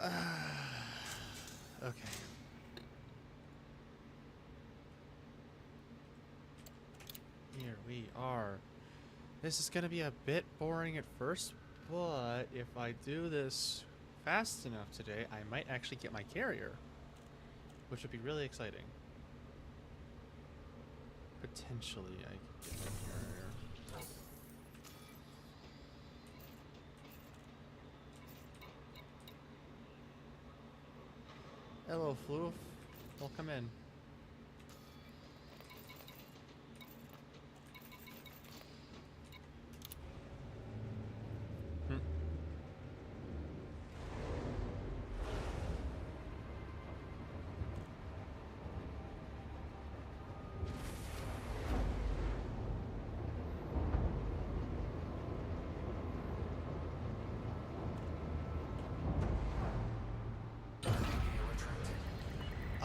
Okay. Here we are. This is gonna be a bit boring at first, but if I do this fast enough today, I might actually get my carrier, which would be really exciting. Potentially, I could get my carrier. Hello, Floof. Welcome in.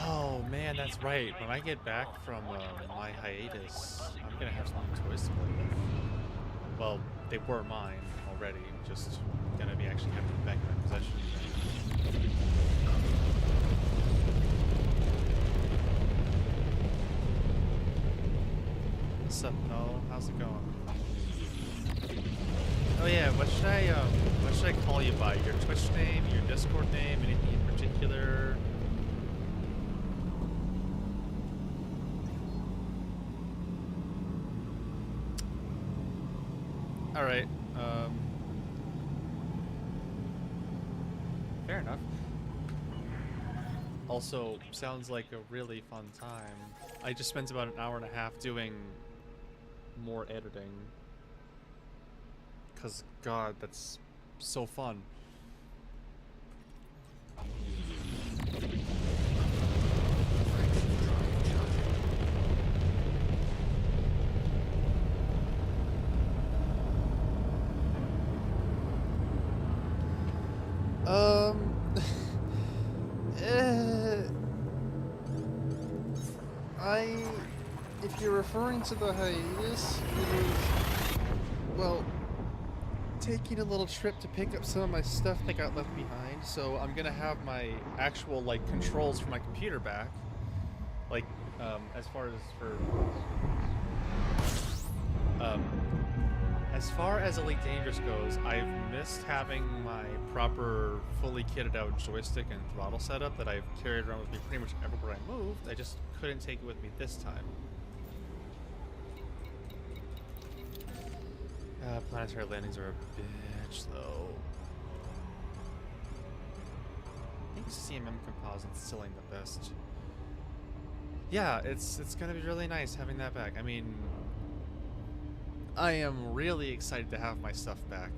Oh man, that's right. When I get back from my hiatus, I'm gonna have some new toys to play with. Well, they were mine already. Just gonna be actually having them back in my possession. What's up, Noel? How's it going? Oh yeah, what should I call you by? Your Twitch name, your Discord name, anything in particular? All right. Fair enough. Also, sounds like a really fun time. I just spent about an hour and a half doing more editing. 'Cause God, that's so fun. If you're referring to the hiatus, it was, well, taking a little trip to pick up some of my stuff that got left behind, so I'm gonna have my actual, like, controls for my computer back. Like, as far as Elite Dangerous goes, I've missed having my proper, fully kitted out joystick and throttle setup that I've carried around with me pretty much everywhere I moved. I just couldn't take it with me this time. Planetary landings are a bitch, though. I think CMM Composite's still ain't the best. Yeah, it's gonna be really nice having that back. I mean, I am really excited to have my stuff back,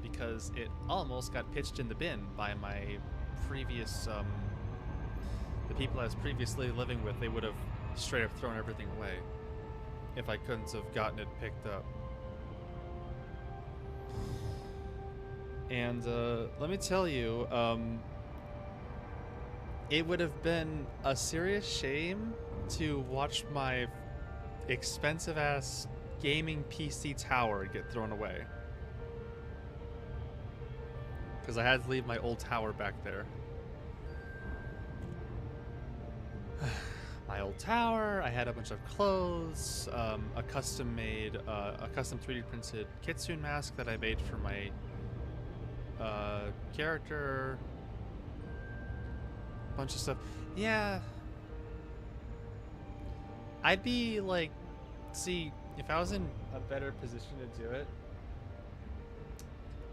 because it almost got pitched in the bin by my previous, the people I was previously living with. They would have straight up thrown everything away if I couldn't have gotten it picked up. And let me tell you, it would have been a serious shame to watch my expensive-ass gaming PC tower get thrown away. Because I had to leave my old tower back there. My old tower, I had a bunch of clothes, a custom-made, a custom 3D printed kitsune mask that I made for my character, bunch of stuff. Yeah, I'd be like, see, if I was in a better position to do it,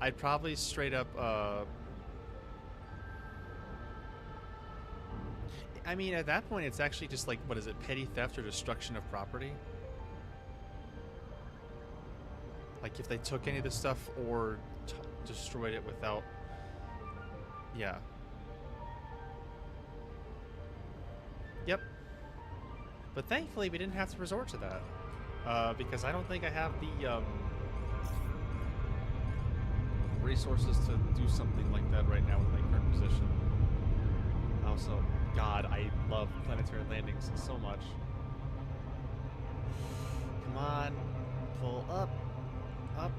I'd probably straight up, I mean, at that point, it's actually just like, what is it, petty theft or destruction of property? Like, if they took any of the stuff or destroyed it without... Yeah. Yep. But thankfully, we didn't have to resort to that. Because I don't think I have the resources to do something like that right now with my current position. Also, God, I love planetary landings so much. Come on. Pull up. Up,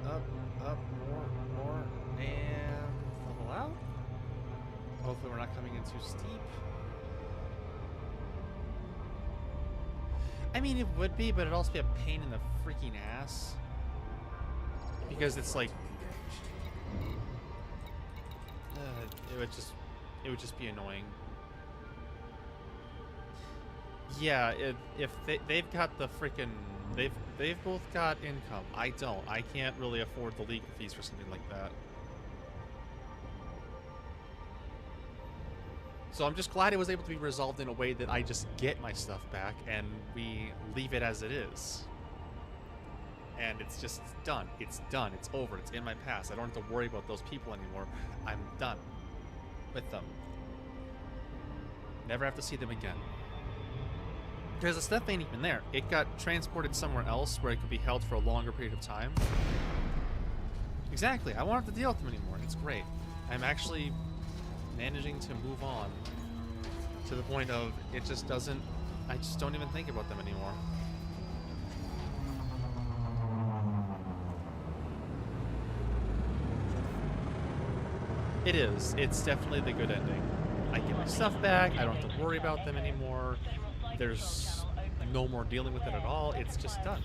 up, up, more, and level out. Hopefully we're not coming in too steep. I mean, it would be, but it'd also be a pain in the freaking ass. Because it's like... it would just be annoying. Yeah, if they've got the freaking... They've both got income. I don't. I can't really afford the legal fees for something like that. So I'm just glad it was able to be resolved in a way that I just get my stuff back and we leave it as it is. And it's just done. It's done. It's over. It's in my past. I don't have to worry about those people anymore. I'm done with them. Never have to see them again. Because the stuff ain't even there. It got transported somewhere else where it could be held for a longer period of time. Exactly. I won't have to deal with them anymore. It's great. I'm actually managing to move on to the point of it just doesn't... I just don't even think about them anymore. It is. It's definitely the good ending. I get my stuff back. I don't have to worry about them anymore. There's no more dealing with it at all. It's just done.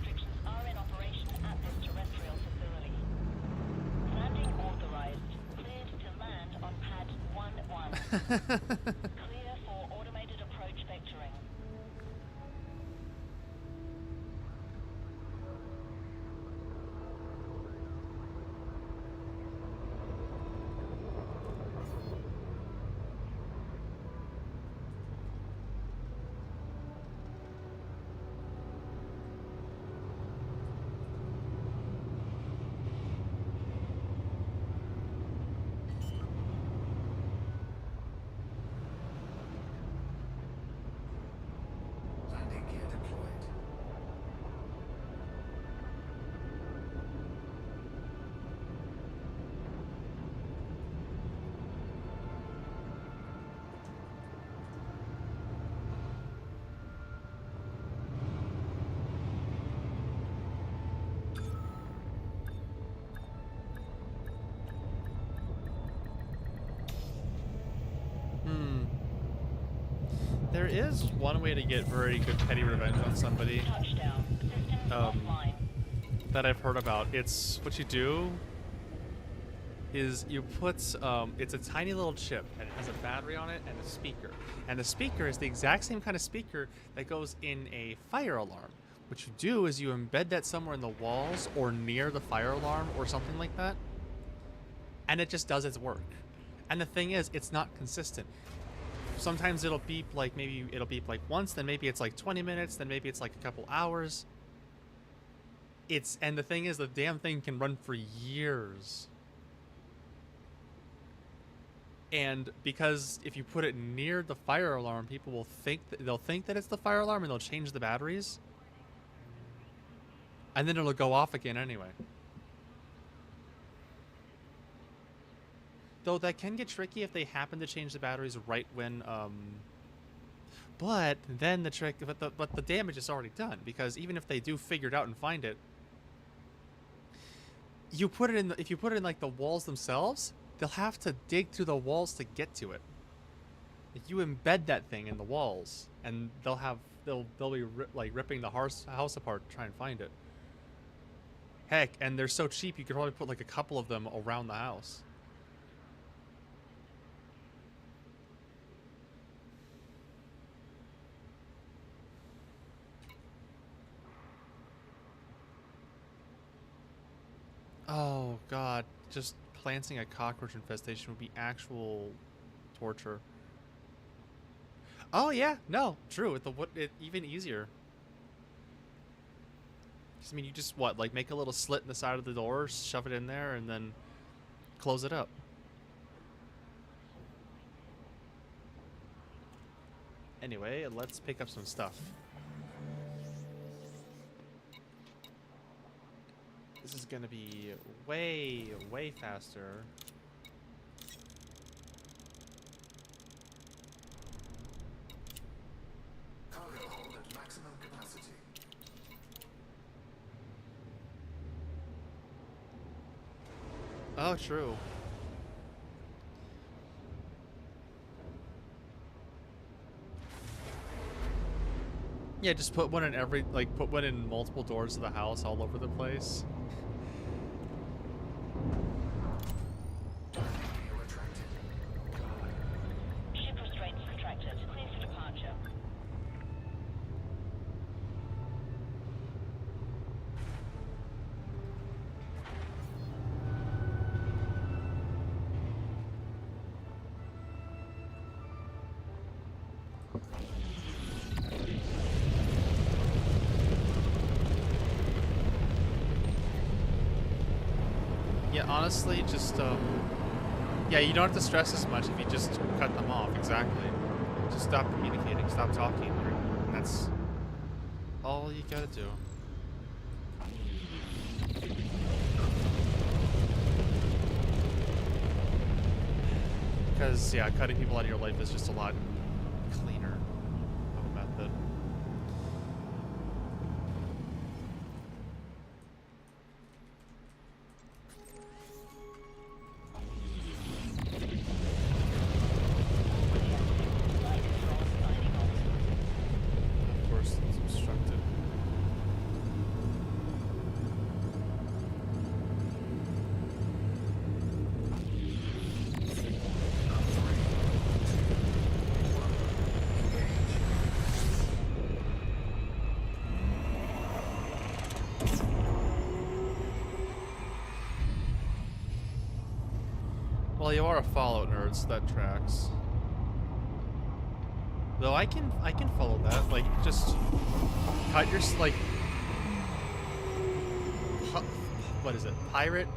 Clear for automated approach vectoring. There is one way to get very good petty revenge on somebody that I've heard about. It's what you do is you put, it's a tiny little chip and it has a battery on it and a speaker. And the speaker is the exact same kind of speaker that goes in a fire alarm. What you do is you embed that somewhere in the walls or near the fire alarm or something like that. And it just does its work. And the thing is, it's not consistent. Sometimes it'll beep like, maybe it'll beep like once, then maybe it's like 20 minutes, then maybe it's like a couple hours. And the thing is, the damn thing can run for years. And because if you put it near the fire alarm, people will think they'll think that it's the fire alarm and they'll change the batteries. And then it'll go off again anyway. Though that can get tricky if they happen to change the batteries right when, but then but the damage is already done, because even if they do figure it out and find it, you put it in if you put it in like the walls themselves, they'll have to dig through the walls to get to it. If you embed that thing in the walls, and they'll be ripping the house apart to try and find it. Heck, and they're so cheap you could probably put like a couple of them around the house. Oh god, just planting a cockroach infestation would be actual torture. Oh yeah, no, true. It even easier. I mean, you just like make a little slit in the side of the door, shove it in there, and then close it up. Anyway, let's pick up some stuff. This is gonna be way, way faster. Cargo hold at maximum capacity. Oh, true. Yeah, just put one in every, like, put one in multiple doors of the house all over the place. Torpedo retracted. Ship restraints retracted. Clear for departure. Yeah, honestly, just, yeah, you don't have to stress as much if you just cut them off, exactly. Just stop communicating, stop talking, and that's all you gotta do. Because, yeah, cutting people out of your life is just a lot cleaner of a method. Flight control signing off. Of course, it's obstructed. Well, you are a Fallout nerd, so that tracks. Though I can follow that. Like, just cut your like, what is it? Pirate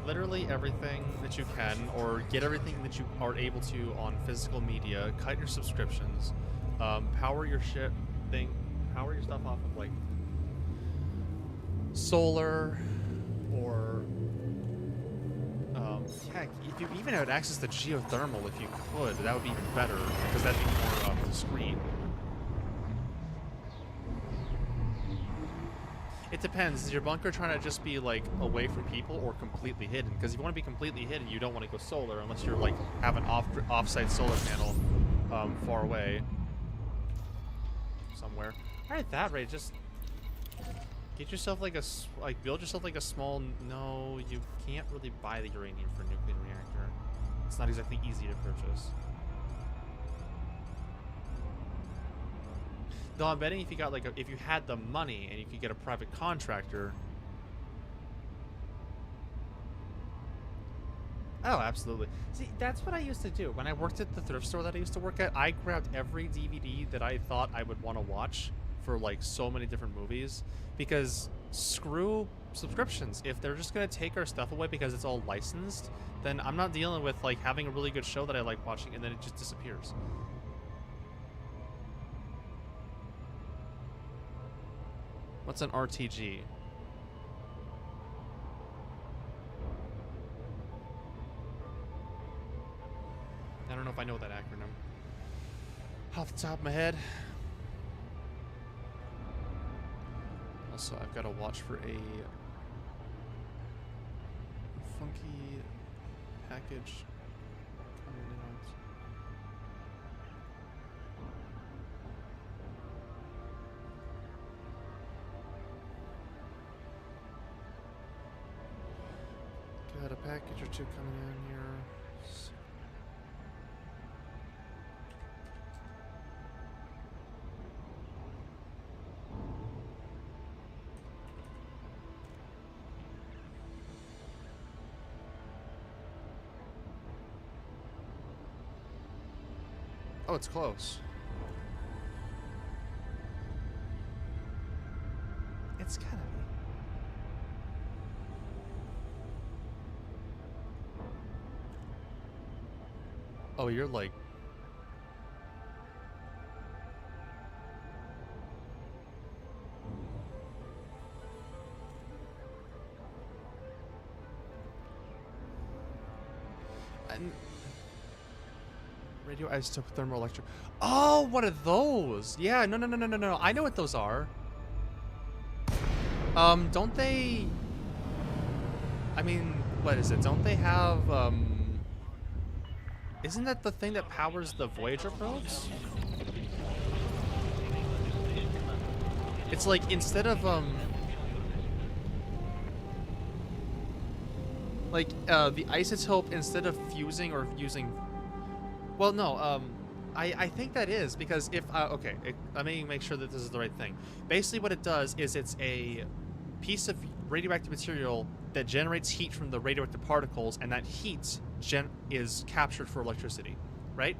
literally everything that you can, or get everything that you are able to on physical media. Cut your subscriptions. Power your power your stuff off of like solar, or heck, if you even had access to geothermal, if you could, that would be even better, because that'd be more discreet. It depends. Is your bunker trying to just be like away from people or completely hidden? Because if you want to be completely hidden, you don't want to go solar unless you're like have an off-site solar panel far away somewhere. All right, at that rate, just get yourself like build yourself like a small. No, you can't really buy the uranium for a nuclear reactor. It's not exactly easy to purchase. Though I'm betting if you got like if you had the money and you could get a private contractor. Oh, absolutely. See, that's what I used to do. When I worked at the thrift store that I used to work at, I grabbed every DVD that I thought I would want to watch for like so many different movies, because screw subscriptions. If they're just going to take our stuff away because it's all licensed, then I'm not dealing with like having a really good show that I like watching and then it just disappears. What's an RTG? I don't know if I know that acronym off the top of my head. Also, I've got to watch for a funky package coming out. Got a package or two coming in here. Oh, it's close. It's gotta be. Oh, you're like... Radioisotope thermoelectric. Oh, what are those? Yeah, no. I know what those are. Don't they... I mean, what is it? Don't they have, Isn't that the thing that powers the Voyager probes? It's like instead of like the isotope, instead of fusing or using, well, no, I think that is because if okay, let me make sure that this is the right thing. Basically, what it does is it's a piece of radioactive material that generates heat from the radioactive particles, and that heat is captured for electricity, right?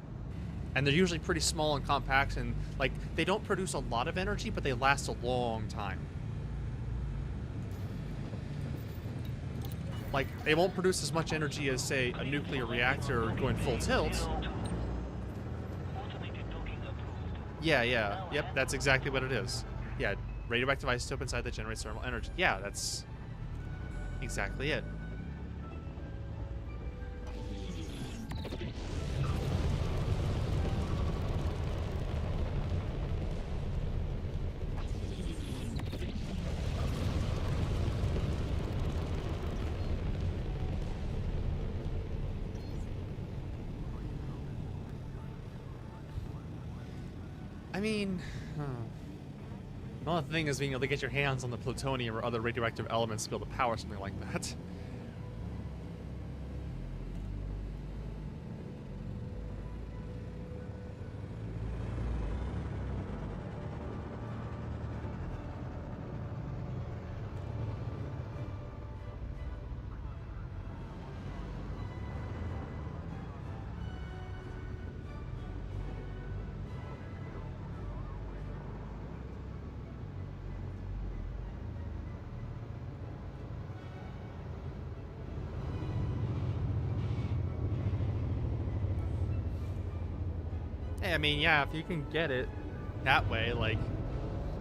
And they're usually pretty small and compact, and like they don't produce a lot of energy, but they last a long time. Like they won't produce as much energy as, say, a nuclear reactor going full tilt. Yeah, yep, that's exactly what it is. Yeah, radioactive isotope inside that generates thermal energy. Yeah, that's exactly it. I mean, another thing is being able to get your hands on the plutonium or other radioactive elements to be able to power something like that. Hey, I mean, yeah, if you can get it that way, like,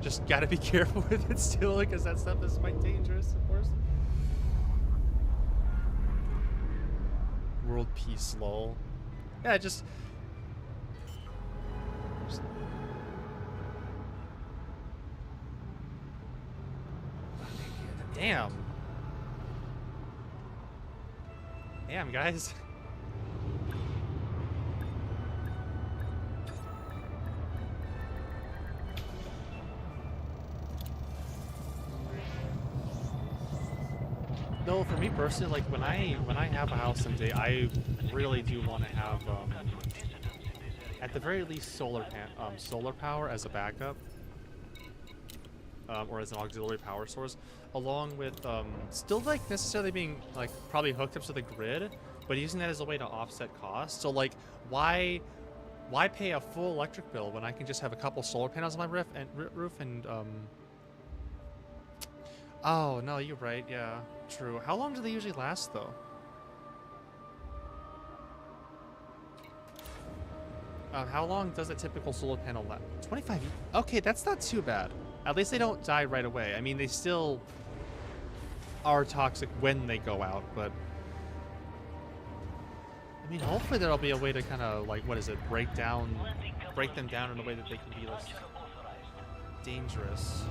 just gotta be careful with it still, because that stuff is quite dangerous, of course. World peace, lol. Yeah, just damn. Damn, guys. No, for me personally, like when I have a house someday, I really do want to have at the very least solar power as a backup, or as an auxiliary power source, along with still like necessarily being like probably hooked up to the grid, but using that as a way to offset costs. So like, why pay a full electric bill when I can just have a couple solar panels on my roof and oh no, you're right. Yeah, true. How long do they usually last though? How long does a typical solar panel last? 25 years? Okay, that's not too bad. At least they don't die right away. I mean, they still are toxic when they go out, but I mean, hopefully there'll be a way to kind of like, what is it, break them down in a way that they can be less dangerous.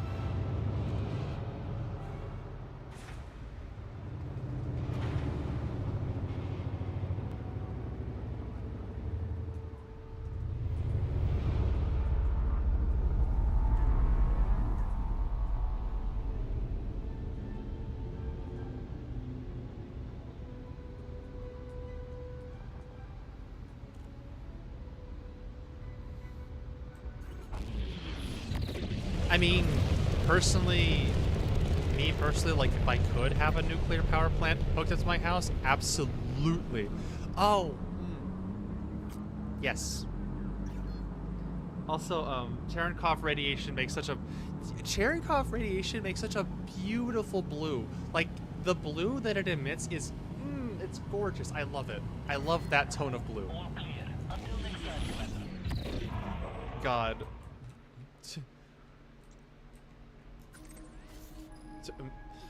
I mean, me personally, like if I could have a nuclear power plant hooked up to my house, absolutely. Oh, yes. Also, Cherenkov radiation makes such a beautiful blue. Like the blue that it emits is, it's gorgeous. I love it. I love that tone of blue. God.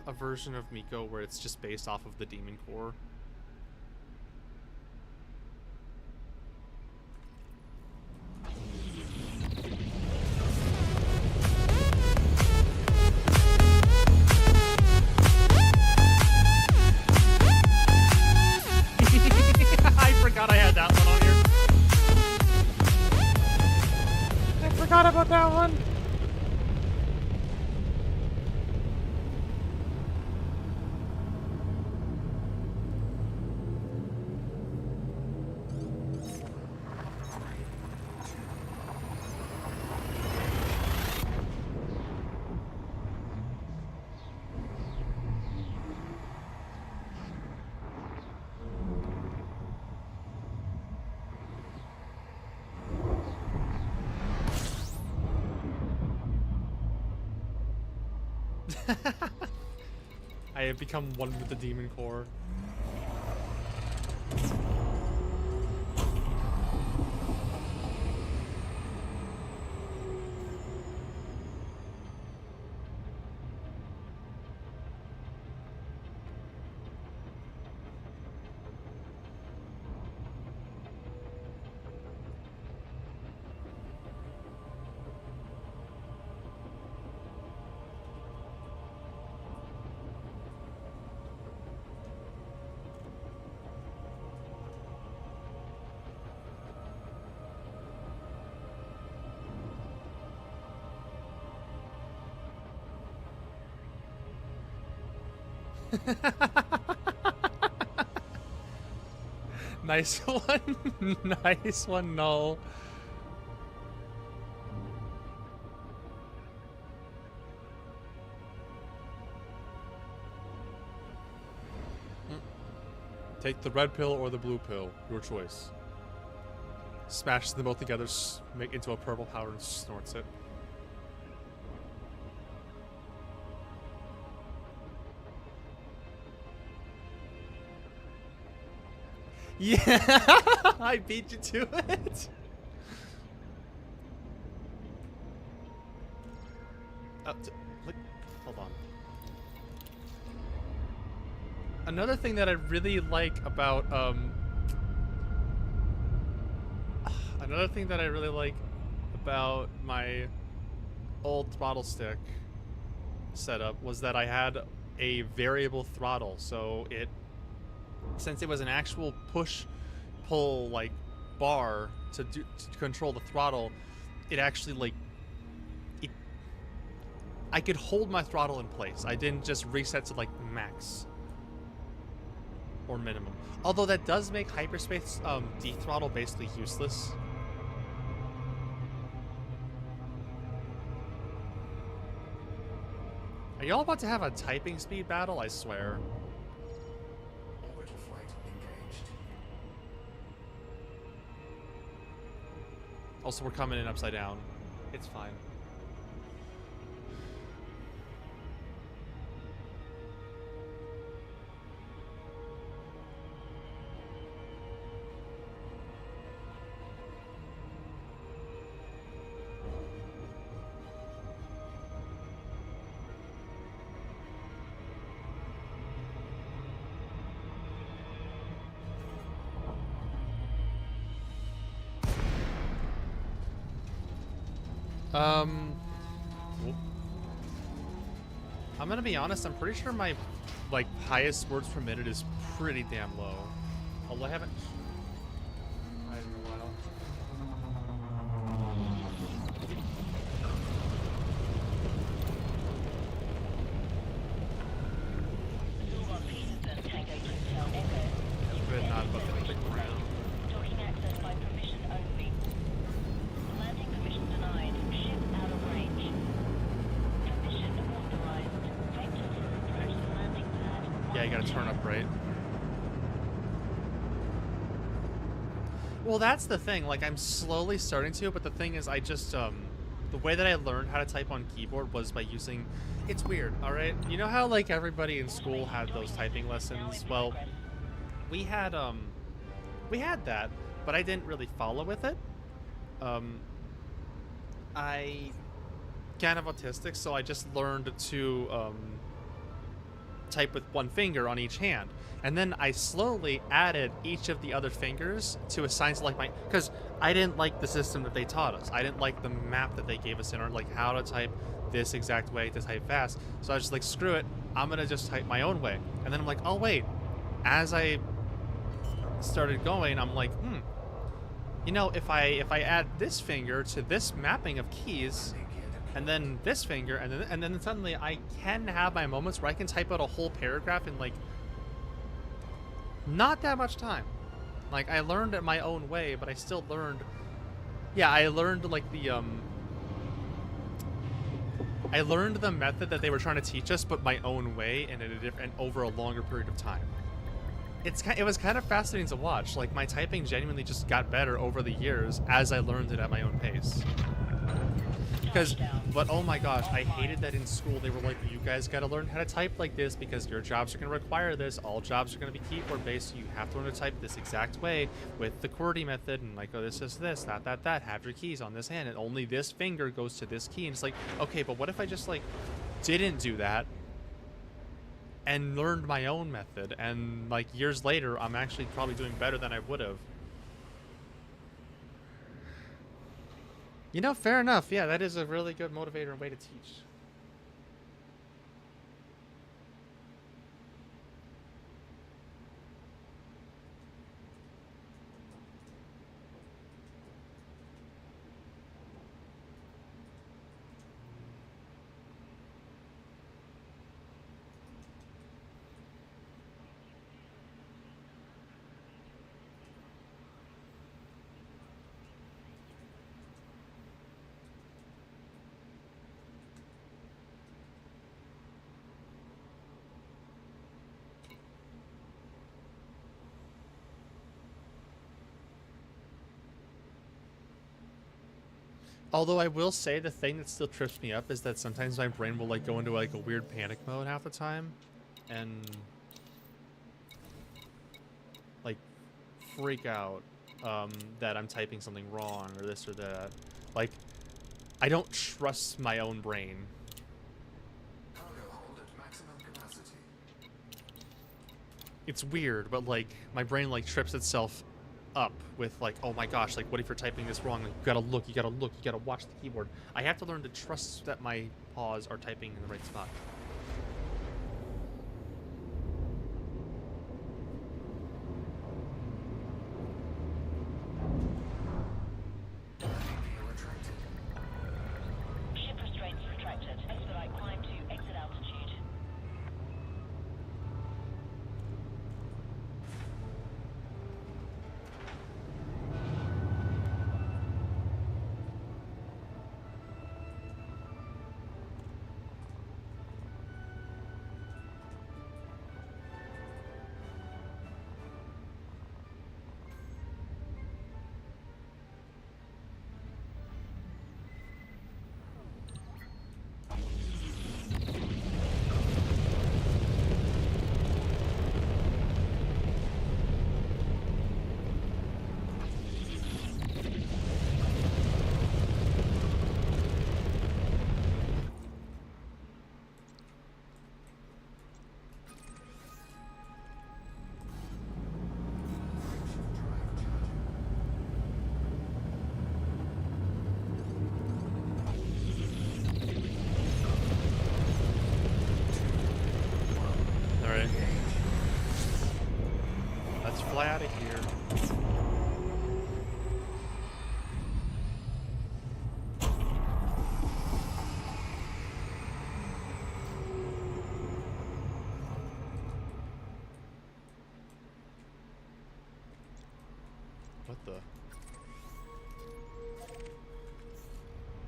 A version of Miko where it's just based off of the Demon Core. I forgot I had that one on here. I forgot about that one. I have become one with the demon core. Nice one. Nice one, Null. Take the red pill or the blue pill. Your choice. Smashes them both together, make into a purple powder, and snorts it. Yeah, I beat you to it. Oh, look, hold on. Another thing that I really like about my old throttle stick setup was that I had a variable throttle, so since it was an actual push-pull like bar to control the throttle, it actually I could hold my throttle in place. I didn't just reset to like max or minimum. Although that does make hyperspace dethrottle basically useless. Are y'all about to have a typing speed battle? I swear. Orbital flight engaged. Also, we're coming in upside down. It's fine. I'm gonna be honest, I'm pretty sure my highest words per minute is pretty damn low. Although I haven't tried in a while. Good, not above the ground. Docking access by permission only. Landing permission denied. Ship out of range. Permission authorized. Vector for approach the landing pad. Yeah, you gotta turn up right. Well, that's the thing. Like, I'm slowly starting to, but the thing is, I just, the way that I learned how to type on keyboard was by using, it's weird, alright? You know how, like, everybody in school had those typing lessons? Well, we had that, but I didn't really follow with it. I kind of autistic, so I just learned to, type with one finger on each hand. And then I slowly added each of the other fingers to assign to because I didn't like the system that they taught us. I didn't like the map that they gave us in, or like how to type this exact way to type fast. So I was just like, screw it, I'm gonna just type my own way. And then I'm like, oh wait, as I started going, I'm like, you know, if I add this finger to this mapping of keys, and then this finger, and then suddenly I can have my moments where I can type out a whole paragraph in like not that much time. Like, I learned it my own way, but I still learned. Yeah, I learned like I learned the method that they were trying to teach us, but my own way and over a longer period of time. It was kind of fascinating to watch. Like, my typing genuinely just got better over the years as I learned it at my own pace. Because, touchdown. but oh my gosh, I hated that in school they were like, you guys got to learn how to type like this because your jobs are going to require this. All jobs are going to be keyboard based, so you have to learn to type this exact way with the QWERTY method. And like, oh, this is this, that. Have your keys on this hand, and only this finger goes to this key. And it's like, okay, but what if I just like didn't do that and learned my own method? And like years later, I'm actually probably doing better than I would have. You know, fair enough. Yeah, that is a really good motivator and way to teach. Although I will say the thing that still trips me up is that sometimes my brain will like go into like a weird panic mode half the time and like freak out that I'm typing something wrong or this or that. Like, I don't trust my own brain. Cargo hold at maximum capacity. It's weird, but like my brain like trips itself up with like, oh my gosh, like what if you're typing this wrong? Like, you gotta look, you gotta watch the keyboard. I have to learn to trust that my paws are typing in the right spot. Gear retracted. Ship restraints retracted. Expedite climb to exit altitude. Alright. Let's fly out of here. What the?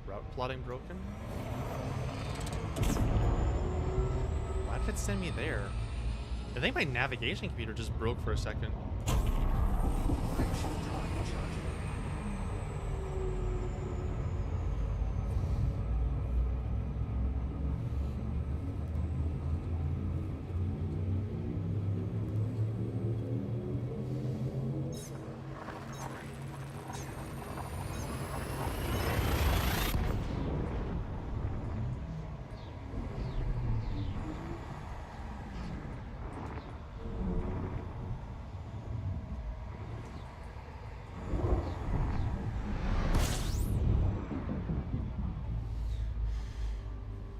Route plotting broken? Why did it send me there? I think my navigation computer just broke for a second.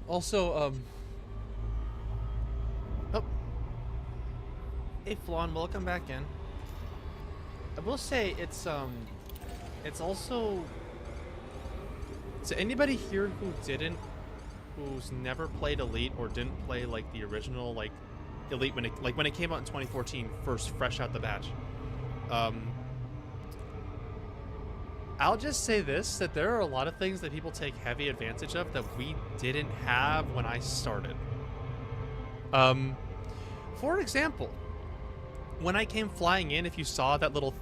Also, oh. Hey, Flan, welcome back in. I will say it's also, to anybody here who's never played Elite or didn't play like the original like Elite when it came out in 2014, first fresh out the batch. I'll just say this, that there are a lot of things that people take heavy advantage of that we didn't have when I started. For example, when I came flying in, if you saw that little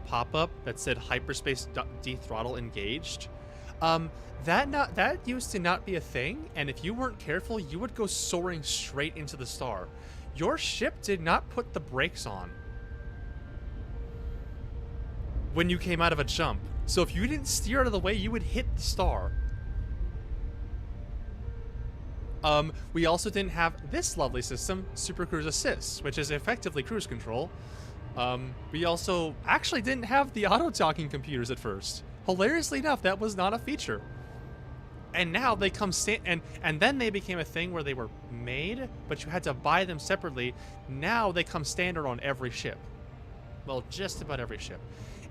pop-up that said hyperspace dethrottle engaged, That used to not be a thing, and if you weren't careful, you would go soaring straight into the star. Your ship did not put the brakes on when you came out of a jump. So if you didn't steer out of the way, you would hit the star. We also didn't have this lovely system, Super Cruise Assist, which is effectively cruise control. We also actually didn't have the auto-docking computers at first. Hilariously enough, that was not a feature. And now they come and then they became a thing where they were made, but you had to buy them separately. Now they come standard on every ship. Well, just about every ship.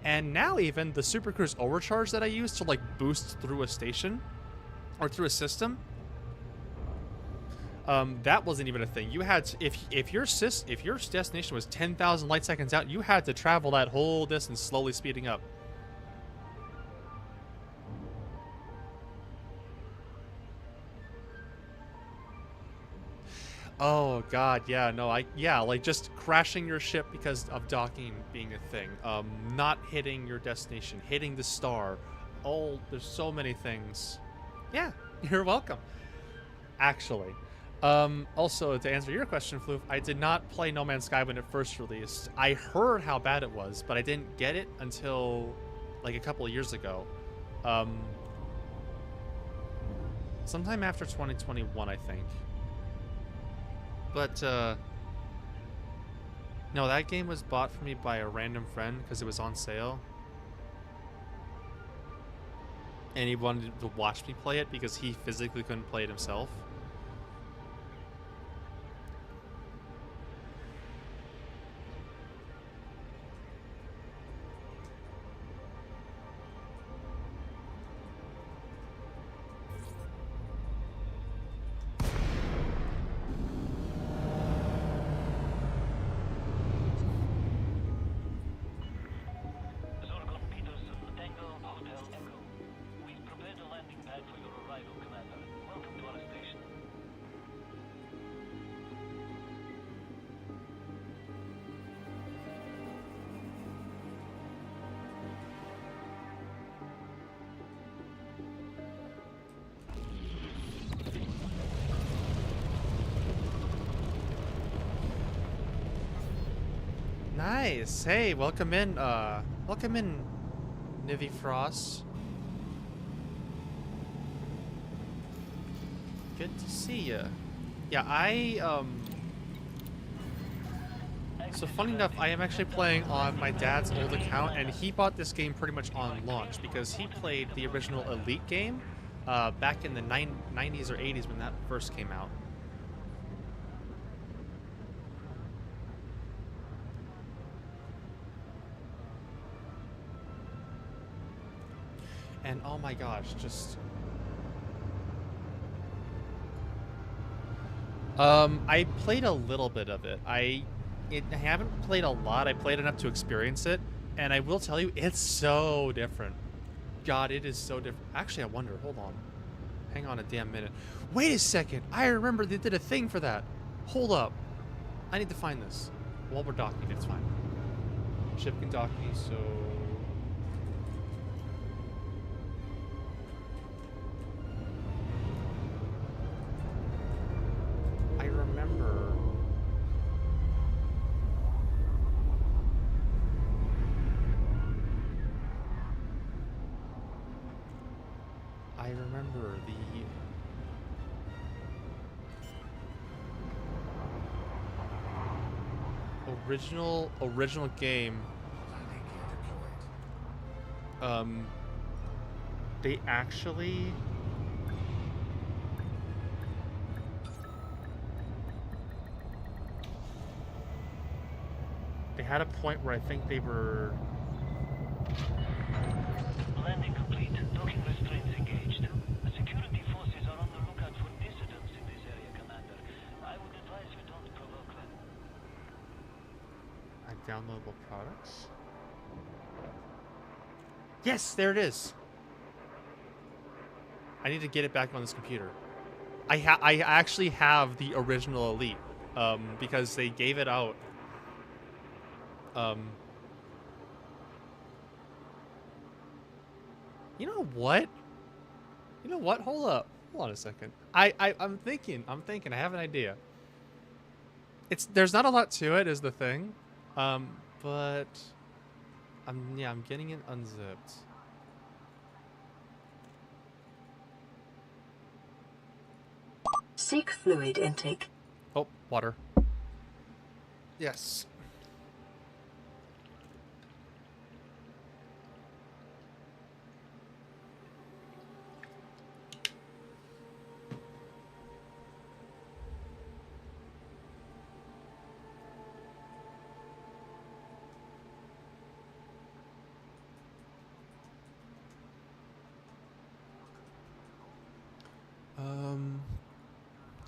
And now even the Super Cruise overcharge that I use to like boost through a station or through a system, that wasn't even a thing. You had to, if your destination was 10,000 light seconds out, you had to travel that whole distance slowly speeding up. Oh god, yeah, no, like just crashing your ship because of docking being a thing. Not hitting your destination, hitting the star. Oh, there's so many things. Yeah, you're welcome. Actually. Also, to answer your question, Floof, I did not play No Man's Sky when it first released. I heard how bad it was, but I didn't get it until like a couple of years ago. Sometime after 2021, I think. But, no, that game was bought for me by a random friend because it was on sale. And he wanted to watch me play it because he physically couldn't play it himself. Nice. Hey, welcome in, Nivy Frost. Good to see ya. Yeah, so funny enough, I am actually playing on my dad's old account, and he bought this game pretty much on launch because he played the original Elite game, back in the 90s or 80s when that first came out. And oh my gosh, just... I played a little bit of it. I haven't played a lot. I played enough to experience it. And I will tell you, it's so different. God, it is so different. Actually, I wonder, hold on. Hang on a damn minute. Wait a second. I remember they did a thing for that. Hold up. I need to find this. While we're docking, it's fine. Ship can dock me, so... I remember the original game. They actually had a point where I think they were landing complete. Docking restraints engaged. The security forces are on the lookout for dissidents in this area, Commander. I would advise you don't provoke them. downloadable products. Yes, there it is. I need to get it back on this computer. I actually have the original Elite, because they gave it out. You know what? You know what? Hold up. Hold on a second. I'm thinking. I have an idea. There's not a lot to it, is the thing. But I'm getting it unzipped. Seek fluid intake. Oh, water. Yes.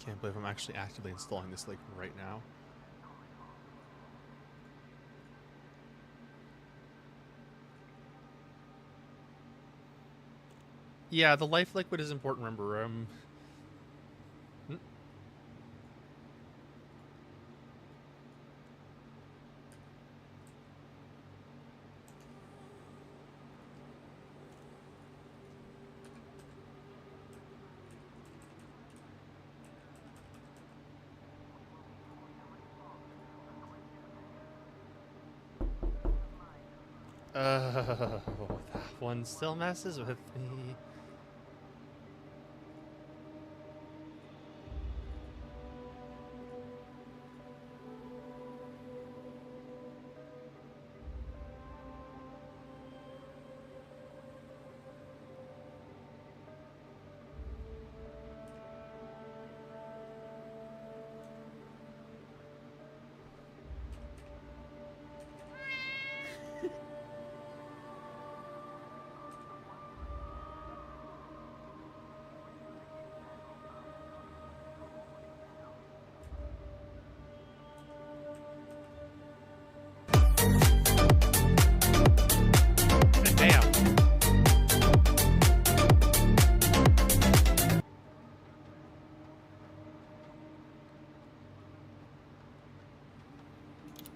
Can't believe I'm actually actively installing this like right now. Yeah, the life liquid is important, remember. That one still messes with me. Damn.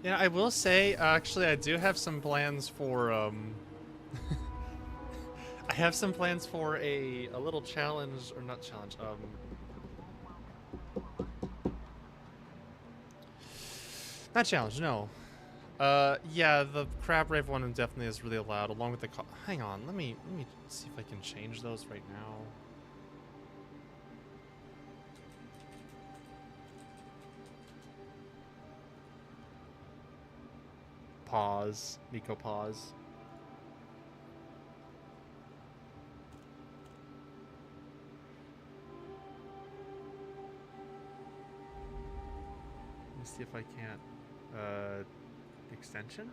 Yeah, I will say, actually, I do have some plans for, I have some plans for a little challenge, or not challenge, not challenge, no. Yeah, the crab rave one definitely is really loud, along with the hang on, let me see if I can change those right now. Pause. Nico, pause. Let me see if I can't. Extension?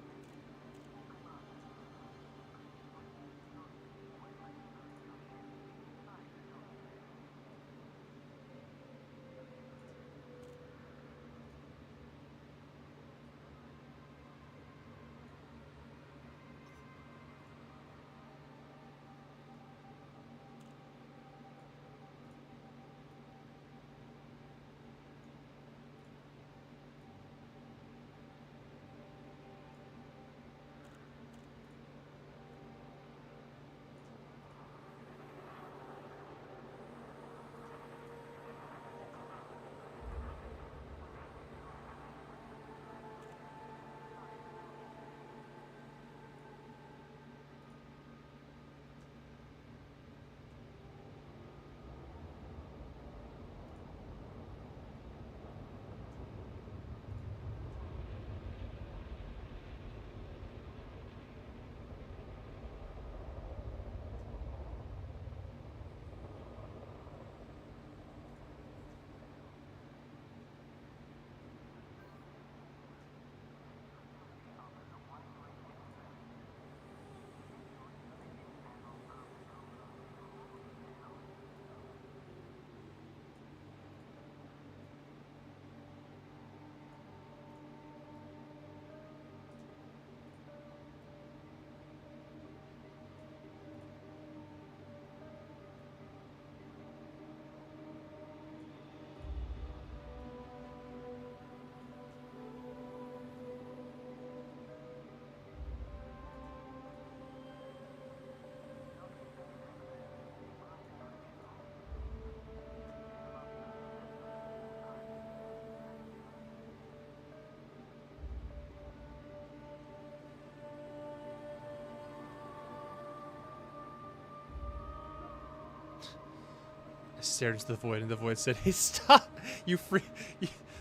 I stared into the void, and the void said, "Hey, stop! You freak!"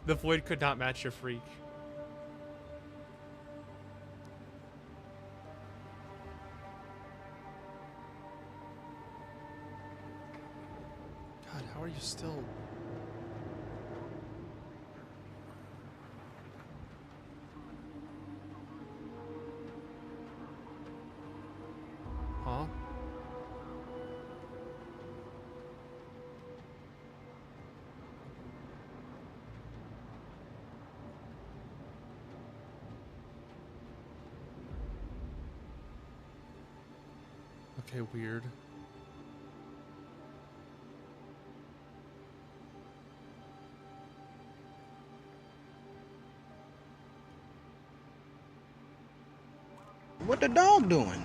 The void could not match your freak. God, how are you still? Huh? Okay, weird. What the dog doing?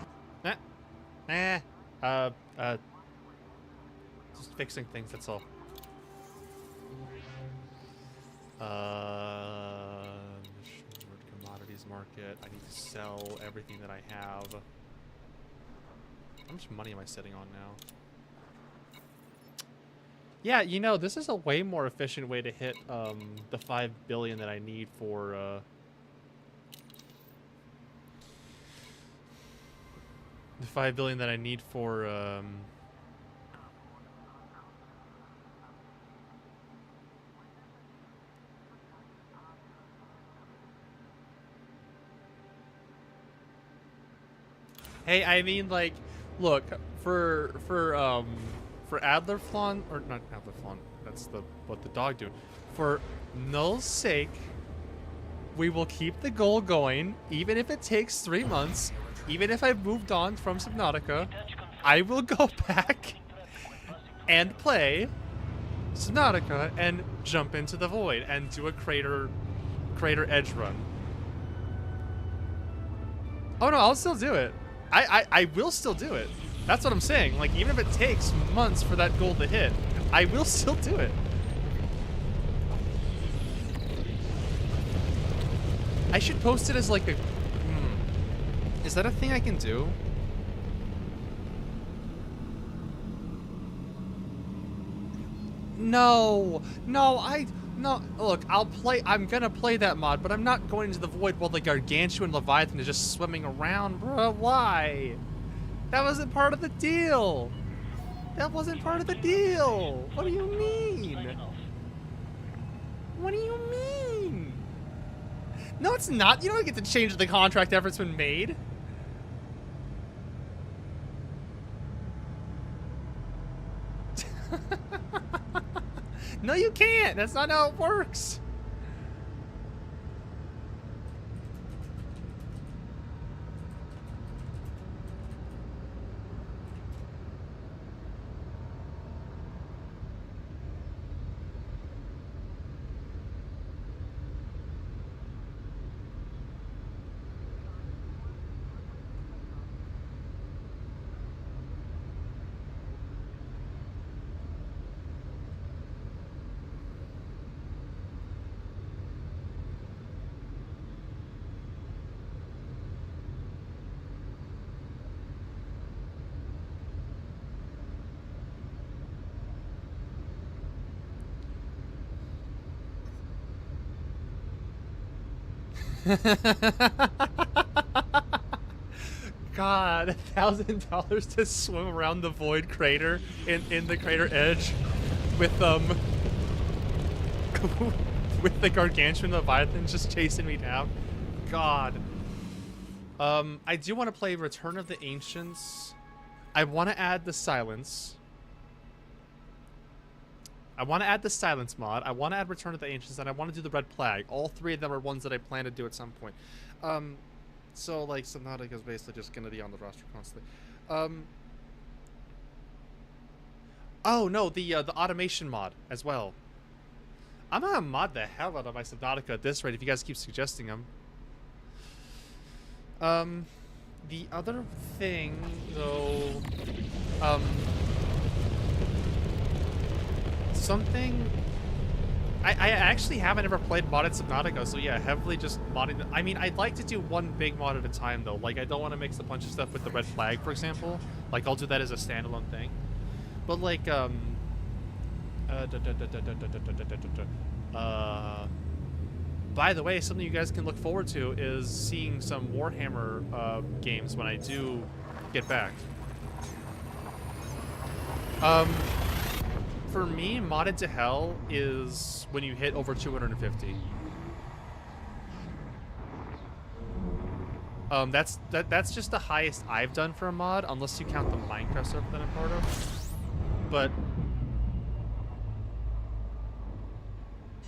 Just fixing things, that's all. Commodities market. I need to sell everything that I have. How much money am I sitting on now? Yeah, you know, this is a way more efficient way to hit the 5 billion that I need for the 5 billion that I need for Hey, I mean, like, look, for Adlerflon, or not Adlerflon, that's what the dog doing. For Null's sake, we will keep the goal going, even if it takes 3 months, even if I've moved on from Subnautica. I will go back and play Subnautica and jump into the void and do a crater edge run. Oh no, I'll still do it. I will still do it. That's what I'm saying. Like, even if it takes months for that goal to hit, I will still do it. I should post it as like a... Is that a thing I can do? No, look, I'm gonna play that mod, but I'm not going into the void while the Gargantuan Leviathan is just swimming around, bro. Why? That wasn't part of the deal. That wasn't part of the deal. What do you mean? What do you mean? No, it's not. You don't get to change the contract after it's been made. No, you can't. That's not how it works. God, $1,000 to swim around the void crater in the crater edge with with the Gargantuan Leviathan just chasing me down. God. I do want to play Return of the Ancients. I want to add the silence. I want to add the silence mod. I want to add Return of the Ancients, and I want to do the Red Plague. All three of them are ones that I plan to do at some point. So like Subnautica is basically just gonna be on the roster constantly. Oh no, the automation mod as well. I'm gonna mod the hell out of my Subnautica at this rate if you guys keep suggesting them. The other thing though, something I actually haven't ever played modded Subnautica, so yeah, heavily just modding. I mean, I'd like to do one big mod at a time though. Like, I don't want to mix a bunch of stuff with the Red Flag, for example. Like, I'll do that as a standalone thing. But like, By the way, something you guys can look forward to is seeing some Warhammer games when I do get back. For me, modded to hell is when you hit over 250. That's just the highest I've done for a mod, unless you count the Minecraft server that I'm part of. But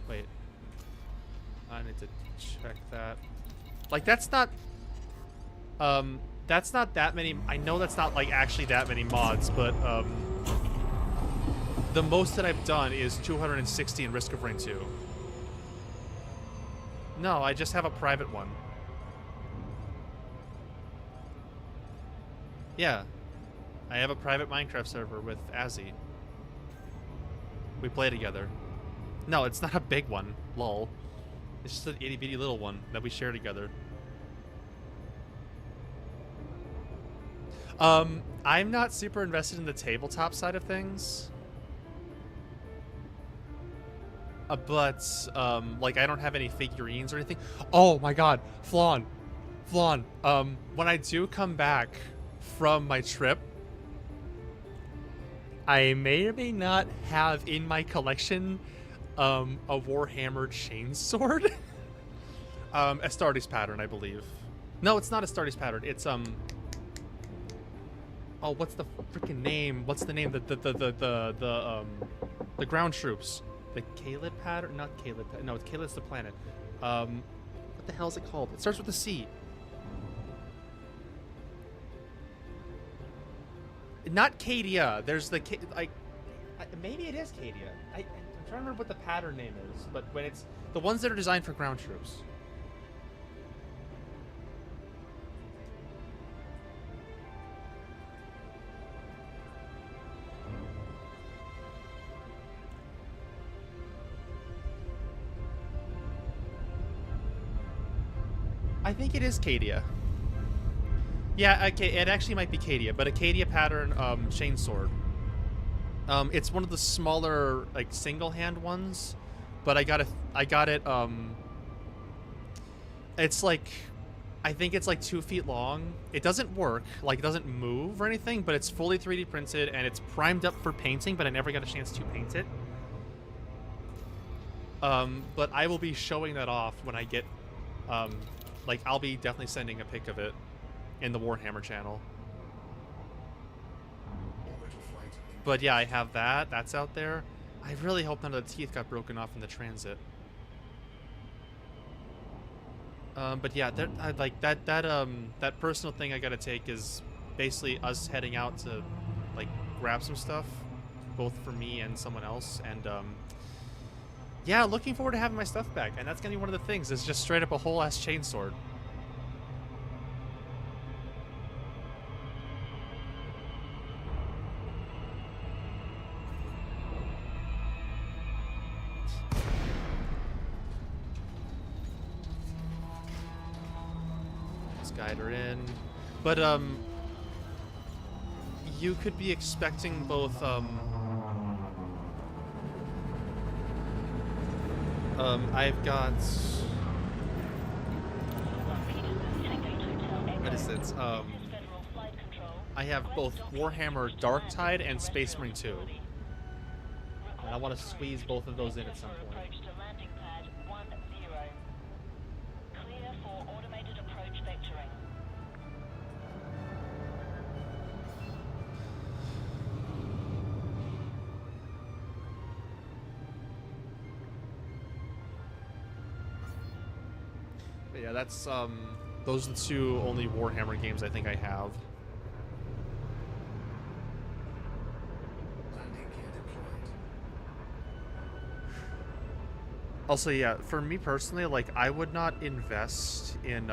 wait, I need to check that. Like that's not that many. I know that's not like actually that many mods, but the most that I've done is 260 in Risk of Rain 2. No, I just have a private one. Yeah, I have a private Minecraft server with Azzy. We play together. No, it's not a big one, lol. It's just an itty bitty little one that we share together. I'm not super invested in the tabletop side of things. But, like, I don't have any figurines or anything. Oh my god, Flan, when I do come back from my trip, I may or may not have in my collection, a Warhammer chainsword. Astartes pattern, I believe. No, it's not Astartes pattern, it's, oh, what's the freaking name? What's the name? The ground troops. The Kaled pattern? Not Kaled. No, it's Kaled's the planet. What the hell is it called? It starts with a C. Not Cadia. There's the maybe it is Cadia. I'm trying to remember what the pattern name is, but when it's the ones that are designed for ground troops. I think it is Cadia. Yeah, okay, it actually might be Cadia, but a Cadia pattern chainsword. It's one of the smaller, like, single-hand ones, but I got it, it's like, I think it's like 2 feet long. It doesn't work, like, it doesn't move or anything, but it's fully 3D printed, and it's primed up for painting, but I never got a chance to paint it. But I will be showing that off when I get, like, I'll be definitely sending a pic of it in the Warhammer channel. But yeah, I have that. That's out there. I really hope none of the teeth got broken off in the transit. But yeah, that personal thing I gotta take is basically us heading out to, like, grab some stuff, both for me and someone else. And yeah, looking forward to having my stuff back. And that's gonna be one of the things. Is just straight up a whole ass chainsword. Guide her in, but you could be expecting both I've got what is it? I have both Warhammer Darktide and Space Marine 2, and I want to squeeze both of those in at some point. But yeah, that's those are the two only Warhammer games I think I have. Also, yeah, for me personally, like, I would not invest in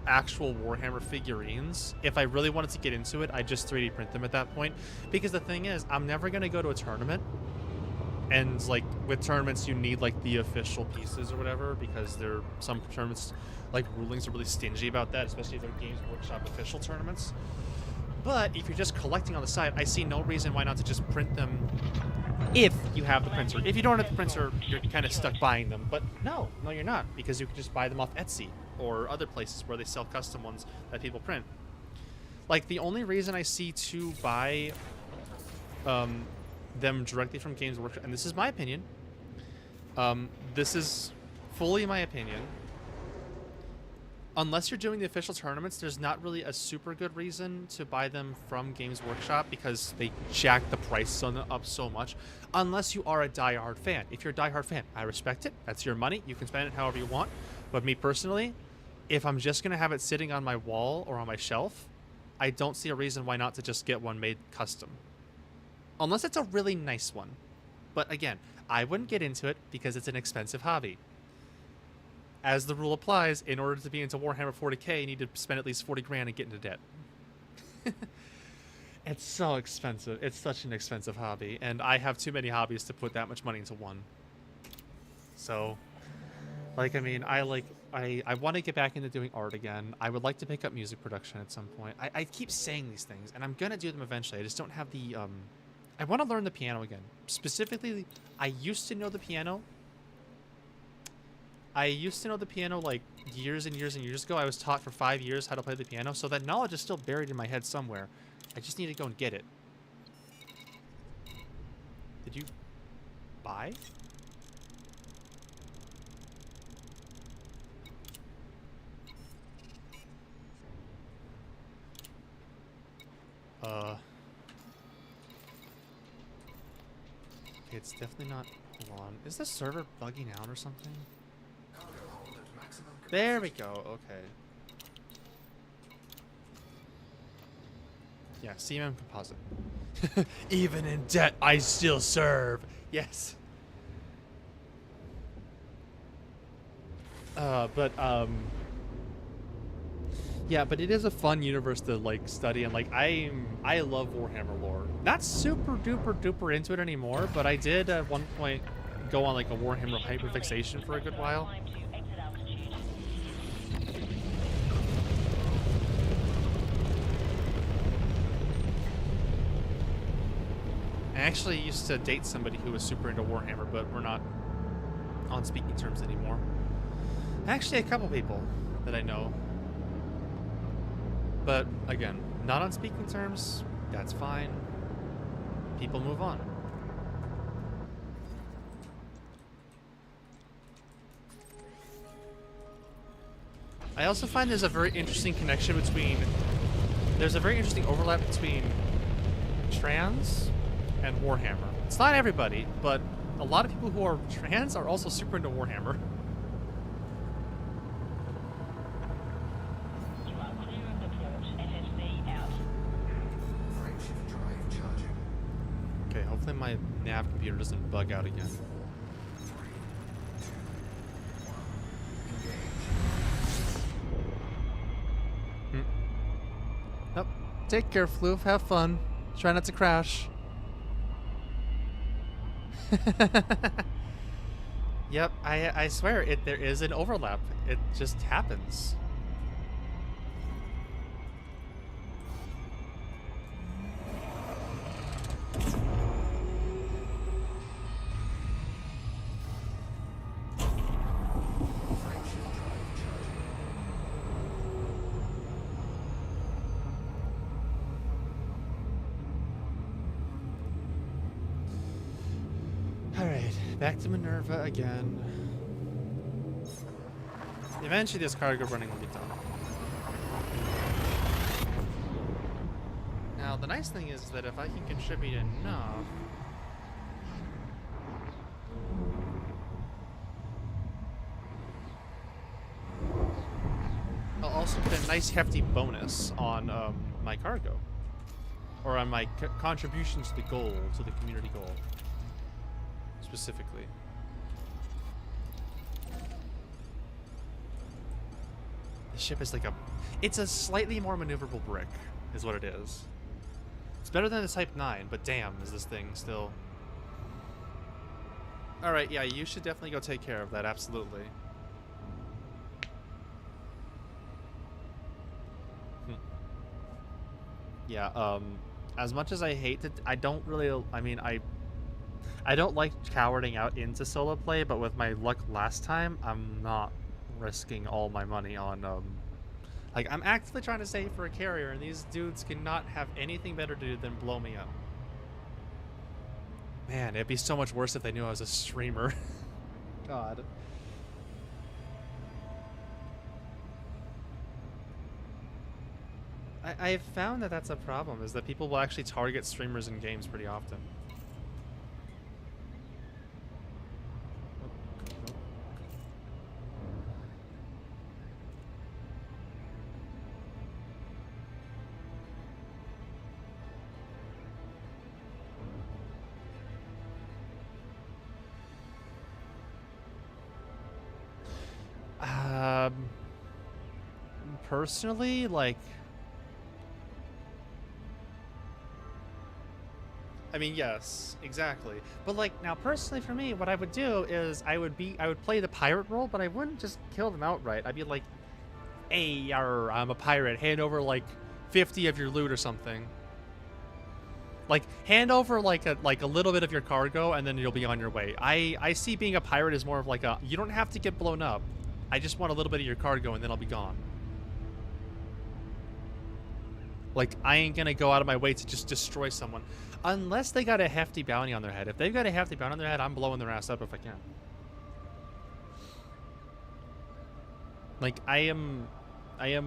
actual Warhammer figurines. If I really wanted to get into it, I'd just 3D print them at that point. Because the thing is, I'm never going to go to a tournament. And, like, with tournaments, you need, like, the official pieces or whatever, because some tournaments, like, rulings are really stingy about that, especially if they're Games Workshop official tournaments. But if you're just collecting on the side, I see no reason why not to just print them if you have the printer. If you don't have the printer, you're kind of stuck buying them. But no, you're not, because you can just buy them off Etsy or other places where they sell custom ones that people print. Like, the only reason I see to buy them directly from Games Workshop, and this is my opinion, this is fully my opinion, unless you're doing the official tournaments, there's not really a super good reason to buy them from Games Workshop because they jack the price up so much. Unless you are a diehard fan. If you're a diehard fan, I respect it. That's your money. You can spend it however you want. But me personally, if I'm just going to have it sitting on my wall or on my shelf, I don't see a reason why not to just get one made custom. Unless it's a really nice one. But again, I wouldn't get into it because it's an expensive hobby. As the rule applies, in order to be into Warhammer 40k, you need to spend at least 40 grand and get into debt. It's so expensive. It's such an expensive hobby, and I have too many hobbies to put that much money into one. So, like, I mean, I want to get back into doing art again. I would like to pick up music production at some point. I keep saying these things, and I'm gonna do them eventually. I just don't have the I want to learn the piano again. Specifically, I used to know the piano. Like years and years and years ago. I was taught for 5 years how to play the piano, so that knowledge is still buried in my head somewhere. I just need to go and get it. Did you buy? Okay, it's definitely not. Hold on. Is the server bugging out or something? Cargo hold at maximum capacity. There we go. Okay. Yeah, CMM composite. Even in debt, I still serve. Yes. Yeah, but it is a fun universe to like study, and like I love Warhammer lore. Not super duper duper into it anymore, but I did at one point go on like a Warhammer hyperfixation for a good while. Climb to exit altitude. I actually used to date somebody who was super into Warhammer, but we're not on speaking terms anymore. Actually, a couple people that I know. But again, not on speaking terms, that's fine. People move on. I also find there's a very interesting connection between... There's a very interesting overlap between trans and Warhammer. It's not everybody, but a lot of people who are trans are also super into Warhammer. You are clear of the port. FSB out. Frameshift drive charging. Okay, hopefully my nav computer doesn't bug out again. 3, 2, 1, engage. Yep. Take care, Floof. Have fun. Try not to crash. Yep, I swear, there is an overlap. It just happens. Alright, back to Minerva again. Eventually this cargo running will be done. Now, the nice thing is that if I can contribute enough... I'll also get a nice hefty bonus on my cargo. Or on my contributions to the goal, to the community goal. Specifically. The ship is like a... It's a slightly more maneuverable brick, is what it is. It's better than the Type 9, but damn, is this thing still... Alright, yeah, you should definitely go take care of that, absolutely. Yeah, as much as I hate to, I don't really, I mean, I don't like cowarding out into solo play, but with my luck last time, I'm not risking all my money on, like, I'm actively trying to save for a carrier, and these dudes cannot have anything better to do than blow me up. Man, it'd be so much worse if they knew I was a streamer. God. I've found that that's a problem, is that people will actually target streamers in games pretty often. Personally, like, I mean, yes, exactly. But like now, personally for me, what I would do is I would play the pirate role, but I wouldn't just kill them outright. I'd be like, "Hey, yarr, I'm a pirate. Hand over like 50 of your loot or something. Like hand over like a little bit of your cargo, and then you'll be on your way." I see being a pirate as more of like a, you don't have to get blown up. I just want a little bit of your cargo, and then I'll be gone. Like, I ain't gonna go out of my way to just destroy someone. Unless they got a hefty bounty on their head. If they've got a hefty bounty on their head, I'm blowing their ass up if I can. Like, I am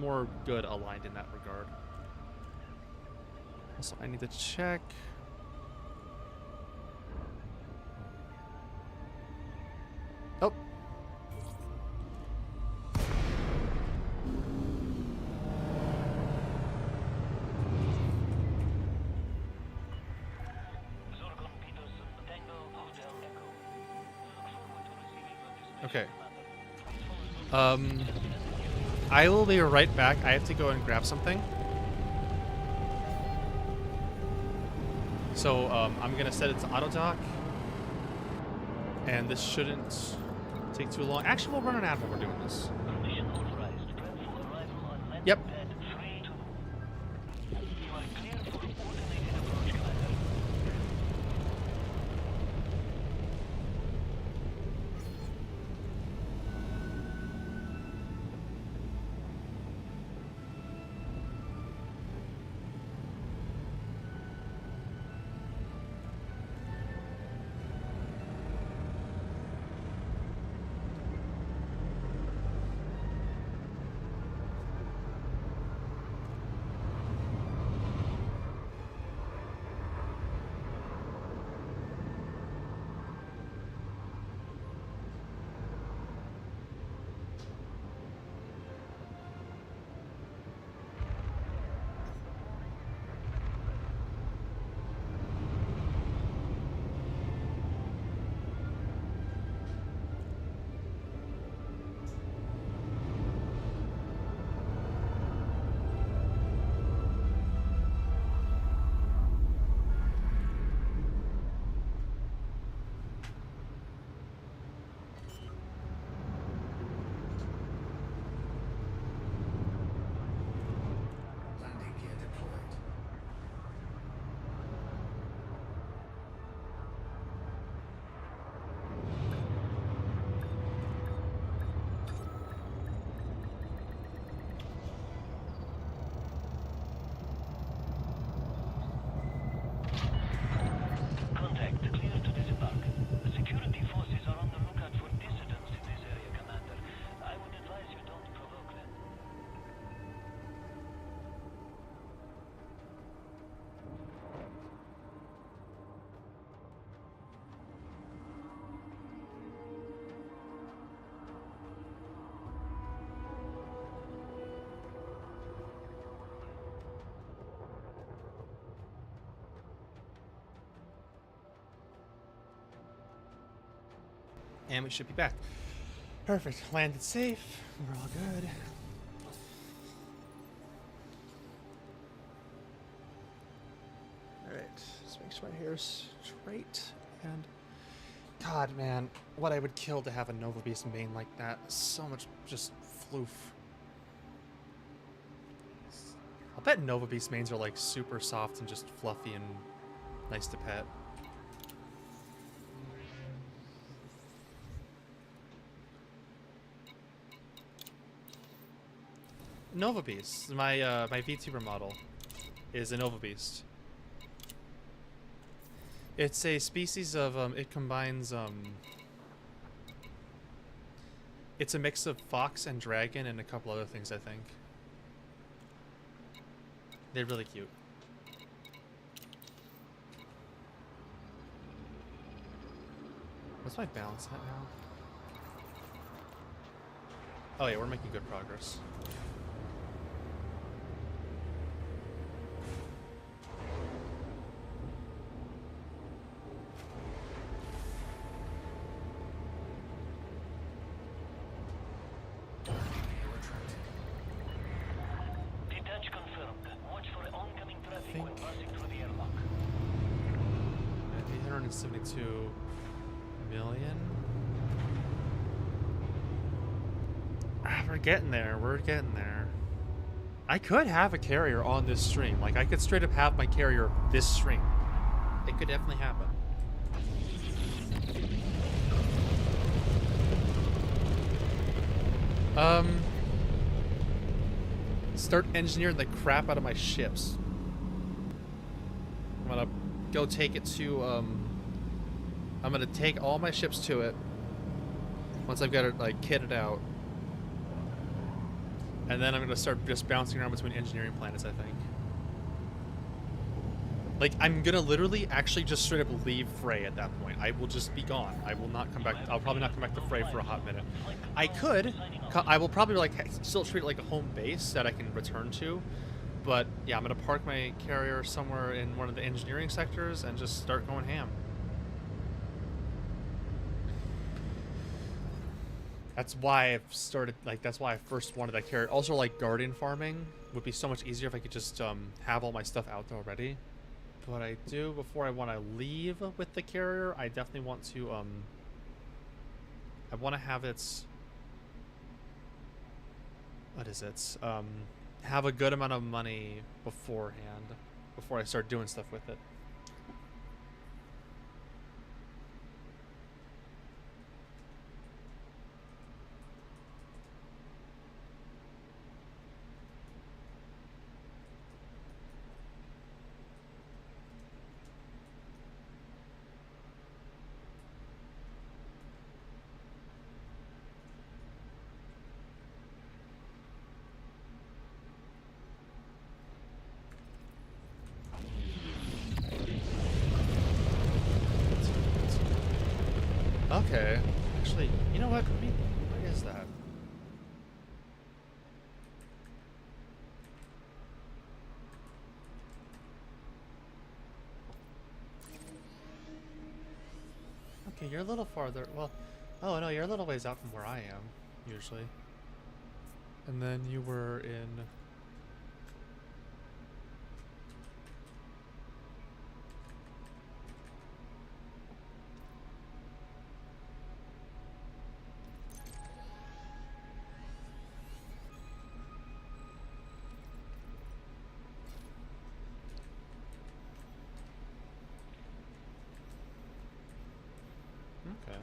more good aligned in that regard. Also, I need to check. Oh. Okay. I will be right back. I have to go and grab something. So, I'm gonna set it to auto dock. And this shouldn't take too long. Actually, we'll run an ad while we're doing this. Yep. Landing gear deployed. Contact clear to disembark. The security forces are on the lookout for dissidents in this area, Commander. I would advise you don't provoke them. And we should be back. Perfect. Landed safe. We're all good. Alright. Let's make sure my hair's straight. And God, man, what I would kill to have a Nova Beast main like that. So much just floof. I'll bet Nova Beast mains are like super soft and just fluffy and nice to pet. Nova Beast, my VTuber model, is a Nova Beast. It's a species of it combines it's a mix of fox and dragon and a couple other things, I think. They're really cute. What's my balance at now? Oh yeah, we're making good progress. Detach confirmed. Watch for oncoming traffic think- when passing through the airlock. 872 million. We're getting there. We're getting there. I could have a carrier on this stream. Like, I could straight up have my carrier this stream. It could definitely happen. Start engineering the crap out of my ships. I'm gonna go take it to, I'm gonna take all my ships to it. Once I've got it, like, kitted out. And then I'm gonna start just bouncing around between engineering planets, I think. Like, I'm gonna literally actually just straight up leave Frey at that point. I will just be gone. I will not come back. I'll probably not come back to Frey for a hot minute. I could. I will probably, like, still treat it like a home base that I can return to. But, yeah, I'm gonna park my carrier somewhere in one of the engineering sectors and just start going ham. That's why I've started, like, that's why I first wanted that carrier. Also, like, guardian farming would be so much easier if I could just have all my stuff out there already. What I do before I want to leave with the carrier, I definitely want to, I want to have its, what is it? Have a good amount of money beforehand, before I start doing stuff with it. Okay. Actually, you know what? What is that? Okay, you're a little farther. Well, oh no, you're a little ways out from where I am, usually. And then you were in. Okay.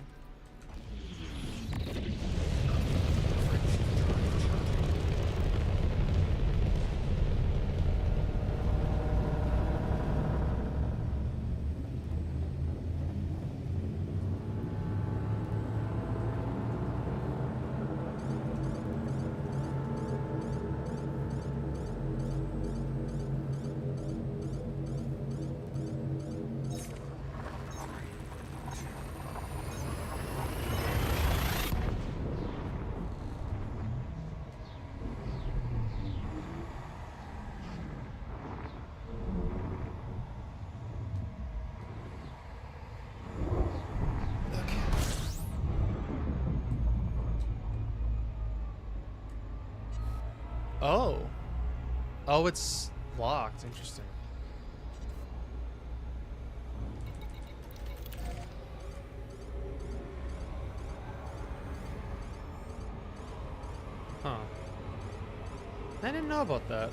Oh. Oh, it's locked. Interesting. Huh. I didn't know about that.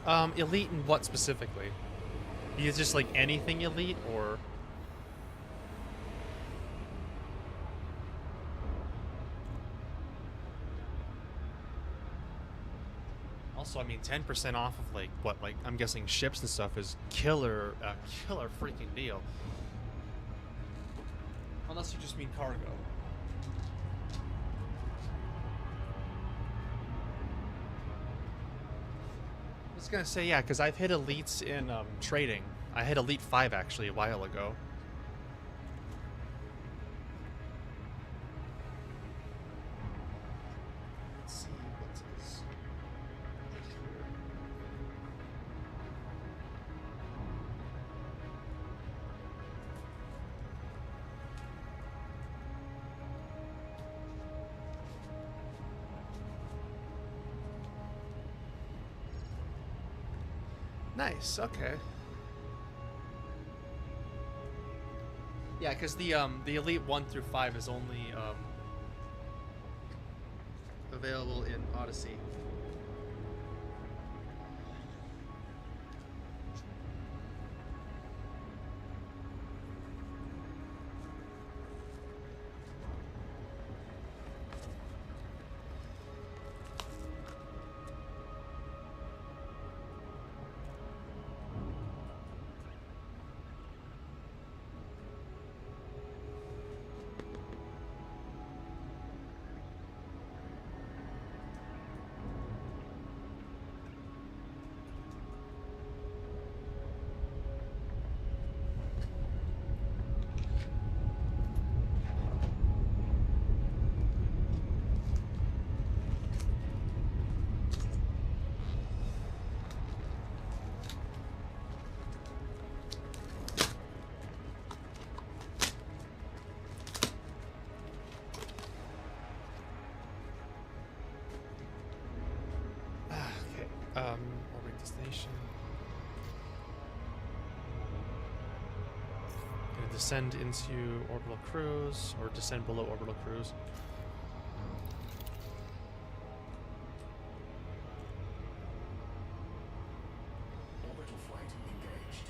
Elite in what specifically? Is just like anything elite, or? Also, I mean, 10% off of like what, like I'm guessing ships and stuff is killer freaking deal. Unless you just mean cargo. I was gonna say, yeah, because I've hit elites in trading. I hit elite 5 actually a while ago. Let's see what's this. Nice. Okay. Yeah, because the elite 1 through 5 is only available in Odyssey. Orbit destination. Gonna descend into orbital cruise, or descend below orbital cruise. Orbital flight engaged.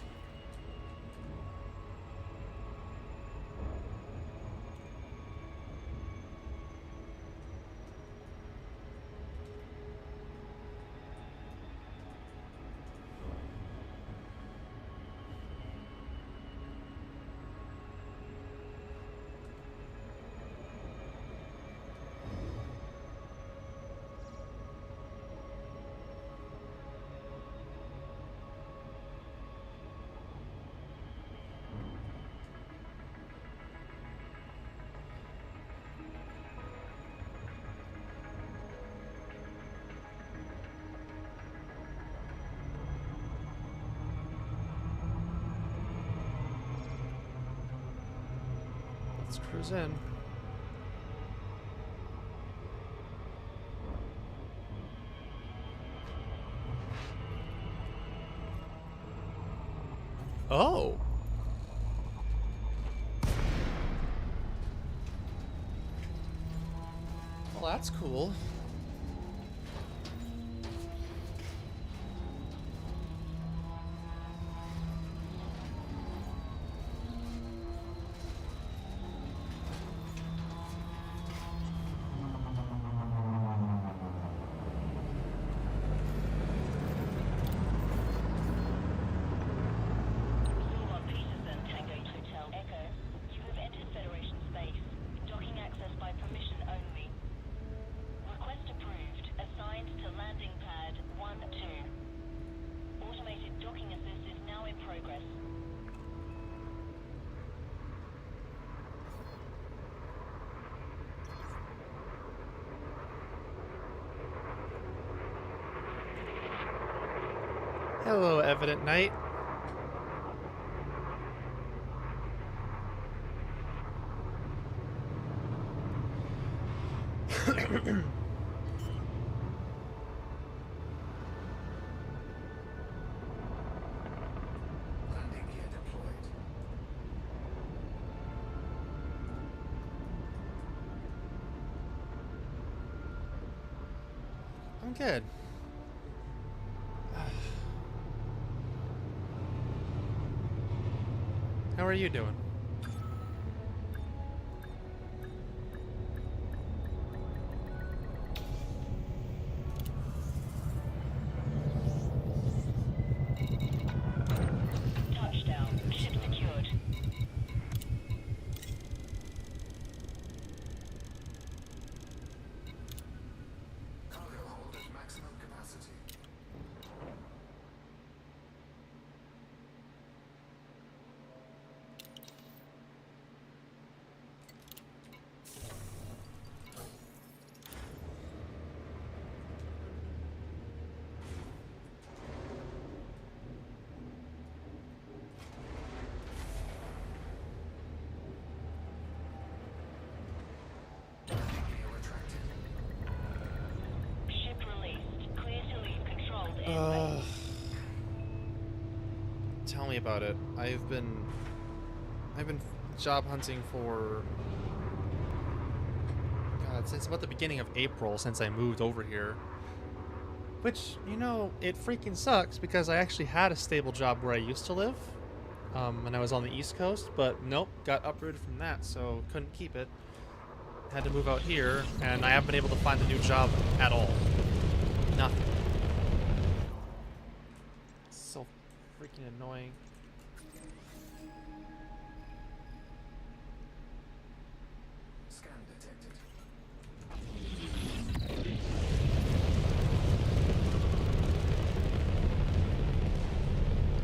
Let's cruise in. Oh. Well, that's cool. Lord Peterson, Tango Hotel Echo. You have entered Federation space. Docking access by permission only. Request approved. Assigned to landing pad 1-2. Automated docking assist is now in progress. Hello, Evident Knight. Landing gear deployed. I'm good. How are you doing? Touchdown. Ship secured. Cargo hold at maximum capacity. Gear retracted. Ship released. Clear to leave controlled airspace. Tell me about it. I've been job hunting for God, since about the beginning of April since I moved over here. Which, you know, it freaking sucks because I actually had a stable job where I used to live. And I was on the East Coast, but nope, got uprooted from that, so couldn't keep it. Had to move out here, and I haven't been able to find a new job at all. Nothing. So freaking annoying. Scan detected.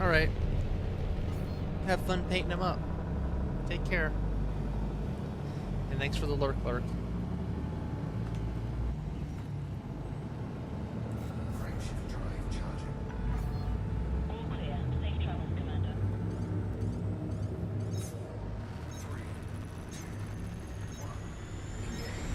Alright. Have fun painting them up. Take care. And thanks for the lurk. Frameshift drive charging. All clear. Safe travels, Commander. 4, 3, 2, 1. Engage.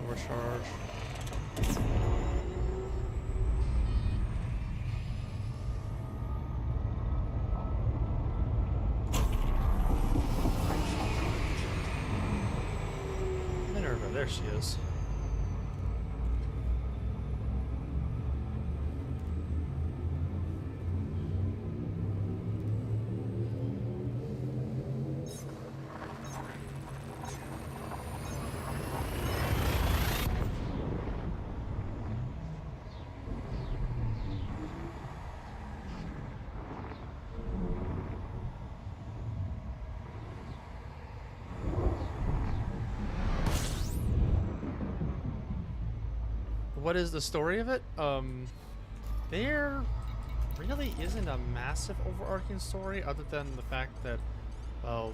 Overcharge. Minerva, there she is. What is the story of it? There really isn't a massive overarching story other than the fact that, well,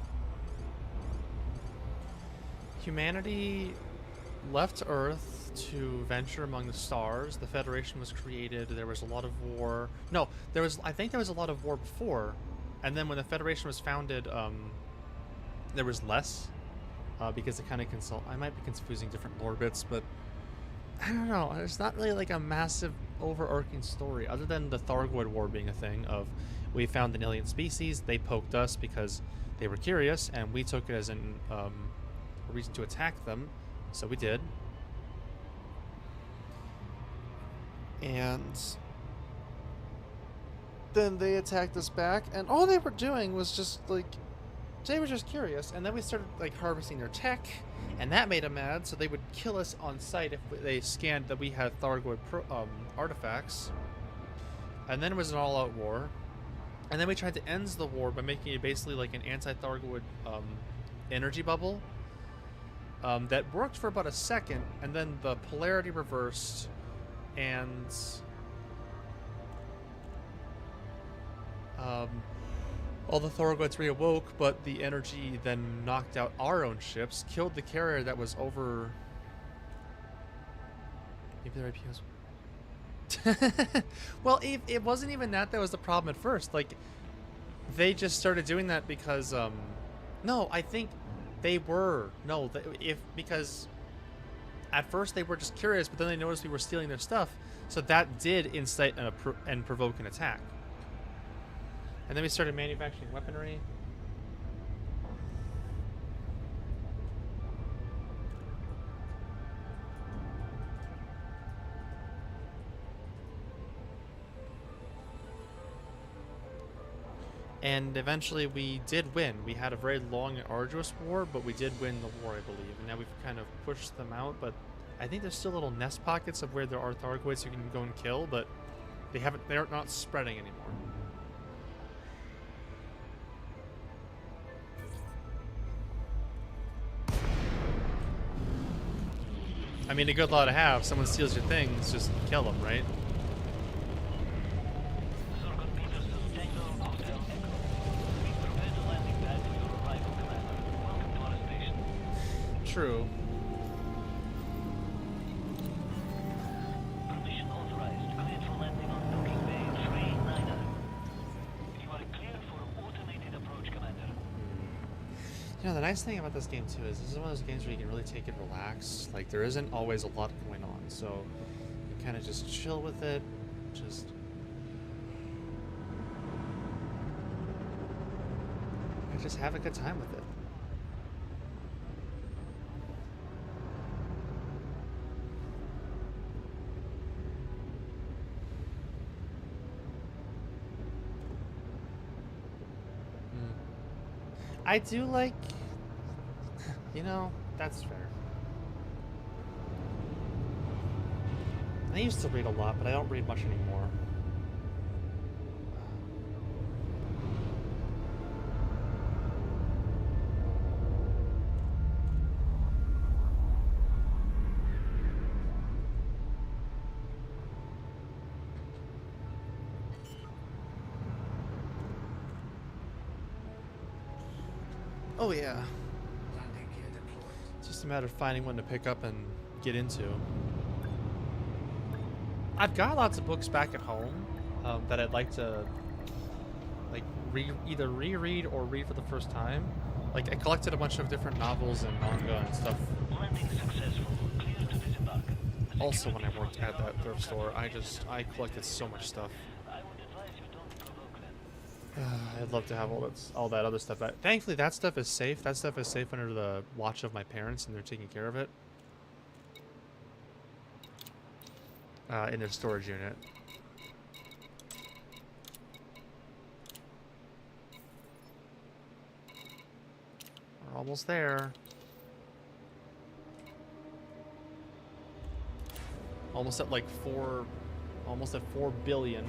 humanity left Earth to venture among the stars. The Federation was created. There was a lot of war. No, I think there was a lot of war before, and then when the Federation was founded, there was less, because it kind of I might be confusing different lore bits, but I don't know. There's not really like a massive overarching story other than the Thargoid War being a thing of we found an alien species, they poked us because they were curious, and we took it as a reason to attack them, so we did. And then they attacked us back, and all they were doing was just like they were just curious, and then we started like harvesting their tech, and that made them mad, so they would kill us on sight if they scanned that we had Thargoid artifacts. And then it was an all-out war, and then we tried to end the war by making it basically like an anti-Thargoid energy bubble that worked for about a second, and then the polarity reversed, and all the Thargoids reawoke, but the energy then knocked out our own ships, killed the carrier that was over the IPOs. Well, it wasn't even that was the problem at first. Like, they just started doing that because, no, I think they were, no, because at first they were just curious, but then they noticed we were stealing their stuff, so that did incite and provoke an attack. And then we started manufacturing weaponry. And eventually we did win. We had a very long and arduous war, but we did win the war, I believe. And now we've kind of pushed them out, but I think there's still little nest pockets of where there are Thargoids you can go and kill, but they're not spreading anymore. I mean, a good law to have. Someone steals your things, just kill them, right? True. Permission authorized. Cleared for landing on docking bay 39er. You are clear for automated approach, Commander. You know, the nice thing about this game, too, is this is one of those games where you can really take it relaxed. Like, there isn't always a lot going on, so you kind of just chill with it. Just... I just have a good time with it. I do like, you know, that's fair. I used to read a lot, but I don't read much anymore. Oh yeah. Landing gear deployed. It's just a matter of finding one to pick up and get into. I've got lots of books back at home that I'd like to either reread or read for the first time. Like, I collected a bunch of different novels and manga and stuff. Landing successful. Clear to disembark. Also, when I worked at that thrift store, I collected so much stuff. I would advise you don't provoke them. I'd love to have all that other stuff. Thankfully, that stuff is safe. That stuff is safe under the watch of my parents, and they're taking care of it in their storage unit. We're almost there. Almost at like almost at 4 billion.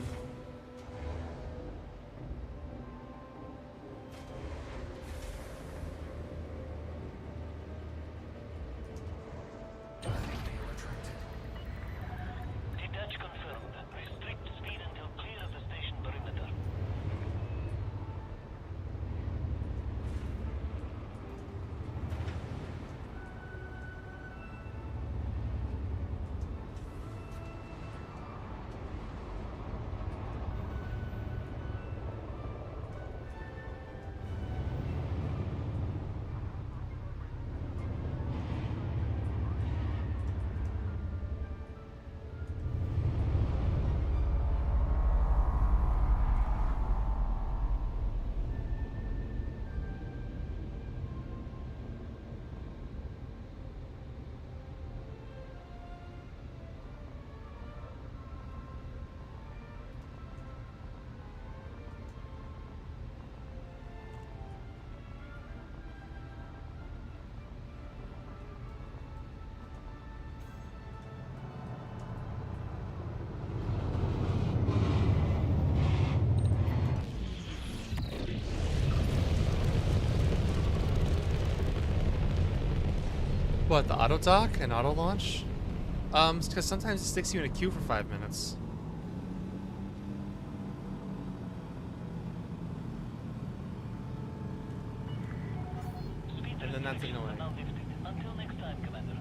Detach confirmed. Restrict speed until clear of the station perimeter. What, the auto dock and auto launch? Because sometimes it sticks you in a queue for 5 minutes. Speed And then that's restrictions annoying. are now lifted. Until next time, Commander.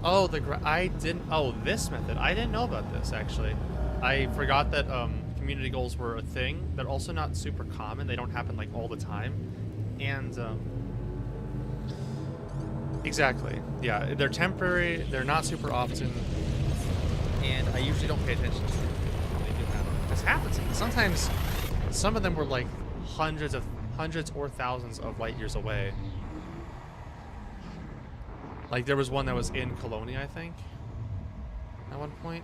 Oh, I didn't. Oh, this method. I didn't know about this actually. I forgot that community goals were a thing. They're also not super common. They don't happen like all the time, and exactly. Yeah, they're temporary. They're not super often, and I usually don't pay attention to them when they do happen. This happens. Sometimes, some of them were like hundreds or thousands of light years away. Like, there was one that was in Colonia, I think, at one point.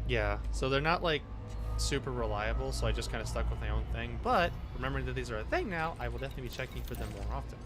Yeah, so they're not, like, super reliable, so I just kind of stuck with my own thing. But, remembering that these are a thing now, I will definitely be checking for them more often.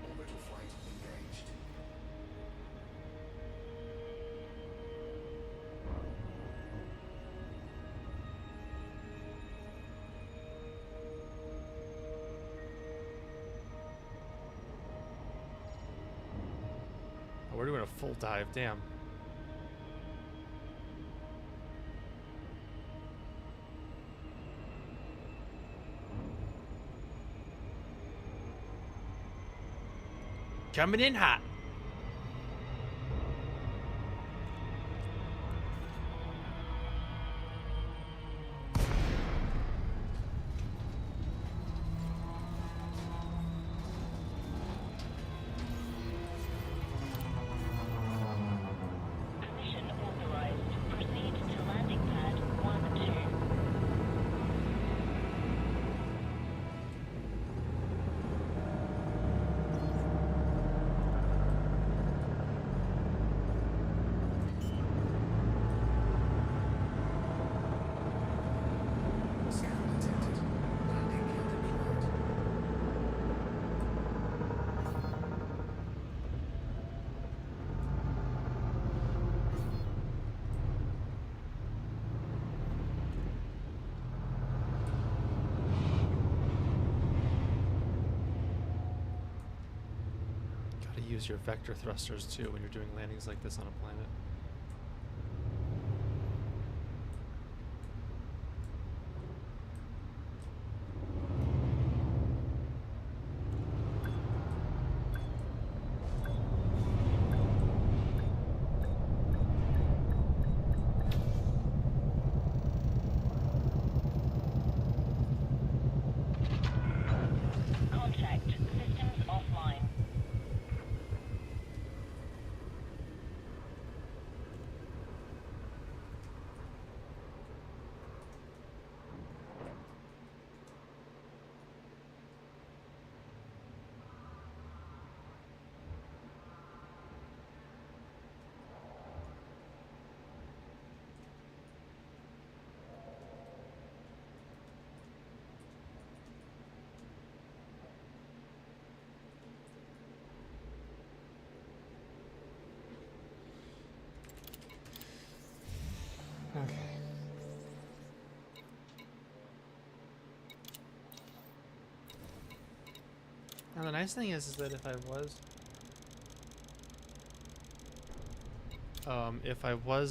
Orbital flight engaged. Oh, we're doing a full dive. Damn. Coming in hot. Permission authorized. Proceed to landing pad 1-2. how to use your vector thrusters too when you're doing landings like this on a planet. Contact. Systems offline. Okay. Now the nice thing is that if I was Hold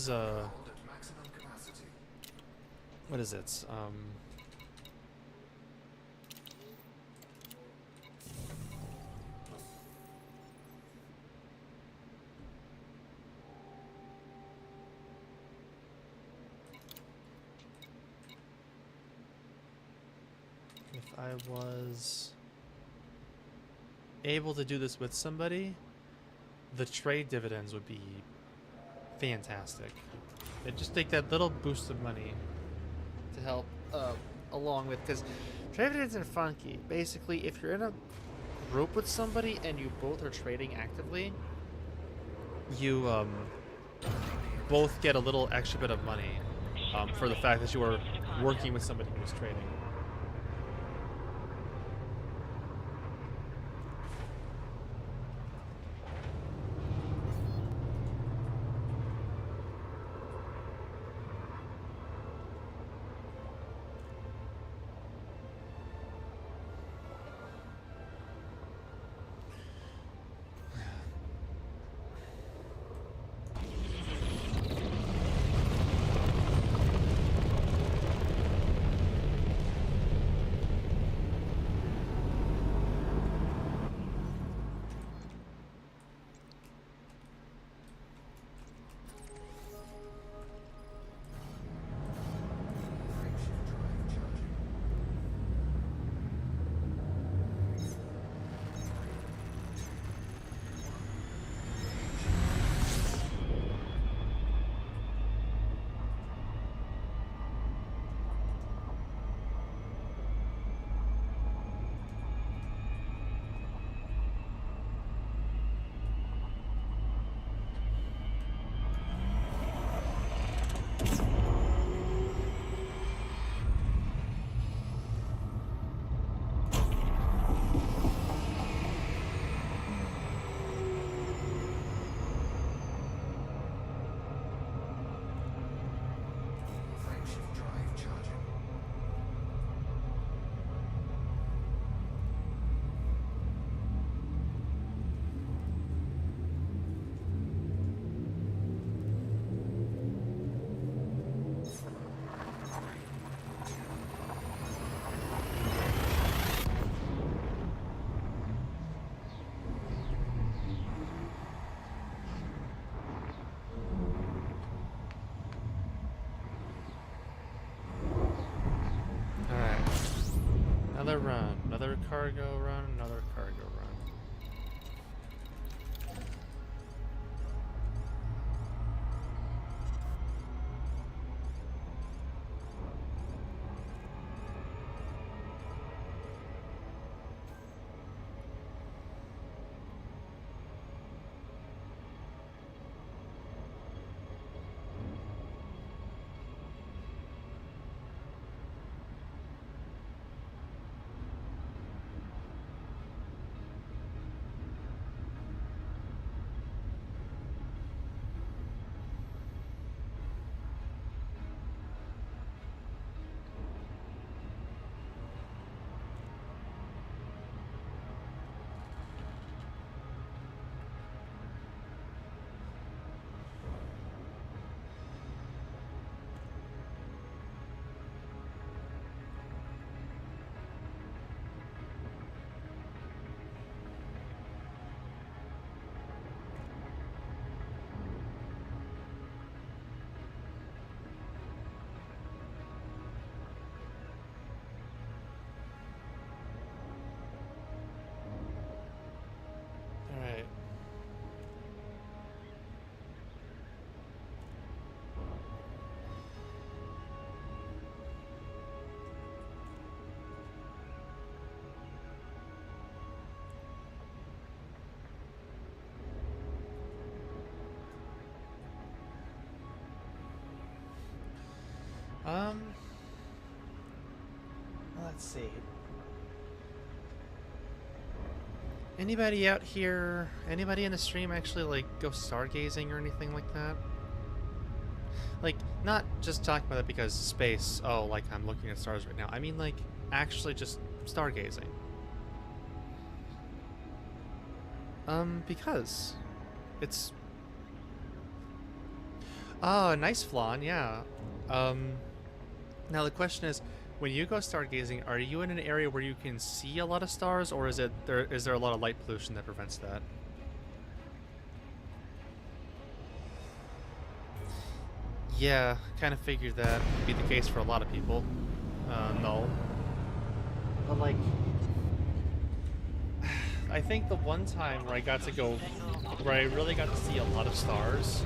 at maximum capacity. what is it? If I was able to do this with somebody, the trade dividends would be fantastic. It'd just take that little boost of money to help along with, because trade dividends are funky. Basically, if you're in a group with somebody and you both are trading actively, you both get a little extra bit of money for the fact that you are working with somebody who's trading. Frameshift drive charging. Frameshift drive charging. Alright. Another run. Another cargo run. Another cargo run. let's see. Anybody out here? Anybody in the stream actually like go stargazing or anything like that? Like, not just talking about it because space. Oh, like I'm looking at stars right now. I mean, like actually just stargazing. Because it's nice flan, yeah. Now the question is, when you go stargazing, are you in an area where you can see a lot of stars, or is there a lot of light pollution that prevents that? Yeah, kind of figured that would be the case for a lot of people. No. But like, I think the one time where I really got to see a lot of stars,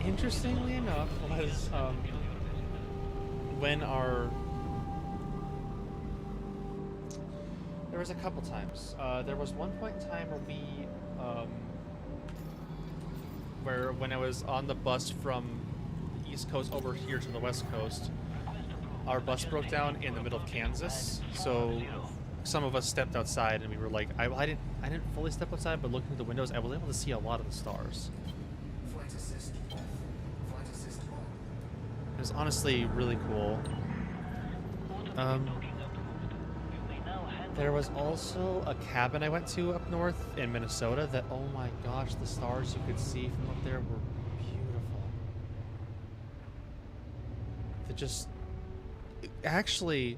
interestingly enough, was when there was a couple times. There was one point in time where when I was on the bus from the East Coast over here to the West Coast, our bus broke down in the middle of Kansas, so some of us stepped outside and we were like, I didn't fully step outside, but looking through the windows, I was able to see a lot of the stars. Flight assist off. Flight assist on. It was honestly really cool. There was also a cabin I went to up north in Minnesota that, oh my gosh, the stars you could see from up there were beautiful. Actually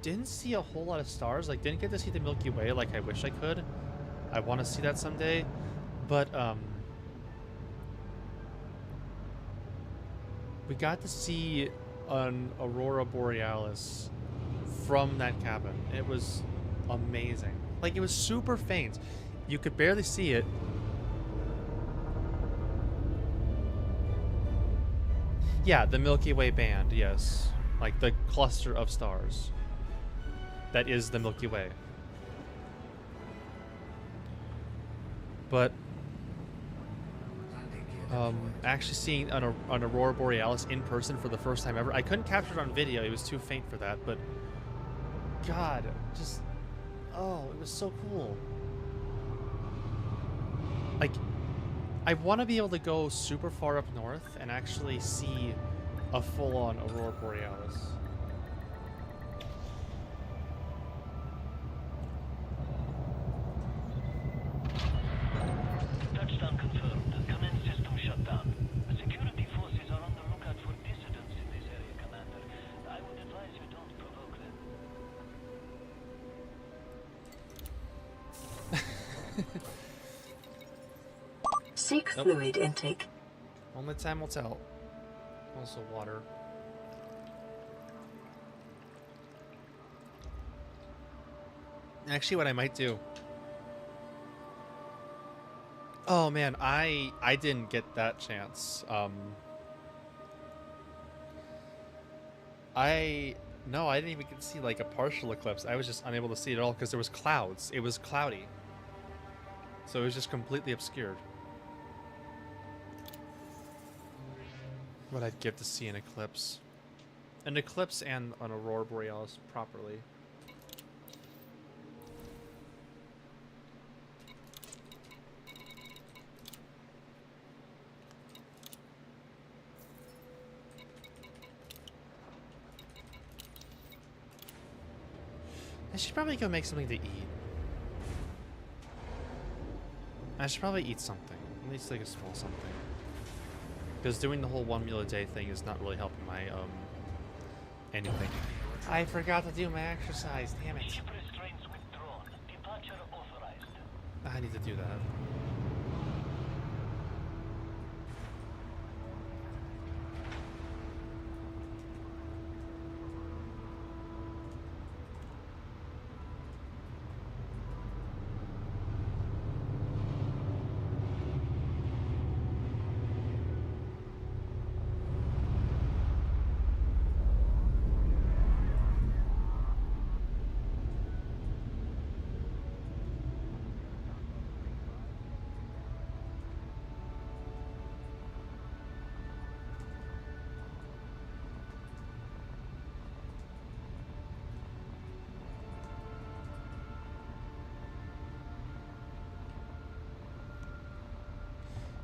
didn't see a whole lot of stars, like didn't get to see the Milky Way like I wish I could. I want to see that someday, but we got to see an aurora borealis from that cabin. It was amazing. Like, it was super faint. You could barely see it. Yeah, the Milky Way band, yes. Like the cluster of stars. That is the Milky Way. But actually seeing an aurora borealis in person for the first time ever, I couldn't capture it on video. It was too faint for that, but God, just, oh, it was so cool. Like, I want to be able to go super far up north and actually see a full-on aurora borealis. Touchdown confirmed. Command system shut down. Security forces are on the lookout for dissidents in this area, Commander. I would advise you don't provoke them. Seek Nope. fluid intake. Only time will tell. Also water. Actually, what I might do. Oh man, I didn't get that chance. I didn't even get to see like a partial eclipse. I was just unable to see it at all because there was clouds. It was cloudy. So it was just completely obscured. What I'd give to see an eclipse. An eclipse and an aurora borealis properly. I should probably go make something to eat. I should probably eat something. At least like a small something. Because doing the whole 1 meal a day thing is not really helping my, anything. I forgot to do my exercise, damn it. Ship restraints withdrawn. Departure authorized. I need to do that.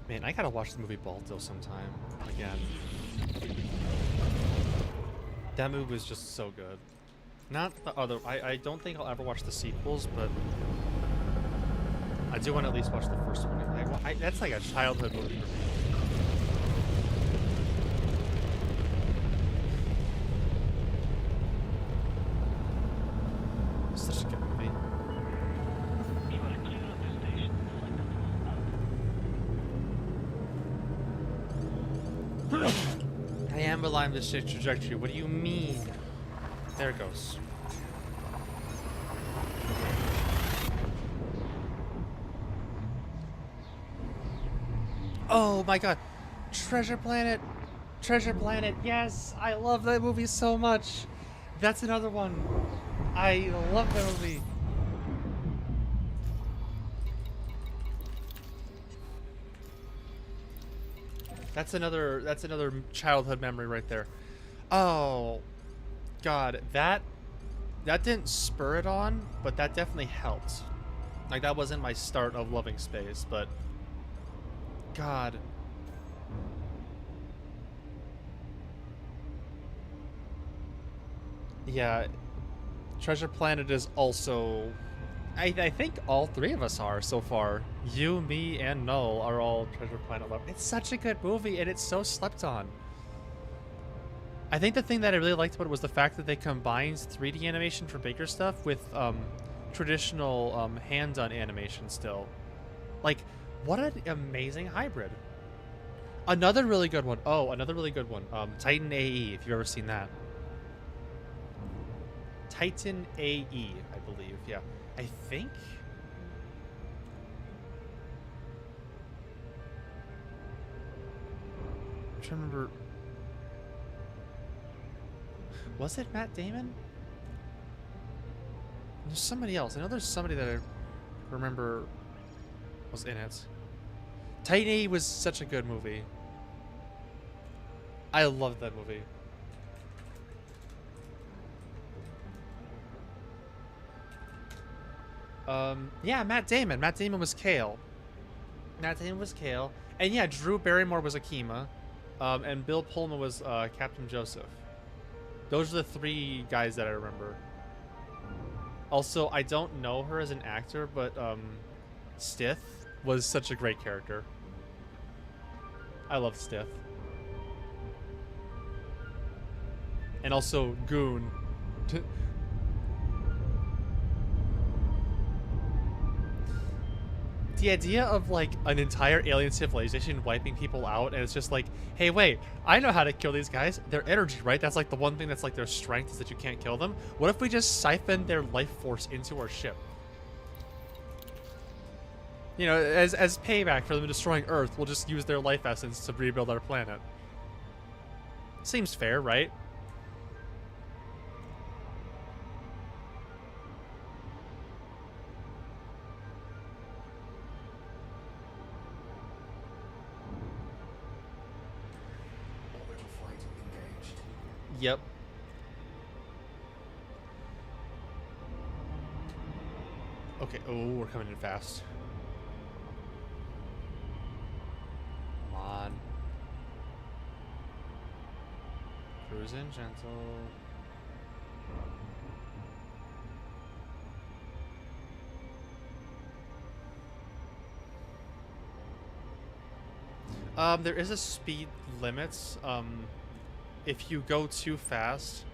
Man, I gotta watch the movie Balto sometime again. That movie was just so good. Not the other. I don't think I'll ever watch the sequels, but I do want to at least watch the first one. That's like a childhood movie for me. Such a good movie. You are clear of the station. Select the floor. I am aligned with this trajectory. What do you mean? There it goes. Oh my god. Treasure Planet. Treasure Planet. Yes, I love that movie so much. That's another one. I love that movie. That's another childhood memory right there. Oh god, that didn't spur it on, but that definitely helped. Like, that wasn't my start of loving space, but god. Yeah, Treasure Planet is also... I think all three of us are so far. You, me, and Null are all Treasure Planet lovers. It's such a good movie, and it's so slept on. I think the thing that I really liked about it was the fact that they combined 3D animation for bigger stuff with traditional hand-done animation still. Like, what an amazing hybrid. Another really good one. Oh, another really good one. Titan AE, if you've ever seen that. Titan AE, I believe. Yeah. I think... I'm trying to remember... Was it Matt Damon? There's somebody else. I know there's somebody that I remember was in it. Titan AE was such a good movie. I loved that movie. Yeah, Matt Damon. Matt Damon was Kale. Matt Damon was Kale. And yeah, Drew Barrymore was Akima. And Bill Pullman was Captain Joseph. Those are the three guys that I remember. Also, I don't know her as an actor, but Stith was such a great character. I love Stith. And also Goon. The idea of like an entire alien civilization wiping people out, and it's just like, hey, wait, I know how to kill these guys. Their energy, right? That's like the one thing that's like their strength, is that you can't kill them. What if we just siphon their life force into our ship? You know, as payback for them destroying Earth, we'll just use their life essence to rebuild our planet. Seems fair, right? Orbital flight engaged. Yep. Okay, oh, we're coming in fast. Come on. Cruising gentle. There is a speed limit. If you go too fast.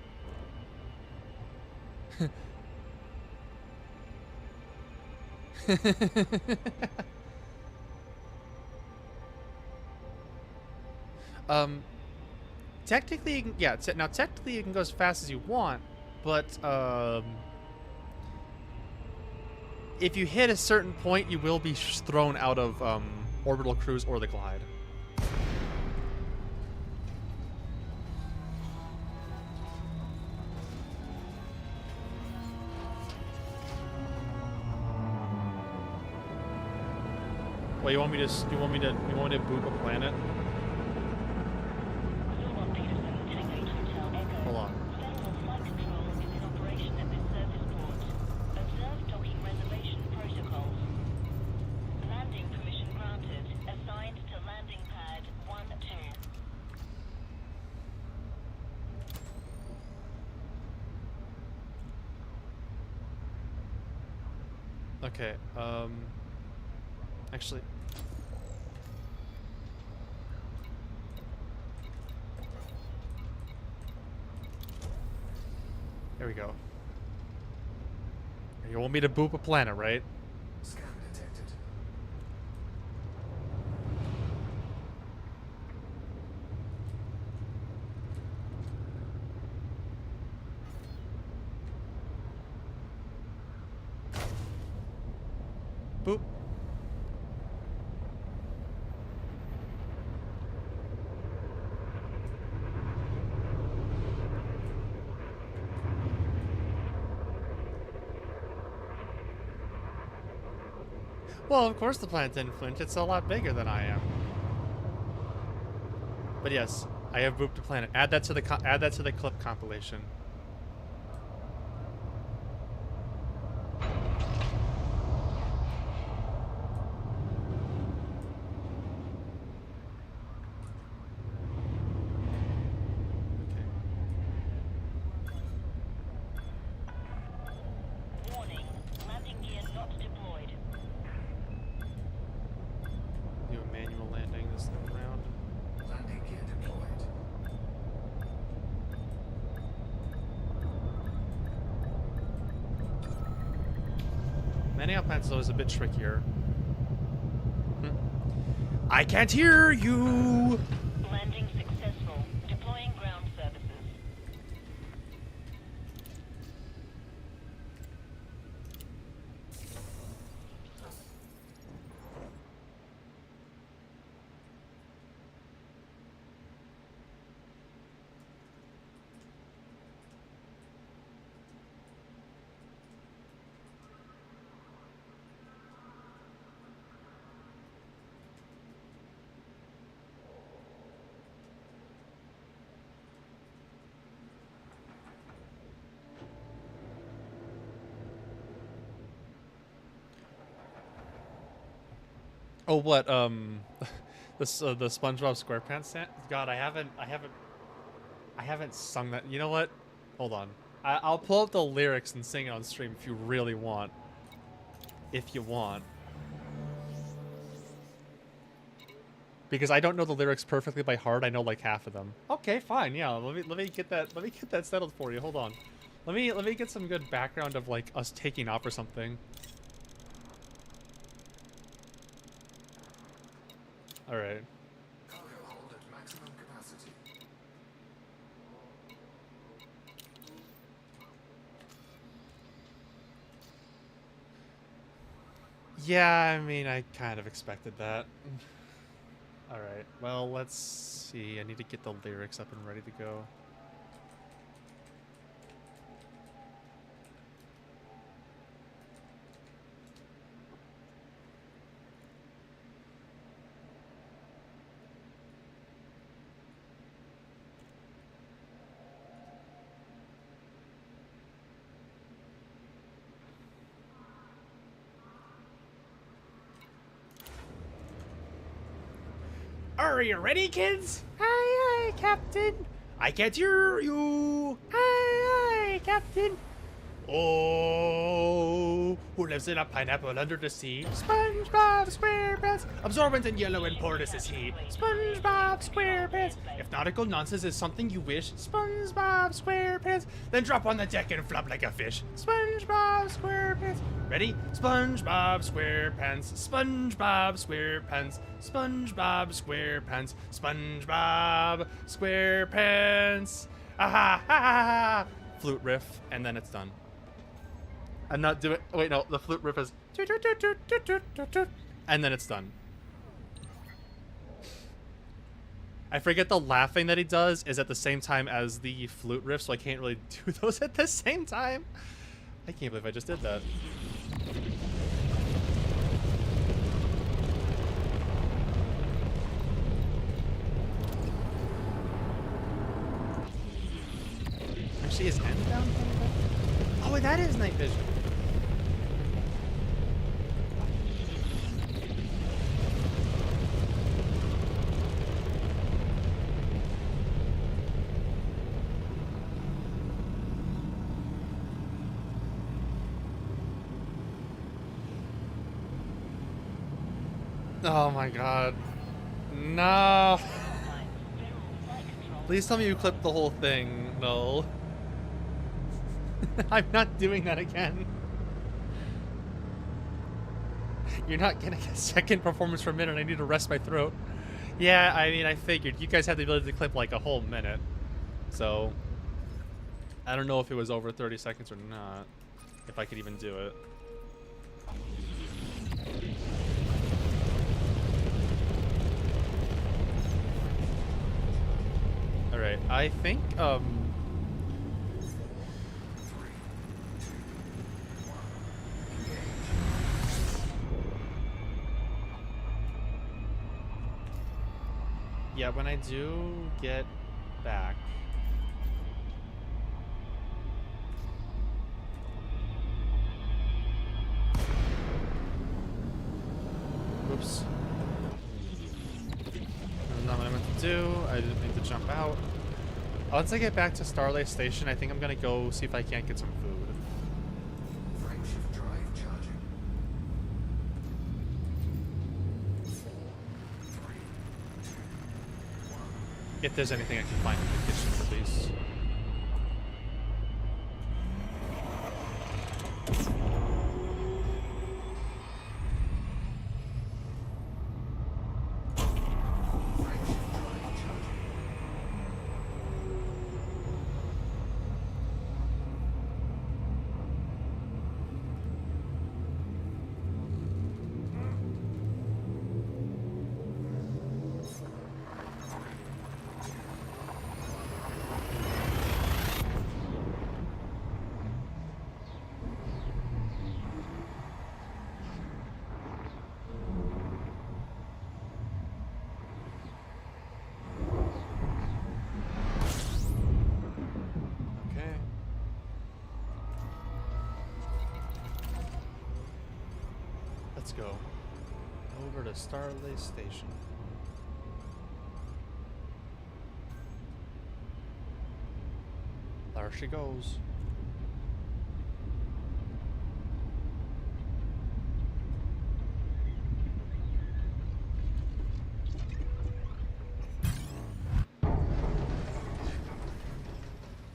Technically, you can, yeah. Now, technically, you can go as fast as you want, but if you hit a certain point, you will be thrown out of orbital cruise or the glide. Well, you want me to boop a planet? Silver Peterson, Tango Hotel Echo. Hold on. Federal flight control is in operation at this service port. Observe docking reservation protocols. Landing permission granted. Assigned to Okay, actually... There we go. You want me to boop a planet, right? Scan detected. Boop. Well, of course the planet didn't flinch. It's a lot bigger than I am. But yes, I have booped a planet. Add that to the clip compilation. Warning, landing gear not deployed. Do a manual landing this thing around. Landing gear deployed. Landing on planets is always a bit trickier. I can't hear you! Landing successful. Deploying ground services. Oh, what? This the SpongeBob SquarePants. God, I haven't sung that. You know what? Hold on. I'll pull up the lyrics and sing it on stream if you really want. If you want. Because I don't know the lyrics perfectly by heart. I know like half of them. Okay, fine. Yeah, let me get that settled for you. Hold on. Let me get some good background of like us taking off or something. All right. Cargo hold at maximum capacity. Yeah, I mean, I kind of expected that. All right. Well, let's see. I need to get the lyrics up and ready to go. Are you ready, kids? Aye, aye, Captain. I can't hear you. Aye, aye, Captain. Oh, who lives in a pineapple under the sea? SpongeBob SquarePants. Absorbent and yellow and porous is he. SpongeBob SquarePants. If nautical nonsense is something you wish, SpongeBob SquarePants, then drop on the deck and flop like a fish. SpongeBob SquarePants. Ready? SpongeBob SquarePants. SpongeBob SquarePants. SpongeBob SquarePants. SpongeBob SquarePants. Aha ha ha ha. Flute riff, and then it's done. I'm not doing. Wait, no. The flute riff is, and then it's done. I forget the laughing that he does is at the same time as the flute riff, so I can't really do those at the same time. I can't believe I just did that. Actually, is N down? Oh, that is night vision. Oh my god. No. Please tell me you clipped the whole thing. No. I'm not doing that again. You're not getting a second performance per minute. I need to rest my throat. Yeah, I mean, I figured. You guys had the ability to clip like a whole minute. So, I don't know if it was over 30 seconds or not. If I could even do it. Alright, I think, yeah, when I do get back. Oops. That's not what I meant to do. I didn't mean to jump out. Once I get back to Starlight Station, I think I'm gonna go see if I can't get some food. Frameshift drive charging. 4, 3, 2, 1. If there's anything I can find in the kitchen, at least. Frameshift drive charging. Okay. Let's go. Over to Starlight Station. There she goes.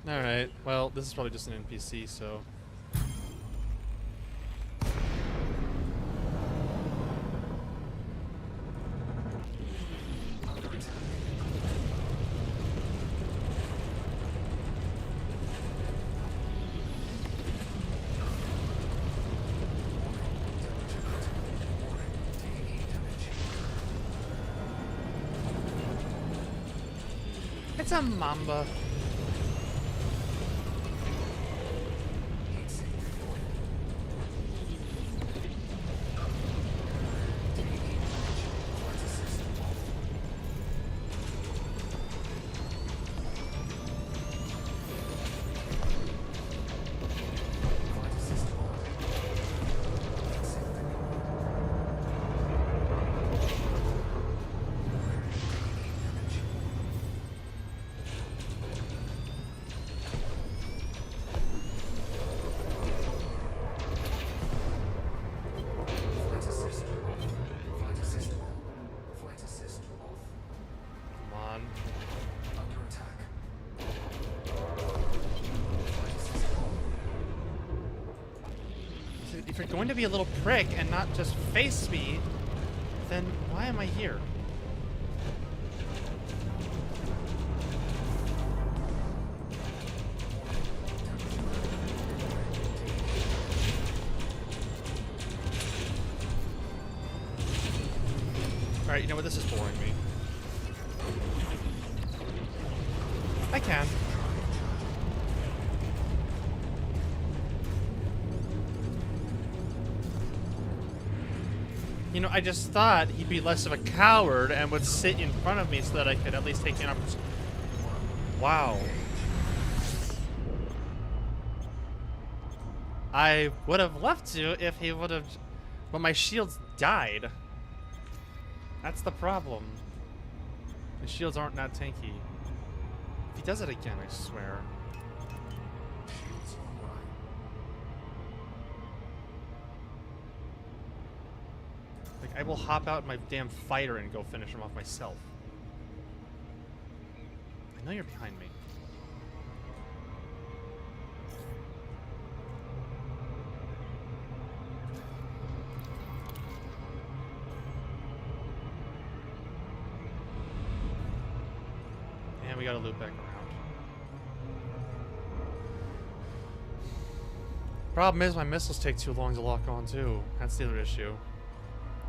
Alright, well, this is probably just an NPC, so... It's a mamba. If you're going to be a little prick and not just face me, then why am I here? Alright, you know what? This is boring me. I can. You know, I just thought he'd be less of a coward and would sit in front of me so that I could at least take him up. Wow. I would have loved to if he would have... But my shields died. That's the problem. The shields aren't that tanky. If he does it again, I swear. Shields online. Like, I will hop out my damn fighter and go finish him off myself. I know you're behind me. And we gotta loop back around. Problem is, my missiles take too long to lock on, too. That's the other issue.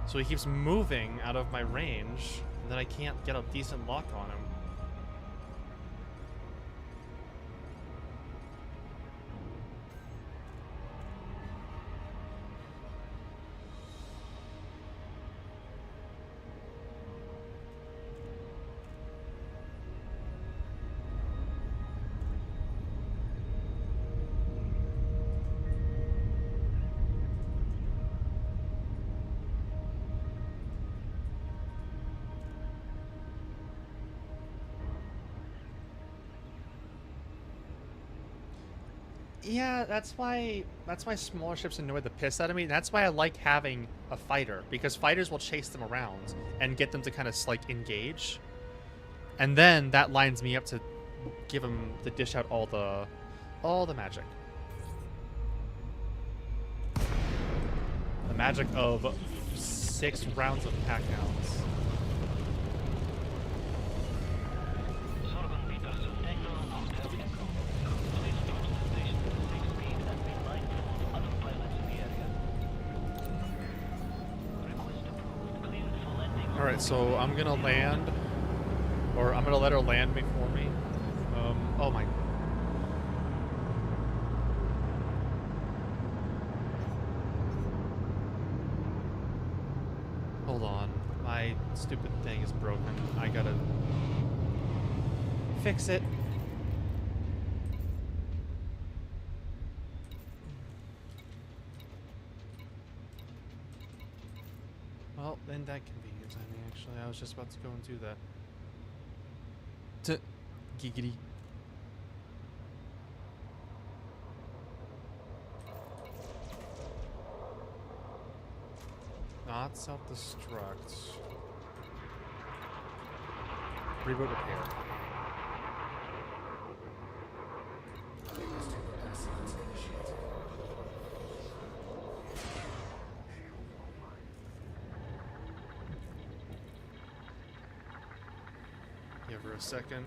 So he keeps moving out of my range, and then I can't get a decent lock on him. Yeah, that's why smaller ships annoy the piss out of me. That's why I like having a fighter, because fighters will chase them around and get them to kind of like engage, and then that lines me up to give them to dish out all the magic. The magic of 6 rounds of pack hounds. Alright, so I'm gonna land, or I'm gonna let her land before me. Oh my. Hold on, my stupid thing is broken. I gotta fix it. Well, then that convenience. I mean, actually, I was just about to go and do that. Giggity. Not self-destruct. Reboot repair. Give her a second.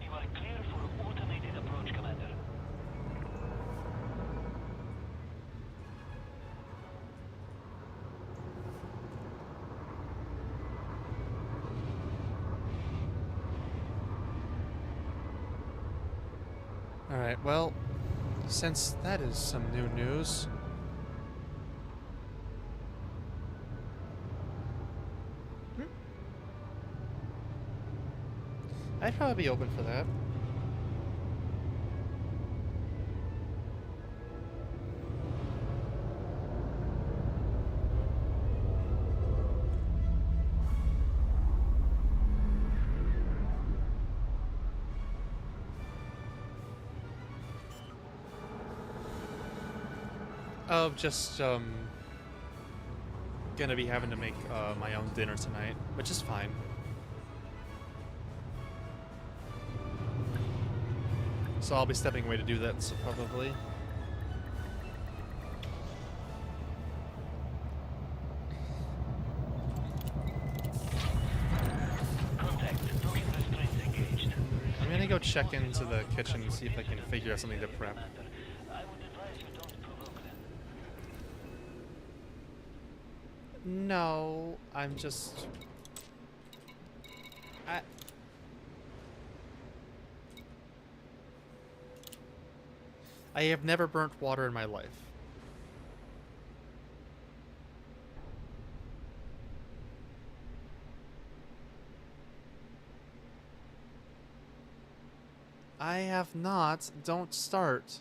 You are clear for automated approach, Commander. Alright, well, since that is some new news, I'd probably be open for that. Of just gonna be having to make my own dinner tonight, which is fine. So I'll be stepping away to do that, so probably. Contact. Docking restraints engaged. I'm gonna go check into the kitchen and see if I can figure out something to prep. Commander, I would advise you don't provoke them. No, I'm just... I have never burnt water in my life. I have not. Don't start.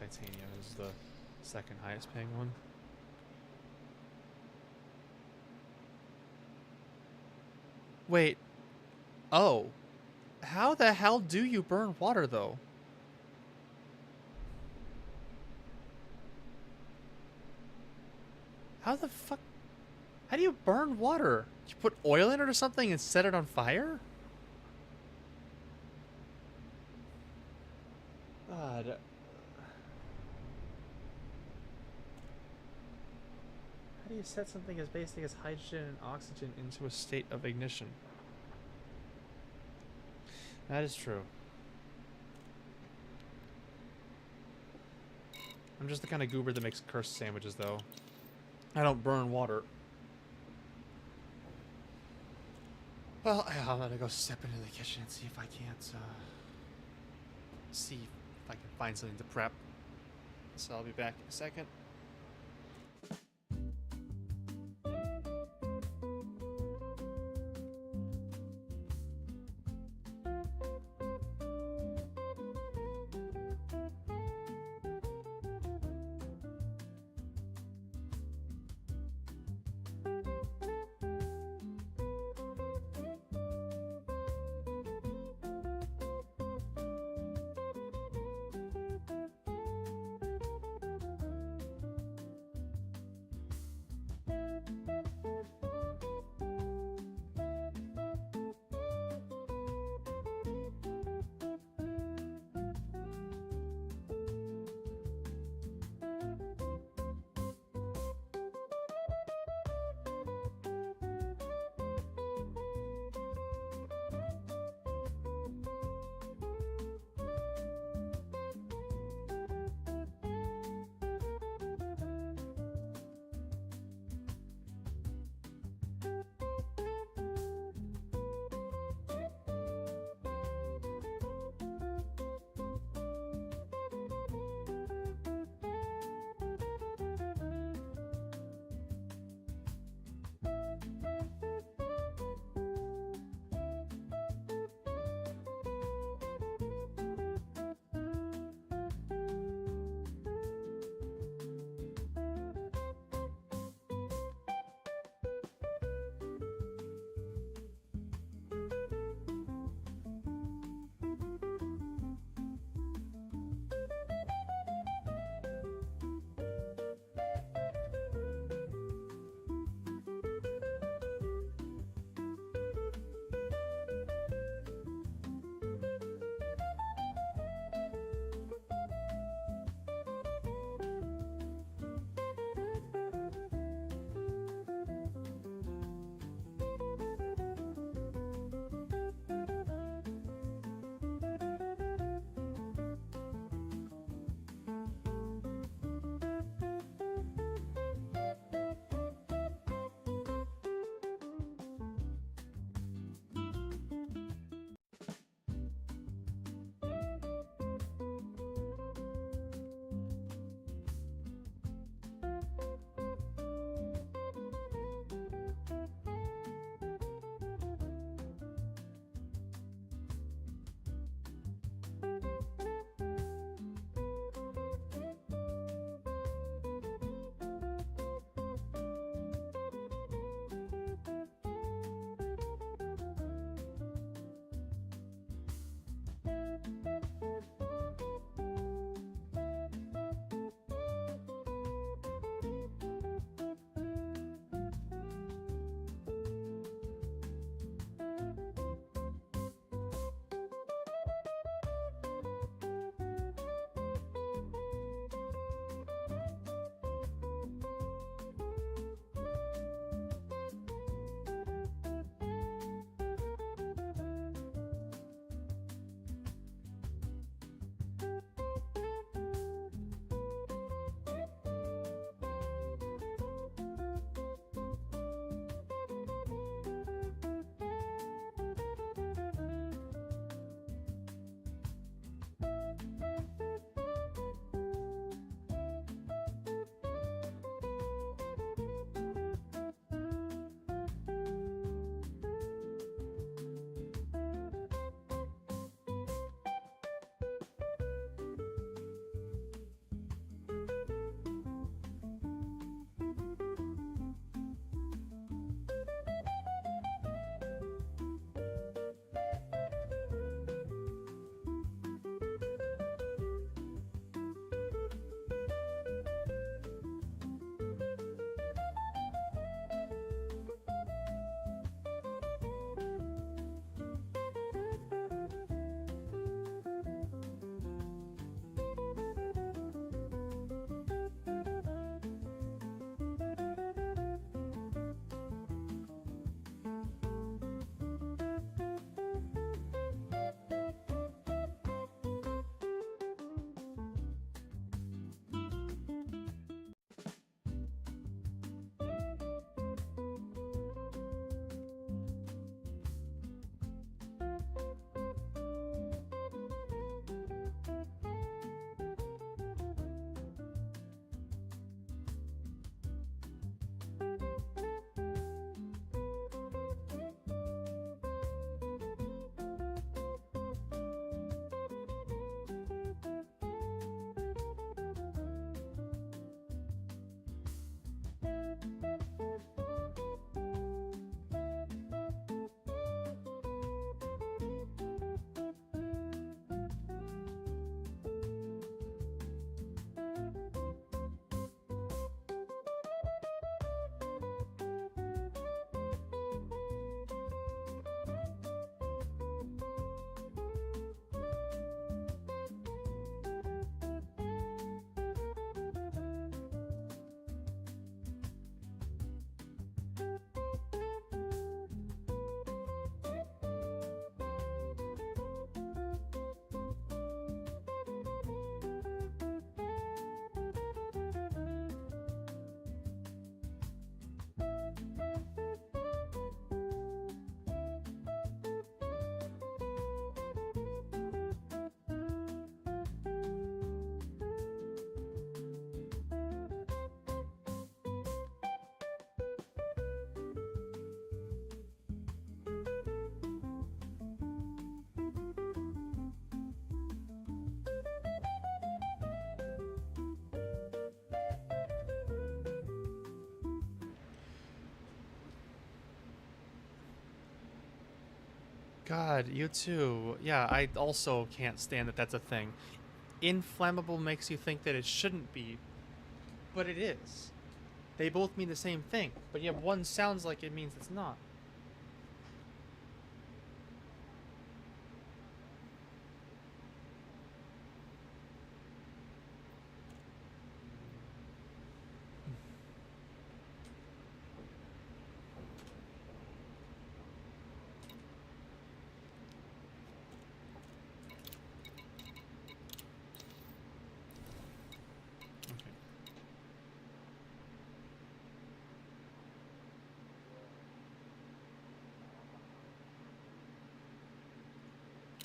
titanium is the second highest paying one. Wait. Oh. How the hell do you burn water, though? How the fuck? How do you burn water? You put oil in it or something and set it on fire? God. How do you set something as basic as hydrogen and oxygen into a state of ignition? That is true. I'm just the kind of goober that makes cursed sandwiches, though. I don't burn water. Well, I'm gonna go step into the kitchen and see if I can't, see if I can find something to prep. So I'll be back in a second. God, you too. Yeah, I also can't stand that that's a thing. Inflammable makes you think that it shouldn't be, but it is. They both mean the same thing, but yet one sounds like it means it's not. Okay.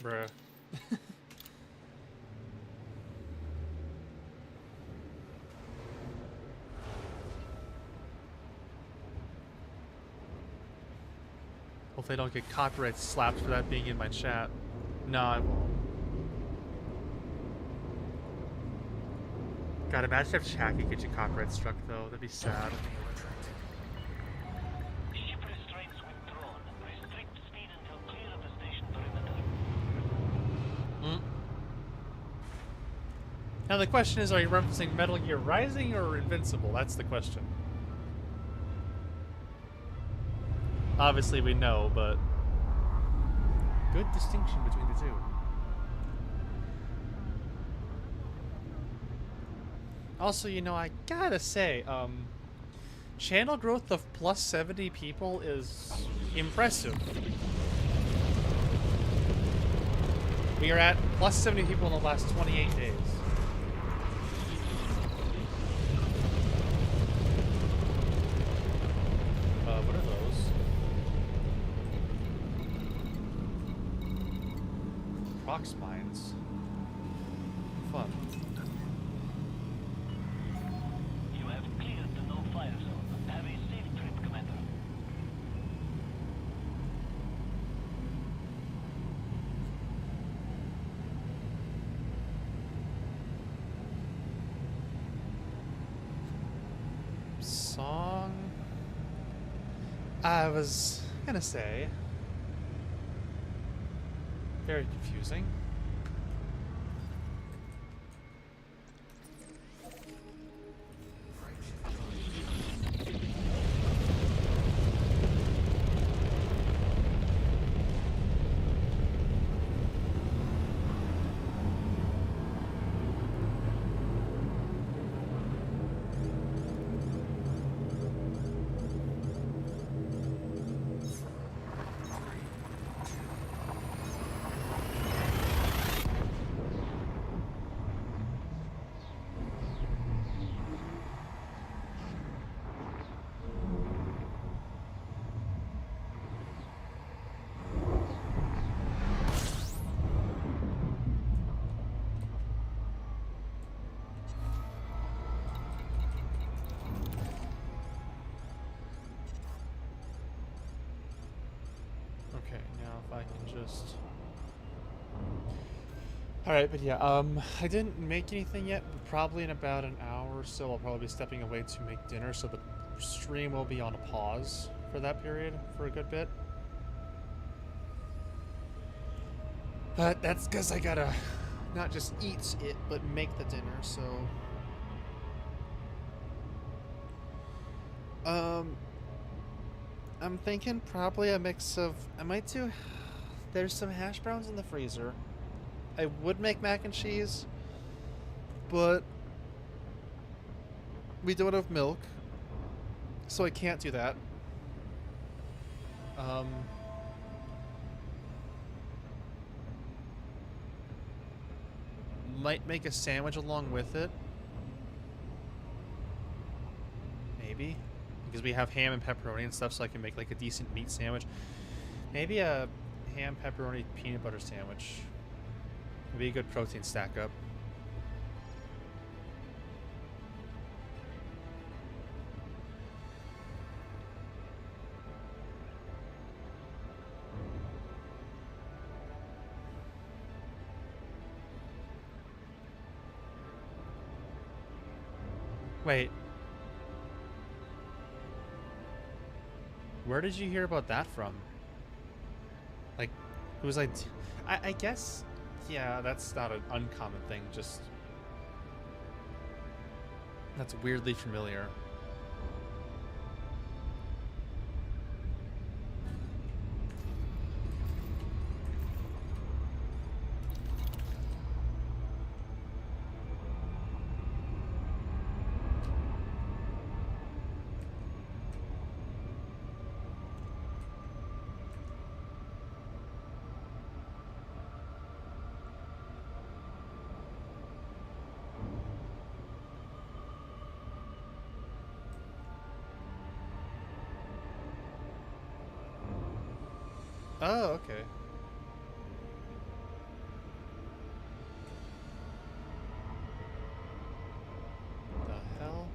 Bruh. Hopefully I don't get copyright slapped for that being in my chat. No, I won't. God, imagine if chat could get you copyright struck though. That'd be sad. Ship restraints withdrawn. Restrict speed until clear of the station perimeter. Mm. Now the question is, are you referencing Metal Gear Rising or Invincible? That's the question. Obviously we know, but good distinction between the two. Also, you know, I gotta say, channel growth of plus 70 people is impressive. We are at plus 70 people in the last 28 days. What are those? Rock spines. Fun. You have cleared the no-fire zone. Have a safe trip, Commander. Song. I was gonna say. Very confusing. Okay, now if I can just... Alright, but yeah, I didn't make anything yet, but probably in about an hour or so I'll probably be stepping away to make dinner, so the stream will be on a pause for that period, for a good bit. But that's because I gotta not just eat it, but make the dinner, so... I'm thinking probably a mix of... I might do... There's some hash browns in the freezer. I would make mac and cheese, but we don't have milk, so I can't do that. Might make a sandwich along with it. Maybe. Because we have ham and pepperoni and stuff, so I can make like a decent meat sandwich. Maybe a ham, pepperoni, peanut butter sandwich. Would be a good protein stack up. Wait. Where did you hear about that from? Like, Who's I guess, yeah, that's not an uncommon thing, just that's weirdly familiar. Oh, okay. The hell?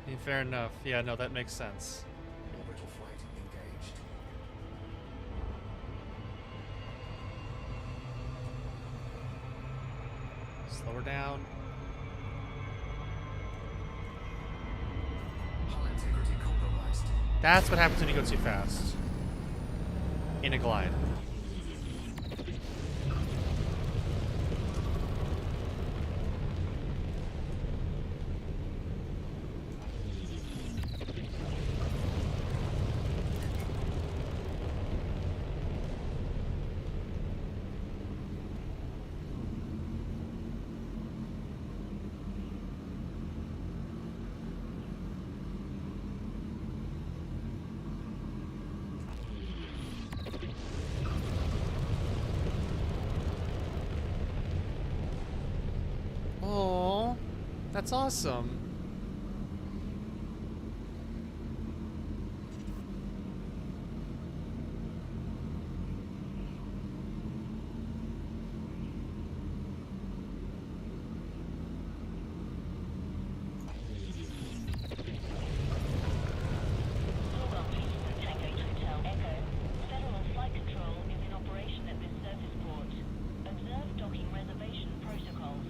Yeah, fair enough. Yeah, no, that makes sense. Orbital flight engaged. Slow her down. Hull integrity compromised. That's what happens when you go too fast. In a glide. Oh, that's awesome. Philadelphia Tango Hotel Echo. Federal Flight Control is in operation at this surface port. Observe docking reservation protocols.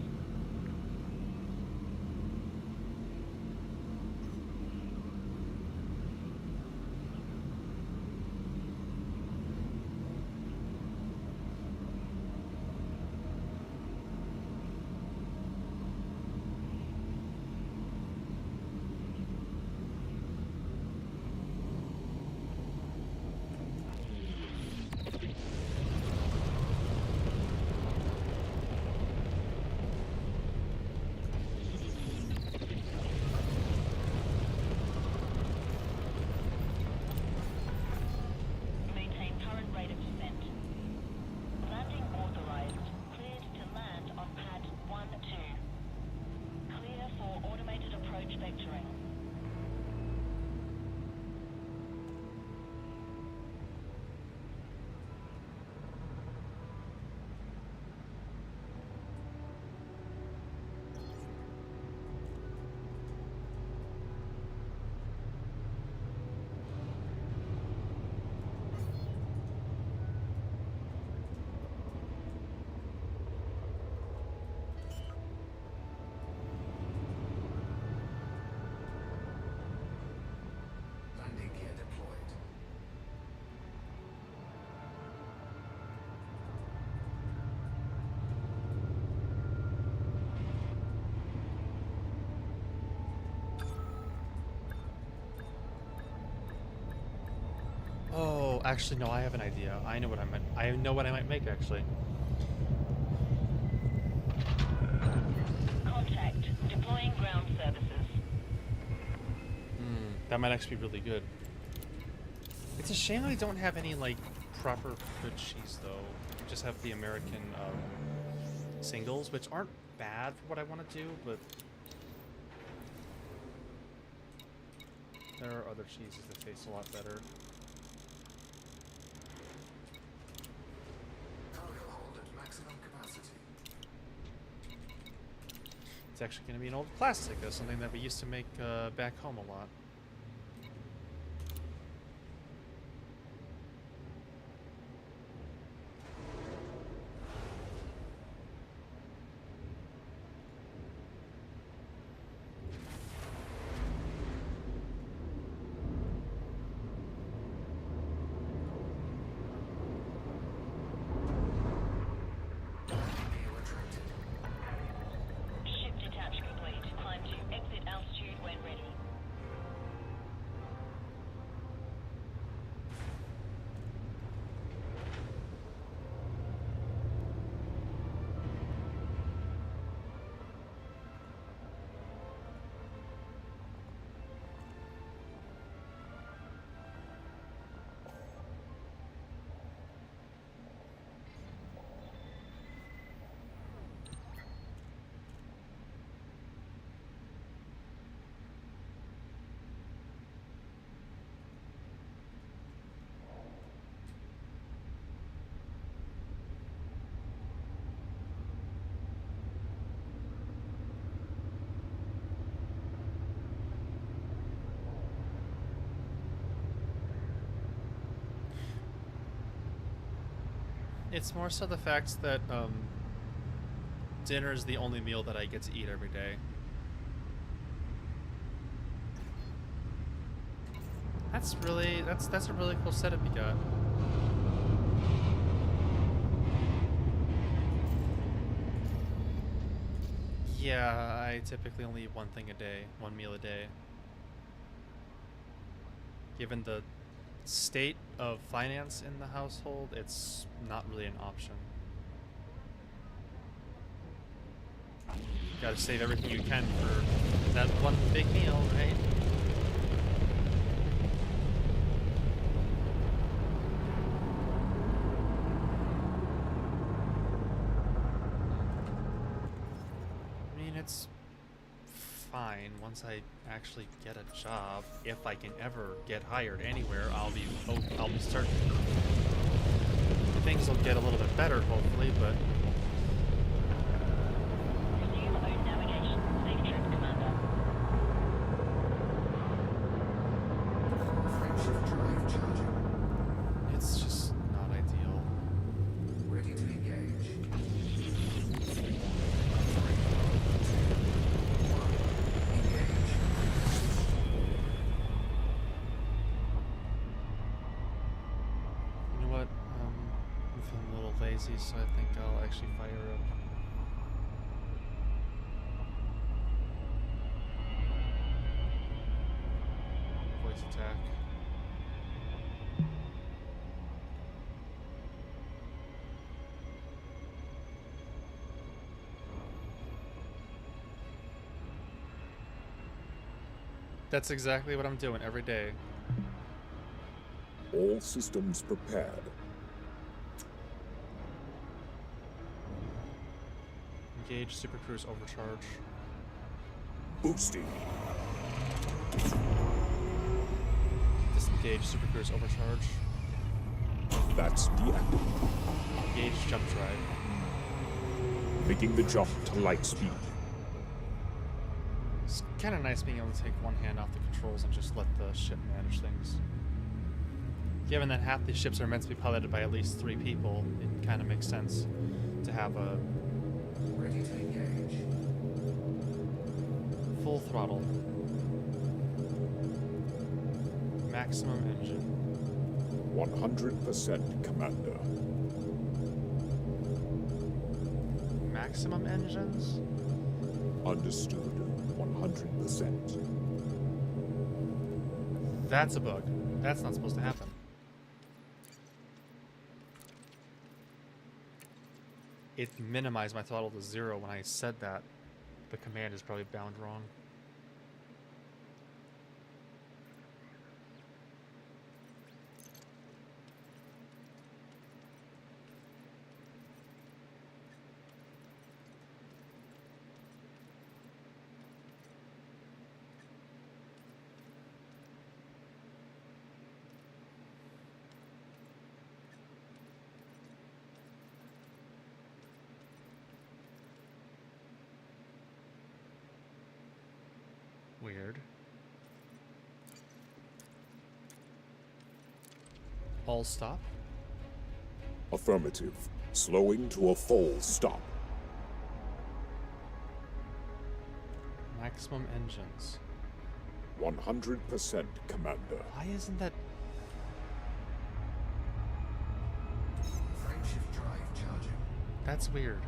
Maintain current rate of descent. Landing authorized. Cleared to land on pad 1-2. Clear for automated approach vectoring. Landing gear deployed. Oh, actually, no, I have an idea. I know what I might. I know what I might make actually. Contact. Deploying ground services. That might actually be really good. It's a shame we don't have any like proper good cheese though. We just have the American singles, which aren't bad for what I want to do, but there are other cheeses that taste a lot better. Cargo hold at maximum capacity. It's actually going to be an old classic. That's something that we used to make back home a lot. It's more so the fact that dinner is the only meal that I get to eat every day. That's a really cool setup you got. Yeah, I typically only eat one thing a day, one meal a day. Given the state of finance in the household, it's not really an option. You gotta save everything you can for that one big meal, right? I mean, it's fine once I actually get a job. If I can ever get hired anywhere, I'll be starting. Things will get a little bit better, hopefully, but Resume own navigation. Safe trip, Commander. Frameshift drive charging. it's just not ideal. Ready to engage. 3, 2, 1, engage. You know what? I'm feeling a little lazy, so I think I'll actually fire up. Voice attack. That's exactly what I'm doing every day. All systems prepared. Engage Supercruise overcharge. Boosting. Disengage Supercruise overcharge. That's deactivated. Engage jump drive. Making the jump to light speed. It's kind of nice being able to take one hand off the controls and just let the ship manage things. Given that half these ships are meant to be piloted by at least 3 people, it kind of makes sense to have a Ready to engage. full throttle. Maximum engine. 100% Commander. Maximum engines? Understood. 100%. That's a bug. That's not supposed to happen. It minimized my throttle to 0 when I said that. The command is probably bound wrong. Weird. All stop. Affirmative. Slowing to a full stop. Maximum engines. 100% Commander. Why isn't that... Frameshift drive charging. That's weird.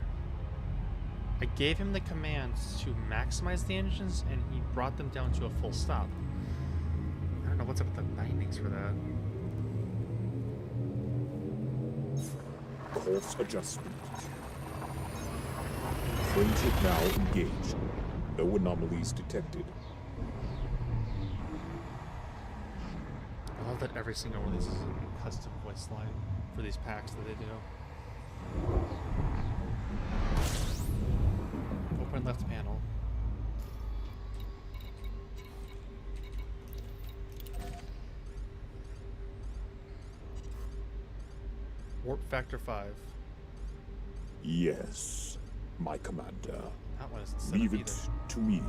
I gave him the commands to maximize the engines, and he brought them down to a full stop. I don't know what's up with the bindings for that. Course adjustment. Frameship now engaged. No anomalies detected. I love that every single release is a custom voice line for these packs that they do. Open left panel. Warp factor 5. Yes, my commander. That one isn't set Leave up it either. to me.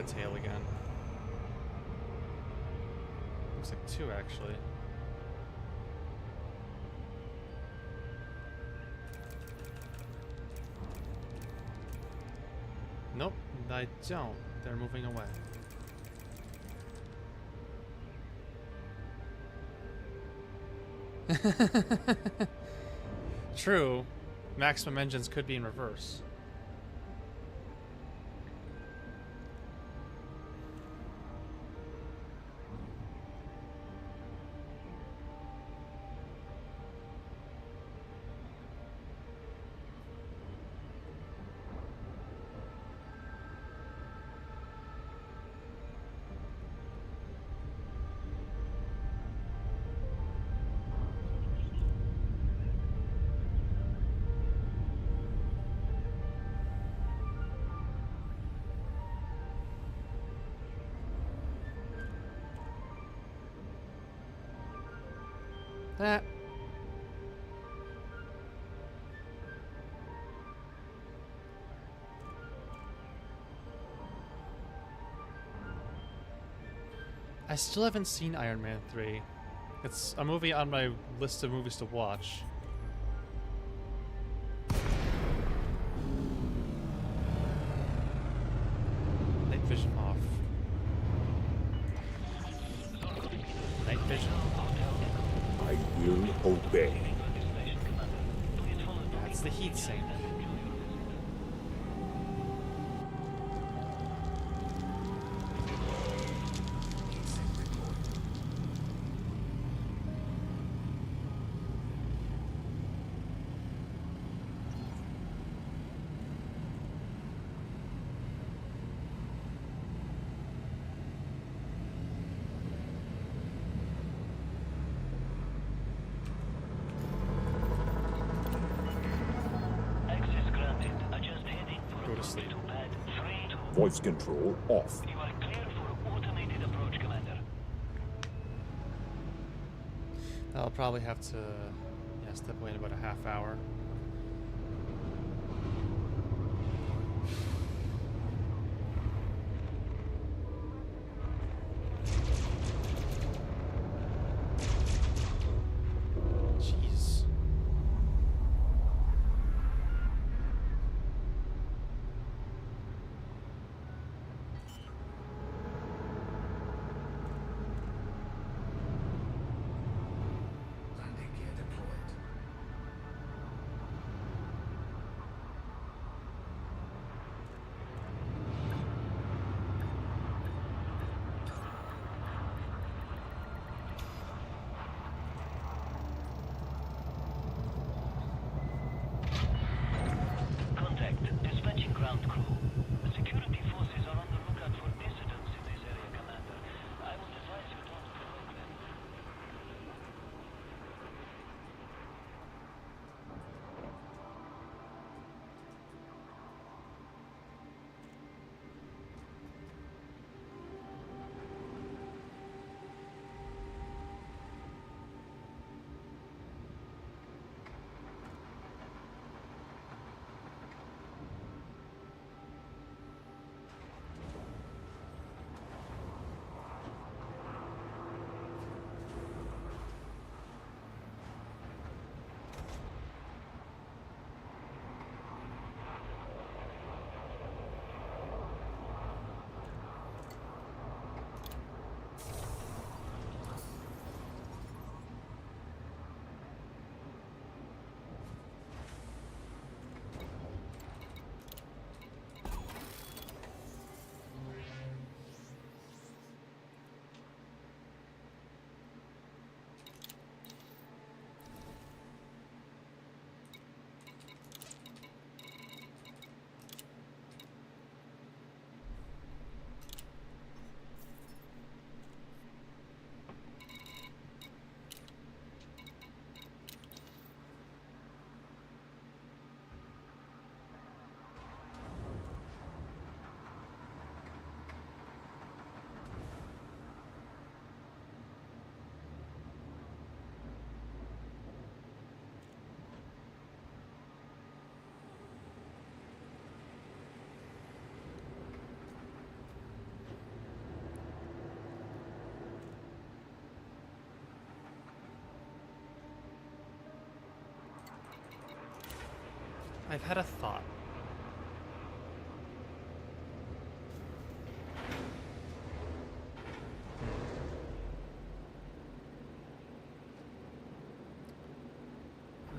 tail again. Looks like 2 actually. Nope, I don't. They're moving away. True. Maximum engines could be in reverse. That. I still haven't seen Iron Man 3. It's a movie on my list of movies to watch. Night vision off. Night vision. I will obey. That's the heat sink. Access granted. Adjust heading for Go to sleep. approach to pad 3-2. Voice control off. You are clear for automated approach, Commander. I'll probably have to step away in about a half hour. Jeez. Landing gear deployed. I've had a thought.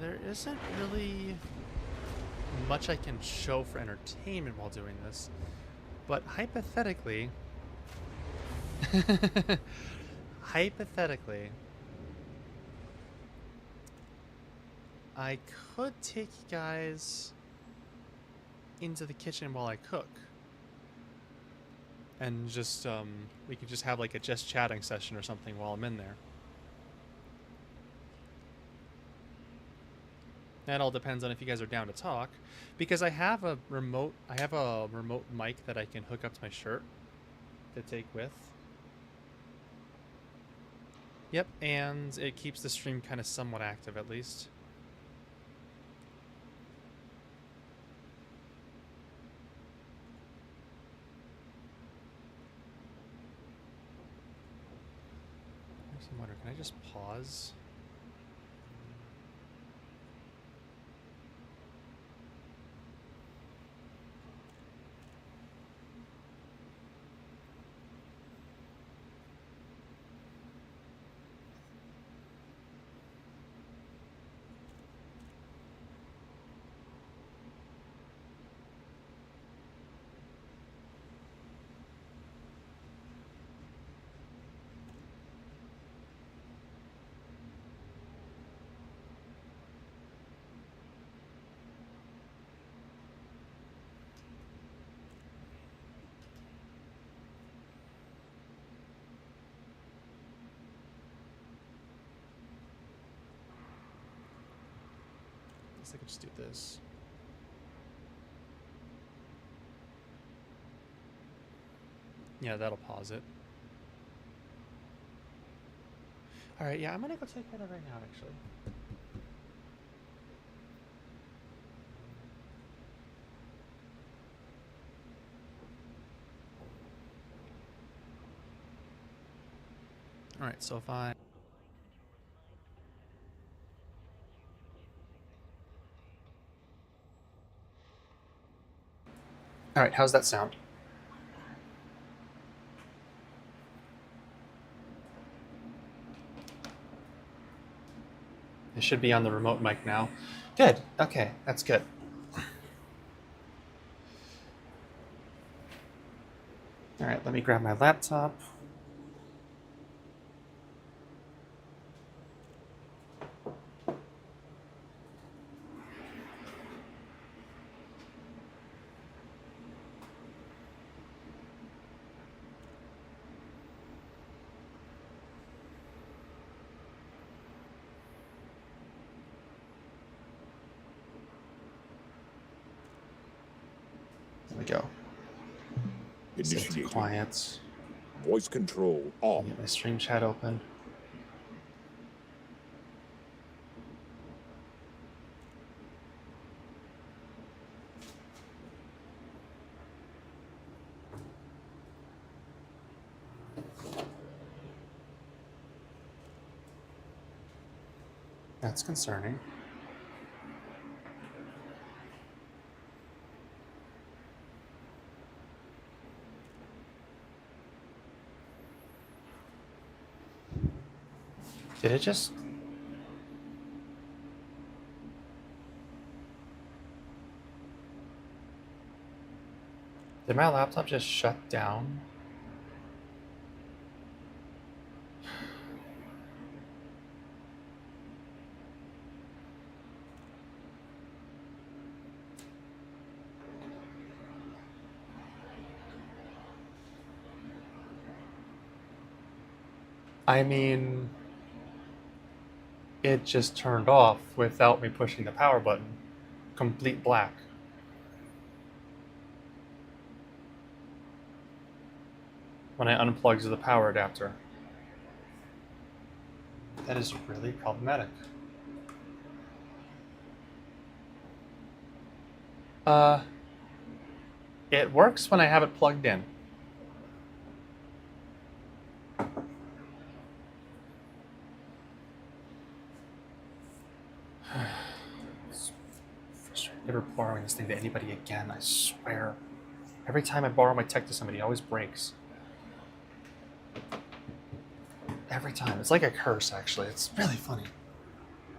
There isn't really much I can show for entertainment while doing this, but hypothetically, hypothetically, I could take you guys into the kitchen while I cook. And just, we could just have like a just chatting session or something while I'm in there. That all depends on if you guys are down to talk, because I have a remote mic that I can hook up to my shirt to take with. Yep, and it keeps the stream kind of somewhat active at least. Makes me wonder, can I just pause? I could just do this. Yeah, that'll pause it. Alright, yeah, I'm gonna go take care of that right now, actually. Alright, so if I... Alright, how's that sound? It should be on the remote mic now. Good. Okay, that's good. Alright, let me grab my laptop. There we go. Set it to Initiating. quiet. Voice control off. Get my stream chat open. That's concerning. Did it just... Did my laptop just shut down? I mean... It just turned off without me pushing the power button. Complete black. When I unplugged the power adapter. That is really problematic. It works when I have it plugged in. It's frustrating. Never borrowing this thing to anybody again, I swear. Every time I borrow my tech to somebody, it always breaks. Every time. It's like a curse, actually. It's really funny.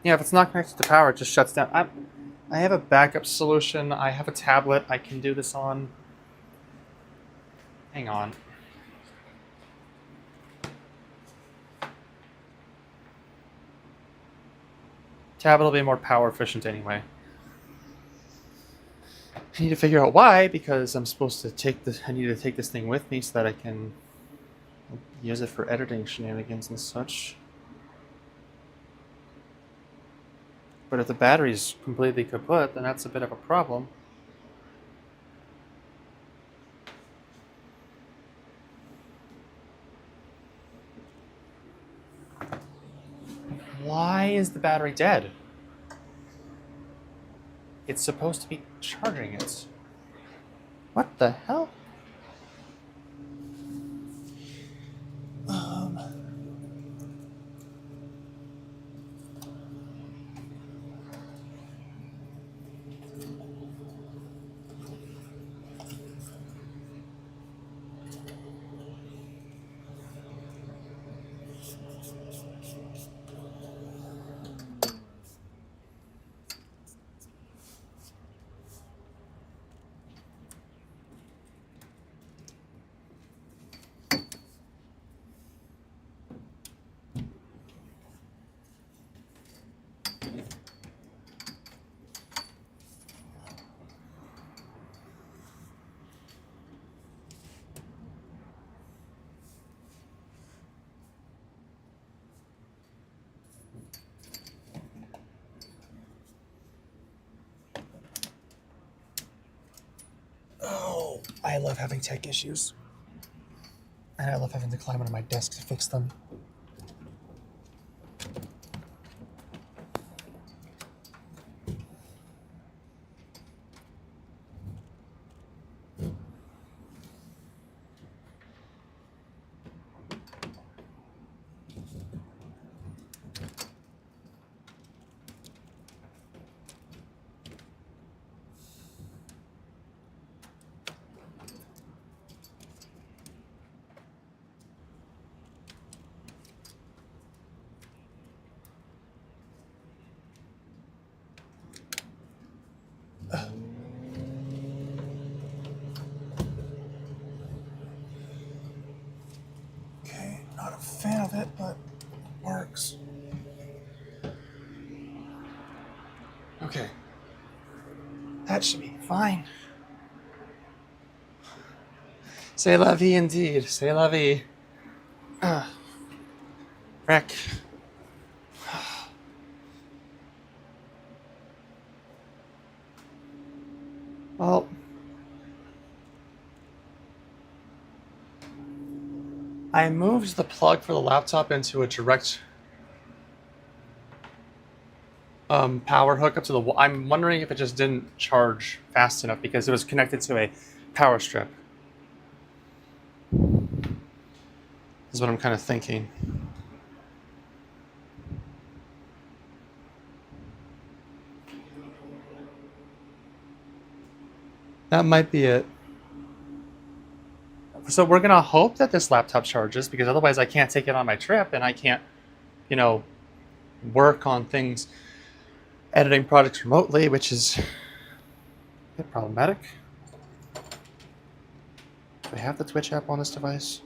Yeah, if it's not connected to power, it just shuts down. I have a backup solution. I have a tablet I can do this on. Hang on. Tablet will be more power efficient anyway. I need to figure out why, because I'm supposed to take this. I need to take this thing with me so that I can use it for editing shenanigans and such. But if the battery's completely kaput, then that's a bit of a problem. Why is the battery dead? It's supposed to be charging it. What the hell? Oh, I love having tech issues. And I love having to climb onto my desk to fix them. Okay, not a fan of it, but it works. Okay. That should be fine. C'est la vie indeed. C'est la vie. Wreck. Well, I moved the plug for the laptop into a direct power hookup to the wall. I'm wondering if it just didn't charge fast enough because it was connected to a power strip. Is what I'm kind of thinking. That might be it. So we're gonna hope that this laptop charges, because otherwise I can't take it on my trip and I can't, work on things, editing projects remotely, which is a bit problematic. Do I have the Twitch app on this device?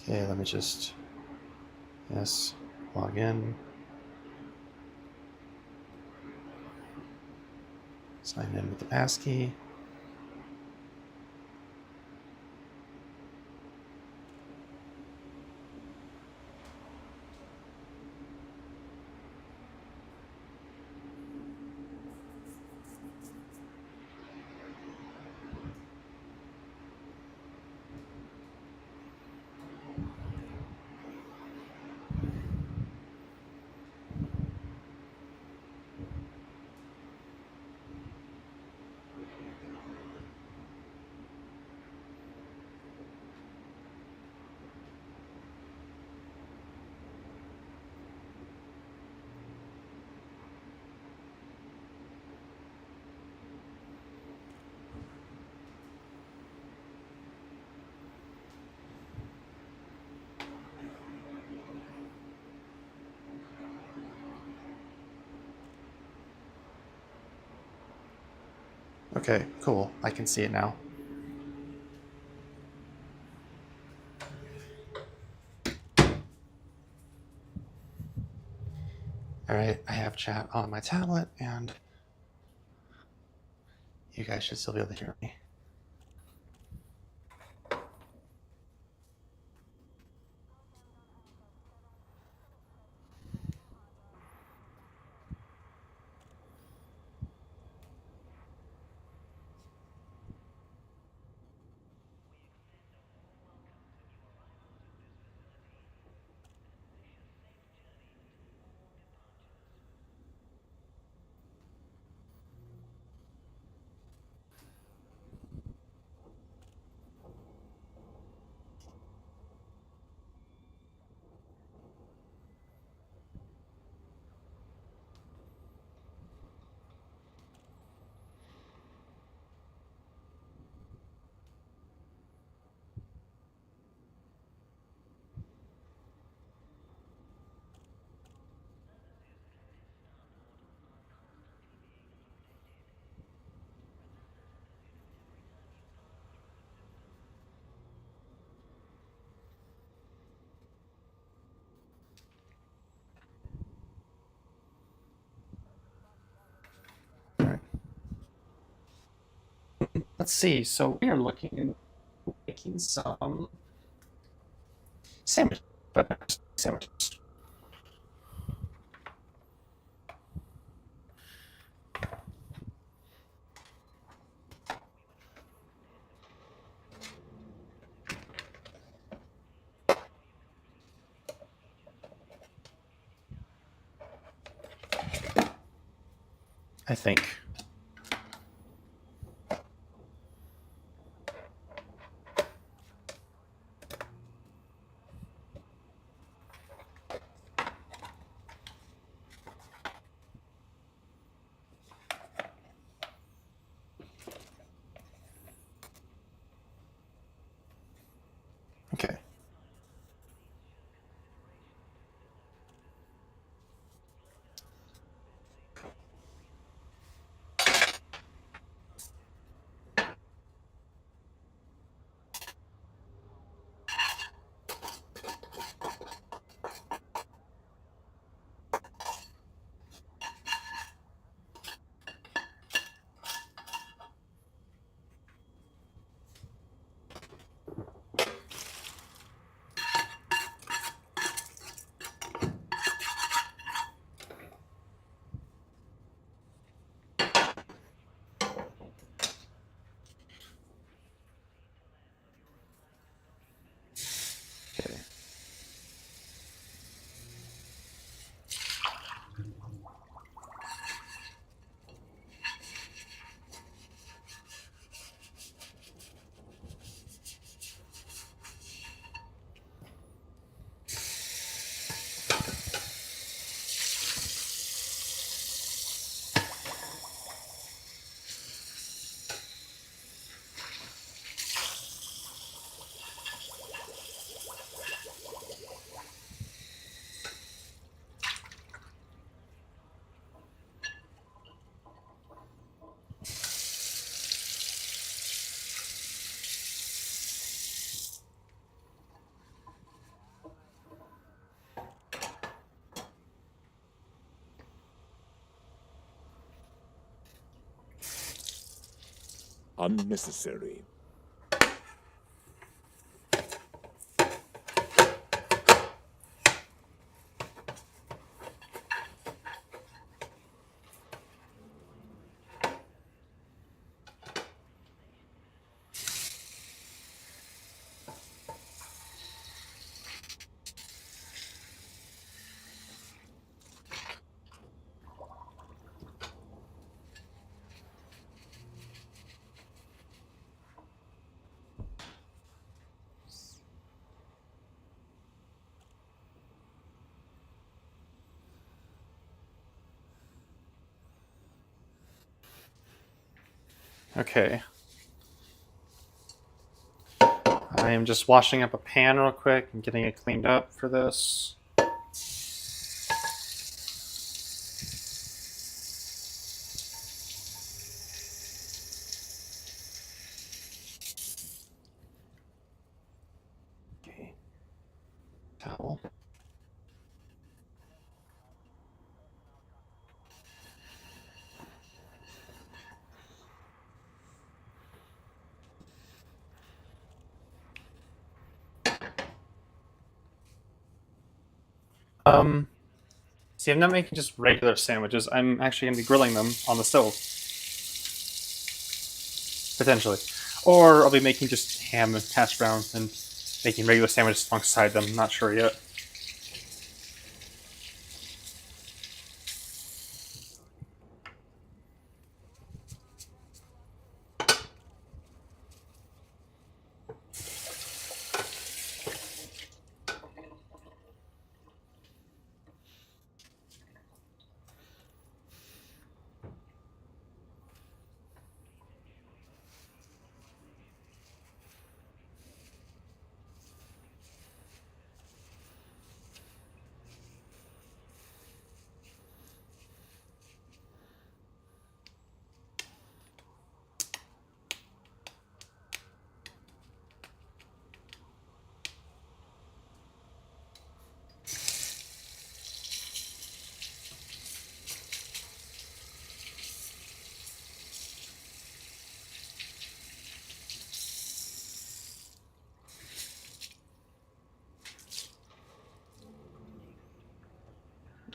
Okay, let me just, yes, log in. Sign in with the passkey. Okay, cool. I can see it now. All right, I have chat on my tablet, and you guys should still be able to hear me. All right. Let's see. So we are looking at making some sandwiches. Sandwiches. I think. Okay. unnecessary. Okay. I am just washing up a pan real quick and getting it cleaned up for this. Okay. Towel. See, I'm not making just regular sandwiches. I'm actually going to be grilling them on the stove. Potentially. Or I'll be making just ham and hash browns and making regular sandwiches alongside them. I'm not sure yet.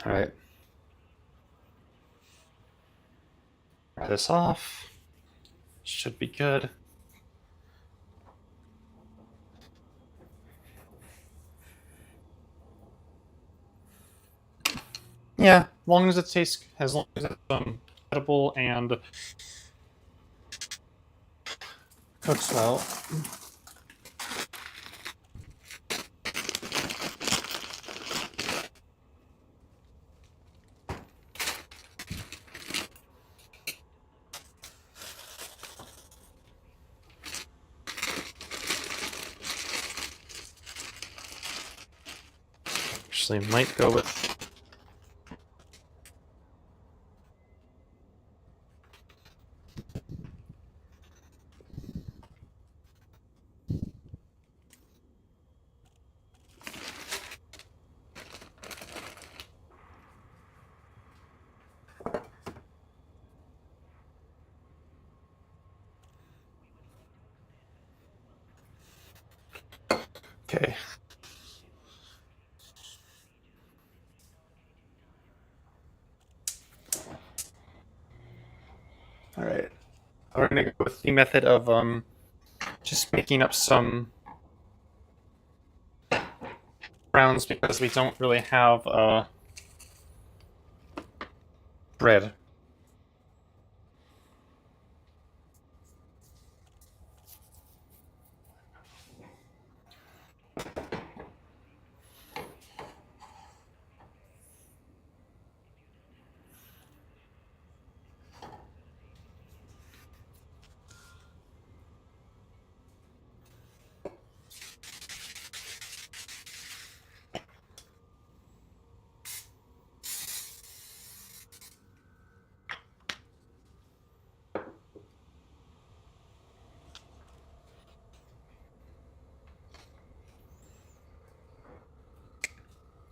Alright. Dry this off. Should be good. Yeah, long as it tastes, as long as it's edible and cooks well. Actually, might go with. Okay. All right. We're gonna go with the method of just making up some browns because we don't really have bread.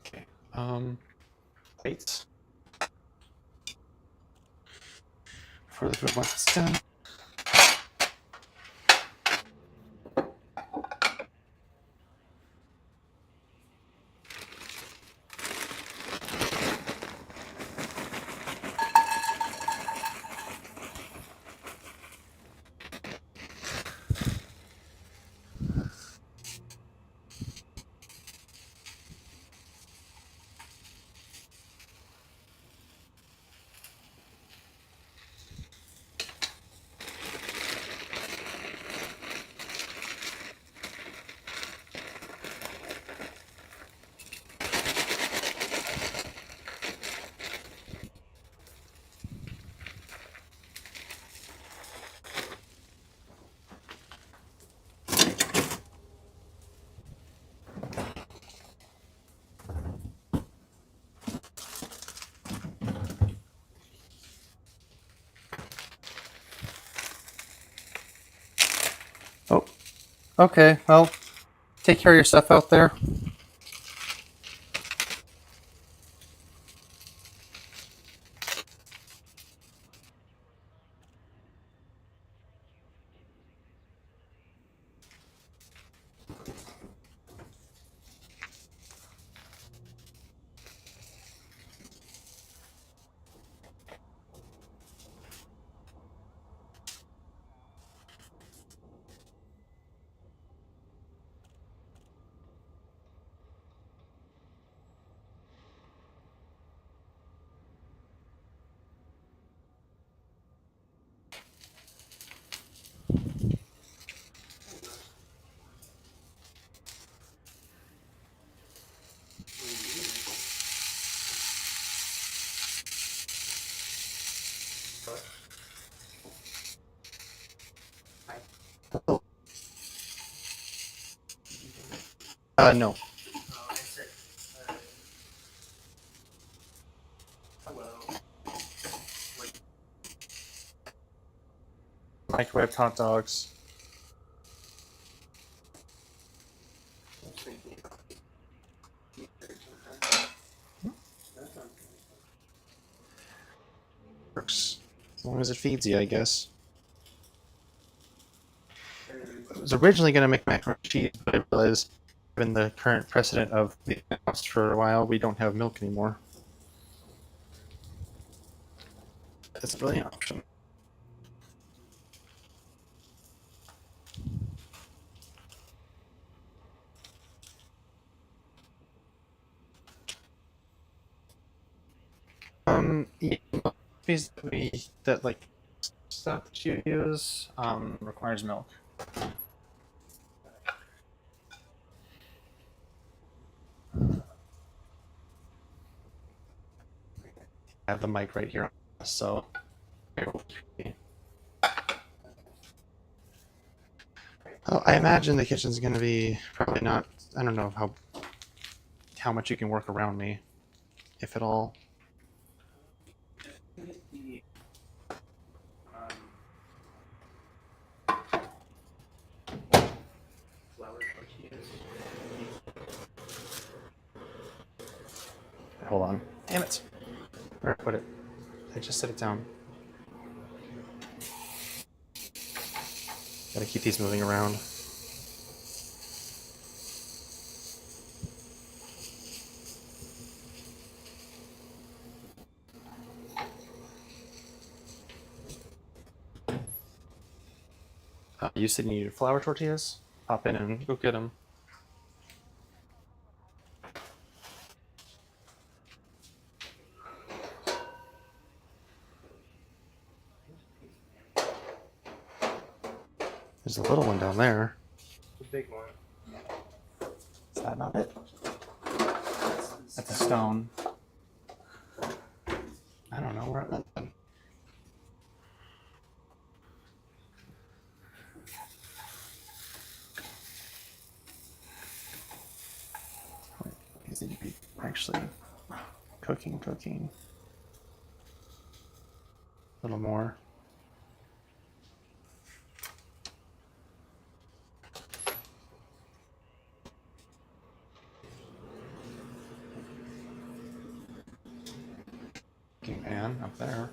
Okay. Wait. For the good ones done. Okay, well, take care of your stuff out there. No. Microwave hot dogs. Works. As long as it feeds you, I guess. I was originally going to make macaroni and cheese, but I realized, given the current precedent of the house for a while, we don't have milk anymore. That's really an option. Yeah, that like stuff that you use requires milk. I have the mic right here, so. Oh, I imagine the kitchen's gonna be probably not. I don't know how much you can work around me, if at all. Hold on. Damn it. Where put it? I just set it down. Gotta keep these moving around. You said you needed flour tortillas? Pop in and go get them. There's a little one down there. The big one. Is that not it? That's a stone. I don't know where it went. These need to be actually cooking. A little more. Cooking pan up there.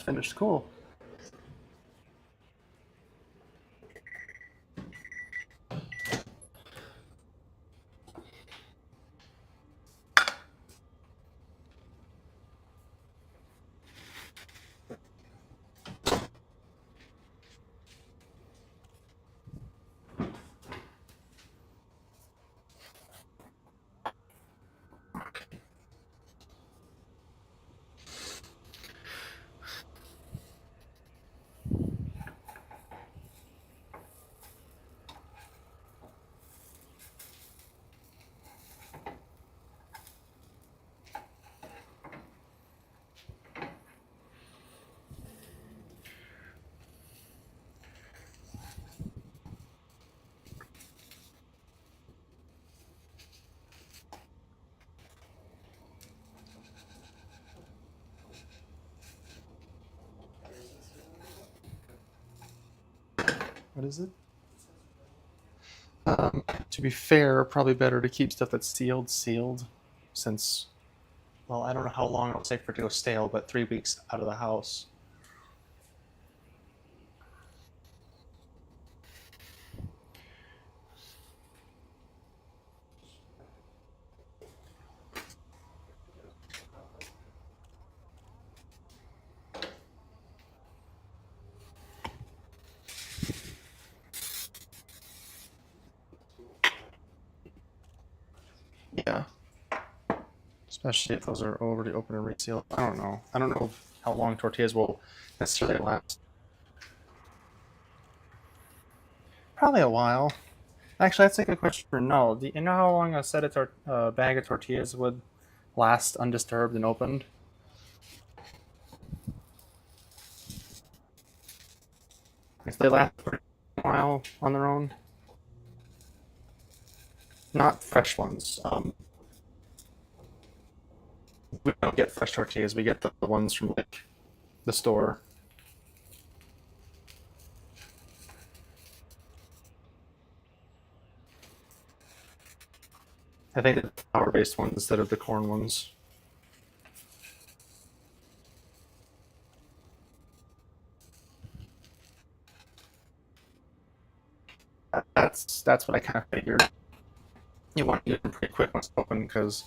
finished. Cool. What is it? To be fair, probably better to keep stuff that's sealed, since, well, I don't know how long it'll take for it to go stale, but 3 weeks out of the house. Yeah. Especially if those are already open and resealed. I don't know. I don't know how long tortillas will necessarily last. Probably a while. Actually, that's a good question for no. Do you know how long a set of bag of tortillas would last undisturbed and opened? If they last for a while on their own. Not fresh ones. We don't get fresh tortillas. We get the ones from like the store. I think the flour-based ones instead of the corn ones. That's what I kind of figured. You want to get them pretty quick once open because.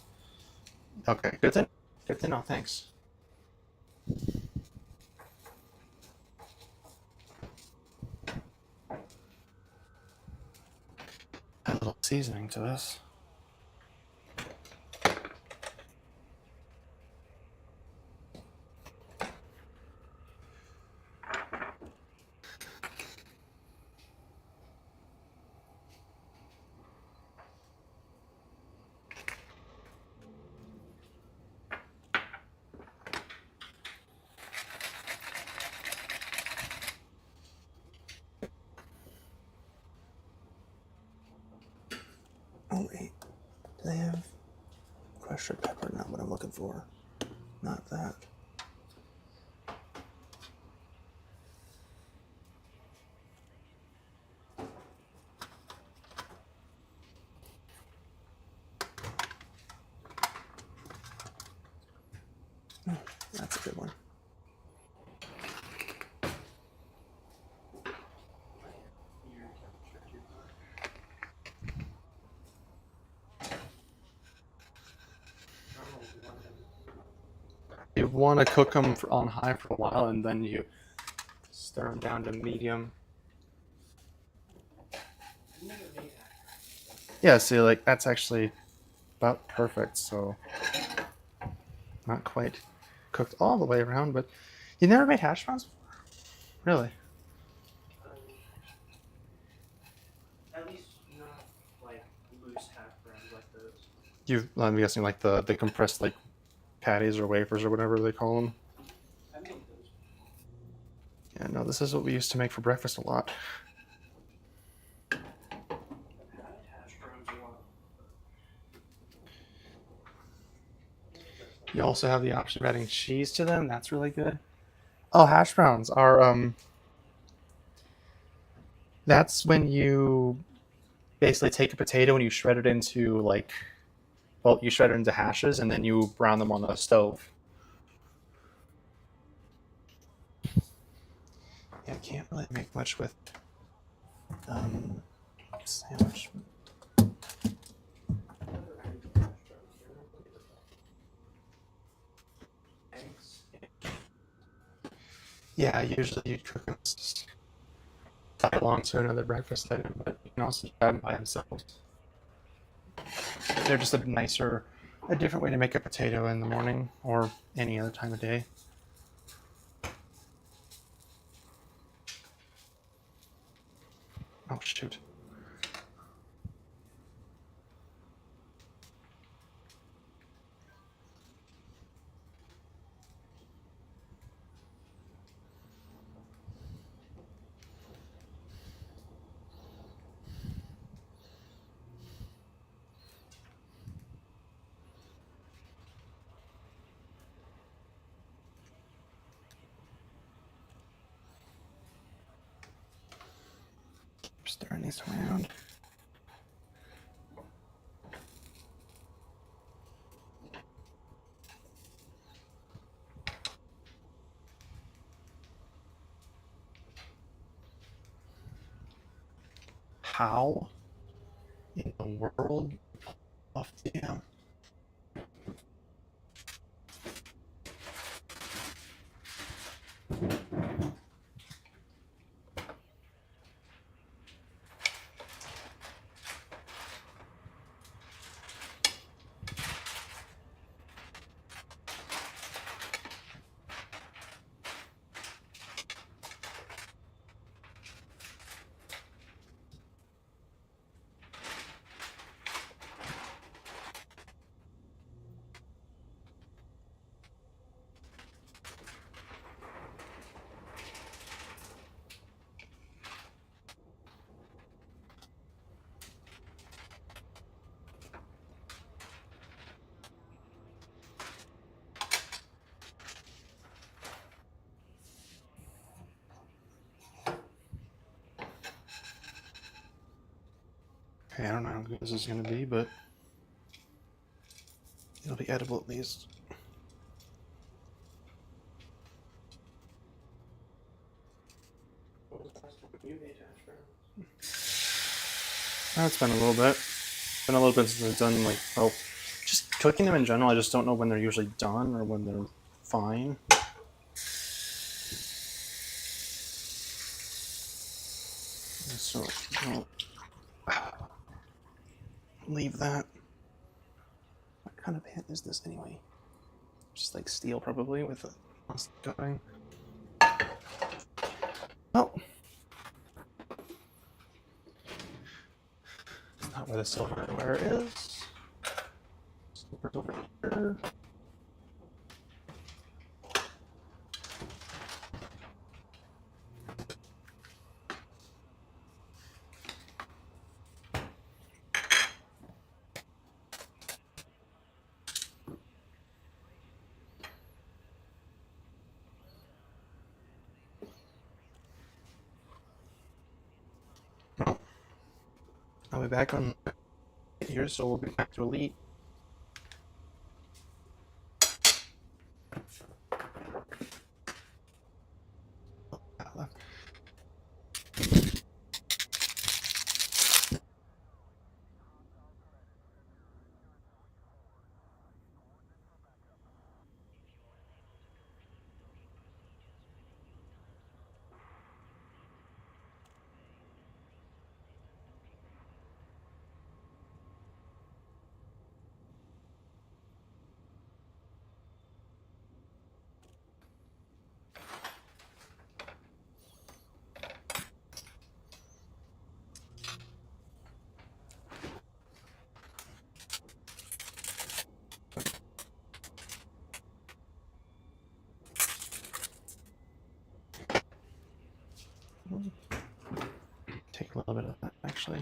Okay, good to know. Thanks. Add a little seasoning to this. Oh wait, do they have crushed red pepper? Not what I'm looking for. Not that. Oh, that's a good one. You want to cook them on high for a while, and then you stir them down to medium. Yeah, see, like that's actually about perfect. So not quite cooked all the way around, but you never made hash browns before? Really? At least not like loose half browns like those. I'm guessing like the compressed like patties or wafers or whatever they call them. I made those. Yeah, no, this is what we used to make for breakfast a lot. I've had hash browns a lot. You also have the option of adding cheese to them. That's really good. Oh, hash browns are that's when you basically take a potato and you shred it into like, well, you shred it into hashes and then you brown them on the stove. I can't really make much with sandwich. Eggs. Yeah, usually you cook them tie along to another breakfast item, but you can also have them by themselves. They're just a different way to make a potato in the morning or any other time of day. Oh, shoot. Stirring these around. How in the world of damn? Okay, I don't know how good this is going to be, but it'll be edible at least. What was the last time you made hash browns? It's been a little bit. It's been a little bit since I've done just cooking them in general. I just don't know when they're usually done or when they're fine. So I'll leave that. What kind of pan is this anyway? Just like steel, probably, with a going. Oh, it's not where the silverware is. Silver's over here. I'll be back on here, so we'll be back to Elite. Take a little bit of that, actually.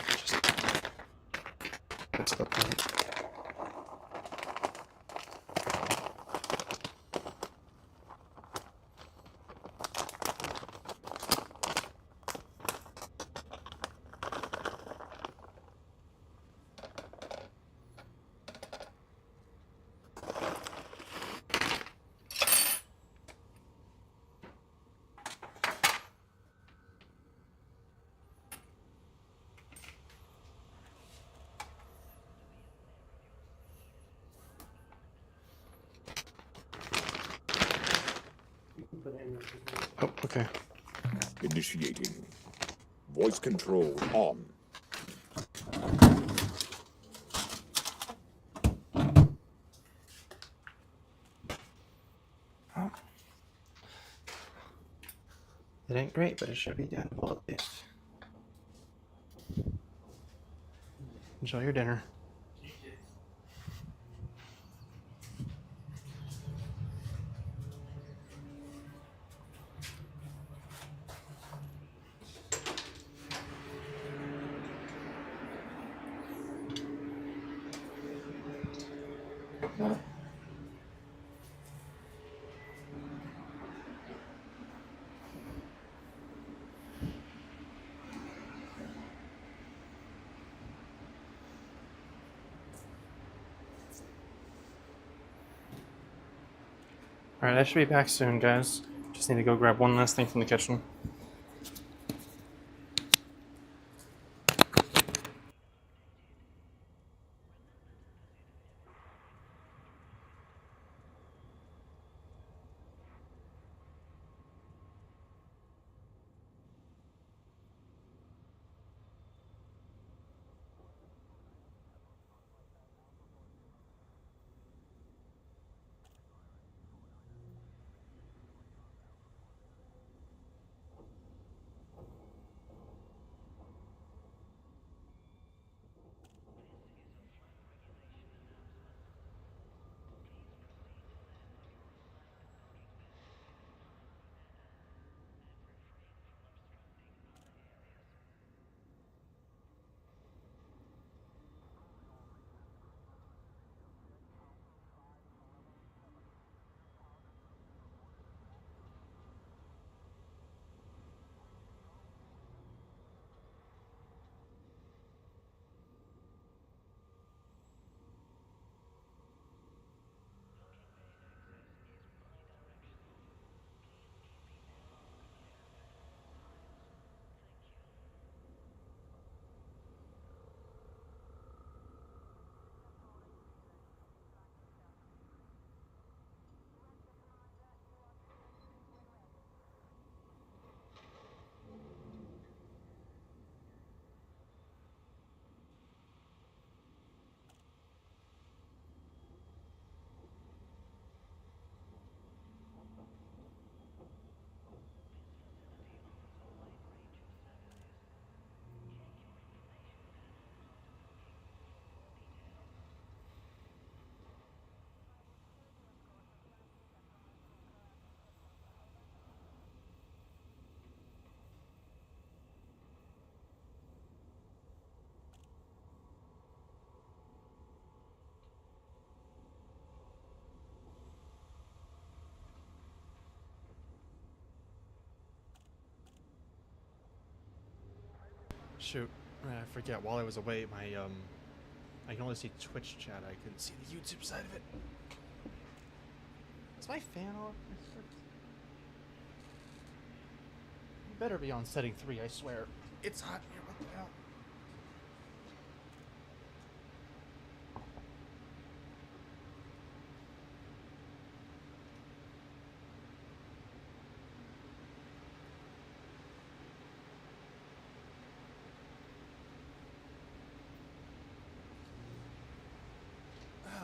Just that's the point. put it in your. Oh, okay. Initiating. Voice control on. Oh. It ain't great, but it should be done at least. Enjoy your dinner. Alright, I should be back soon, guys. Just need to go grab one last thing from the kitchen. Shoot, I forget. While I was away, I can only see Twitch chat. I couldn't see the YouTube side of it. Is my fan off? You better be on setting 3, I swear. It's hot here. What the hell?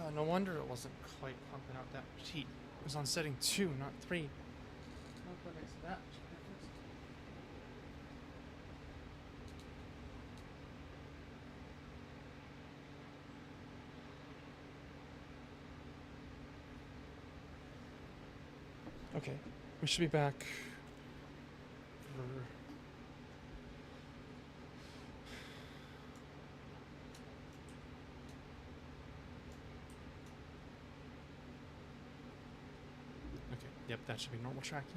Oh, no wonder it wasn't quite pumping out that much heat. It was on setting 2, not 3. Not that makes that much difference. Okay, we should be back for... Okay, yep, that should be normal tracking.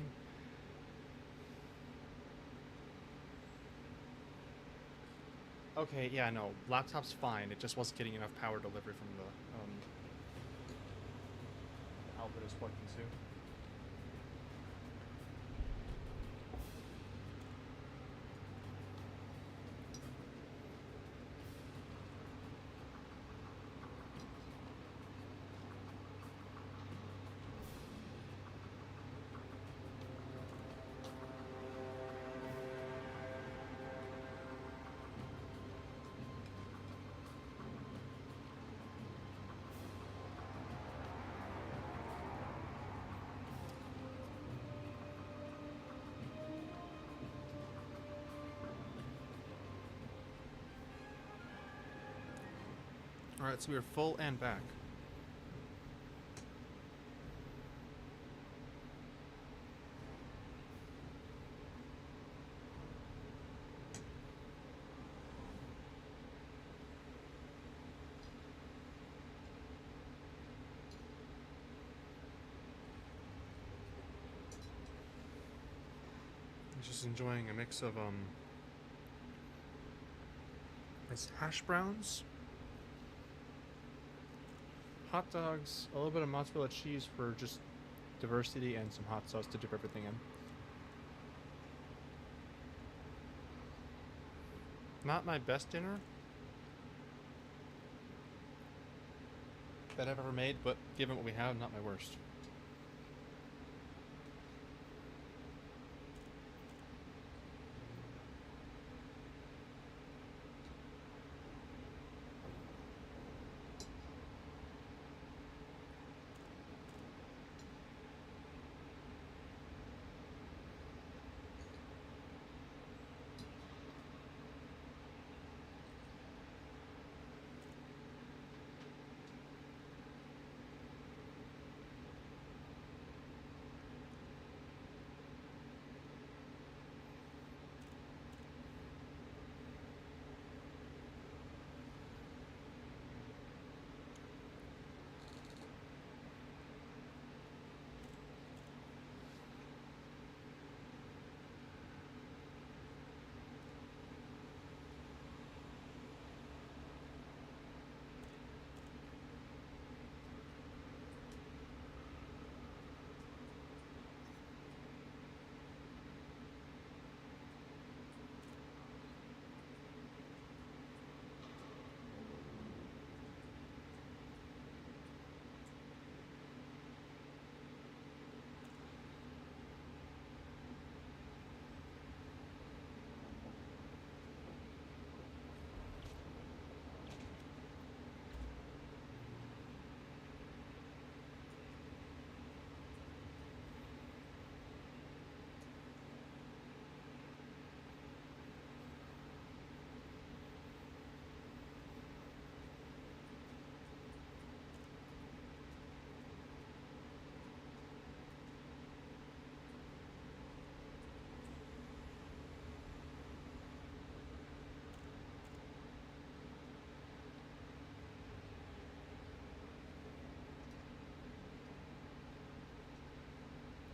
Okay, yeah, no, laptop's fine. It just wasn't getting enough power delivery from the output it's plugged into. Alright, so we are full and back. Just enjoying a mix of it's hash browns, hot dogs, a little bit of mozzarella cheese for just diversity, and some hot sauce to dip everything in. Not my best dinner that I've ever made, but given what we have, not my worst.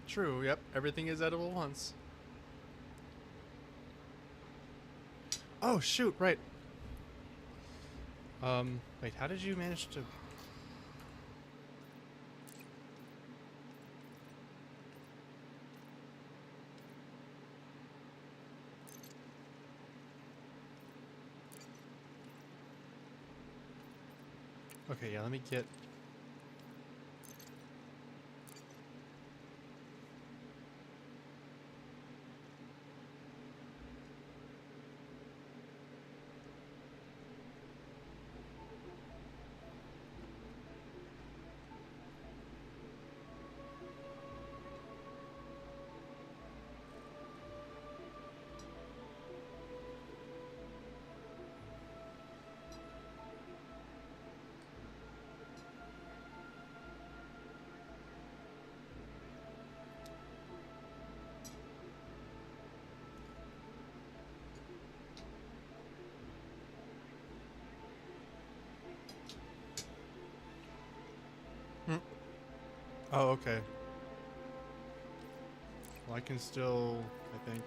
True, yep, everything is edible once. Oh shoot, right. Wait, how did you manage to... Okay, yeah, let me get... Oh, okay. Well, I can still, I think...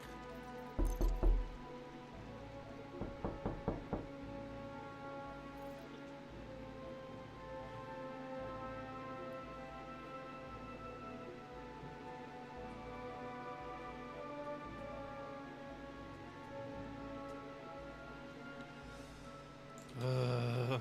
Uh,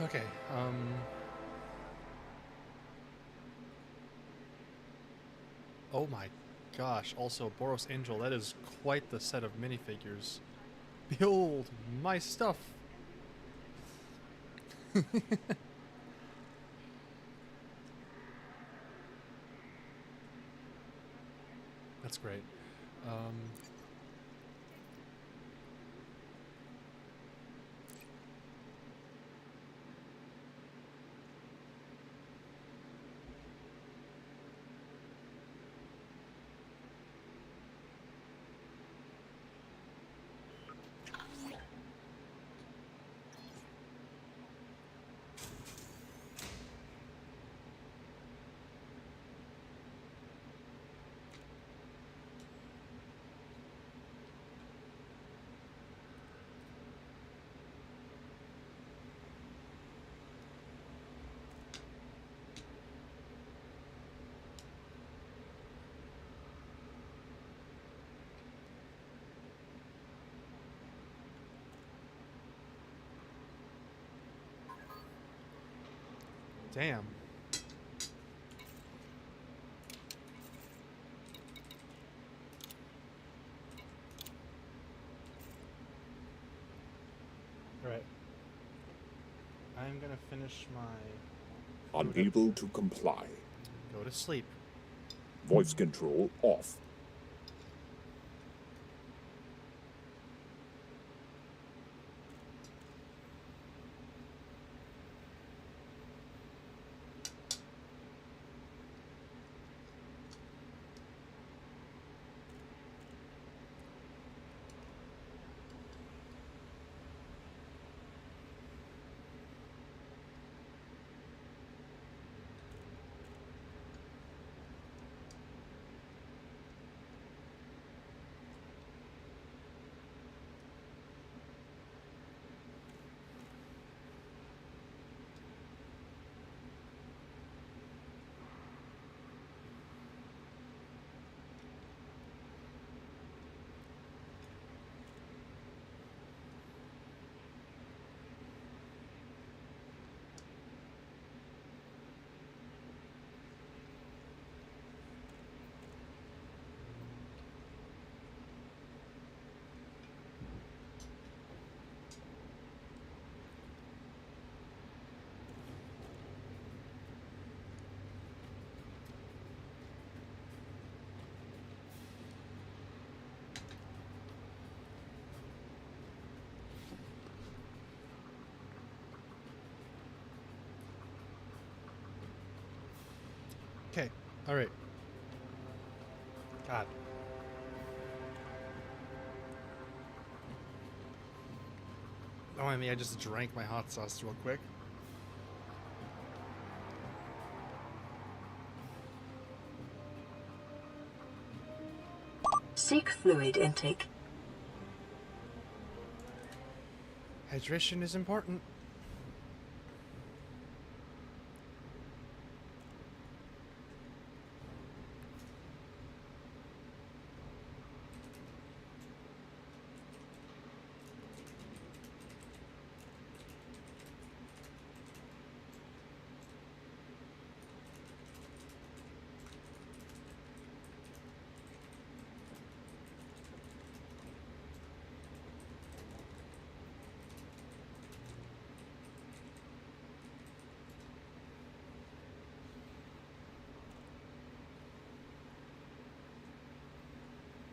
Okay. Oh my gosh. Also, Boros Angel, that is quite the set of minifigures. Behold, my stuff! That's great. Damn. Right. I'm gonna finish my... Unable to comply. Go to sleep. Voice control off. Okay. Alright. God. Oh, I mean, I just drank my hot sauce real quick. Seek fluid intake. Hydration is important.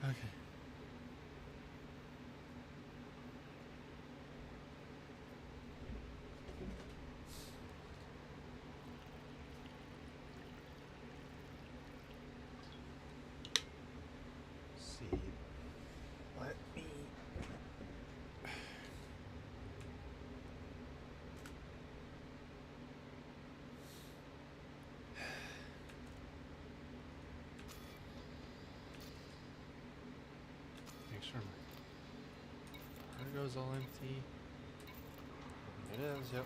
Okay. See. Let me... Make sure my cargo's all empty. It is, yep.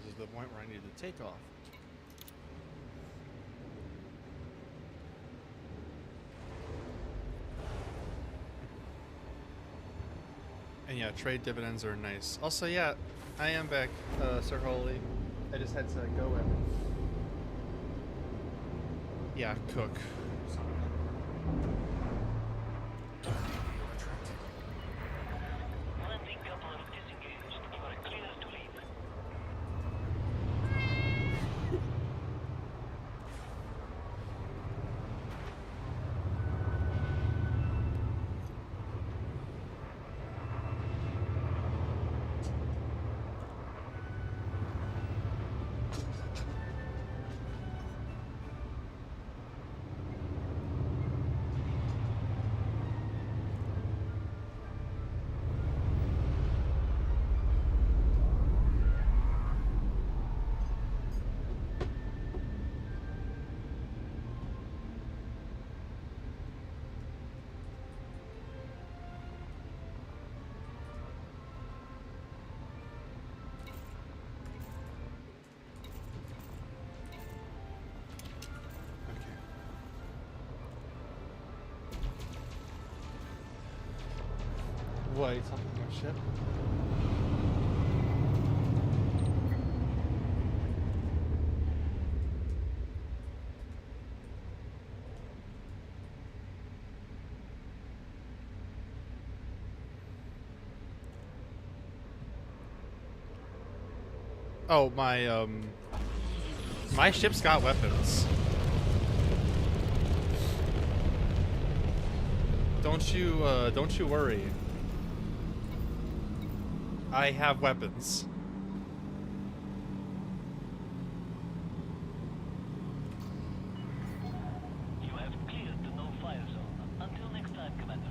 This is the point where I need to take off. And yeah, trade dividends are nice. Also, yeah, I am back, Sir Holy. I just had to go and yeah, cook. Landing couple disengaged. You are clear to leave. Okay. What, something on ship? Oh, my ship's got weapons. Don't you worry. I have weapons. You have cleared the no-fire zone. Until next time, Commander.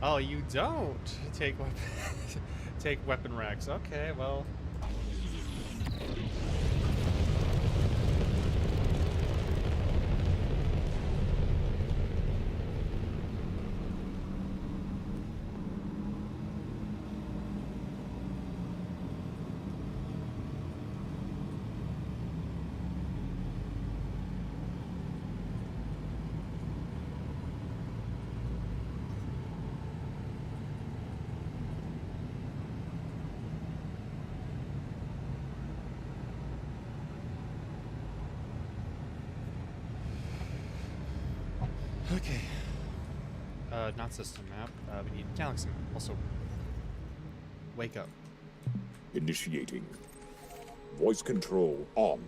Oh, you don't take weapon take weapon racks. Okay, well. Okay. Not system map. We need galaxy map. Also, wake up. Initiating. Voice control on.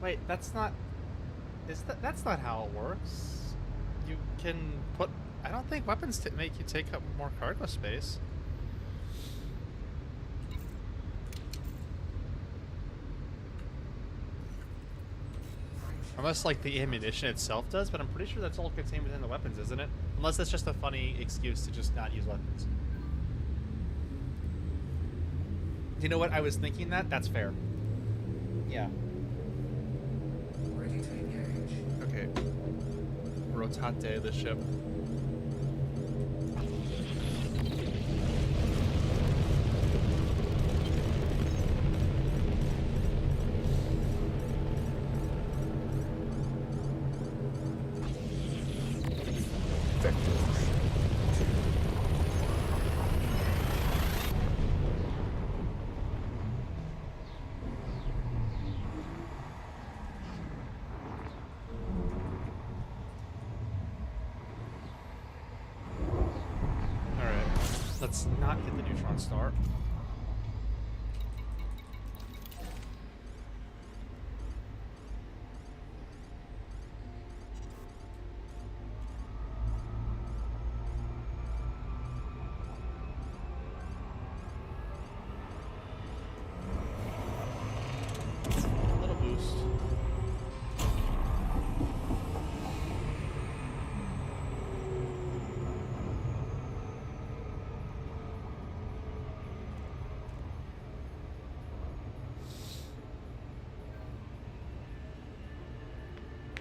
Wait, that's not. That's not how it works. You can put. I don't think weapons make you take up more cargo space. Unless, like, the ammunition itself does, but I'm pretty sure that's all contained within the weapons, isn't it? Unless that's just a funny excuse to just not use weapons. You know what? I was thinking that. That's fair. Yeah. Ready to engage. Okay. Rotate the ship. Let's not hit the neutron star. Little boost.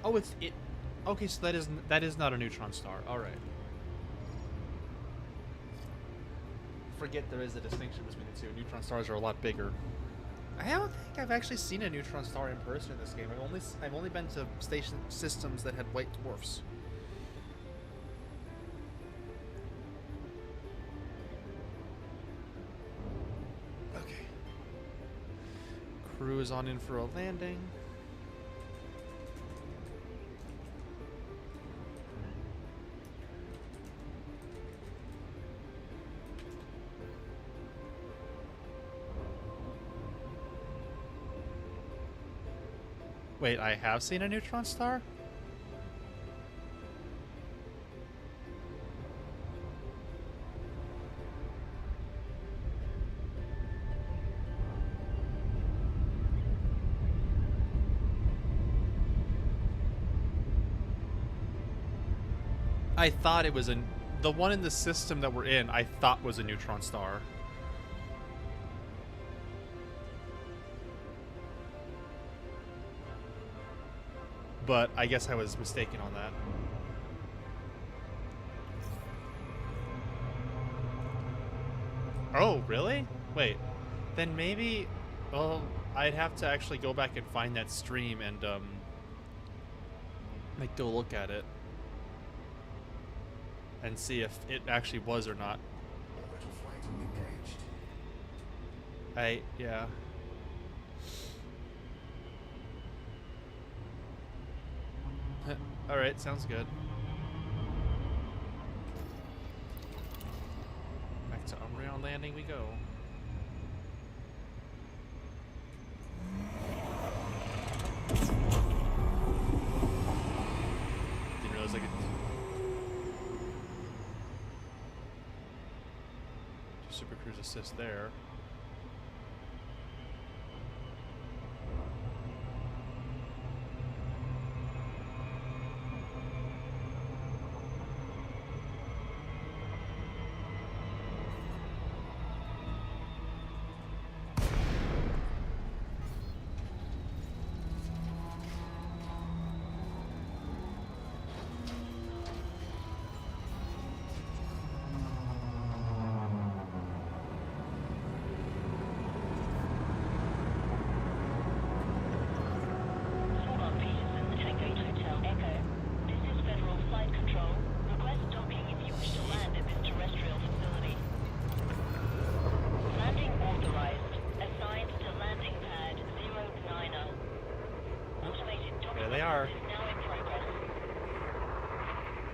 Oh, it's it. Okay, so that is not a neutron star. All right. Forget there is a distinction between the two. Neutron stars are a lot bigger. I don't think I've actually seen a neutron star in person in this game. I've only been to station systems that had white dwarfs. Okay. Crew is on in for a landing. Wait, I have seen a neutron star? I thought it was the one in the system that we're in, I thought was a neutron star. But I guess I was mistaken on that. Oh, really? Wait. Then maybe... Well, I'd have to actually go back and find that stream and, like, go look at it. And see if it actually was or not. Orbital flight engaged. Yeah. Alright, sounds good. Back to Umbreon landing we go. Didn't realize I could... Super Cruise assist there.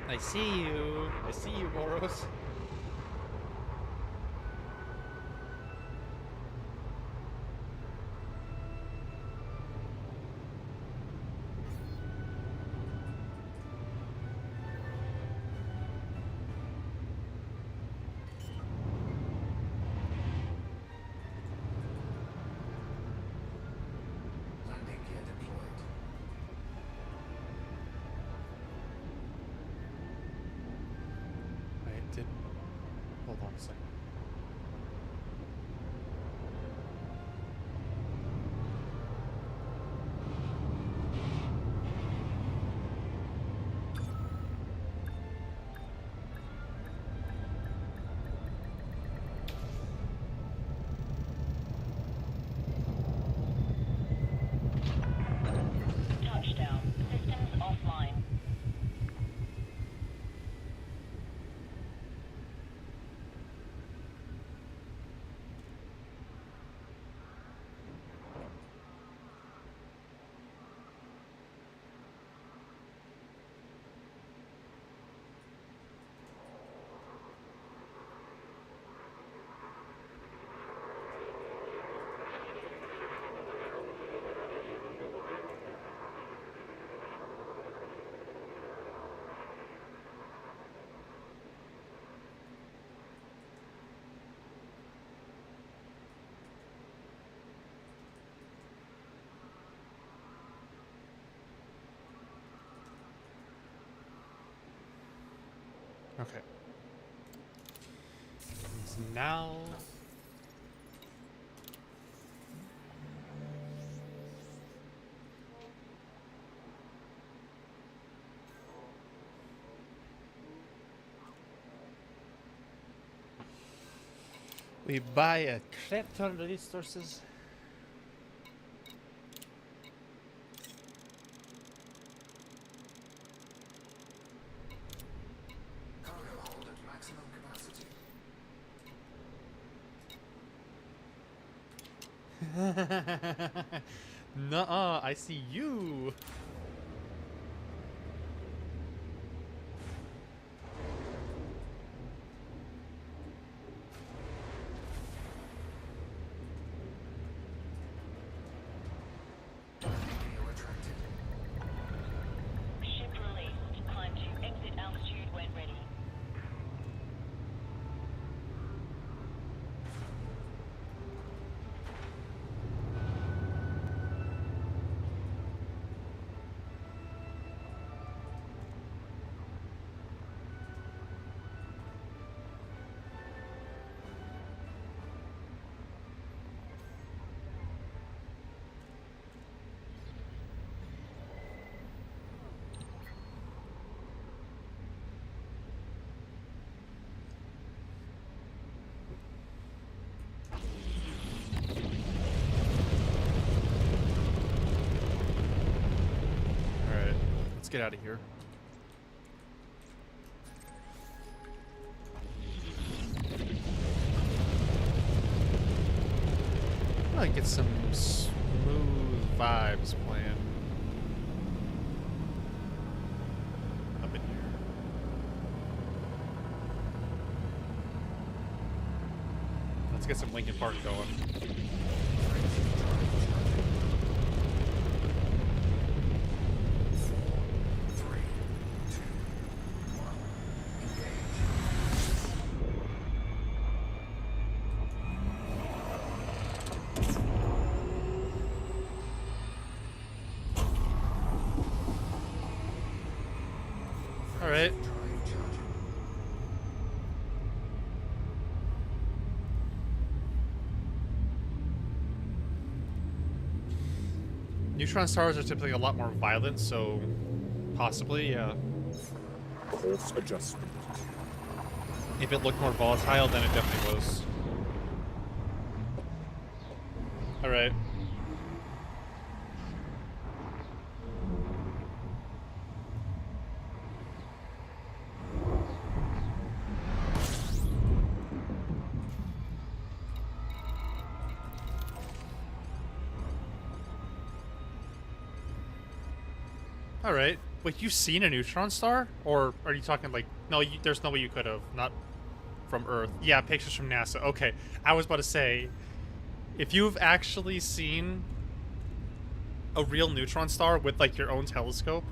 I see you. I see you, Boros. Landing gear deployed. I did. Hold on a second. Touchdown. Systems offline. Okay. So now. We buy a crap ton of resources. Cargo hold at maximum capacity. Nuh-uh, I see you. Fuel attracted. Ship released. Climb to exit altitude when ready. Alright, let's get out of here. I'm gonna get some smooth vibes playing up in here. Let's get some Linkin Park going. Alright. Drive charging. Neutron stars are typically a lot more violent, so possibly, yeah. Course adjustment. If it looked more volatile, then it definitely was. Alright. Alright. Wait, you've seen a neutron star? Or are you talking like... No, there's no way you could have. Not from Earth. Yeah, pictures from NASA. Okay. I was about to say, if you've actually seen a real neutron star with, like, your own telescope...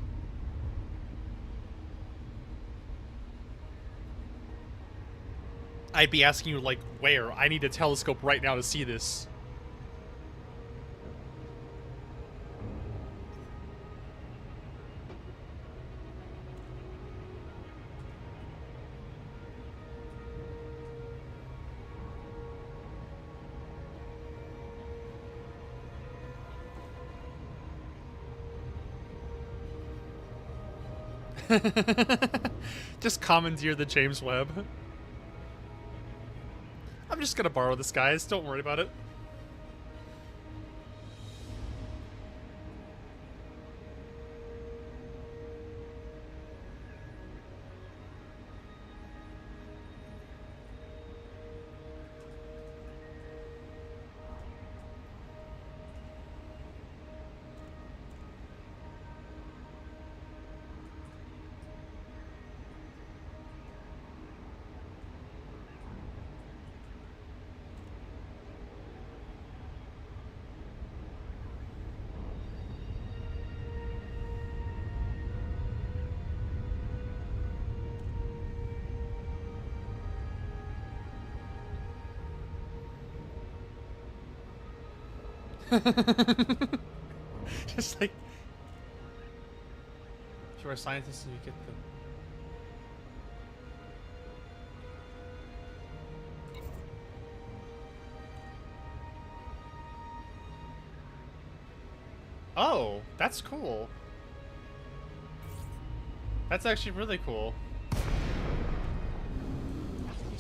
I'd be asking you, like, where? I need a telescope right now to see this. Just commandeer the James Webb. I'm just gonna borrow this, guys. Don't worry about it. Just like... If you're a scientist and you get the... Oh, that's cool. That's actually really cool.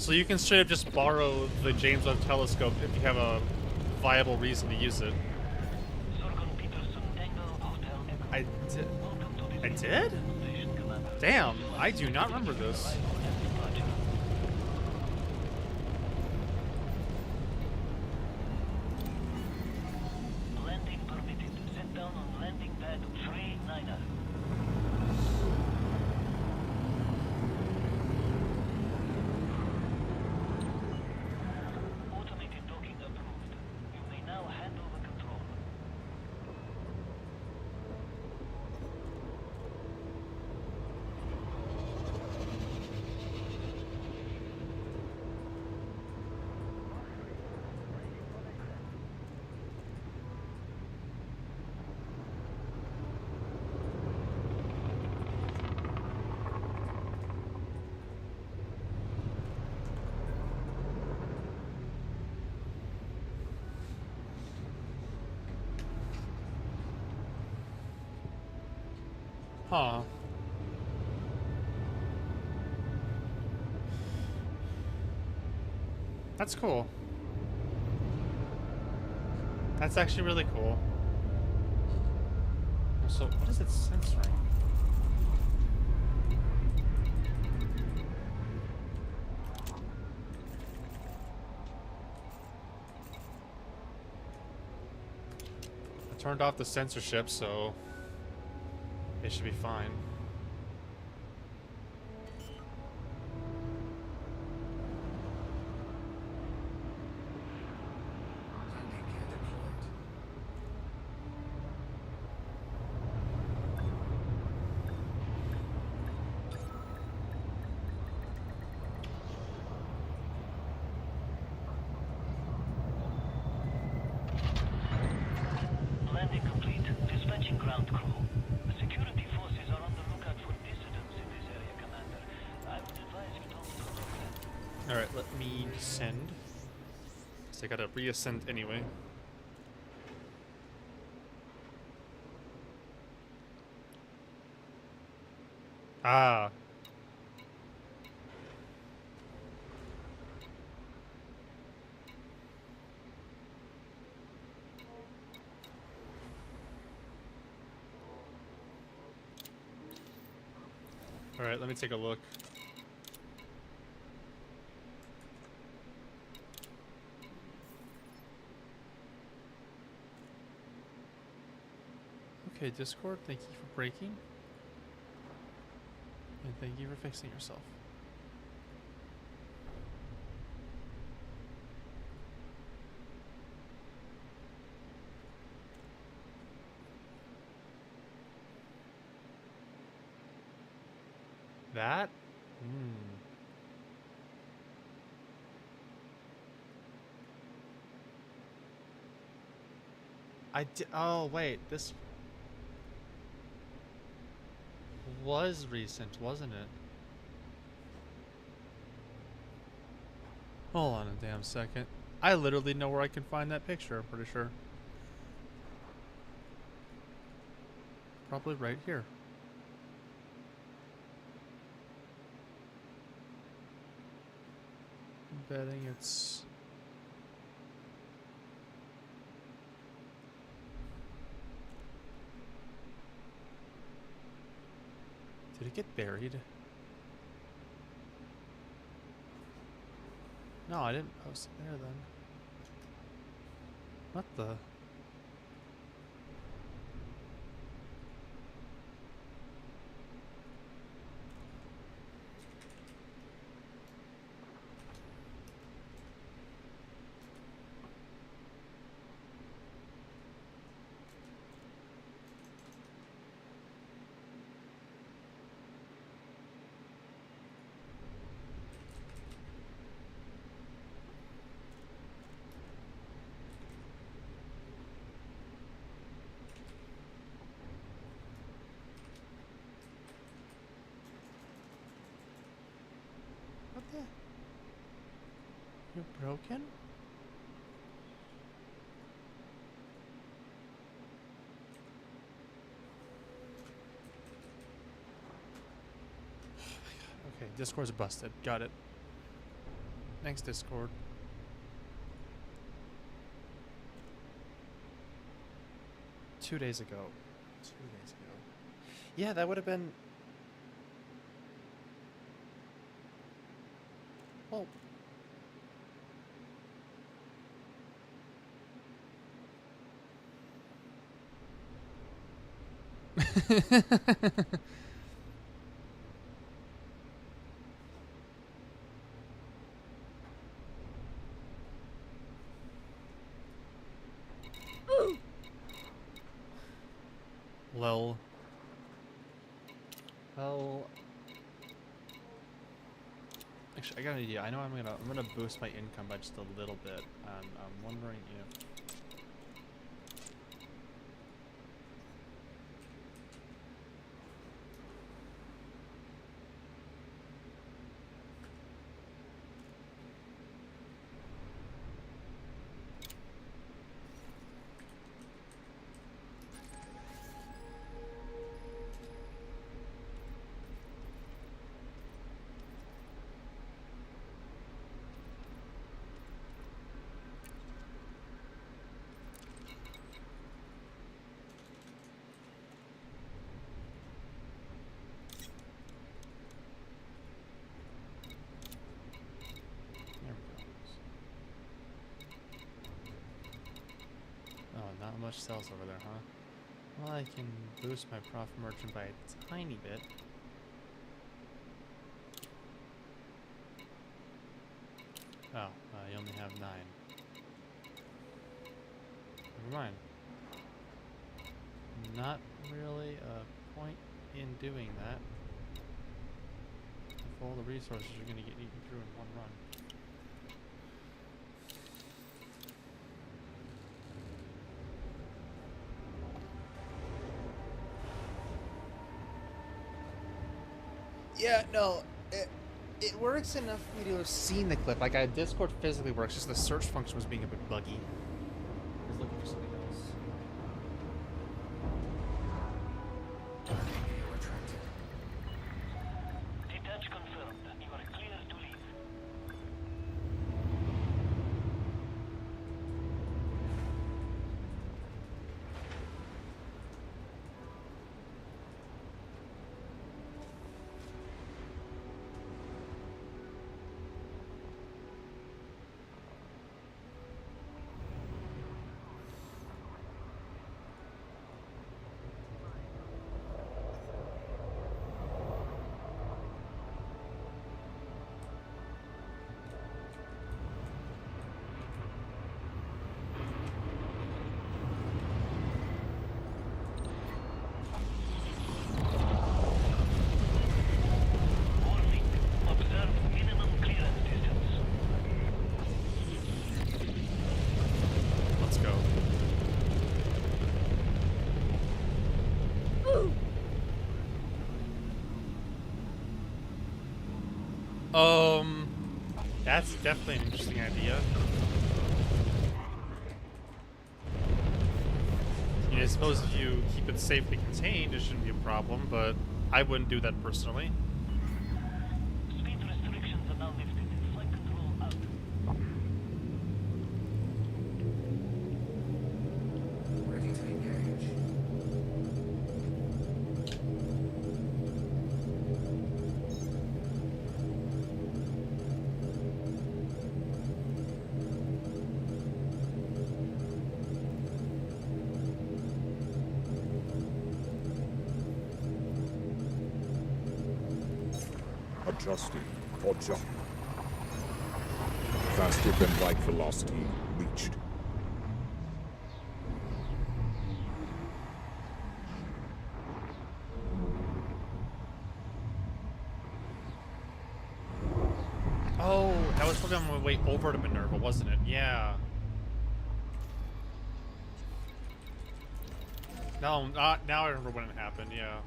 So you can straight up just borrow the James Webb Telescope if you have a viable reason to use it. Sorgon Peterson Tango Hotel Echo. I did. Welcome to I this did? station, Commander. Damn, I do not remember this. Arrival and departure. Landing permitted. Set down on landing pad 39er. Automated docking approved. You may now hand over control. Huh. That's cool. That's actually really cool. So, what is it censoring? I turned off the censorship, so it should be fine. Landing gear deployed. Landing complete. Dispatching ground crew. The security forces are on the lookout for dissidents in this area, Commander. I would advise you don't provoke them. Alright, let me descend. So I gotta reascend anyway. Ah. Alright, let me take a look. Okay, Discord, thank you for breaking. And thank you for fixing yourself. That? I did. Oh, wait. This was recent, wasn't it? Hold on a damn second. I literally know where I can find that picture, I'm pretty sure. Probably right here. I'm betting it's... Did it get buried? No, I didn't post it there then. What the? What the? You're broken? Okay, Discord's busted. Got it. Thanks, Discord. Two days ago. Yeah, that would have been... Well... Lol. Well, actually, I got an idea. I know I'm gonna boost my income by just a little bit, and I'm wondering if... There we go. Oh, not much sales over there, huh? Well, I can boost my profit margin by a tiny bit. Oh, you only have 9. Never mind. Not really a point in doing that. If all the resources are going to get eaten through in one run. Yeah, no, it works enough for me to have seen the clip. Like, Discord physically works, just the search function was being a bit buggy. I was looking for something else. You retracted. Detach confirmed. You are clear to leave. Warning. Observe minimum clearance distance. Let's go. That's definitely an interesting idea. I suppose if you keep it safely contained, it shouldn't be a problem, but I wouldn't do that personally. Speed restrictions are now lifted. Flight control out. Ready to engage. Adjusting or jump. Faster than light velocity reached. Oh, that was probably on my way over to Minerva, wasn't it? Yeah. No, now I remember when it happened, yeah.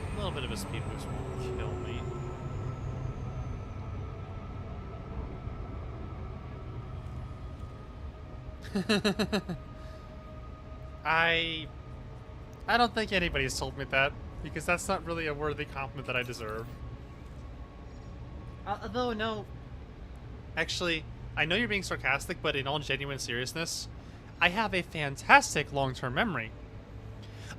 A little bit of a speed boost will kill me. I don't think anybody's told me that, because that's not really a worthy compliment that I deserve. Although, no. Actually, I know you're being sarcastic, but in all genuine seriousness, I have a fantastic long-term memory.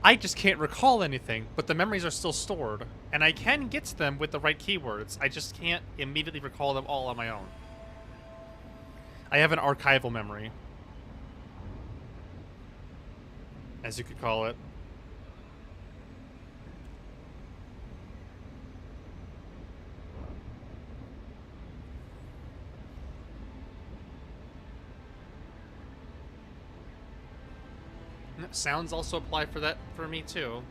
I just can't recall anything, but the memories are still stored, and I can get to them with the right keywords. I just can't immediately recall them all on my own. I have an archival memory, as you could call it. Sounds also apply for that for me too.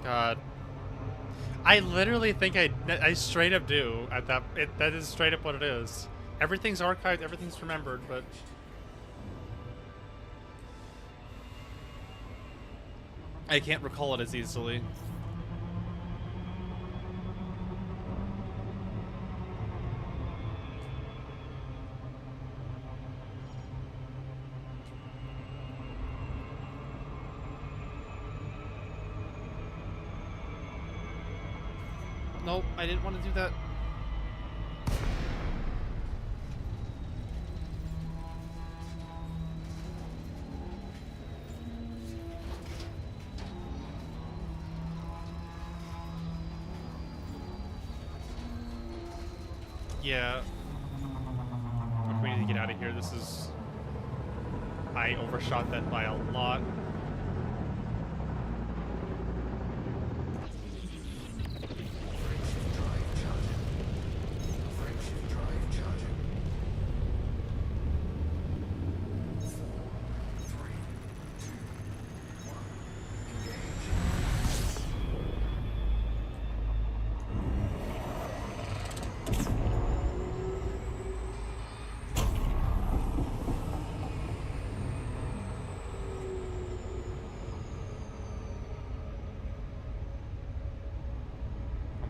God. I literally think I straight up do at that. That is straight up what it is. Everything's archived, everything's remembered, but I can't recall it as easily. Nope, I didn't want to do that. Yeah. Look, we need to get out of here. This is... I overshot that by a lot.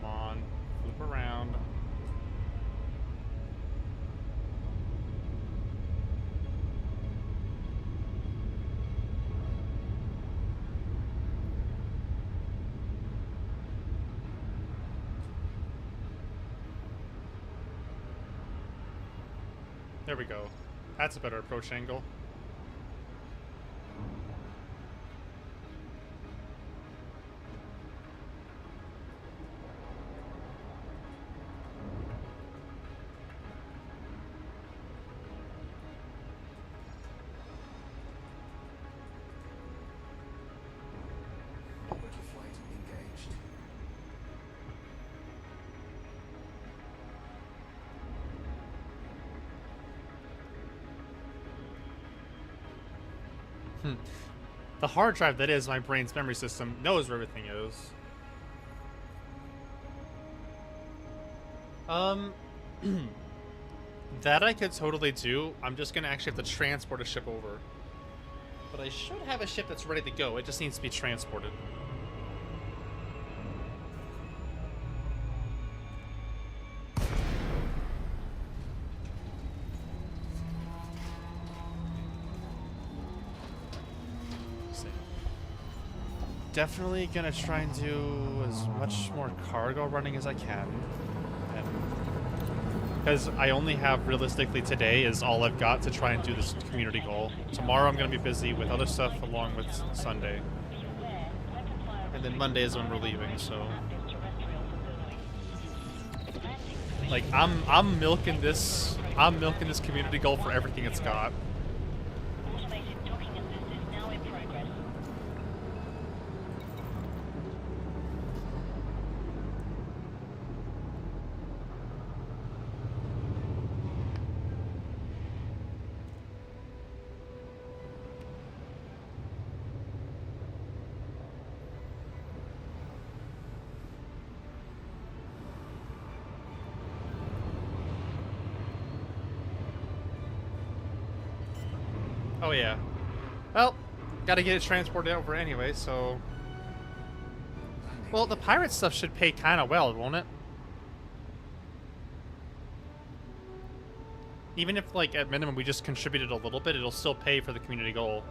Come on, flip around. There we go. That's a better approach angle. Orbital flight engaged. The hard drive that is my brain's memory system knows where everything is. That I could totally do. I'm just gonna actually have to transport a ship over. But I should have a ship that's ready to go. It just needs to be transported. Definitely gonna try and do as much more cargo running as I can, and because I only have realistically today is all I've got to try and do this community goal. Tomorrow I'm gonna be busy with other stuff along with Sunday, and then Monday is when we're leaving. So, like, I'm milking this community goal for everything it's got. Automated docking assist is now in progress. Oh yeah. Well, gotta get it transported over anyway, so... Well, the pirate stuff should pay kind of well, won't it? Even if, like, at minimum we just contributed a little bit, it'll still pay for the community goal.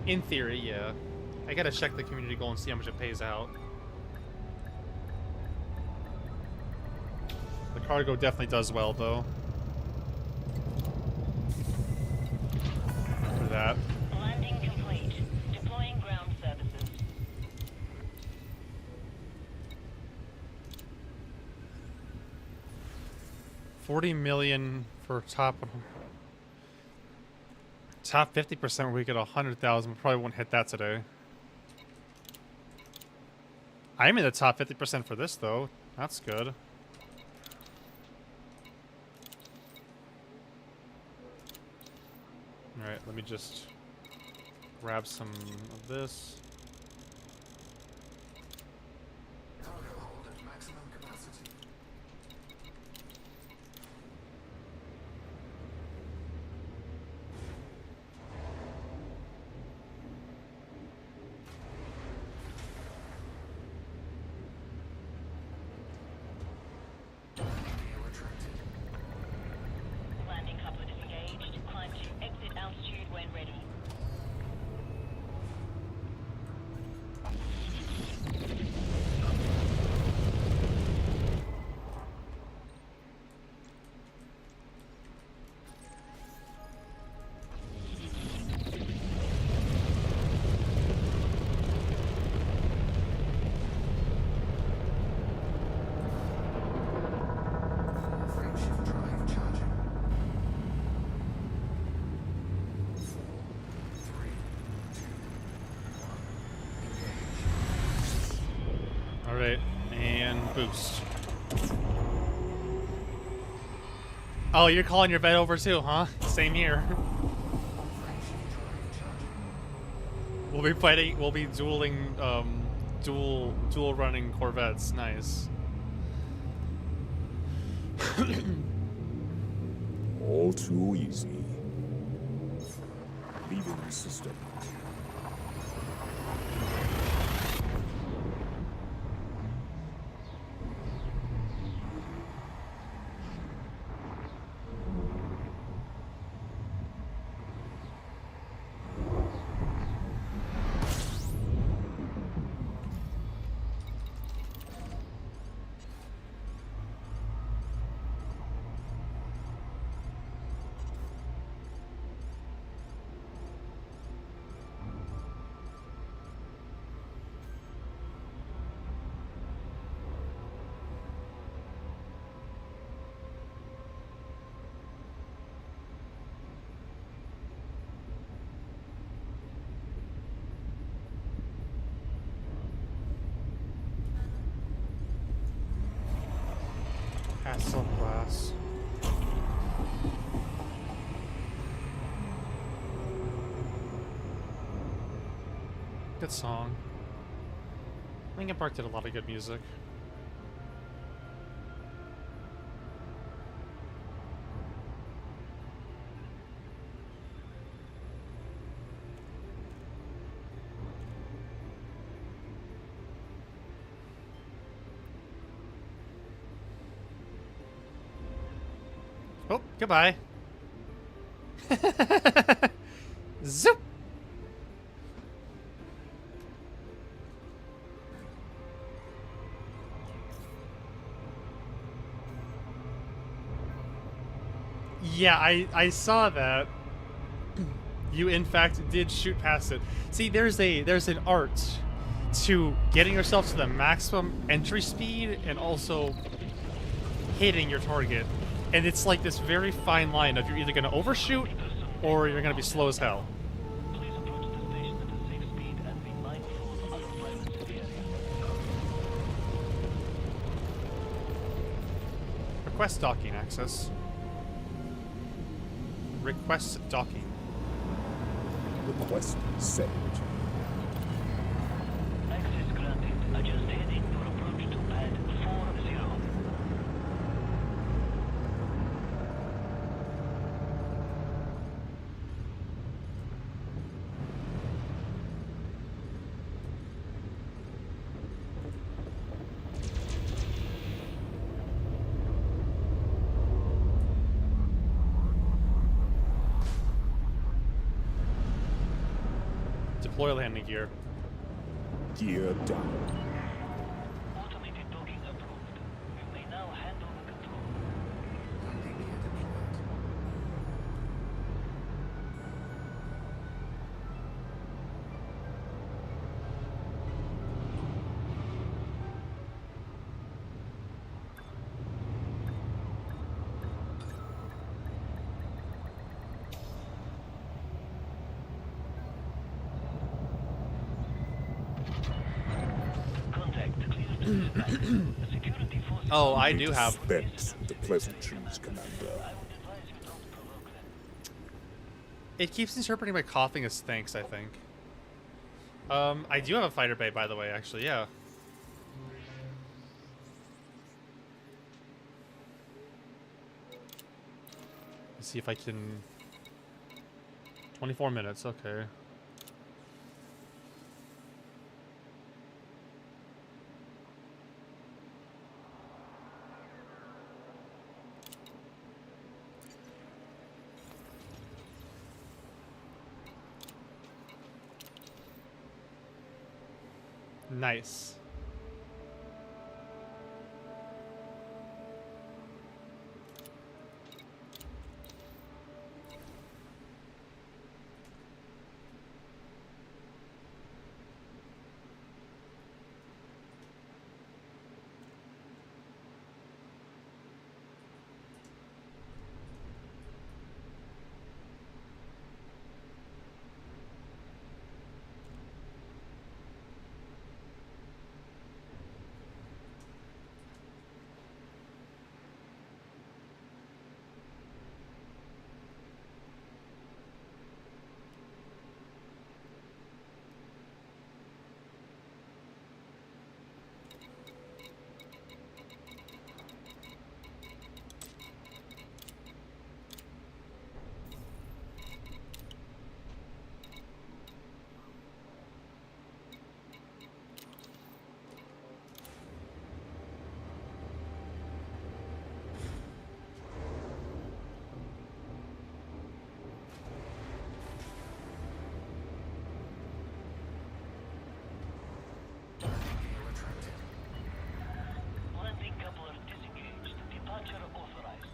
In theory, yeah. I gotta check the community goal and see how much it pays out. The cargo definitely does well, though. For that. Landing complete. Deploying ground services. $40 million for top 50% where we get 100,000. We probably won't hit that today. I'm in the top 50% for this though. That's good. Alright, let me just grab some of this. Cargo hold at maximum capacity. Gear retracted. Landing coupler disengaged. Climb to exit altitude when ready. Frameshift drive charging. 4, 3, 2, 1. Engage. Alright, and boost. Oh, you're calling your vet over too, huh? Same here. Frameshift drive charging. We'll be fighting, we'll be dueling, dual running Corvettes. Nice. All too easy. Leaving the system. Castle glass. Good song. Linkin Park did a lot of good music. Oh, goodbye. Zoop. Yeah, I saw that. You in fact did shoot past it. See, there's an art to getting yourself to the maximum entry speed and also hitting your target. And it's like this very fine line of you're either going to overshoot or you're going to be slow as hell. Please approach the station at a safe speed and be mindful of other pilots in the area. Request docking access. Request docking. Request sent. Access granted. Adjust heading for approach to pad 40. deploy landing gear. Gear down. Automated docking approved. You may now handle the control. Landing gear deployed. Contact cleared to dispatch. The security forces Oh, I We do have. dispense with the pleasantries, Commander. I would advise you don't provoke them. It keeps interpreting my coughing as thanks, I think. I do have a fighter bay, by the way, actually, yeah. Let's see if I can... 24 minutes, okay. Nice. Gear retracted. Landing coupler disengaged. Departure authorized.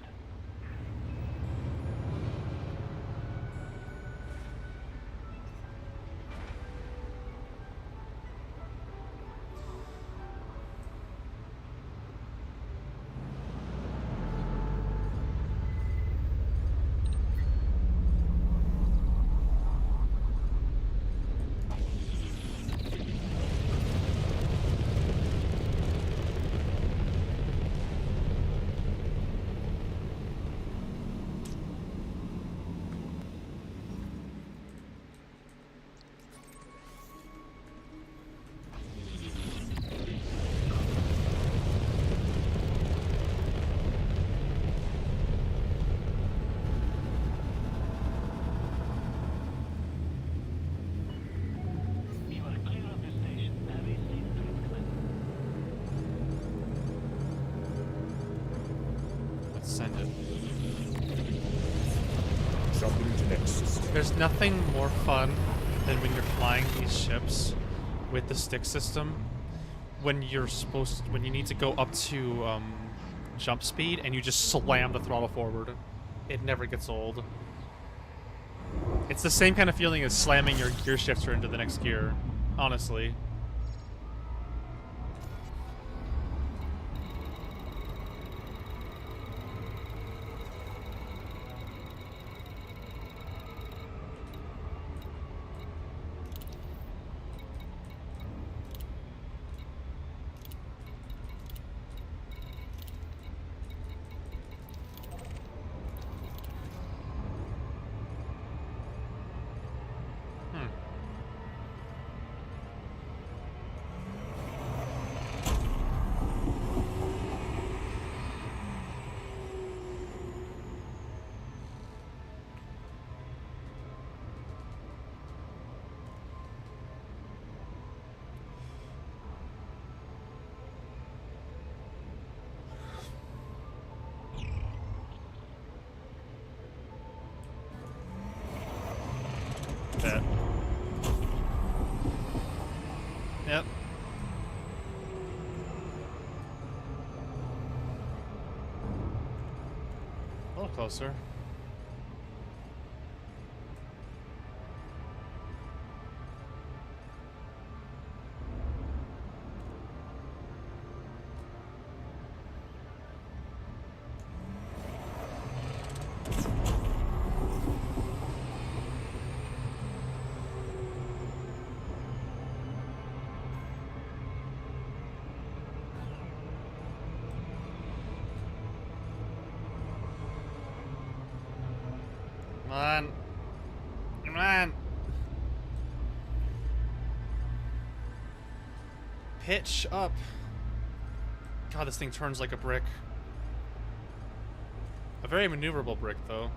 You are clear of the station. Have a safe trip, Commander. Let's send it. Jumping to next system. There's nothing more fun than when you're flying these ships with the stick system. When you need to go up to jump speed and you just slam the throttle forward. It never gets old. It's the same kind of feeling as slamming your gear shifter into the next gear, honestly. Bet. A little closer. Come on. Come on. Pitch up. God, this thing turns like a brick. A very maneuverable brick, though.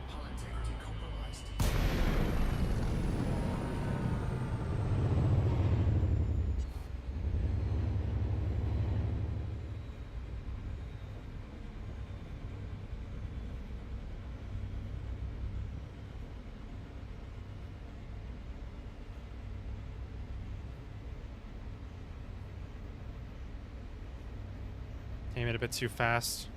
Hull integrity compromised. Came in a bit too fast.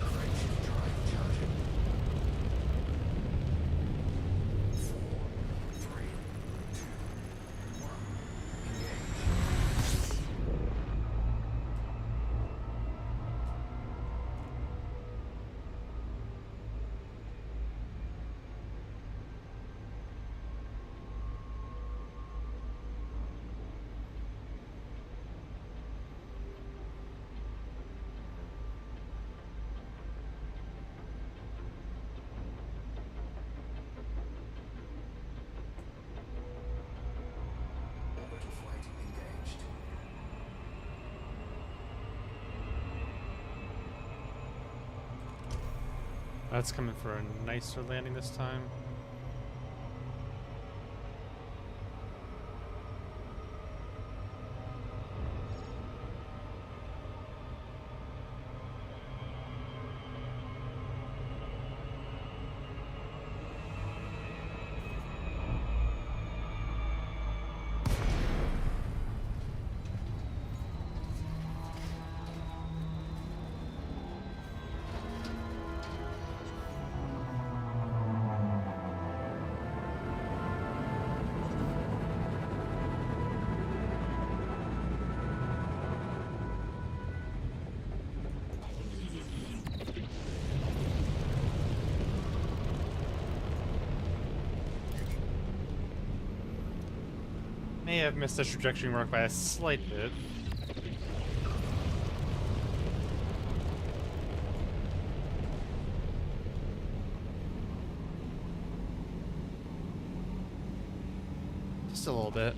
Corrective drive charging. 4, 3, 2, 1. Engage. Orbital flight engaged. That's coming for a nicer landing this time. May have missed the trajectory mark by a slight bit. Just a little bit.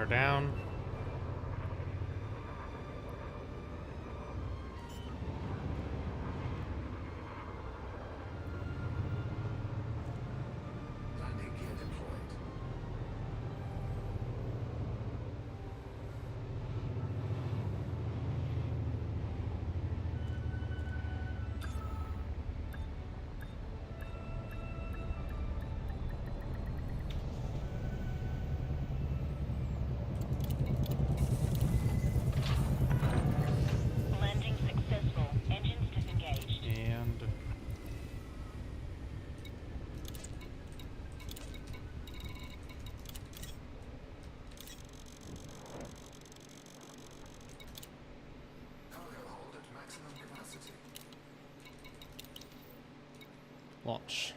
her down. Landing gear deployed. Landing successful. Engines disengaged. And Cargo hold at maximum capacity. launch.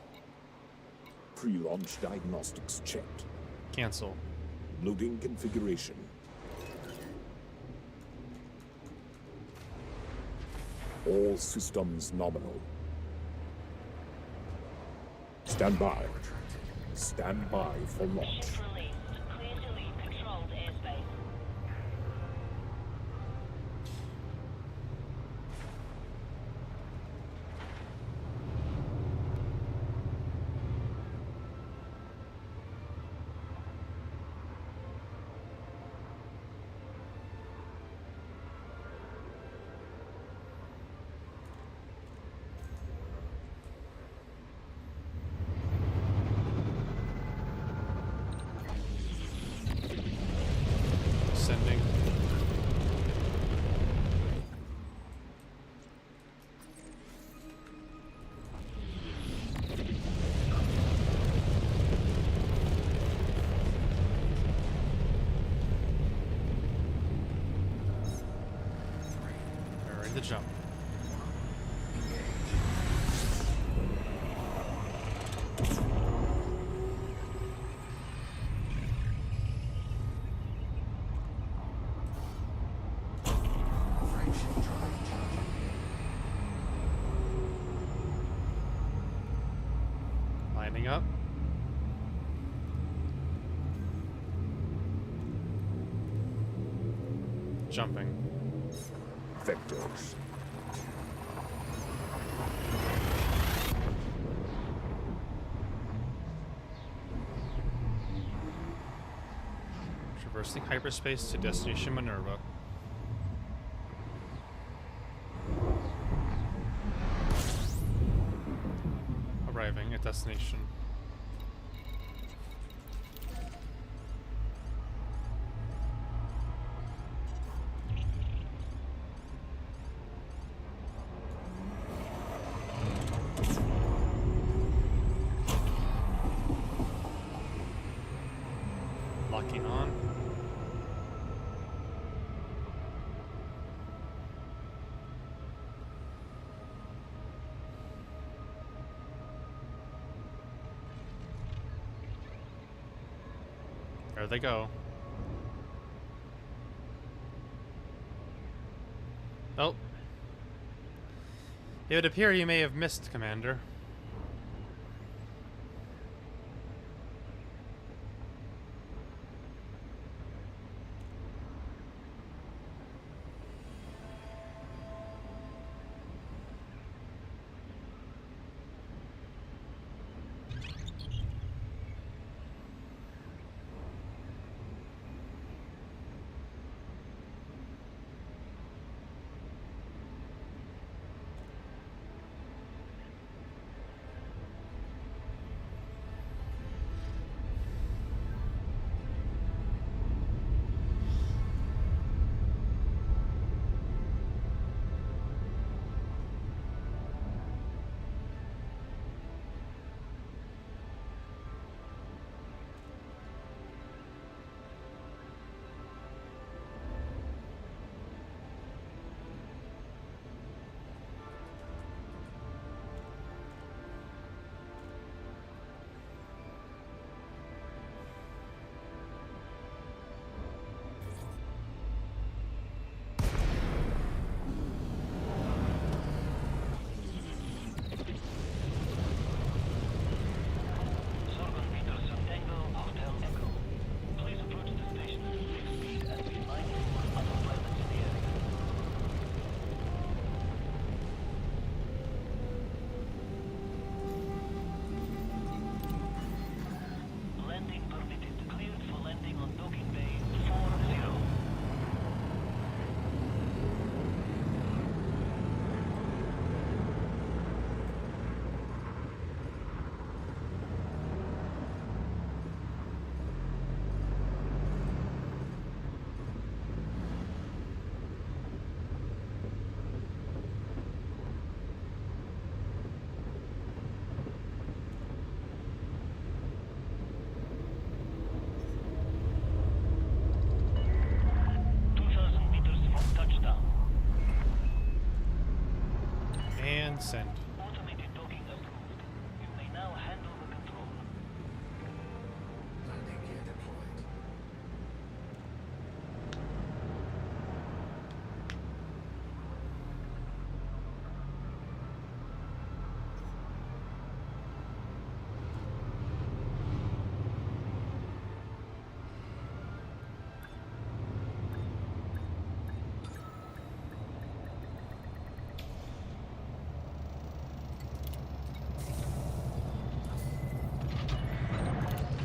Pre-launch diagnostics checked. Cancel. Loading configuration. All systems nominal. Stand by. Stand by for launch. Ship released. Clear to leave controlled airspace. Sending. We're ready to jump. Friction drive charging. Lining up. Jumping. Vectors. Traversing hyperspace to destination Minerva. Arriving at destination. Locking on. There they go. Oh. It would appear you may have missed, Commander. Send. Automated docking approved. You may now handle the control. Landing gear deployed.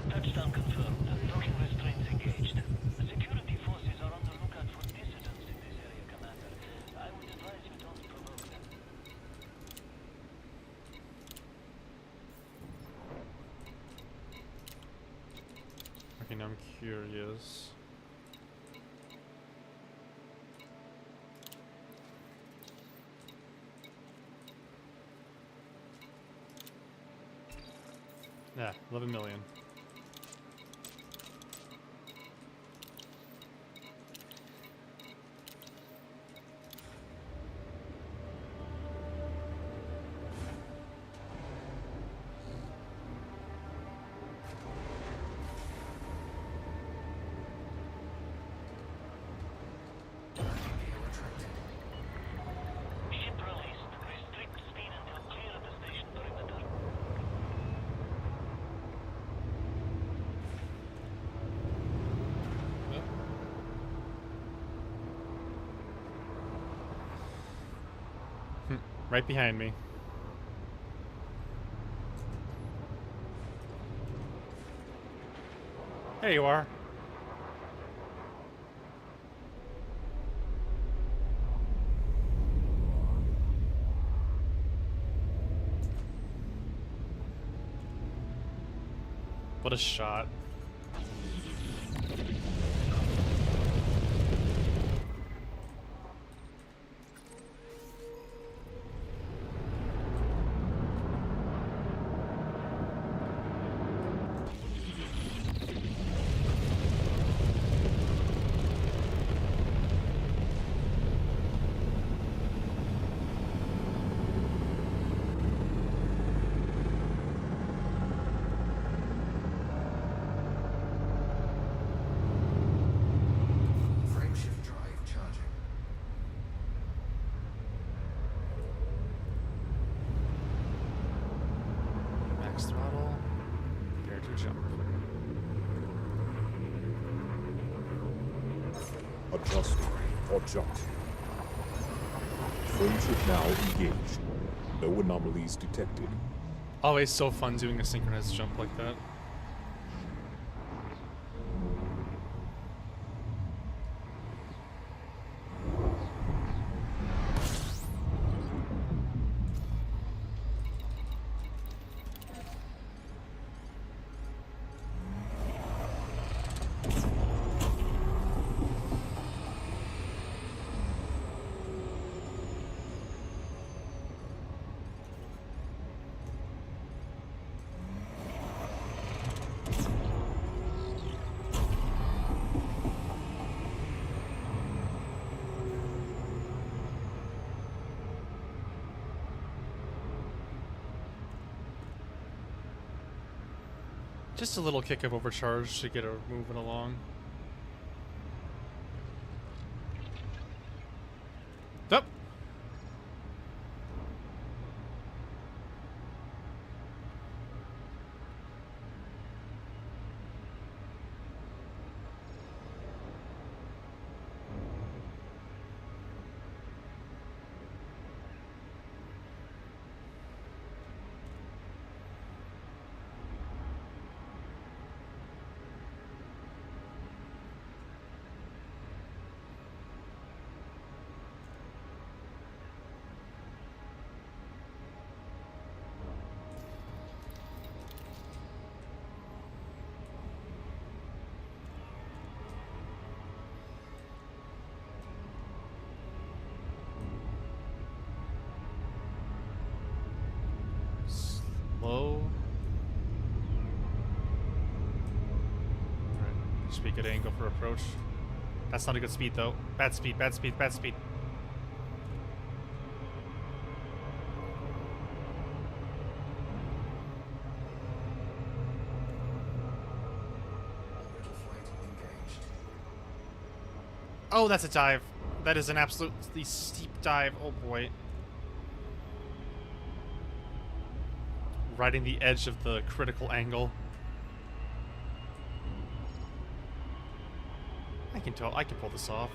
Touchdown confirmed. Docking restraints engaged. The security forces are on the lookout for dissidents in this area, Commander. I would advise you don't provoke them. Okay, now I'm curious. Yeah, 11 million. Landing gear retracted. Ship released. Restrict speed until clear of the station perimeter. Yep. Right behind me. There you are. What a shot. Frameshift drive charging. Max throttle. Prepare to jump. Adjust or jump. Frameshift now engaged. No anomalies detected. Always so fun doing a synchronized jump like that. Just a little kick of overcharge to get her moving along. Up. Slow. Alright, just be a good angle for approach. That's not a good speed though. Bad speed, bad speed, bad speed. Oh, that's a dive. That is an absolutely steep dive. Oh boy. Riding the edge of the critical angle. I can pull this off.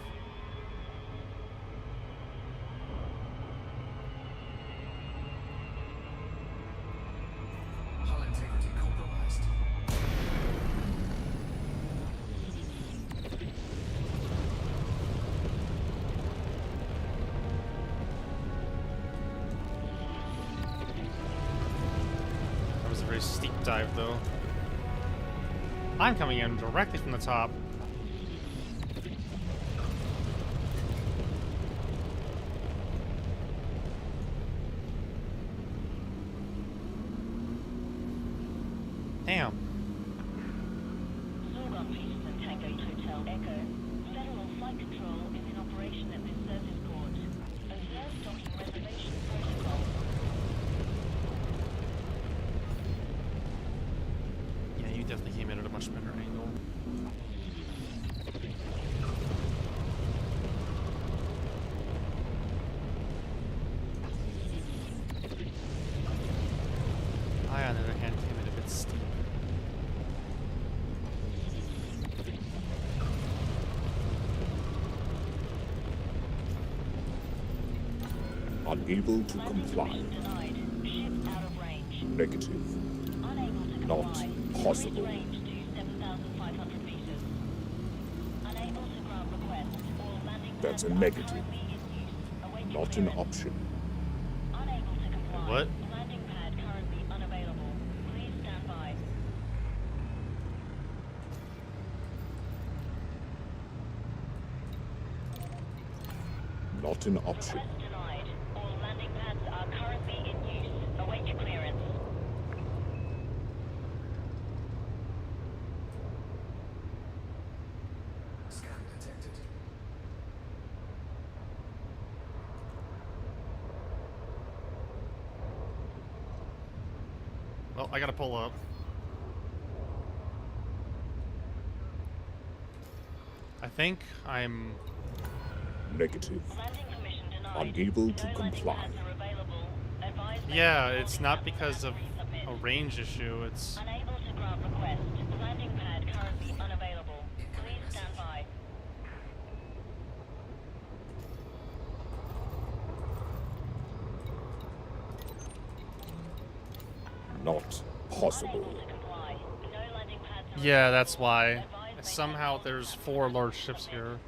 Hull integrity compromised. That was a very steep dive, though. I'm coming in directly from the top. Damn. Sorgon Peterson Tango Hotel Echo. Federal Flight Control is in operation at this service port. Observe docking reservation protocol. Yeah, you definitely came in at a much better angle. I, on the other hand, came in a bit steep. Unable to Landing comply. permission denied. Ship out of range. Negative. Unable to Not comply. possible. Increase range to 7,500 meters. Unable to grant request. All landing That's a pads are negative. currently in use. Awaiting Not an clearance. option. Unable to comply. What? Landing pad currently unavailable. Please stand by. Not an option. Request denied. All landing pads are currently in use. Await clearance. Scan detected. Well, I gotta pull up. I think I'm... Negative. Landing permission denied. Unable to No landing comply. pads are available. Advise Yeah, maintenance it's holding not pattern because of and resubmit. a range issue, it's... Unable to grant request. Landing pad currently unavailable. Please stand by. Not Unable possible. to comply. No landing pads are Yeah, that's why. Advise maintenance Somehow holding there's pattern 4 and large ships resubmit. here.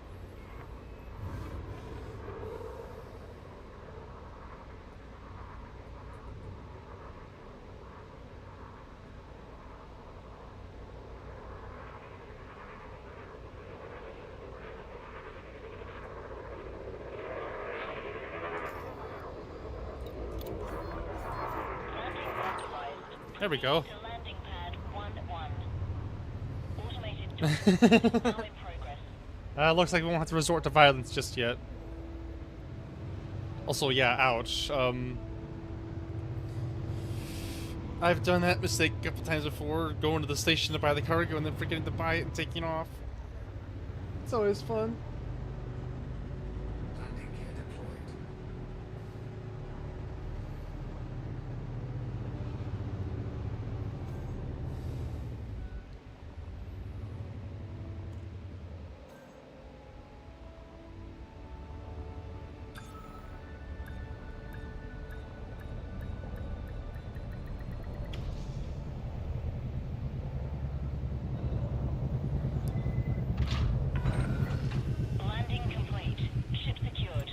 Landing authorized. There we go. Proceed to landing pad 1-1. Automated door is now in progress. Looks like we won't have to resort to violence just yet. Also, yeah, ouch. I've done that mistake a couple times before, going to the station to buy the cargo and then forgetting to buy it and taking off. It's always fun. Landing gear deployed. Landing complete. Ship secured.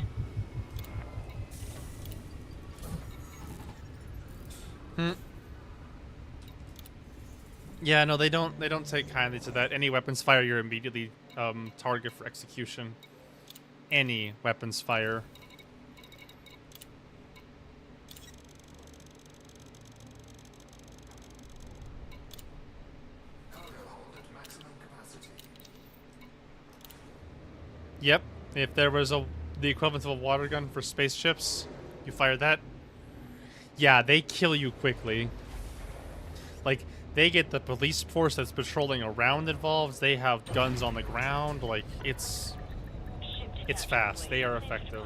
Yeah, no, they don't take kindly to that. Any weapons fire, you're immediately target for execution. Any weapons fire. Cargo hold at maximum capacity. Yep. If there was the equivalent of a water gun for spaceships, you fire that. Yeah, they kill you quickly. Like, they get the police force that's patrolling around involved. They have guns on the ground. Like, it's It's fast. They are effective.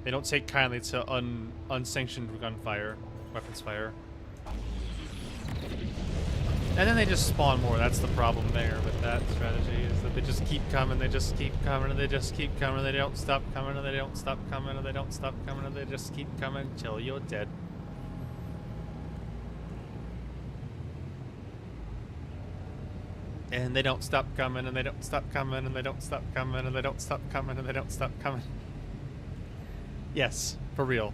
They don't take kindly to unsanctioned gunfire, weapons fire. And then they just spawn more. That's the problem there with that strategy, is that they just keep coming, they just keep coming, and they just keep coming, and they don't stop coming, and they don't stop coming, and they don't stop coming, and they just keep coming until you're dead. And they don't stop coming, and they don't stop coming, and they don't stop coming, and they don't stop coming, and they don't stop coming. Yes, for real.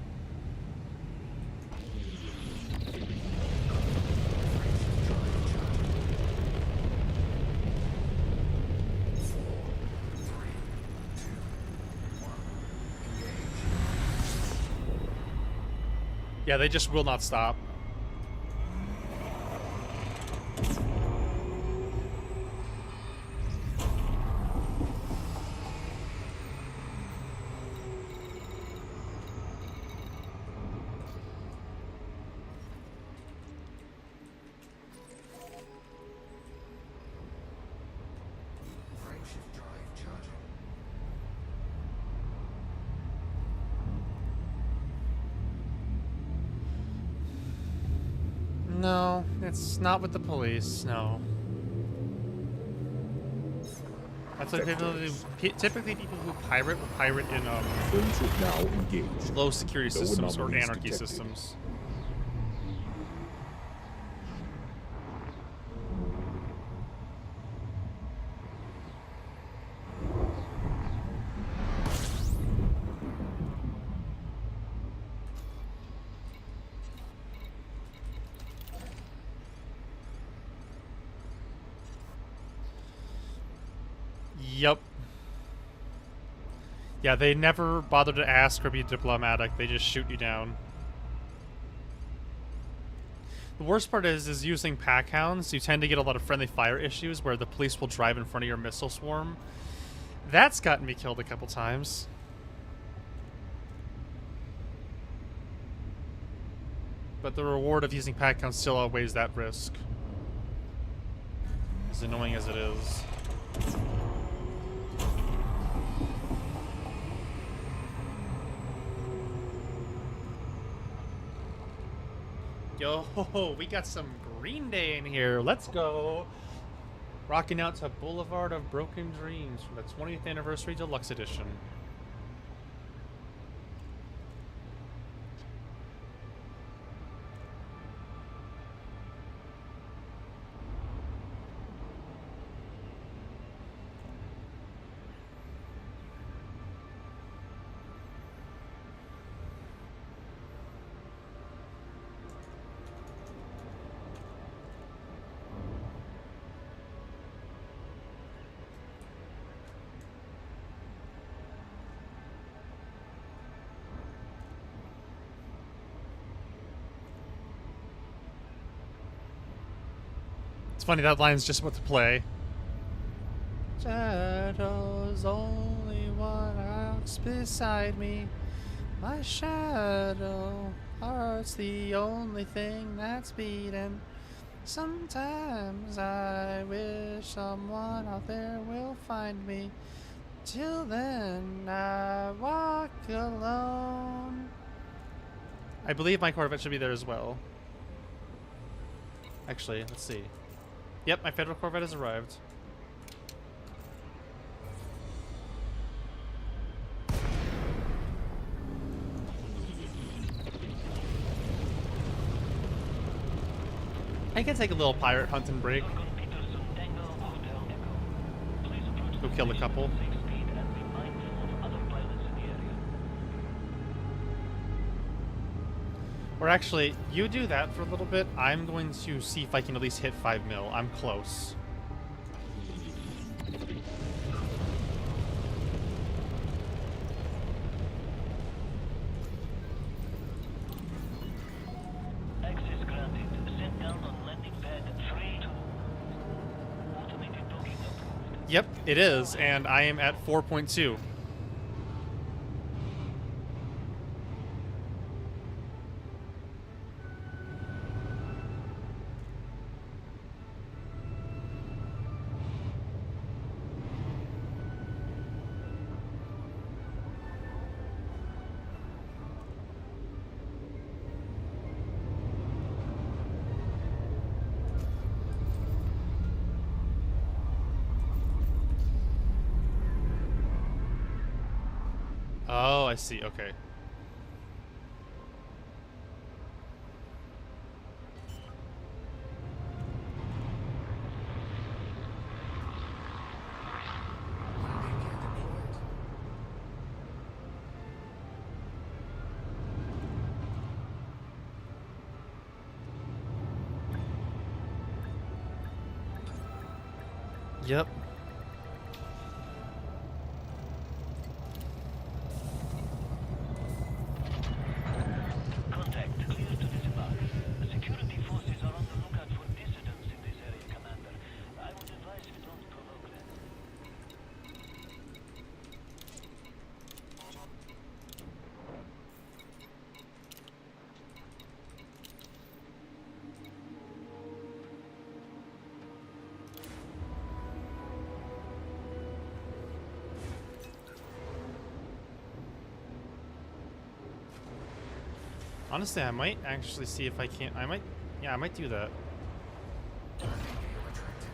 Yeah, they just will not stop. Frameshift drive charging. No, it's not with the police, no. That's what people do. Typically people who pirate will pirate in Frameshift now engaged. low security No systems or anomalies anarchy detected. systems. Yep. Yeah, they never bother to ask or be diplomatic. They just shoot you down. The worst part is using pack hounds. You tend to get a lot of friendly fire issues where the police will drive in front of your missile swarm. That's gotten me killed a couple times. But the reward of using pack hounds still outweighs that risk. As annoying as it is. Yo, we got some Green Day in here. Let's go. Rocking out to Boulevard of Broken Dreams from the 20th Anniversary Deluxe Edition. It's funny, that line's just about to play. Shadow's only one walks beside me. My shadow, heart's the only thing that's beating. Sometimes I wish someone out there will find me. Till then, I walk alone. I believe my Corvette should be there as well. Actually, let's see. Yep, my Federal Corvette has arrived. I can take a little pirate hunting break. Go kill a couple. Or actually, you do that for a little bit. I'm going to see if I can at least hit 5 mil. I'm close. Access granted. Set down on landing pad 3-2. Automated docking approved. Yep, it is, and I am at 4.2. I see. Okay. Landing gear deployed. Yep. Contact clear to disembark. The security forces are on the lookout for dissidents in this area, Commander. I would advise we don't provoke them. Honestly, I might actually see if I can't. I might. Yeah, I might do that. Landing gear retracted.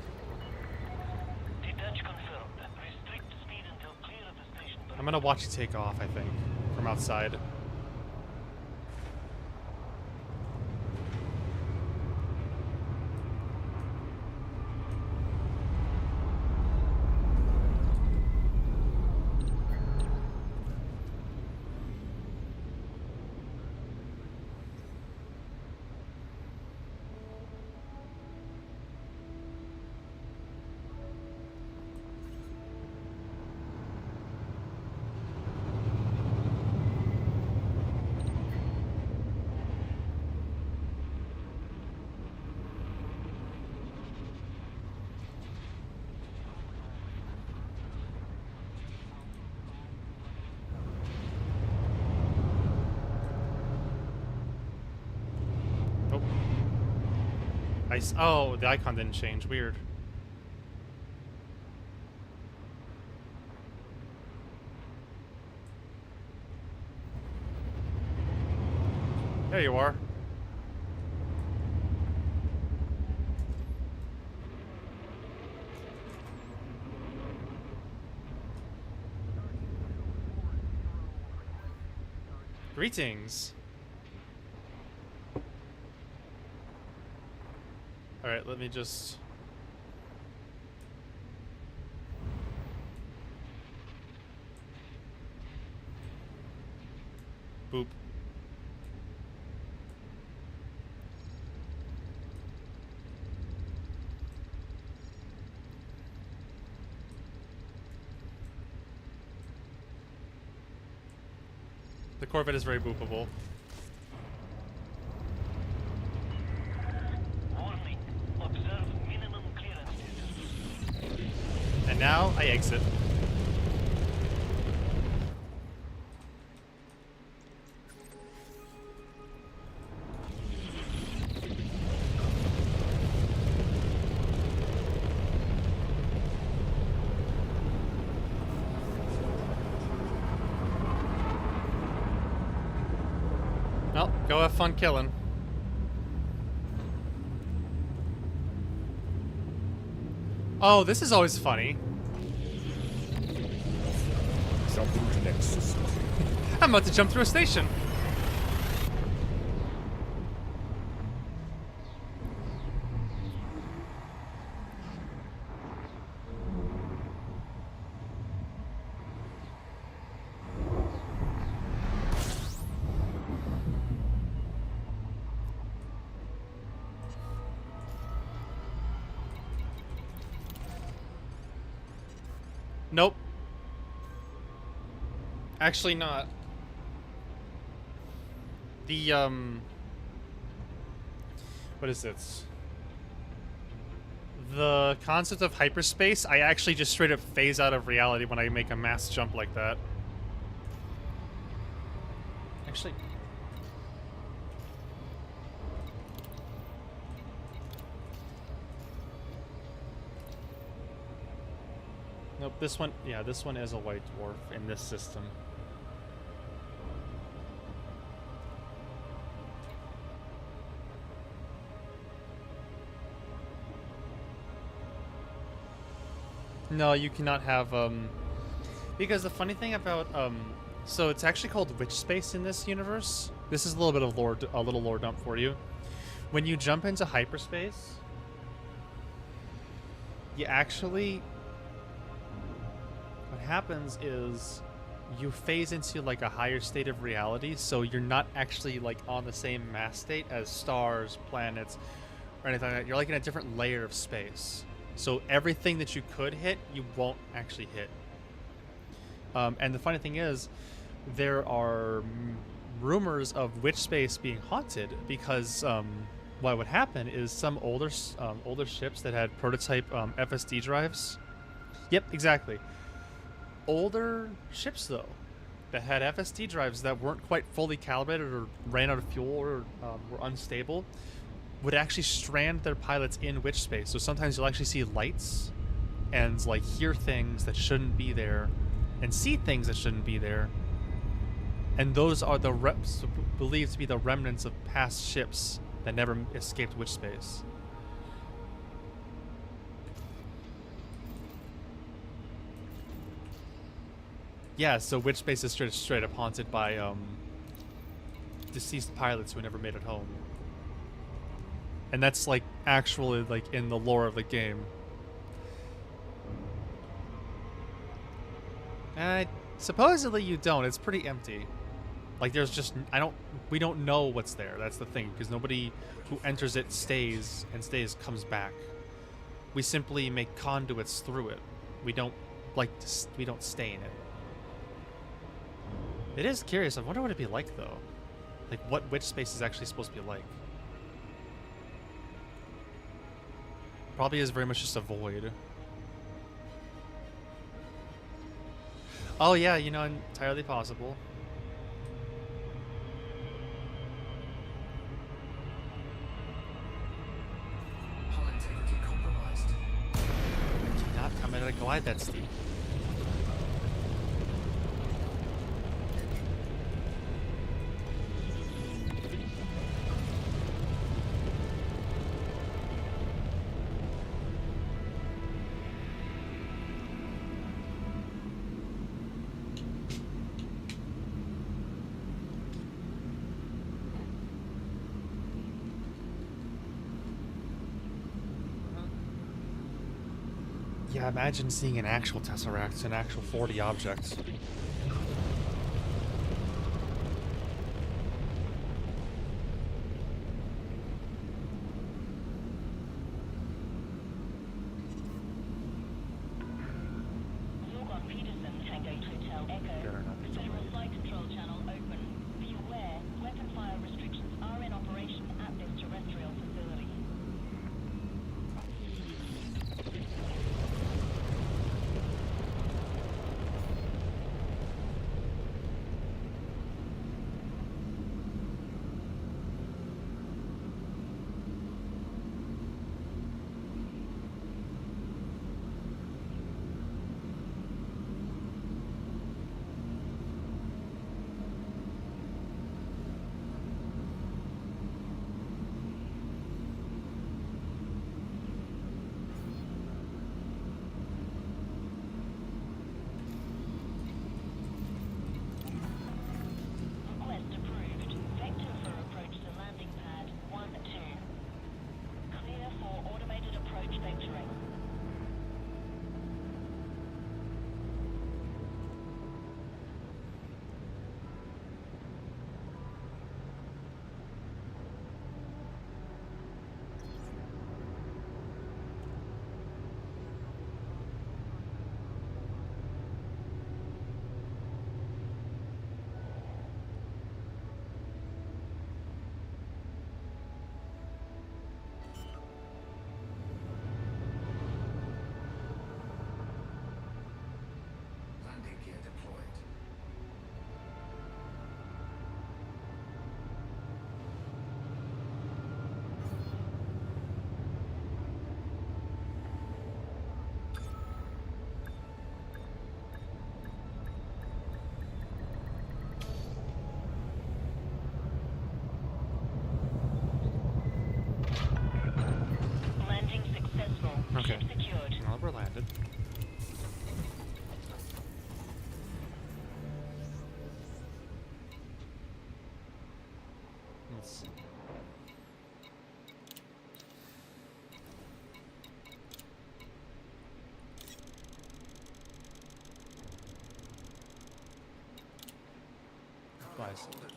Detach confirmed. Restrict speed until clear of the station. I'm gonna watch you take off. I think from outside. Oh. Oh, the icon didn't change. Weird. There you are. Greetings. Alright, let me just... Boop. The Corvette is very boopable. Warning. Observe minimum clearance. And now I exit. Well, go have fun killing. Oh, this is always funny. Jumping to next system. I'm about to jump through a station. Nope. Actually not. The, what is this? The concept of hyperspace, I actually just straight up phase out of reality when I make a mass jump like that. Actually... Nope, this one, yeah, this one is a white dwarf in this system. No, you cannot have, because the funny thing about, So it's actually called witch space in this universe. This is a little bit of lore, a little lore dump for you. When you jump into hyperspace, you actually, what happens is you phase into like a higher state of reality, so you're not actually like on the same mass state as stars, planets, or anything like that. You're like in a different layer of space. So everything that you could hit, you won't actually hit. And the funny thing is, there are rumors of witch space being haunted because what would happen is some older ships that had prototype FSD drives. Yep, exactly. Older ships though that had FSD drives that weren't quite fully calibrated or ran out of fuel or were unstable would actually strand their pilots in witch space. So sometimes you'll actually see lights and like hear things that shouldn't be there and see things that shouldn't be there. And those are the believed to be the remnants of past ships that never escaped witch space. Yeah, so witch space is straight up haunted by deceased pilots who never made it home. And that's like actually like in the lore of the game. Supposedly you don't. It's pretty empty. Like there's just we don't know what's there. That's the thing, because nobody who enters it stays comes back. We simply make conduits through it. We don't stay in it. It is curious. I wonder what it'd be like though. Like what witch space is actually supposed to be like. Probably is very much just a void. Oh yeah, you know, entirely possible. Hull integrity compromised. I cannot come at a glide that steep. Yeah, imagine seeing an actual Tesseract, an actual 4D object. Yorgon Peterson, Tango Hotel Echo. Better not be Federal delayed. flight control channel open. Be aware, weapon fire restrictions are in operation at this terrestrial facility. Request approved. Vector for approach to landing pad 1-2. Clear for automated approach vectoring. Landing gear deployed. Landing successful. Okay. Ship secured. Well, we're landed.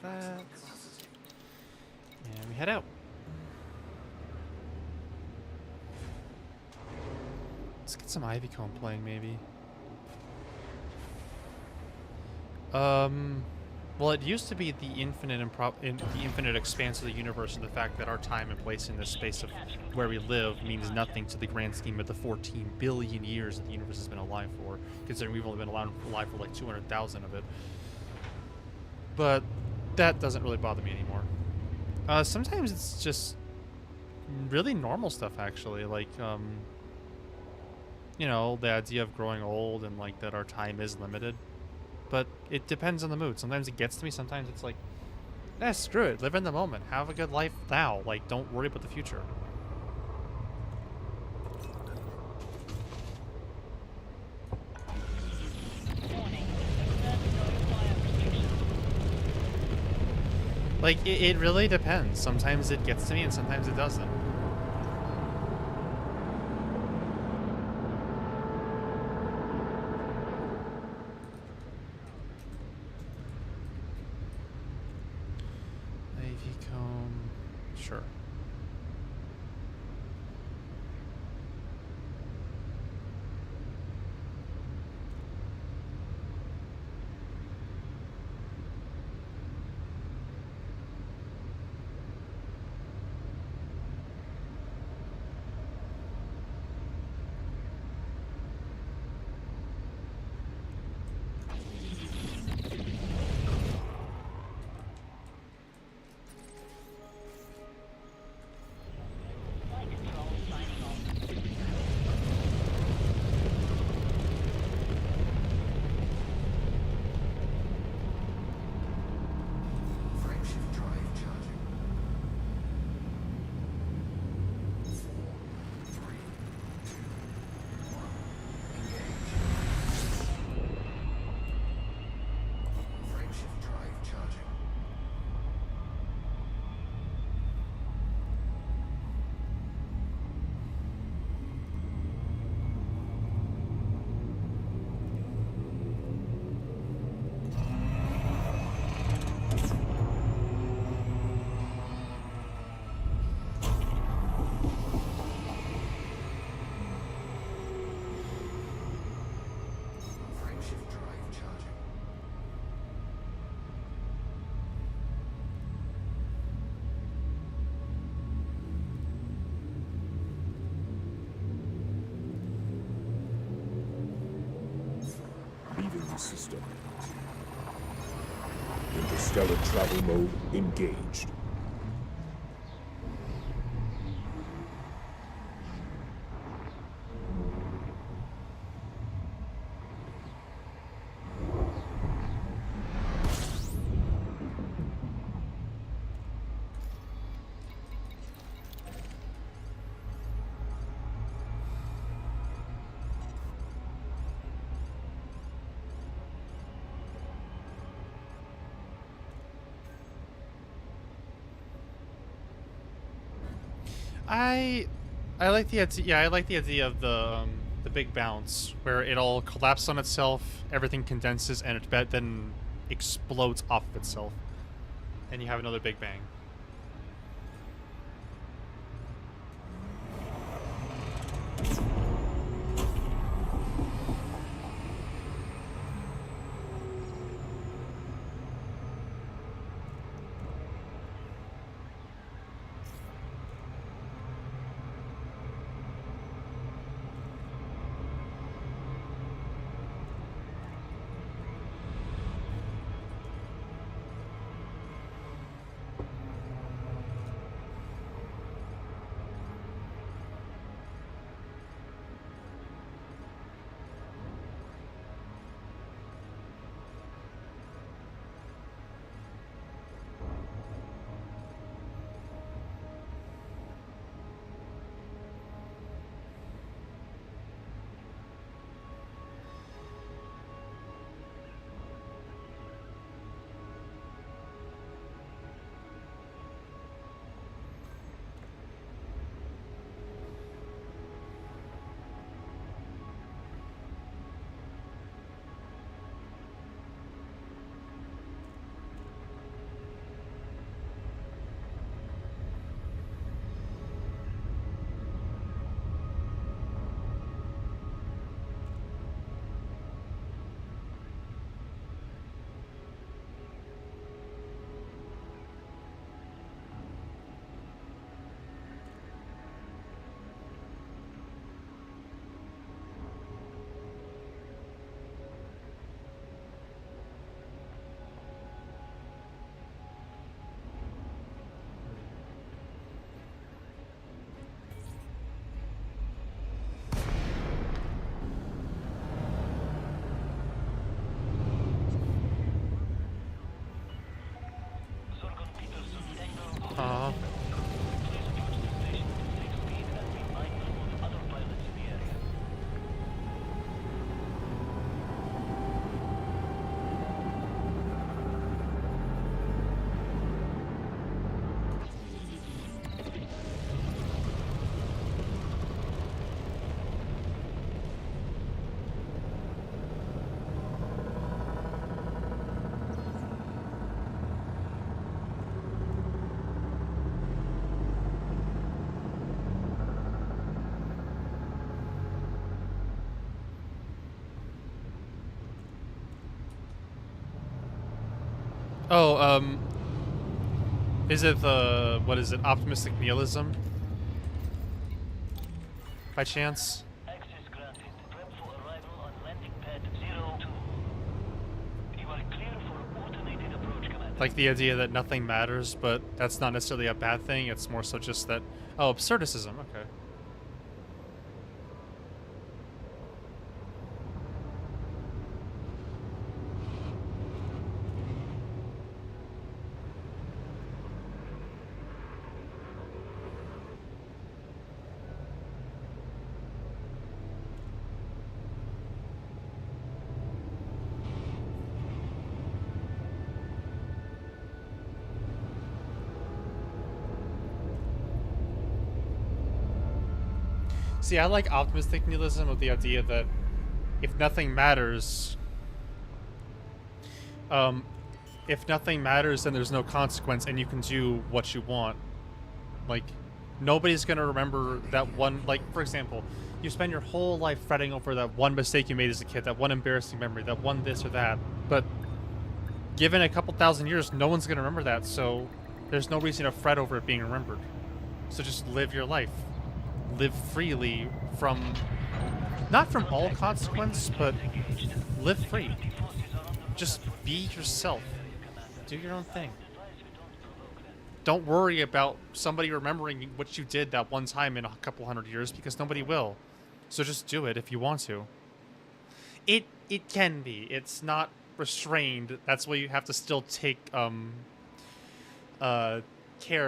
That. And we head out. Let's get some Ivy Comb playing, maybe. Well, it used to be the the infinite expanse of the universe, and the fact that our time and place in this space of where we live means nothing to the grand scheme of the 14 billion years that the universe has been alive for, considering we've only been alive for like 200,000 of it. But that doesn't really bother me anymore. Sometimes it's just really normal stuff, actually, like, you know, the idea of growing old and, like, that our time is limited. But it depends on the mood. Sometimes it gets to me, sometimes it's like, eh, screw it, live in the moment, have a good life now, like, don't worry about the future. Like, it really depends. Sometimes it gets to me and sometimes it doesn't. Ivy comb, sure. Flight control signing off. Frameshift drive charging. 4, 3, 2, 1. Engage. Frameshift drive charging. Frameshift drive charging. Leaving the system. Interstellar travel mode engaged. I like the idea. Yeah, I like the idea of the big bounce where it all collapses on itself, everything condenses, and it then explodes off of itself, and you have another big bang. Oh, is it the, what is it, optimistic nihilism? By chance? Access granted. Prep for arrival on landing pad 02. You are clear for automated approach, Commander. Like the idea that nothing matters, but that's not necessarily a bad thing. It's more so just that, oh, absurdicism. Okay. See, I like optimistic nihilism with the idea that if nothing matters, if nothing matters, then there's no consequence, and you can do what you want. Like, nobody's gonna remember that one. Like, for example, you spend your whole life fretting over that one mistake you made as a kid, that one embarrassing memory, that one this or that. But given a couple thousand years, no one's gonna remember that, so there's no reason to fret over it being remembered. So just live your life. Live freely from, not from all consequence, but live free. Just be yourself. Do your own thing. Don't worry about somebody remembering what you did that one time in a couple hundred years, because nobody will. So just do it if you want to. It can be. It's not restrained. That's why you have to still take care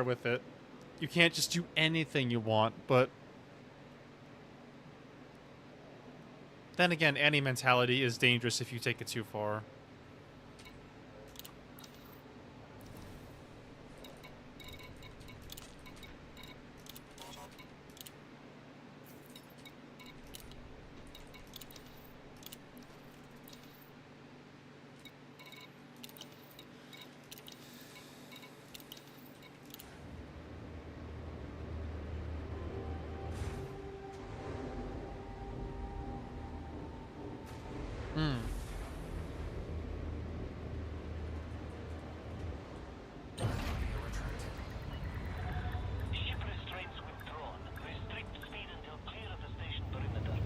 with it. You can't just do anything you want, but then again, any mentality is dangerous if you take it too far. Ship restraints withdrawn. Restrict speed until clear of the station perimeter.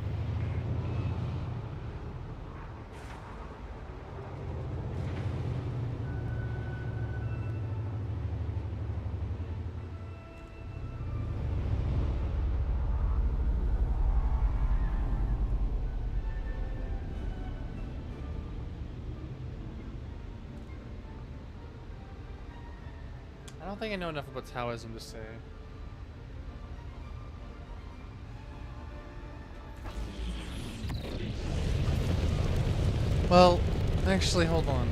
I don't think I know enough about Taoism to say. Well, actually, hold on.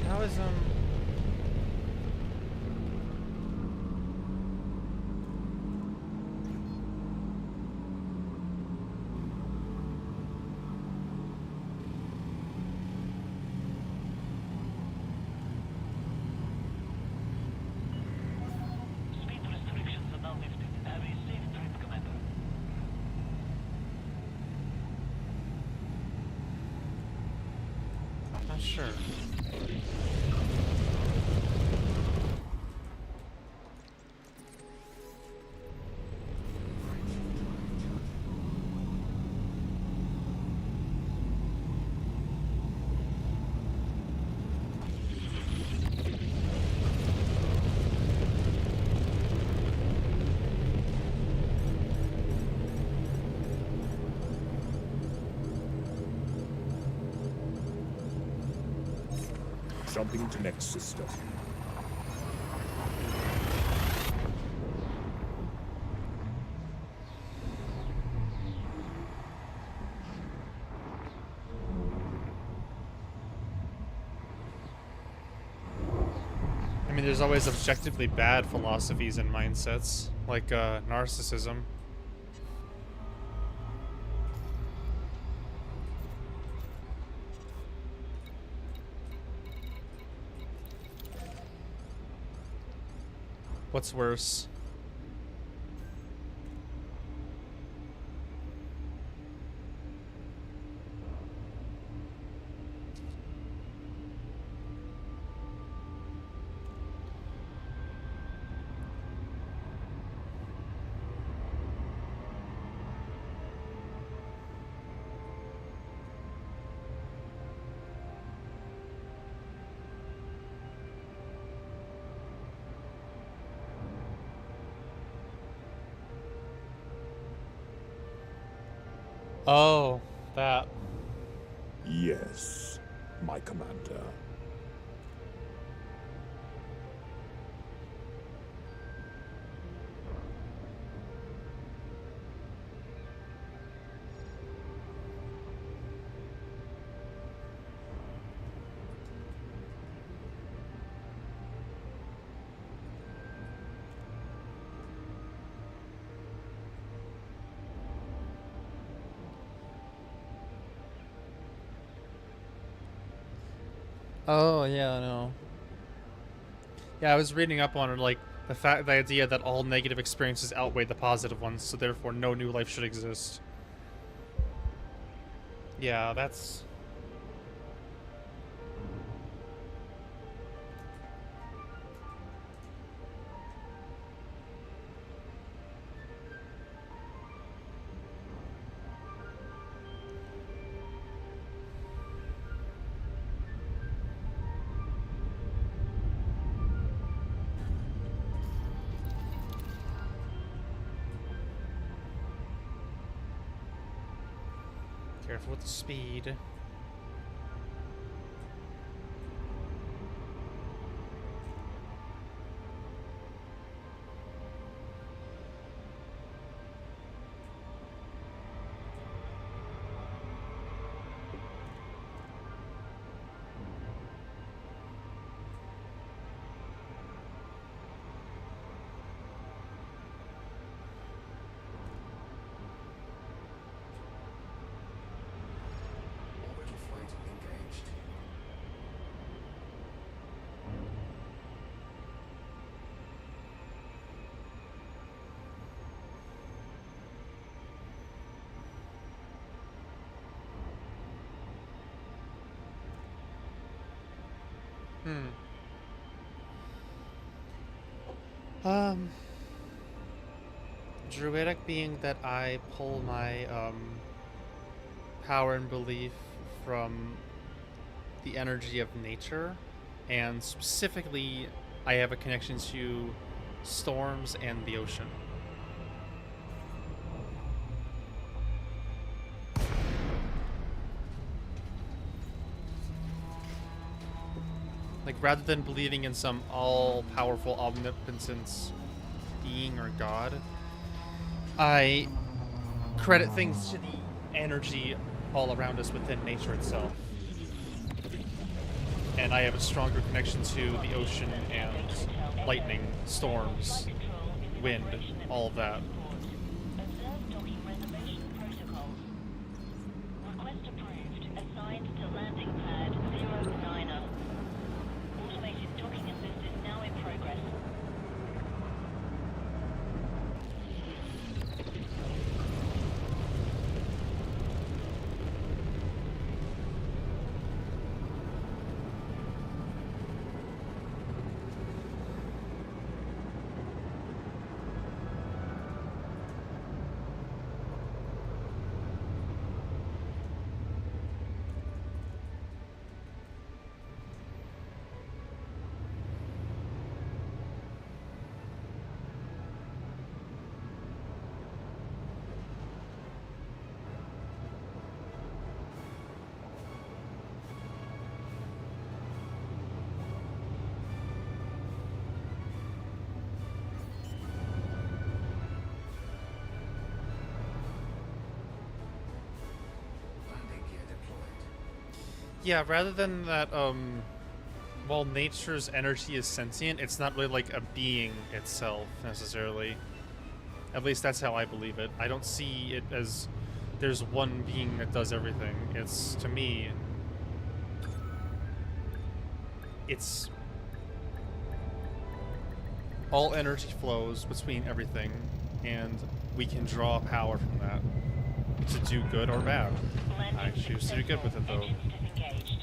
Taoism... Speed restrictions are now lifted. Have a safe trip, Commander. Not sure. Jumping to next system. I mean, there's always objectively bad philosophies and mindsets, like narcissism. What's worse? Oh, that. Yes, my commander. Oh, yeah, no. Yeah, I was reading up on it, like, the idea that all negative experiences outweigh the positive ones, so therefore no new life should exist. Yeah, that's... Careful with the speed. Orbital flight engaged. Hmm. Um... Druidic being that I pull my, power and belief from the energy of nature, and specifically, I have a connection to storms and the ocean. Like, rather than believing in some all-powerful omnipotence being or god, I credit things to the energy all around us within nature itself. And I have a stronger connection to the ocean and lightning, storms, wind, all of that. Observe docking reservation protocols. Request approved. Assigned to landing pad 09er. Automated docking assist is now in progress. Landing gear deployed. Yeah, rather than that, while nature's energy is sentient, it's not really like a being itself, necessarily. At least that's how I believe it. I don't see it as there's one being that does everything. It's, to me, it's all energy flows between everything, and we can draw power from that to do good or bad. I choose to do good with it, though. Engines disengaged.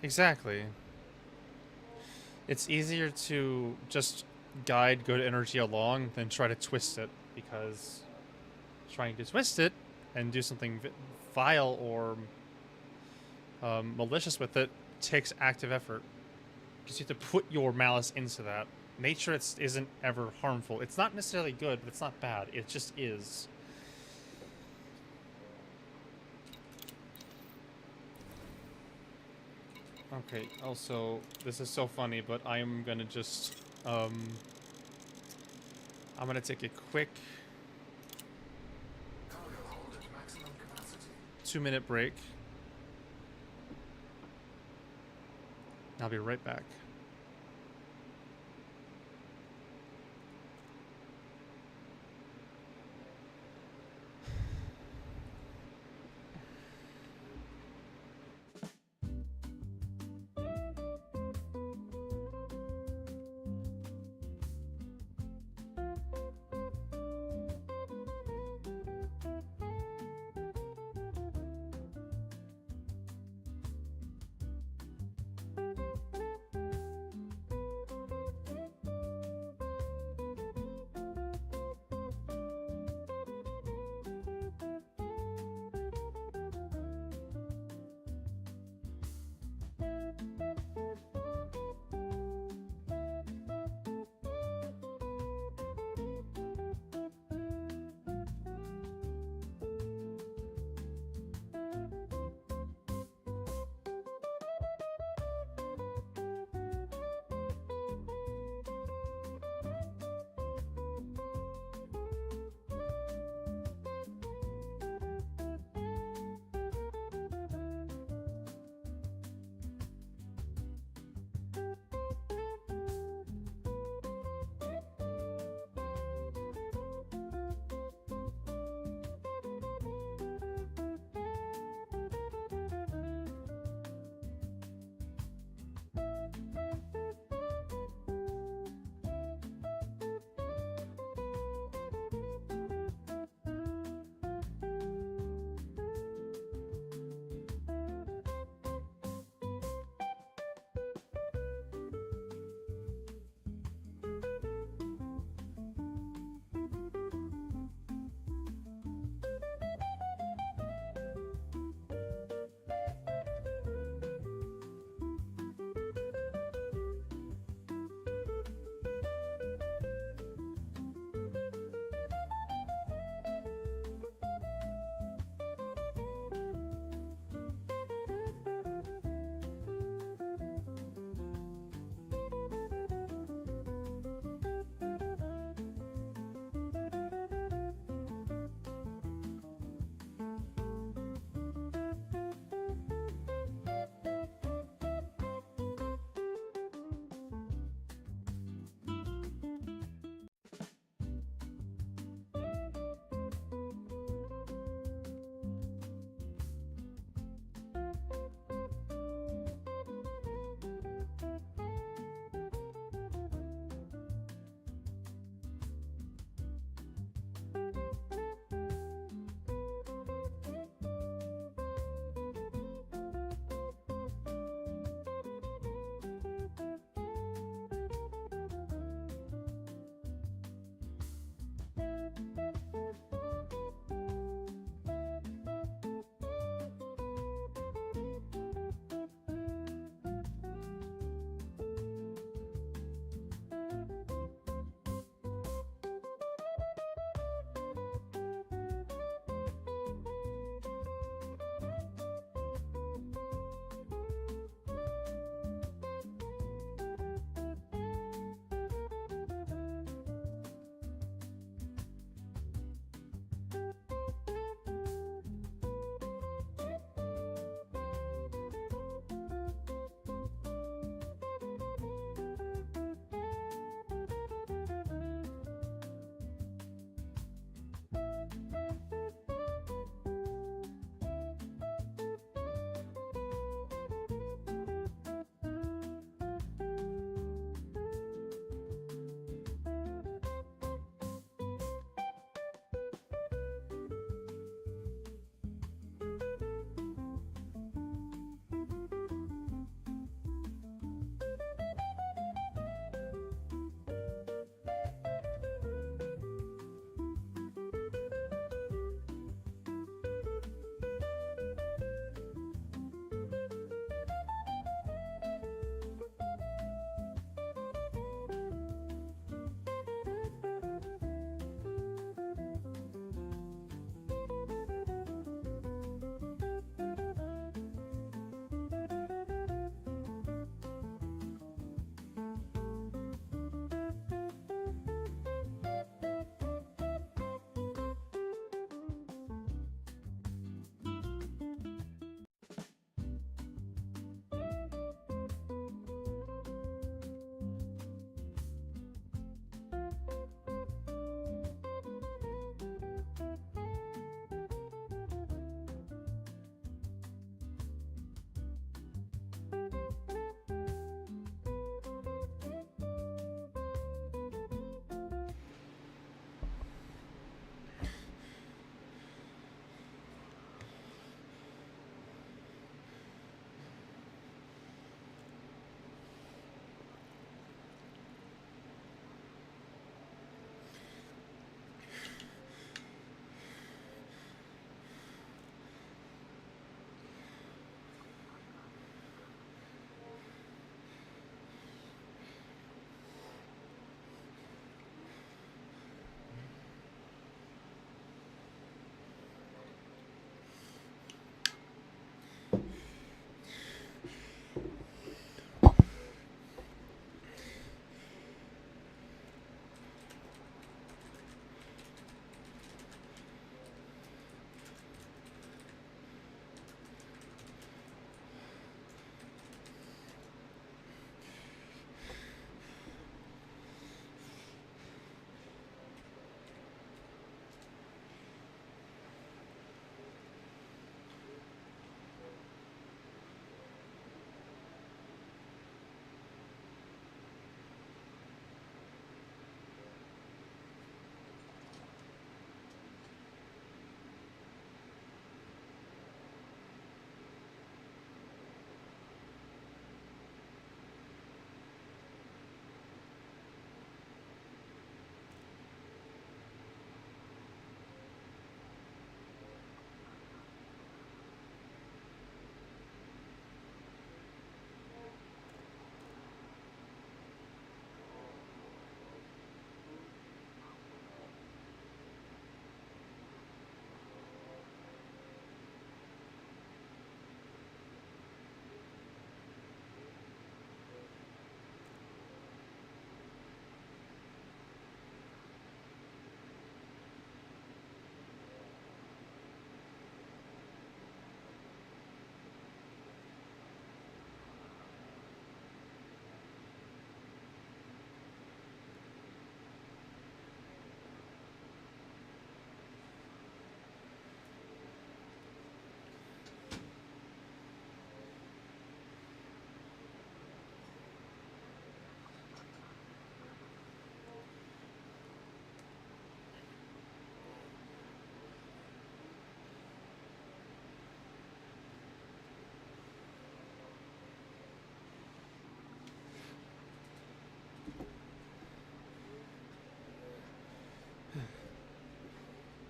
Exactly. It's easier to just guide good energy along than try to twist it, because trying to twist it and do something vile or malicious with it takes active effort. Because you have to put your malice into that. Nature isn't ever harmful. It's not necessarily good, but it's not bad. It just is. Okay, also, this is so funny, but I'm gonna just, I'm gonna take a quick Cargo hold at maximum capacity. 2-minute break. I'll be right back.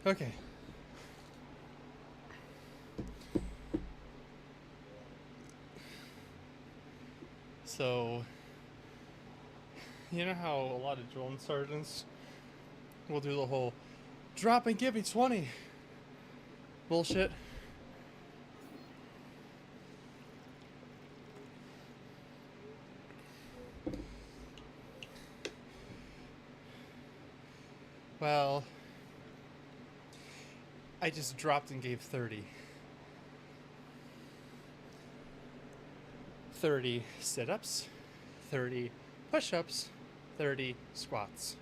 Okay. So, you know how a lot of drone sergeants will do the whole drop and give me 20 bullshit? Well, I just dropped and gave 30. 30 sit-ups, 30 push-ups, 30 squats.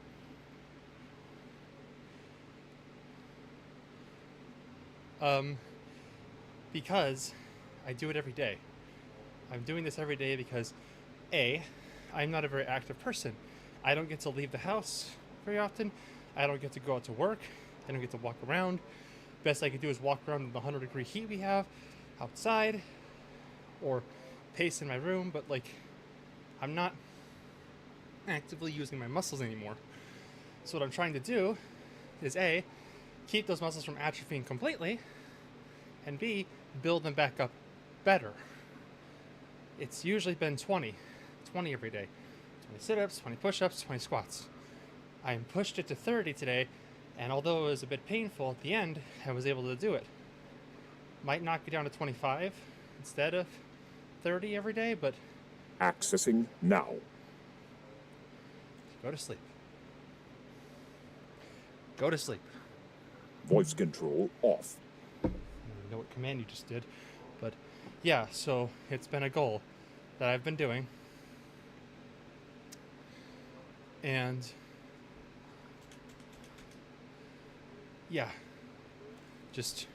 Because I do it every day. I'm doing this every day because A, I'm not a very active person. I don't get to leave the house very often. I don't get to go out to work. I don't get to walk around. Best I can do is walk around in the 100-degree heat we have outside or pace in my room, but like I'm not actively using my muscles anymore. So what I'm trying to do is A, keep those muscles from atrophying completely, and B, build them back up better. It's usually been 20 every day. 20 sit-ups, 20 push-ups, 20 squats. I pushed it to 30 today, and although it was a bit painful at the end, I was able to do it. Might knock you down to 25 instead of 30 every day, but Accessing now. go to sleep. Go to sleep. Voice control off. I don't know what command you just did, but yeah, so it's been a goal that I've been doing. And yeah, just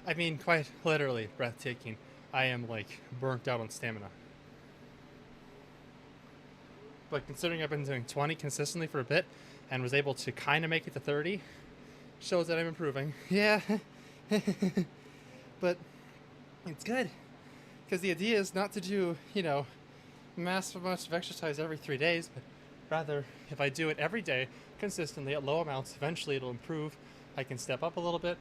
I mean, quite literally breathtaking. I am like burnt out on stamina. But considering I've been doing 20 consistently for a bit and was able to kind of make it to 30, shows that I'm improving. Yeah. But it's good. Because the idea is not to do, massive amounts of exercise every 3 days, but rather, if I do it every day, consistently at low amounts, eventually it'll improve. I can step up a little bit,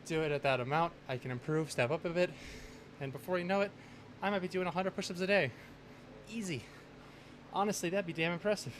do it at that amount, I can improve, step up a bit, and before you know it, I might be doing 100 push-ups a day. Easy. Honestly, that'd be damn impressive.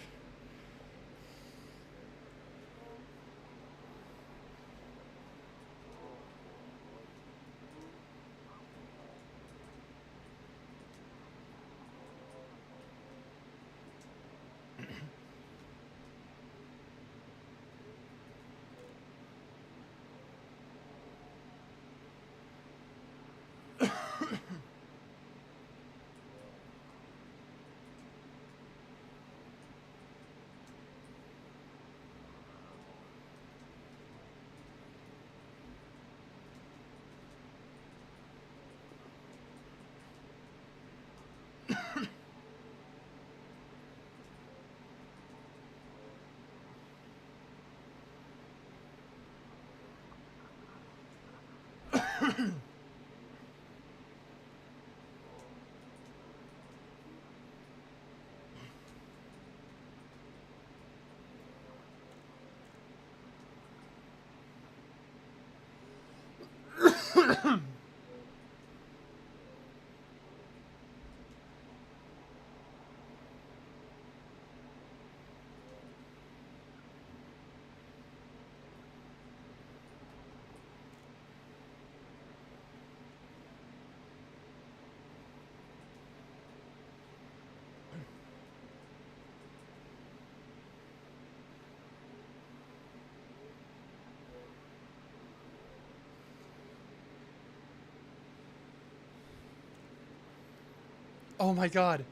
Oh my god,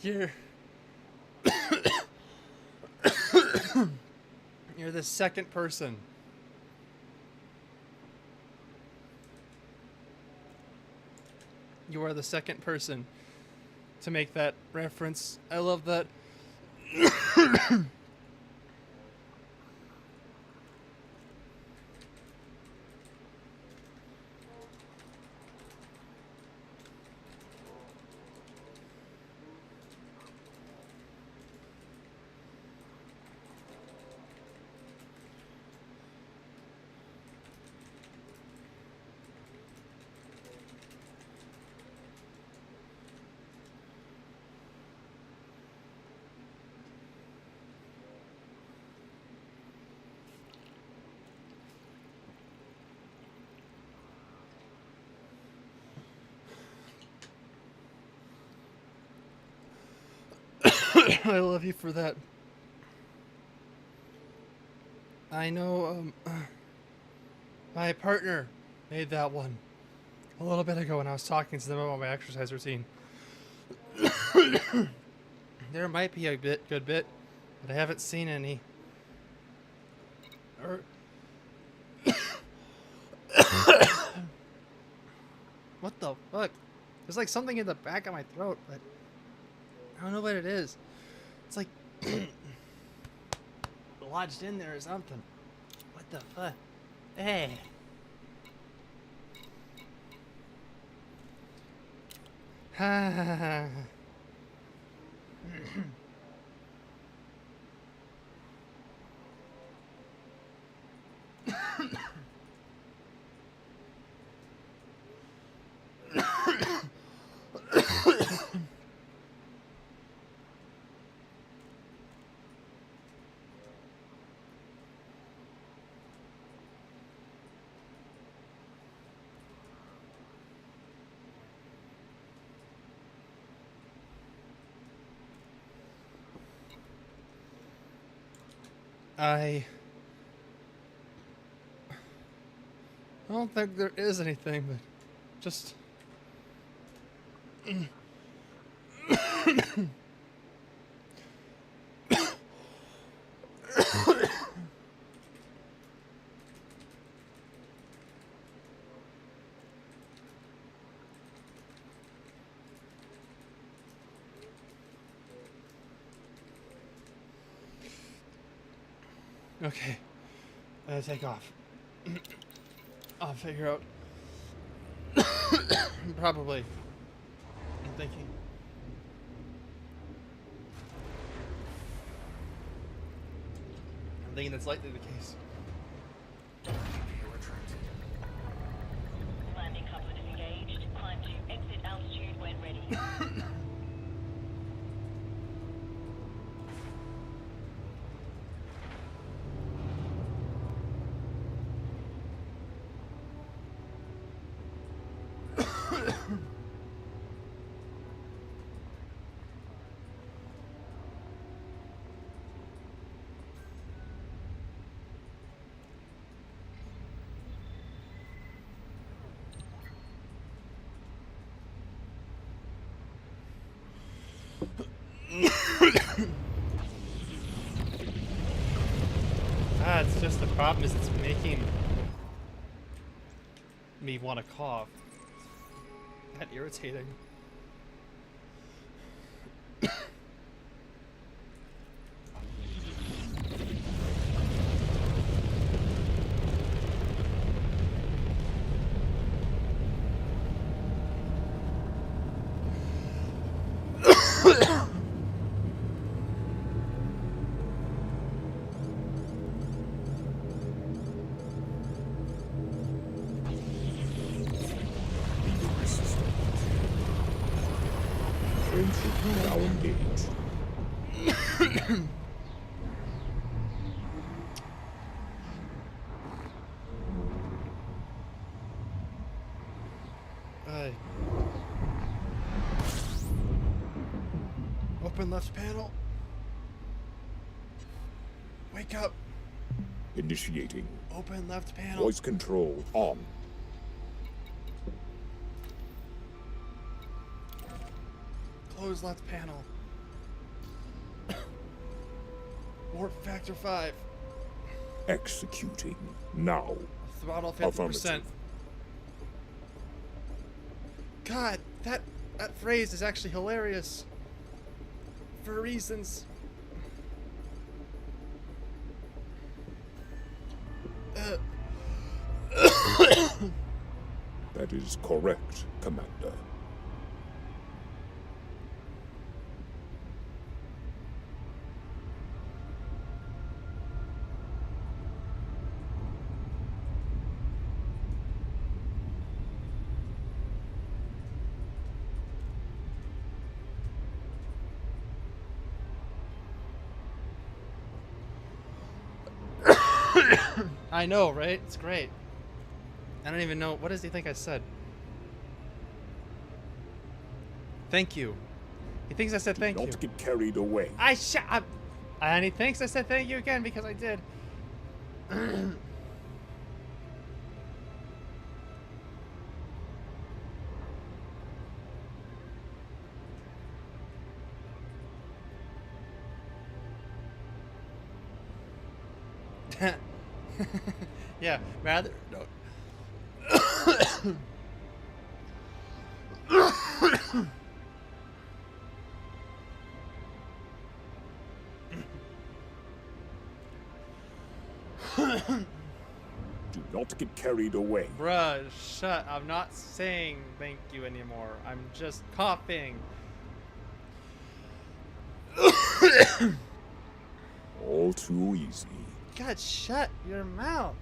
you're you're the second person. You are the second person to make that reference. I love that. I love you for that. I know, my partner made that one a little bit ago when I was talking to them about my exercise routine. There might be a good bit, but I haven't seen any. Or what the fuck? There's like something in the back of my throat, but I don't know what it is. It's like lodged in there or something. What the fuck? Hey. Ha. I don't think there is anything, but just Okay. Take off. I'll figure out. Probably. I'm thinking. I'm thinking that's likely the case. View retracted. Landing coupler disengaged. Climb to exit altitude when ready. It's just the problem is it's making me want to cough. That irritating. Friendship now engaged. Open left panel. Wake up. Initiating. Open left panel. Voice control on. Close left panel. Warp factor 5. Executing now. Throttle 50%. Affirmative. God, that phrase is actually hilarious. For reasons. That is correct, Commander. I know, right? It's great. I don't even know. What does he think I said? Thank you. He thinks I said thank you. Don't get carried away. And he thinks I said thank you again because I did. Yeah, rather no. Do not get carried away. Bruh, shut. I'm not saying thank you anymore. I'm just coughing. All too easy. God, shut your mouth.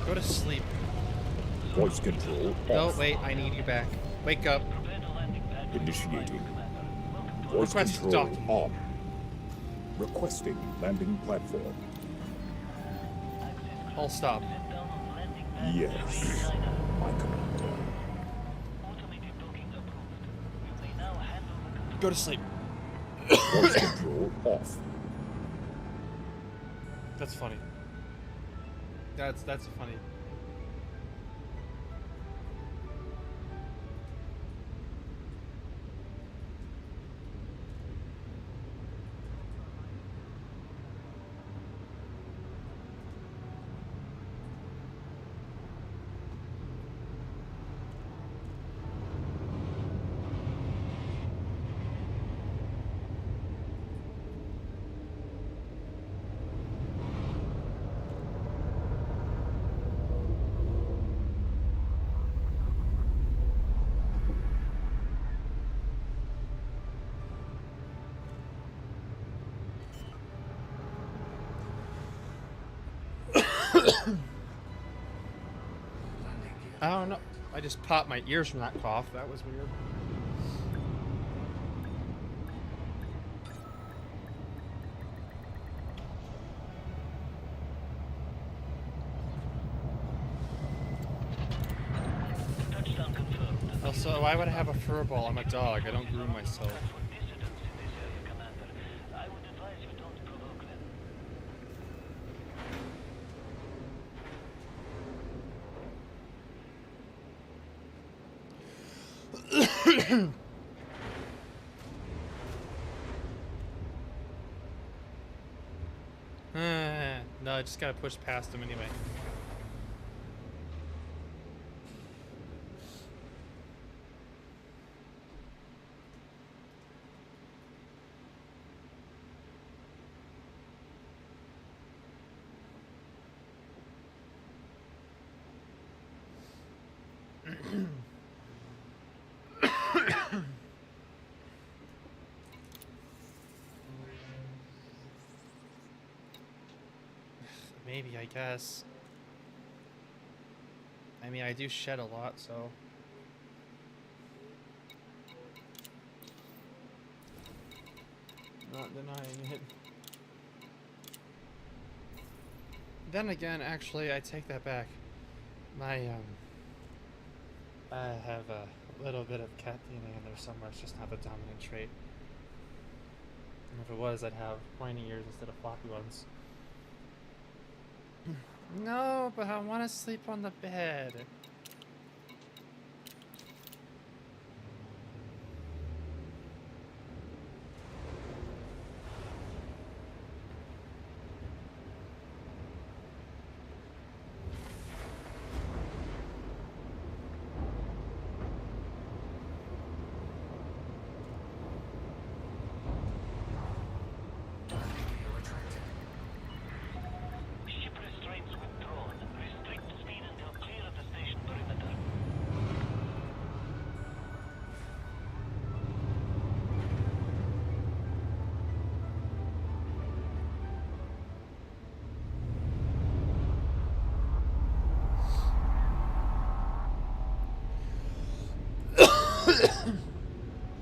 Go to sleep. Voice control No, off. wait, I need you back. Wake up. Prepare to landing pad. Initiating. Voice Request control docking. on. Requesting landing platform. I I'll stop. Set down on landing pad Yes, 3 China. my commander. Automated docking approved. You may now handle the control. Go to sleep. Voice control off. That's funny. That's funny. I don't know. I just popped my ears from that cough. That was weird. Touchdown confirmed. Also, why would I have a fur ball? I'm a dog. I don't groom myself. For dissidents in this area, Commander. I would advise you don't provoke them. No, I just gotta push past him anyway. Maybe, I guess. I mean, I do shed a lot, so. Not denying it. Then again, actually, I take that back. I have a little bit of cat DNA in there somewhere. It's just not the dominant trait. And if it was, I'd have pointy ears instead of floppy ones. No, but I want to sleep on the bed. Ship restraints withdrawn. Restrict speed until clear of the station perimeter.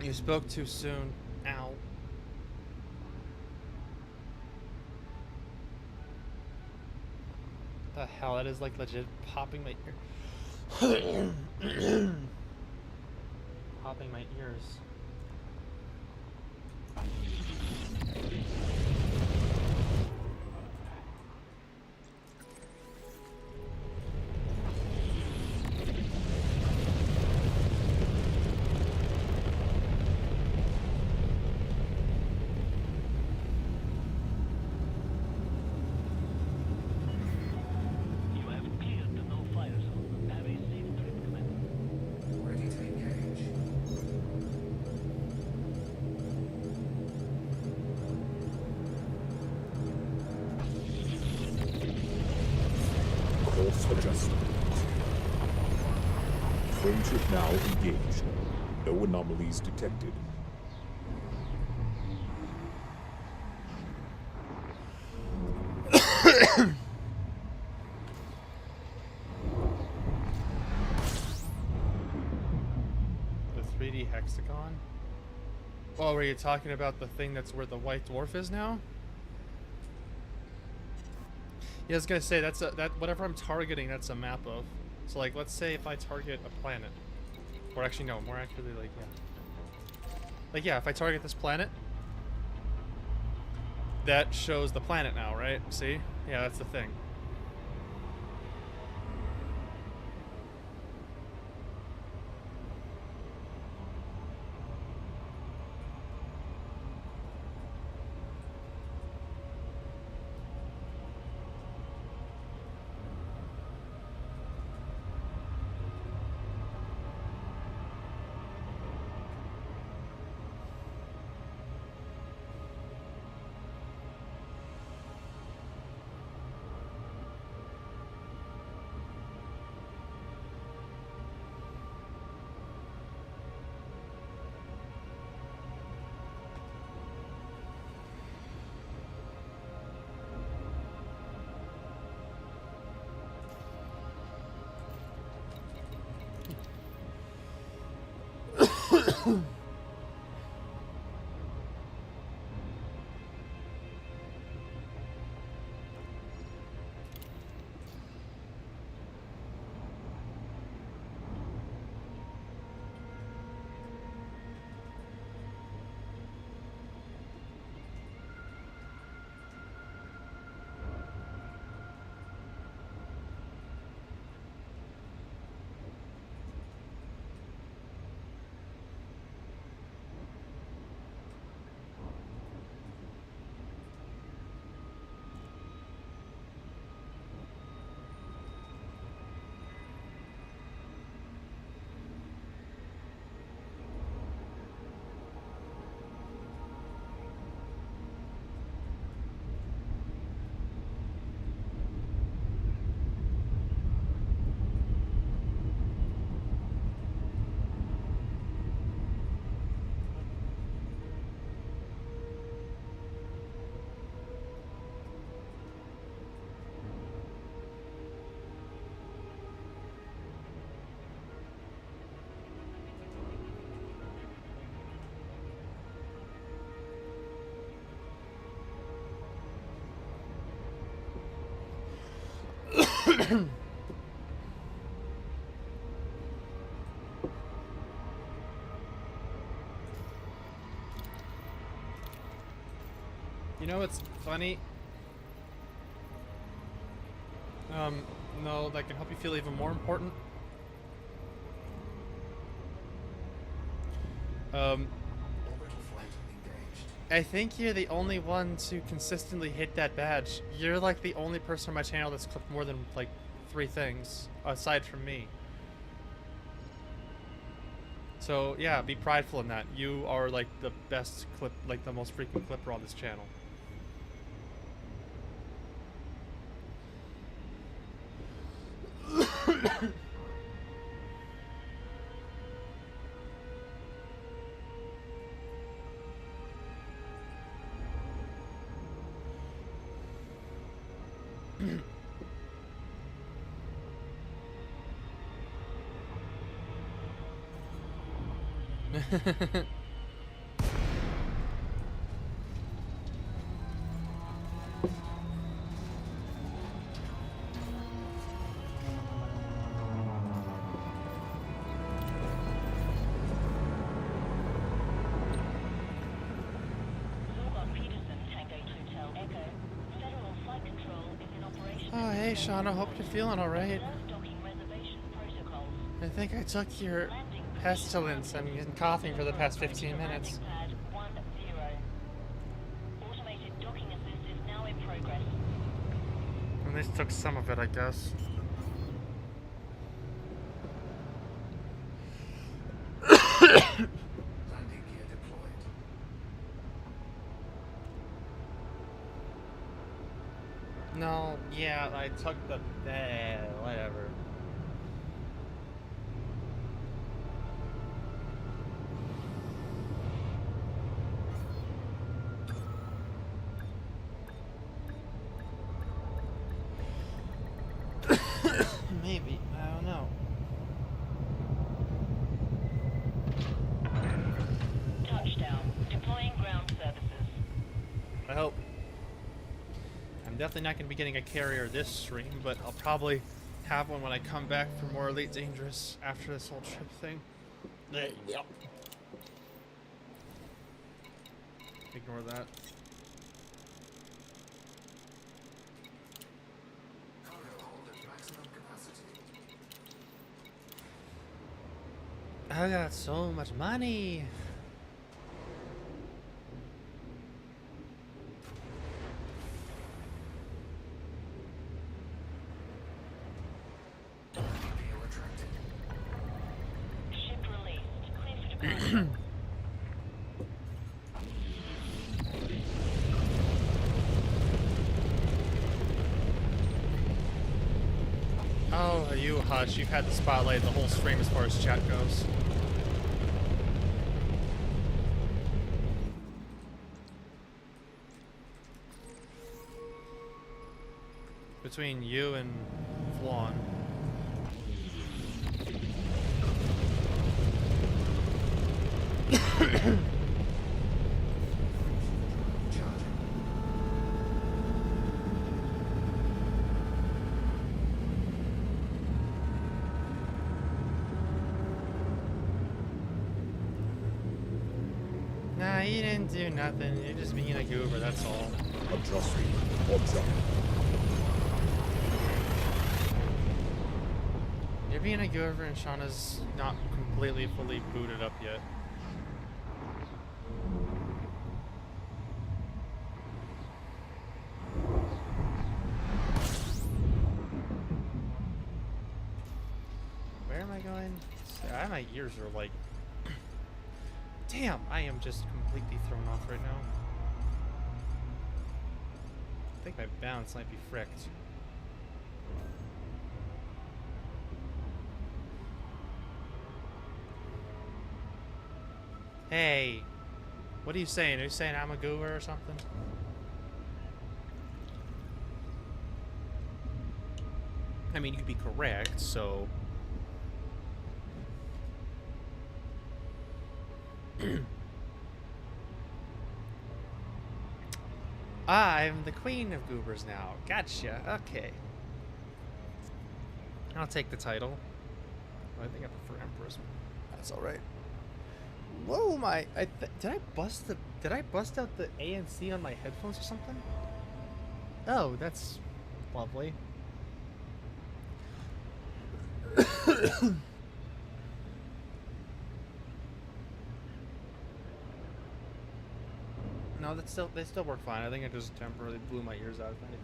You spoke too soon. Ow. The hell, that is like legit popping my ear. Popping my ears. You have cleared the no-fire zone. Have a safe trip, Commander. Ready to engage. Course adjustment. Frameship now engaged. No anomalies detected. The 3D hexagon? Oh, were you talking about the thing that's where the white dwarf is now? Yeah, I was gonna say that's that whatever I'm targeting, that's a map of. So like, let's say if I target a planet, or actually no, more accurately, like yeah, if I target this planet, that shows the planet now, right? See? Yeah, that's the thing. You know what's funny? No, that can help you feel even more important. Orbital flight engaged. I think you're the only one to consistently hit that badge. You're like the only person on my channel that's clipped more than like 3 things, aside from me. So yeah, be prideful in that. You are like the best clip, like the most frequent clipper on this channel. Zorba Peterson, Tango Hotel Echo. Federal Flight Control is in operation. Oh, hey, Sean. I hope you're feeling all right. Observe docking reservation protocols. I think I took your Landing pestilence. I'm getting coughing for the past 15 minutes. Landing pad 10. Automated docking assist is now in progress. At least took some of it, I guess. Landing gear deployed. No, yeah, I took the... whatever. Maybe. I don't know. Touchdown. Deploying ground services. I hope. I'm definitely not going to be getting a carrier this stream, but I'll probably have one when I come back for more Elite Dangerous after this whole trip thing. Yep. Ignore that. Cargo hold at maximum capacity. I got so much money. Gear retracted. Ship released. Clear for departure. Oh, you hush. You've had the spotlight the whole stream as far as chat goes. Between you and Flan. Charging. Nah, you didn't do nothing. You're just being a goober, that's all. Adjusting. Object. You're being a goober and Shauna's not completely fully booted up yet. Where am I going? My ears are like... Damn, I am just completely thrown off right now. I think my balance might be fricked. Hey, what are you saying? Are you saying I'm a goober or something? I mean, you could be correct, so... I'm the queen of goobers now. Gotcha. Okay. I'll take the title. I think I prefer Empress. That's all right. Whoa, my! Did I bust out the ANC on my headphones or something? Oh, that's lovely. No, they still work fine. I think I just temporarily blew my ears out, if anything.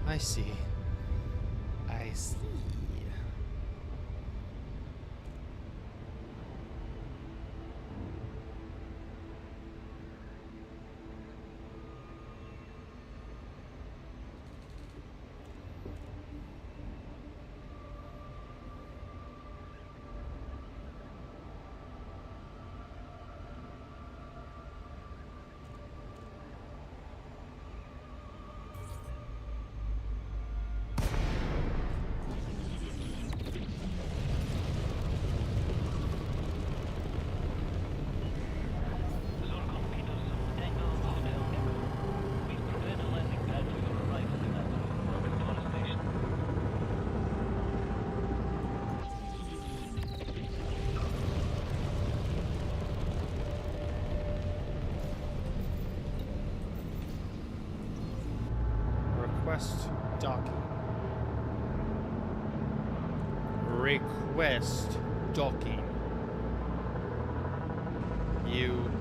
I see. I see. Request docking. Request docking. You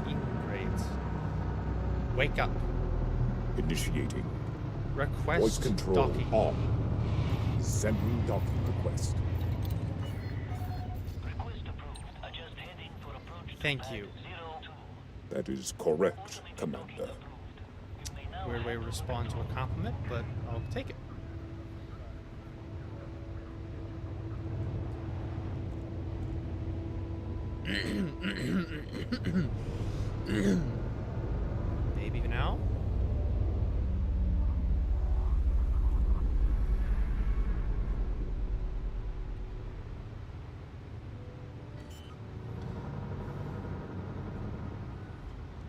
ingrate. Wake up. Initiating. Request Voice control docking. on. Sending docking request. Request approved. Thank you. 02. That is correct, Commander. You may now Weird way to respond to a compliment, but I'll take it. Maybe now?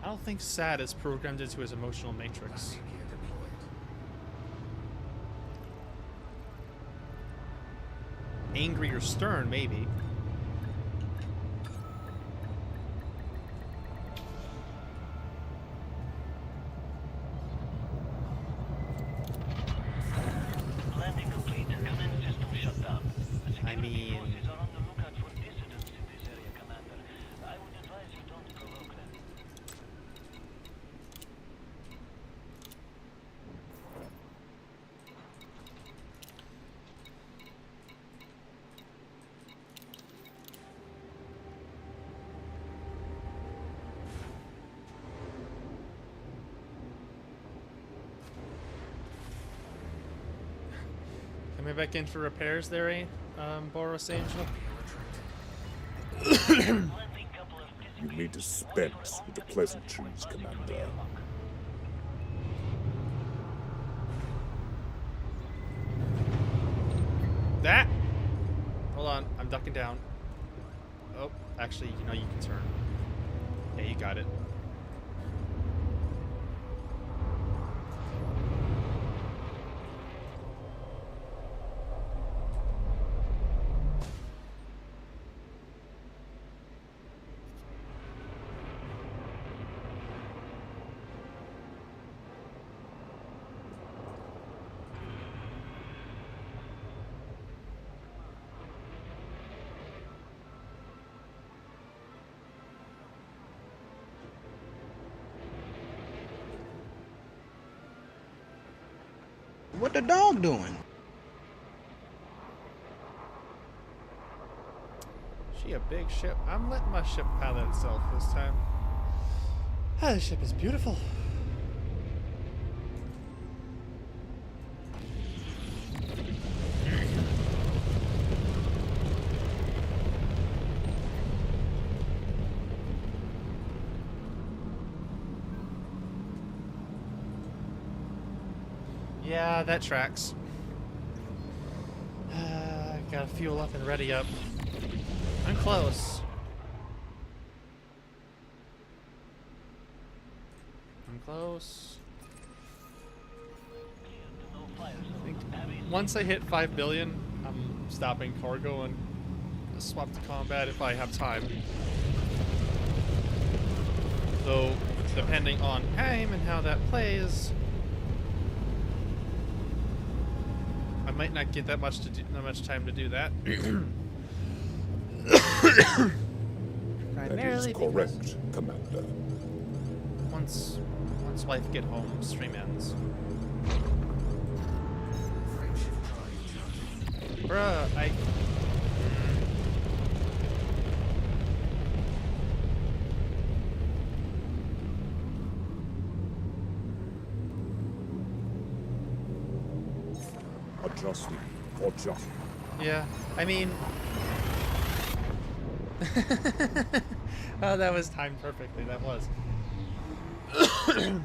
I don't think sad is programmed into his emotional matrix. Landing gear deployed. Angry or stern, maybe. landing complete. Command system shut down. The I security mean- forces are on the lookout for dissidents in this area, Commander. I would advise you don't provoke them. Coming back in for repairs there, Boris Angel? Landing couple of You may dispense with the pleasantries, Commander. That! Hold on, I'm ducking down. Oh, actually, you know you can turn. Yeah, you got it. What the dog doing? She a big ship. I'm letting my ship pilot itself this time. Ah, this ship is beautiful. Yeah, that tracks. Gotta fuel up and ready up. I'm close. I'm close. I think once I hit 5 billion, I'm stopping cargo and swap to combat if I have time. Though, depending on time and how that plays, I might not get that much time to do that. That Primarily is correct, Commander. once wife get home, stream ends. Frameshift drive charging. Bruh, I. Adjusting for jump. Yeah, I mean. Oh, that was timed perfectly. That was.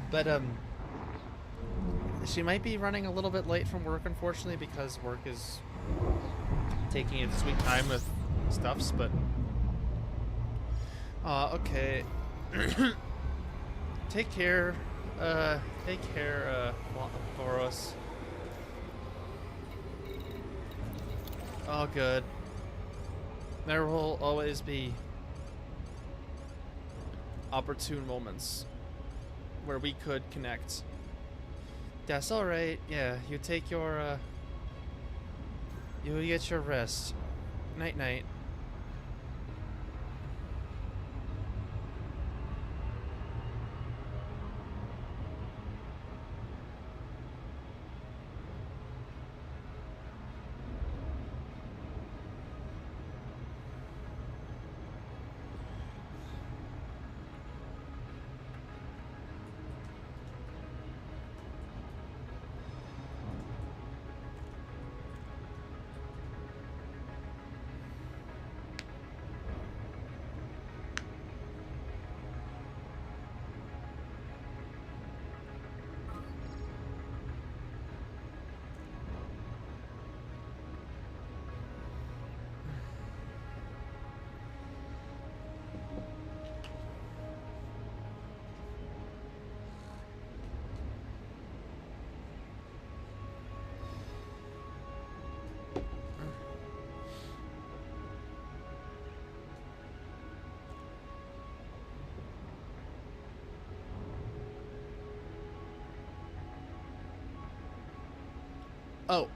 But she might be running a little bit late from work, unfortunately, because work is taking its sweet time with stuffs. But okay. Take care. Boros. Oh, good. There will always be opportune moments where we could connect. That's alright. Yeah, you take your, you get your rest. Night night. Oh,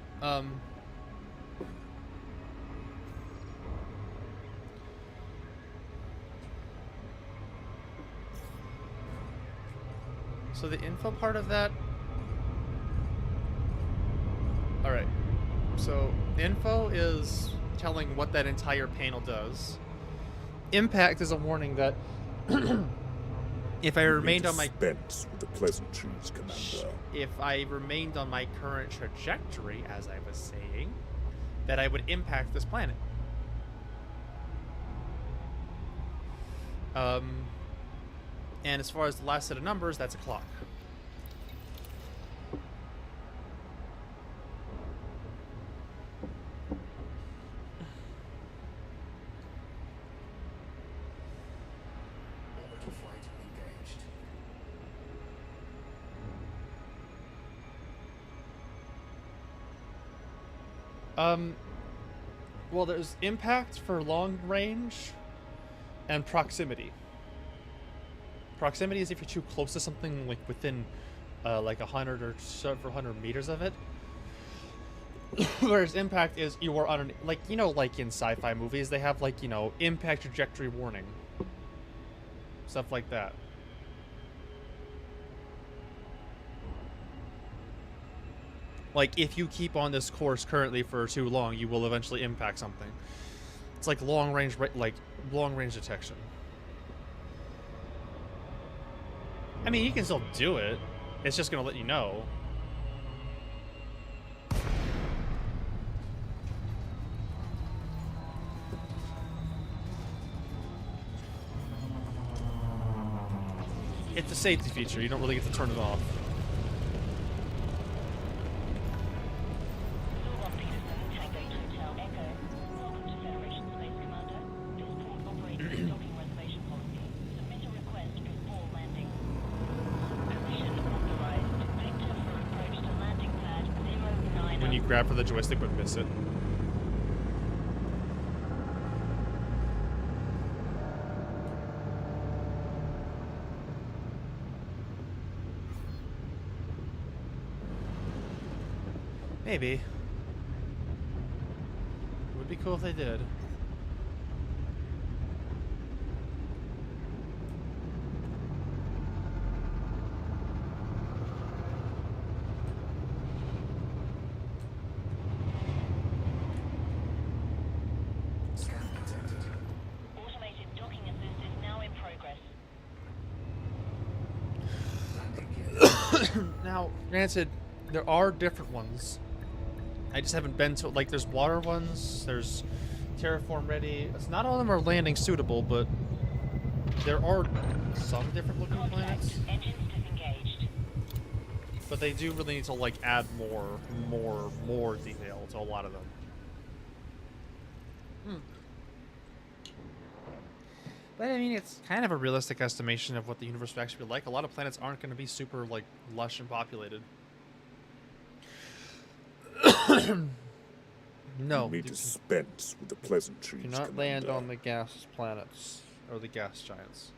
so the info part of that. All right. So info is telling what that entire panel does. Impact is a warning that if I remained on my Dispense with the pleasantries, Commander. if I remained on my current trajectory, as I was saying, that I would impact this planet. And as far as the last set of numbers, that's a clock. Orbital flight engaged. Well, there's impact for long range and proximity. Proximity is if you're too close to something, like within like 100 or several hundred meters of it. Whereas impact is you are on, like, you know, like in sci-fi movies, they have, like, you know, impact trajectory warning. Stuff like that. Like, if you keep on this course currently for too long, you will eventually impact something. It's like long range detection. I mean, you can still do it. It's just gonna let you know. It's a safety feature. You don't really get to turn it off. When you grab for the joystick but miss it. Maybe. It would be cool if they did. Scan detected. Automated docking assist is now in progress. Landing gear. Now, granted, there are different ones. I just haven't been to, like, there's water ones, there's terraform ready. It's not all of them are landing suitable, but there are some different looking Contact. planets. Engines disengaged. But they do really need to, like, add more detail to a lot of them. But I mean, it's kind of a realistic estimation of what the universe would actually be like. A lot of planets aren't going to be super, like, lush and populated. No, You may you dispense with the pleasantries, cannot land Commander. on the gas planets or the gas giants.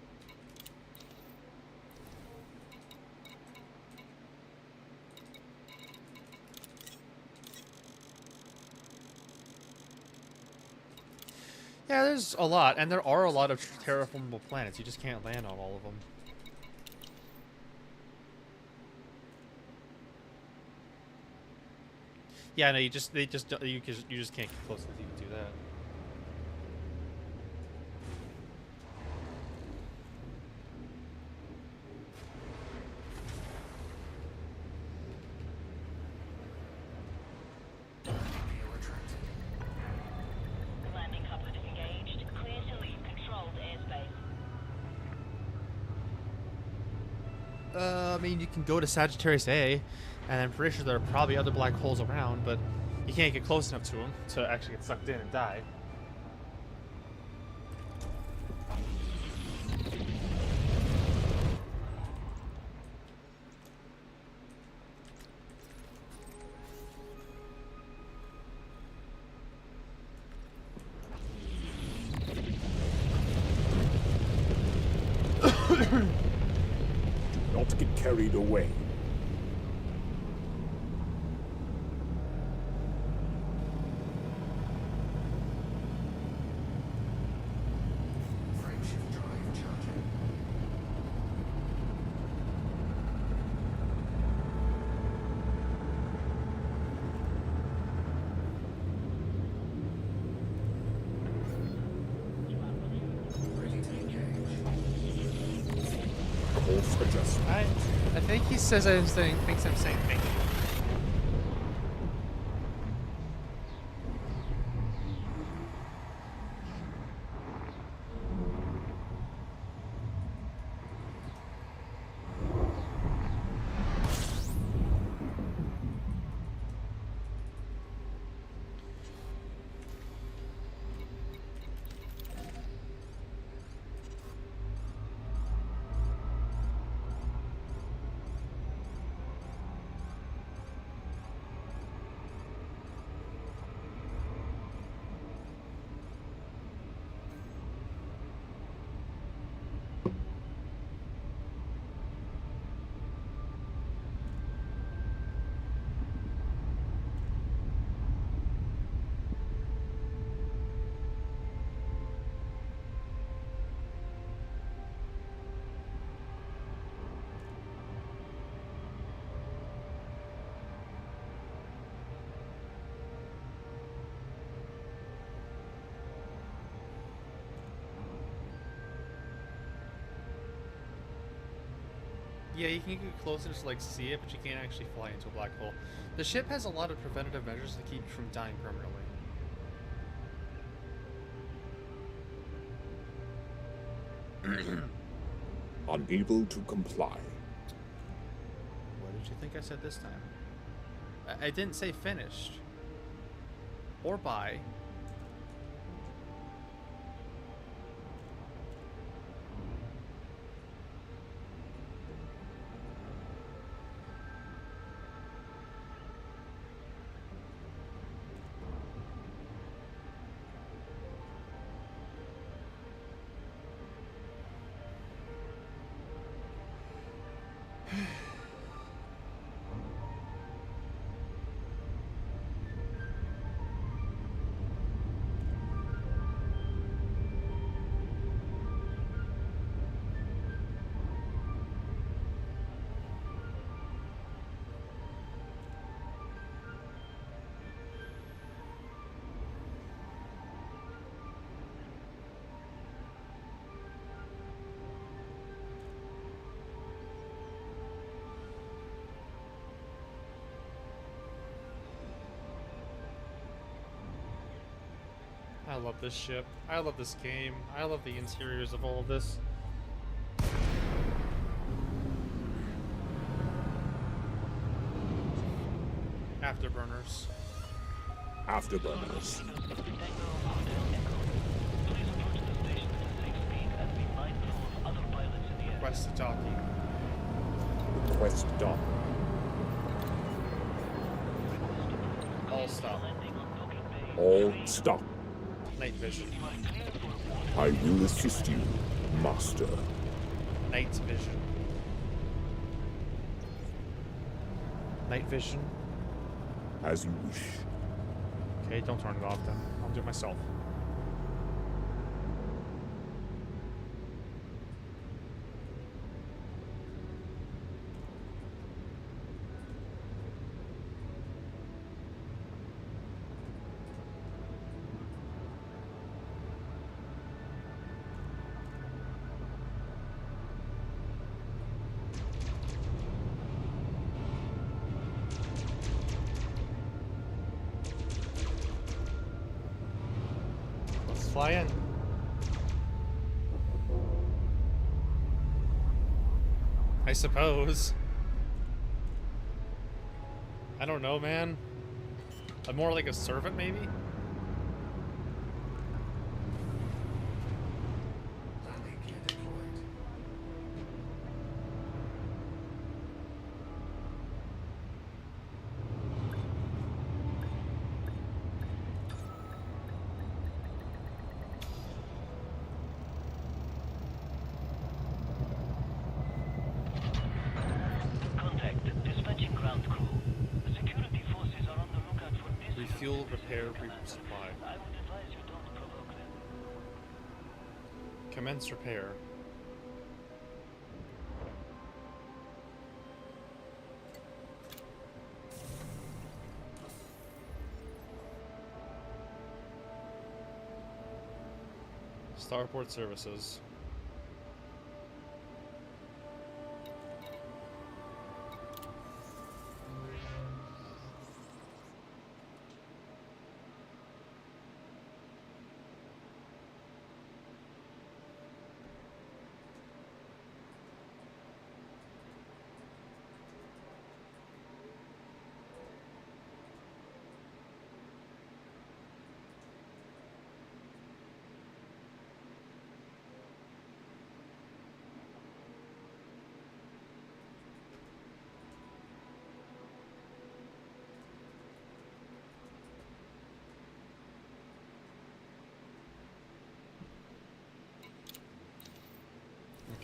Yeah, there's a lot, and there are a lot of terraformable planets. You just can't land on all of them. Yeah, no, you just can't get close enough to even do that. Gear retracted. Landing coupler disengaged. Clear to leave controlled airspace. I mean, you can go to Sagittarius A, and I'm pretty sure there are probably other black holes around, but you can't get close enough to them to actually get sucked in and die. Do not get carried away. thinks I'm saying thank you. Yeah, you can get closer to like see it, but you can't actually fly into a black hole. The ship has a lot of preventative measures to keep you from dying permanently. Unable to comply. What did you think I said this time? I didn't say finished. Or bye. I love this ship. I love this game. I love the interiors of all of this. Afterburners. Afterburners. Request to docking. Request dock. All stop. All stop. Night vision. I will assist you, master. Night vision. Night vision. As you wish. Okay, don't turn it off then. I'll do it myself. Let's fly in. I suppose. I don't know, man. I'm more like a servant, maybe? Landing gear deployed. Contact. Dispatching ground crew. The security forces are on the lookout for dissidents. Refuel, repair, resupply. I would advise you don't provoke them. Commence repair. Starport services.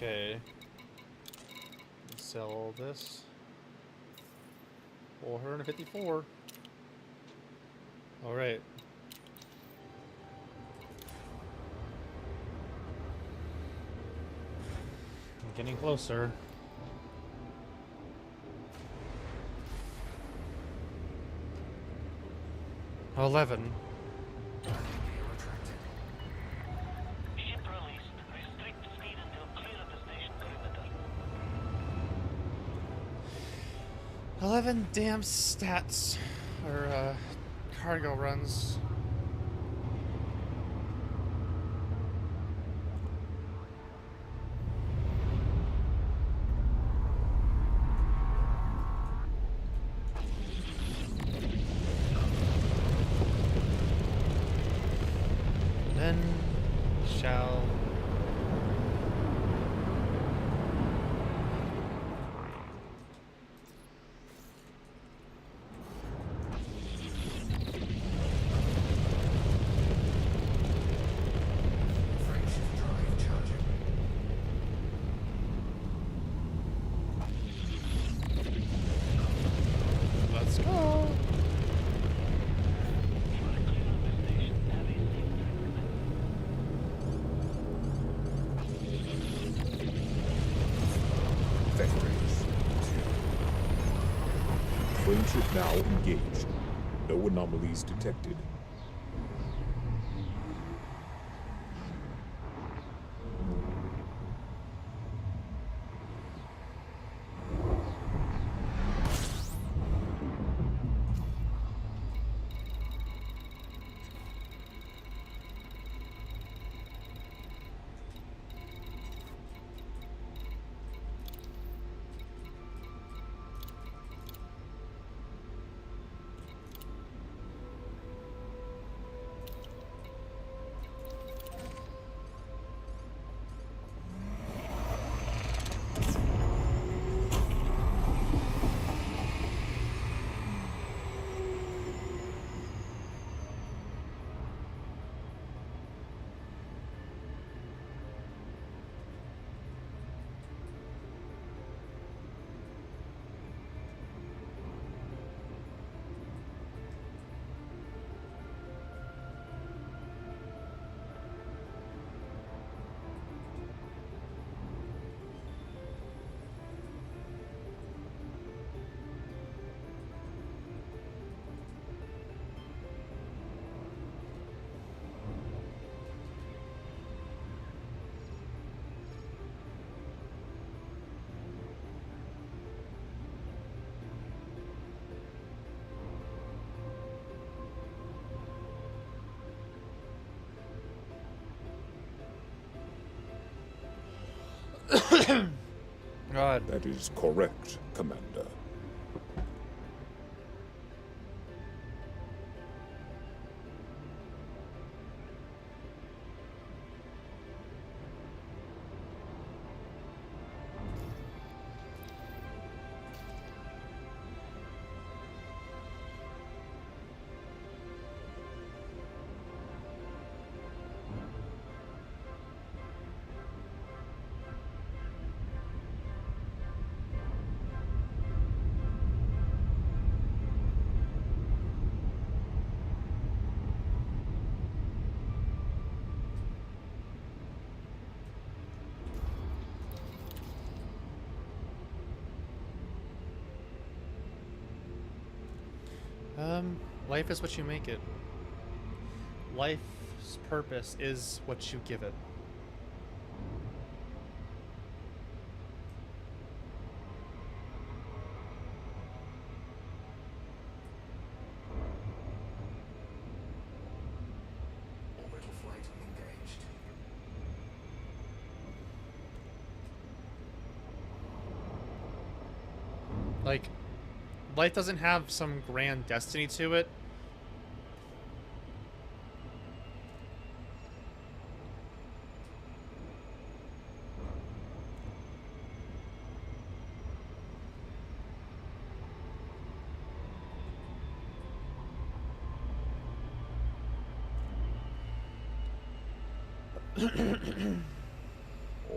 Okay. Sell this. 454. All right. I'm getting closer. Oh, 11. Ship released. Restrict speed until clear of the station perimeter. 11 damn stats. Or, cargo runs. Then shall Frameshift drive charging. let's go. You are clear of the station. Have a safe trip. Vectors. Frameship now engaged. No anomalies detected. God. That is correct, Commander. Life is what you make it. Life's purpose is what you give it. Orbital flight engaged. Like, life doesn't have some grand destiny to it.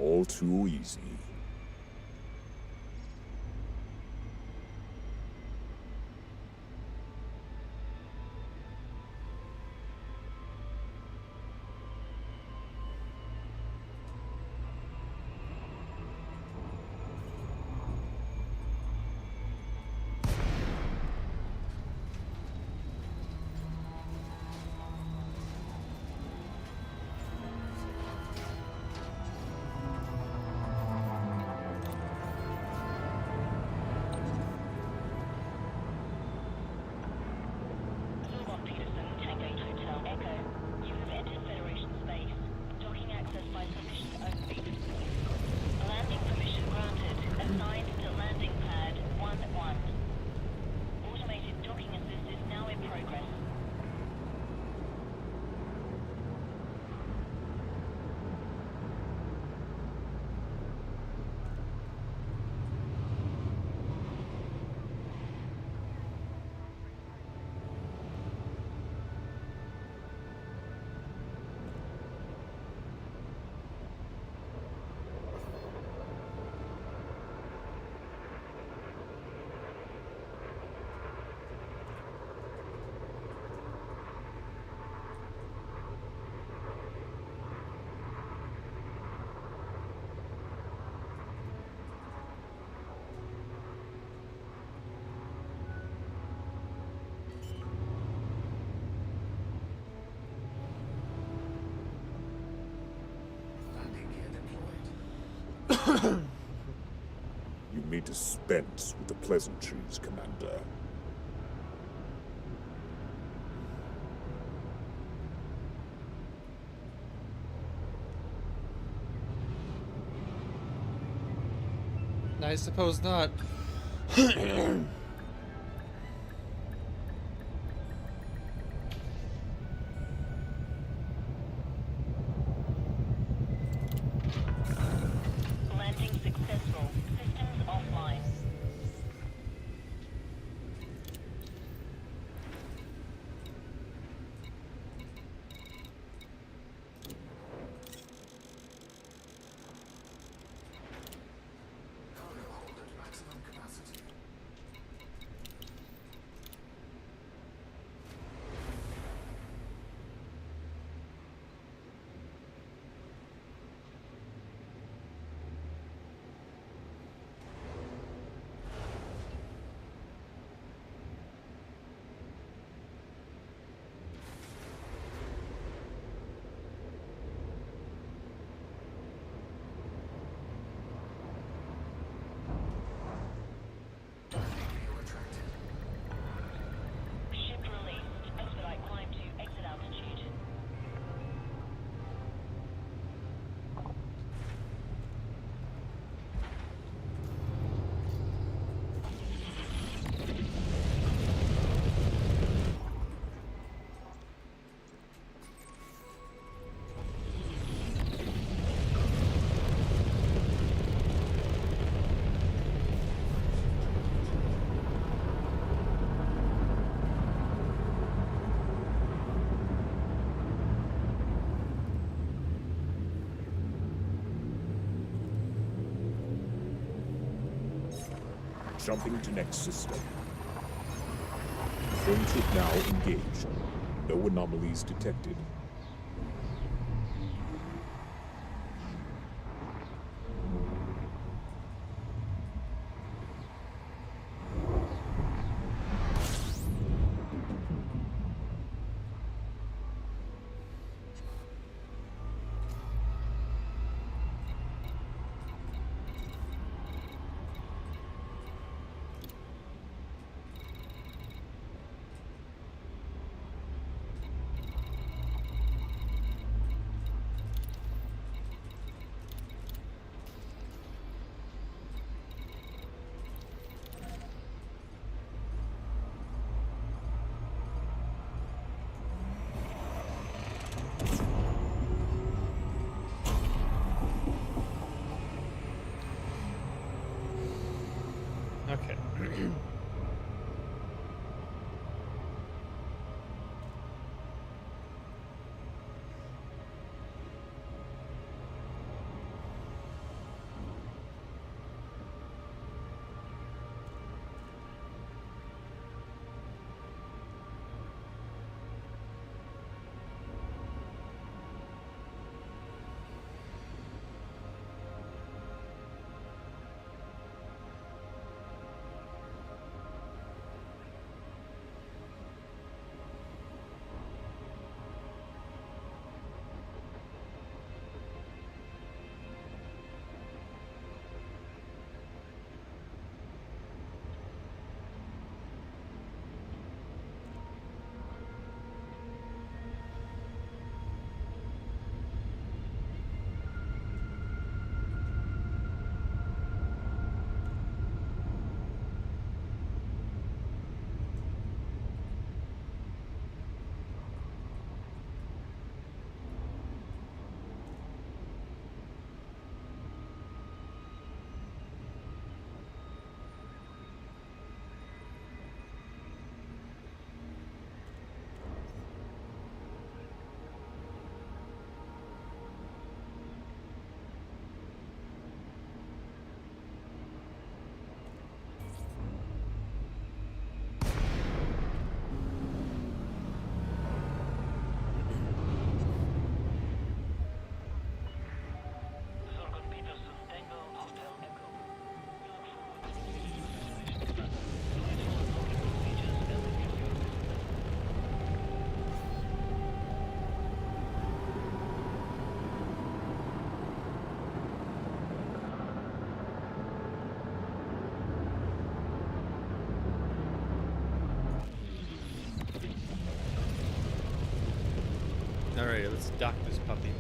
All too easy. Silver Peterson, Tango 8 Hotel Echo. You have entered Federation space. Docking access by permission only. Landing permission granted. Assigned to landing pad 1-1. Automated docking assist is now in progress. Landing gear deployed. You may dispense with the pleasantries, Commander. I suppose not. Landing successful. Systems offline. Cargo hold at maximum capacity. Landing retracted. Ship released. Expedite climb to exit altitude. Jumping to next system. Friendship now engaged. No anomalies detected. Alright, let's dock this puppy.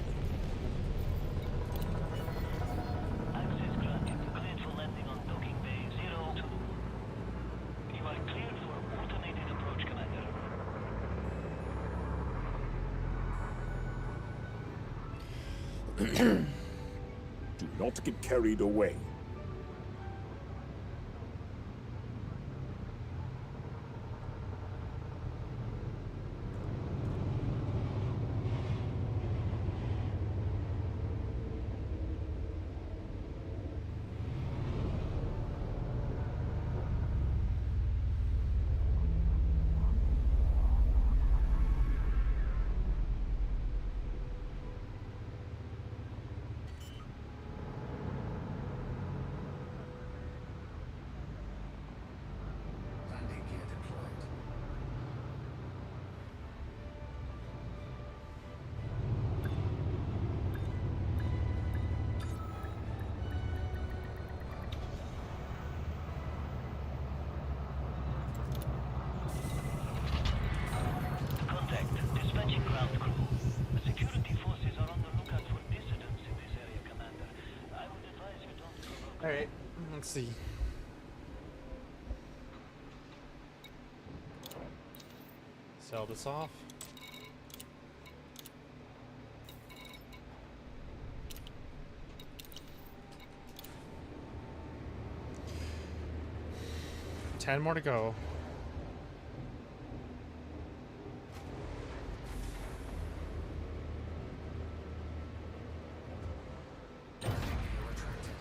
Access granted. Cleared for landing on docking bay 02. You are cleared for automated approach, Commander. Do not get carried away. Landing gear deployed. Contact. Dispatching ground crew. Security forces are on the lookout for dissidents in this area, Commander. I would advise you don't provoke them. Alright, let's see. Sell this off. Ten more to go. Landing gear retracted.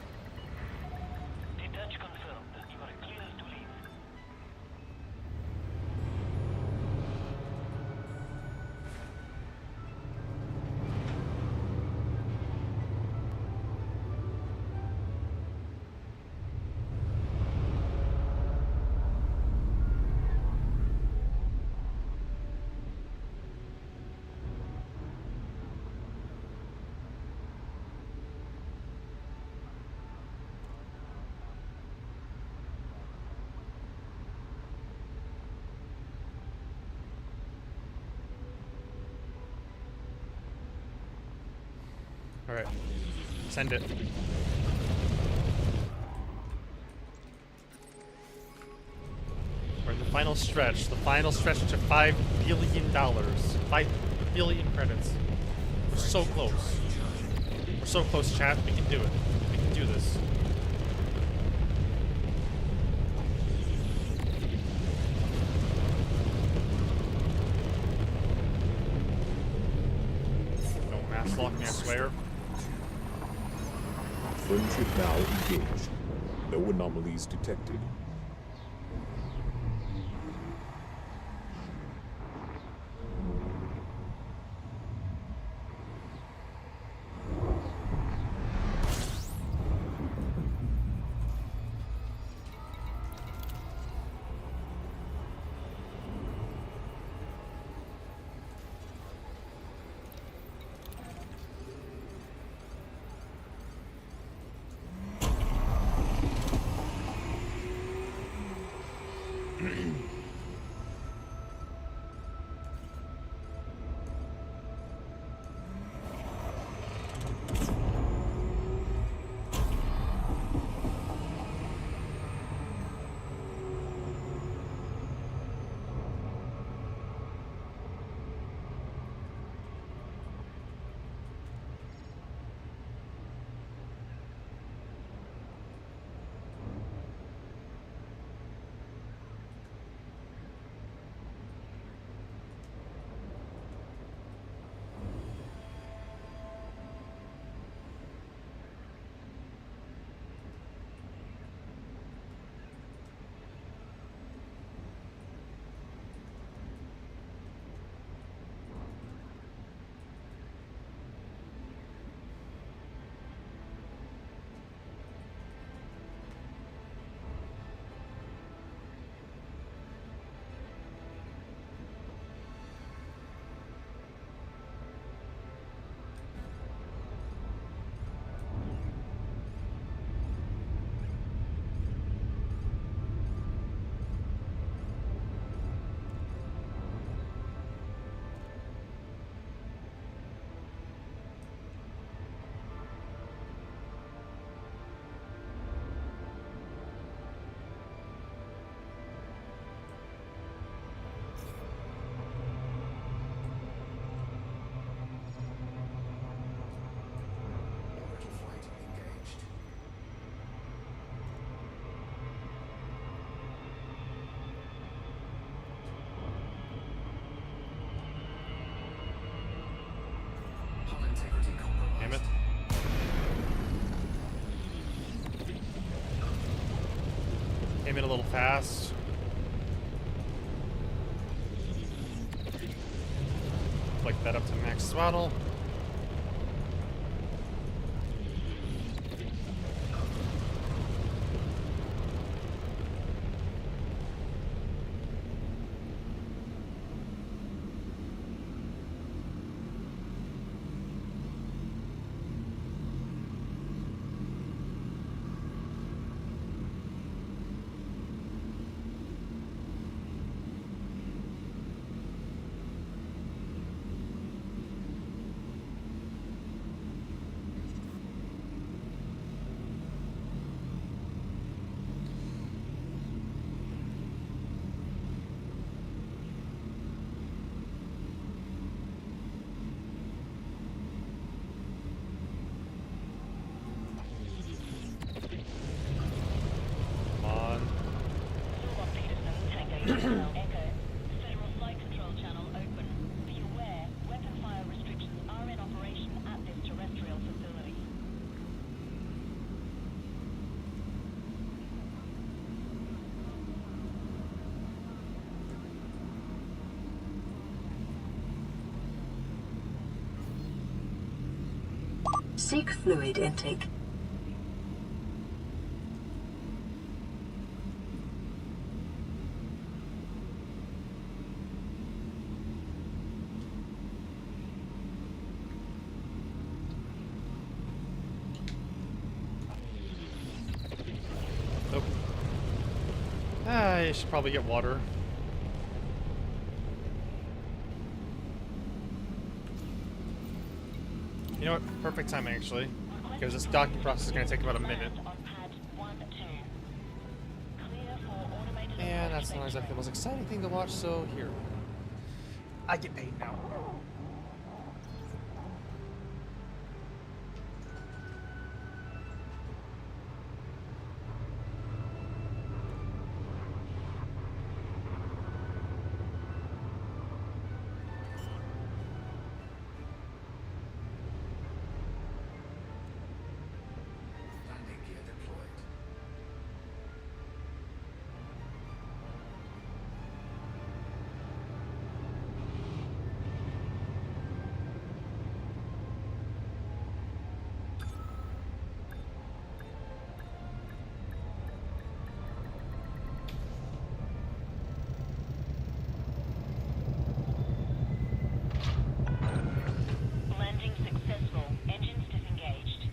Detach confirmed. You are clear to leave. Alright. Send it. We're in the final stretch. The final stretch to $5 billion. 5 billion credits. We're so close. We're so close, chat. We can do it. We can do this. Don't mass lock me, I swear. Friendship now engaged. No anomalies detected. came in a little fast. Flick that up to max throttle. Come on. Silver Peterson, Tango Hotel Echo. Federal Flight Control Channel open. Be aware, weapon fire restrictions are in operation at this terrestrial facility. Seek fluid intake. Nope. I should probably get water. You know what? Perfect time actually, because this docking process is going to take about a minute. On pad 1-2. Clear for automated And that's not approach exactly the most exciting thing to watch, so here. I get paid now. Landing gear deployed. Landing successful. Engines disengaged.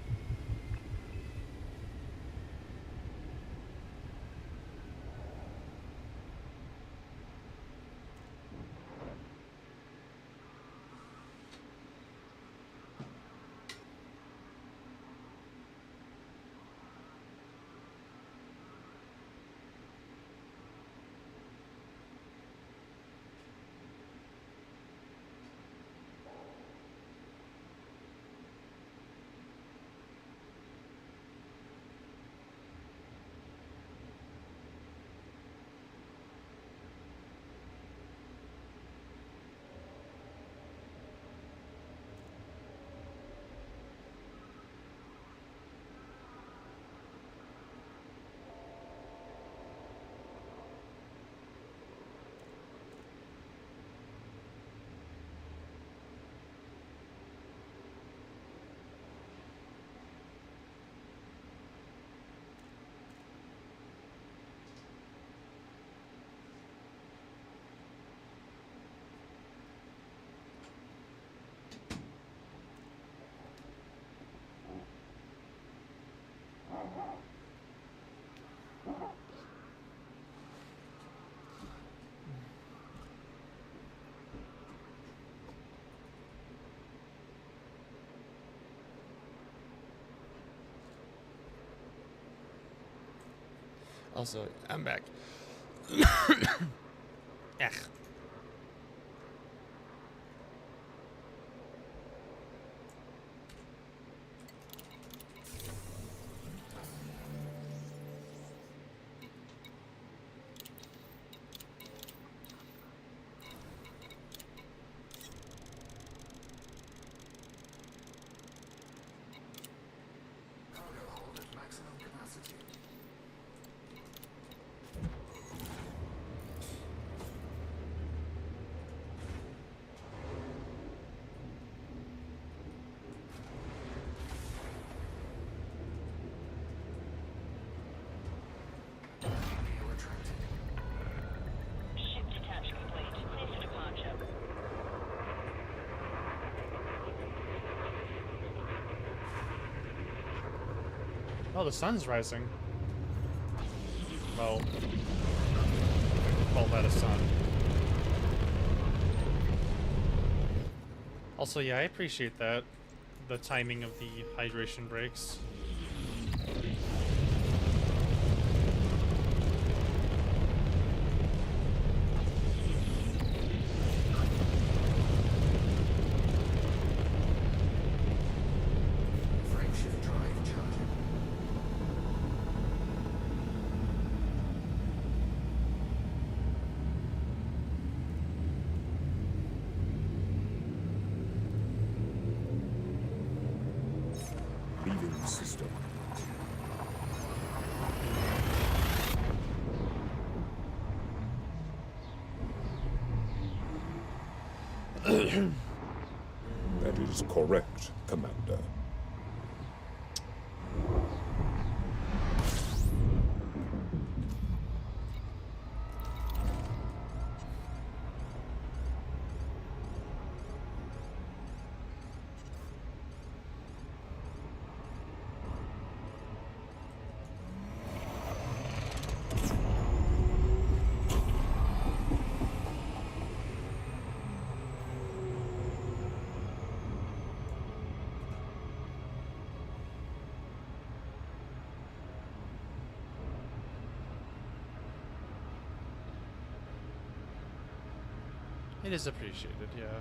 Also, I'm back. Ech. Cargo hold at maximum capacity. Oh, the sun's rising. Well, I call that a sun. Also, yeah, I appreciate that. The timing of the hydration breaks. Frameshift drive charging. Leaving system. That is correct, Commander. It is appreciated, yeah.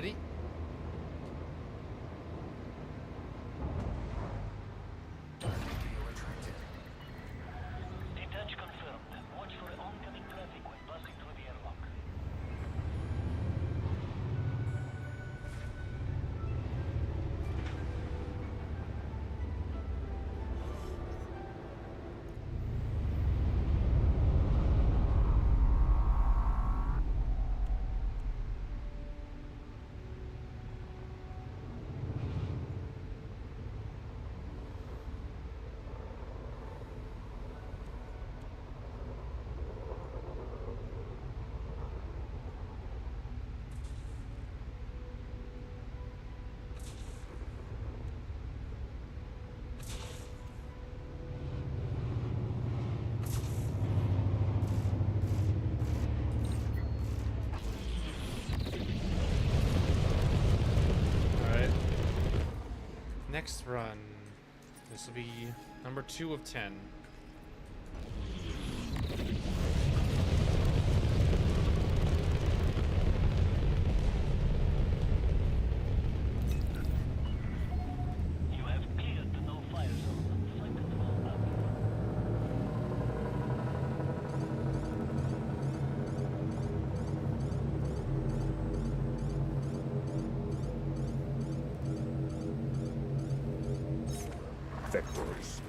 Alrighty. View attracted. Detach confirmed. Watch for oncoming traffic when passing through the airlock. Alright. Next run. This will be number 2 of 10. You have cleared the no-fire zone. Flight control up. Vectors.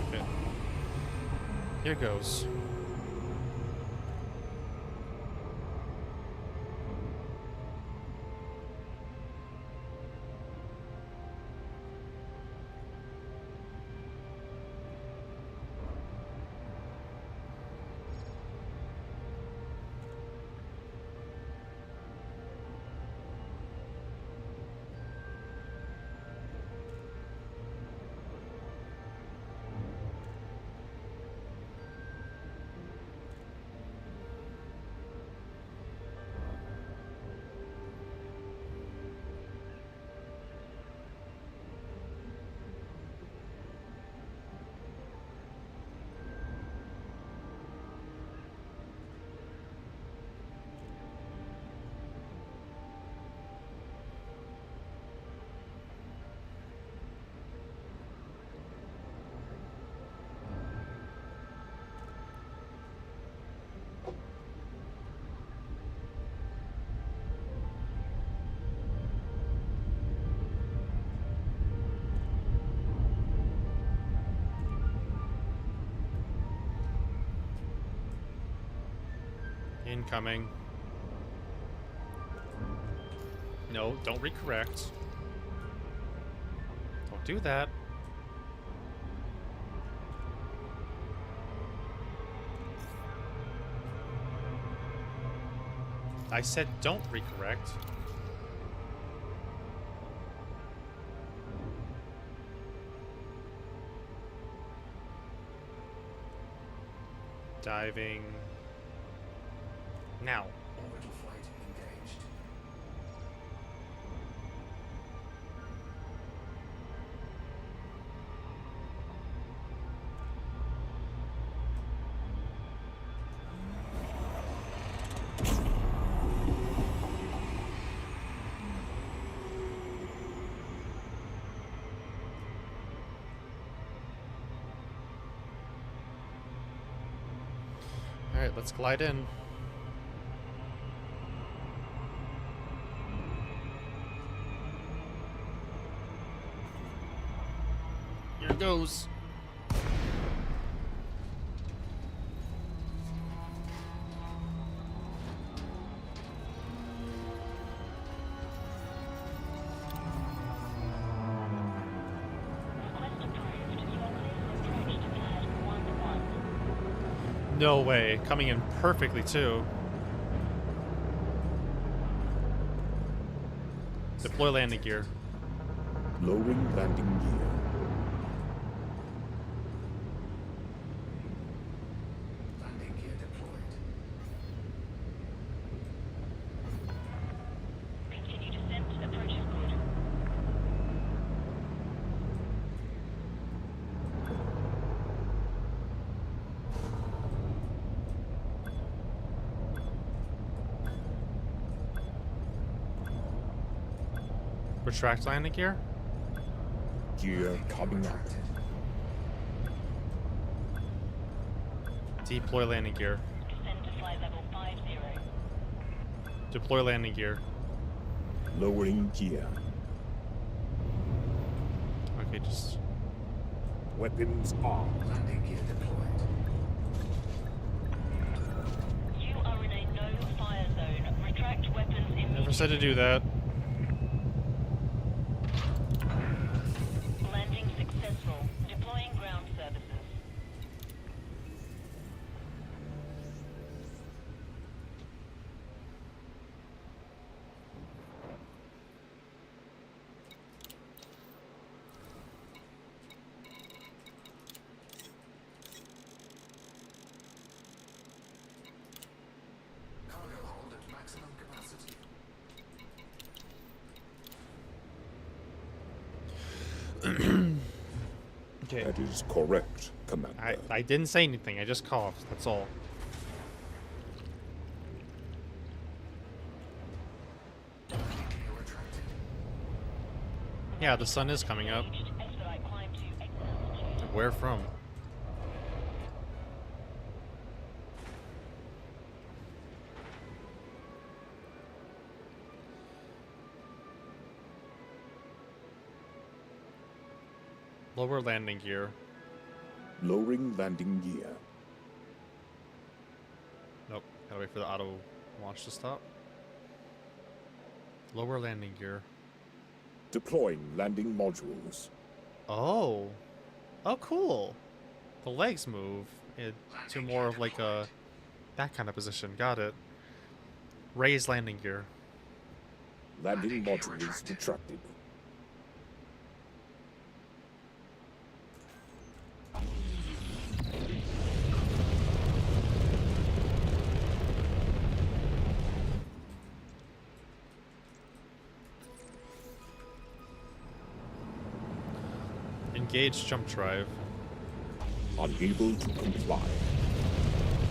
Okay. Here goes. Incoming. No, don't recorrect. Don't do that. I said don't recorrect. Diving. Now. Orbital flight engaged. Alright, let's glide in. Here goes. No way. Coming in perfectly, too. Deploy landing gear. Lowering landing gear. Landing gear deployed. Continue descent. Approach is good. Retract landing gear. Gear coming out. Deploy landing gear. Descend to flight level 50. Deploy landing gear. Lowering gear. Okay, just... Weapons armed. Landing gear deployed. You are in a no-fire zone. Retract weapons immediately. Never said to do that. Landing successful. Deploying ground services. Cargo hold at maximum capacity. Okay. That is correct, Commander. I didn't say anything. I just coughed. That's all. Landing gear retracted. Yeah, the sun is coming up. Engaged. Expedite climb to exit altitude. Where from? Lower landing gear. Lowering landing gear. Nope. Gotta wait for the auto launch to stop. Lower landing gear. Deploying landing modules. Oh. Oh, cool. The legs move into more of like a... that kind of position. Got it. Raise landing gear. Landing modules retracted. Engage jump drive. Unable to comply.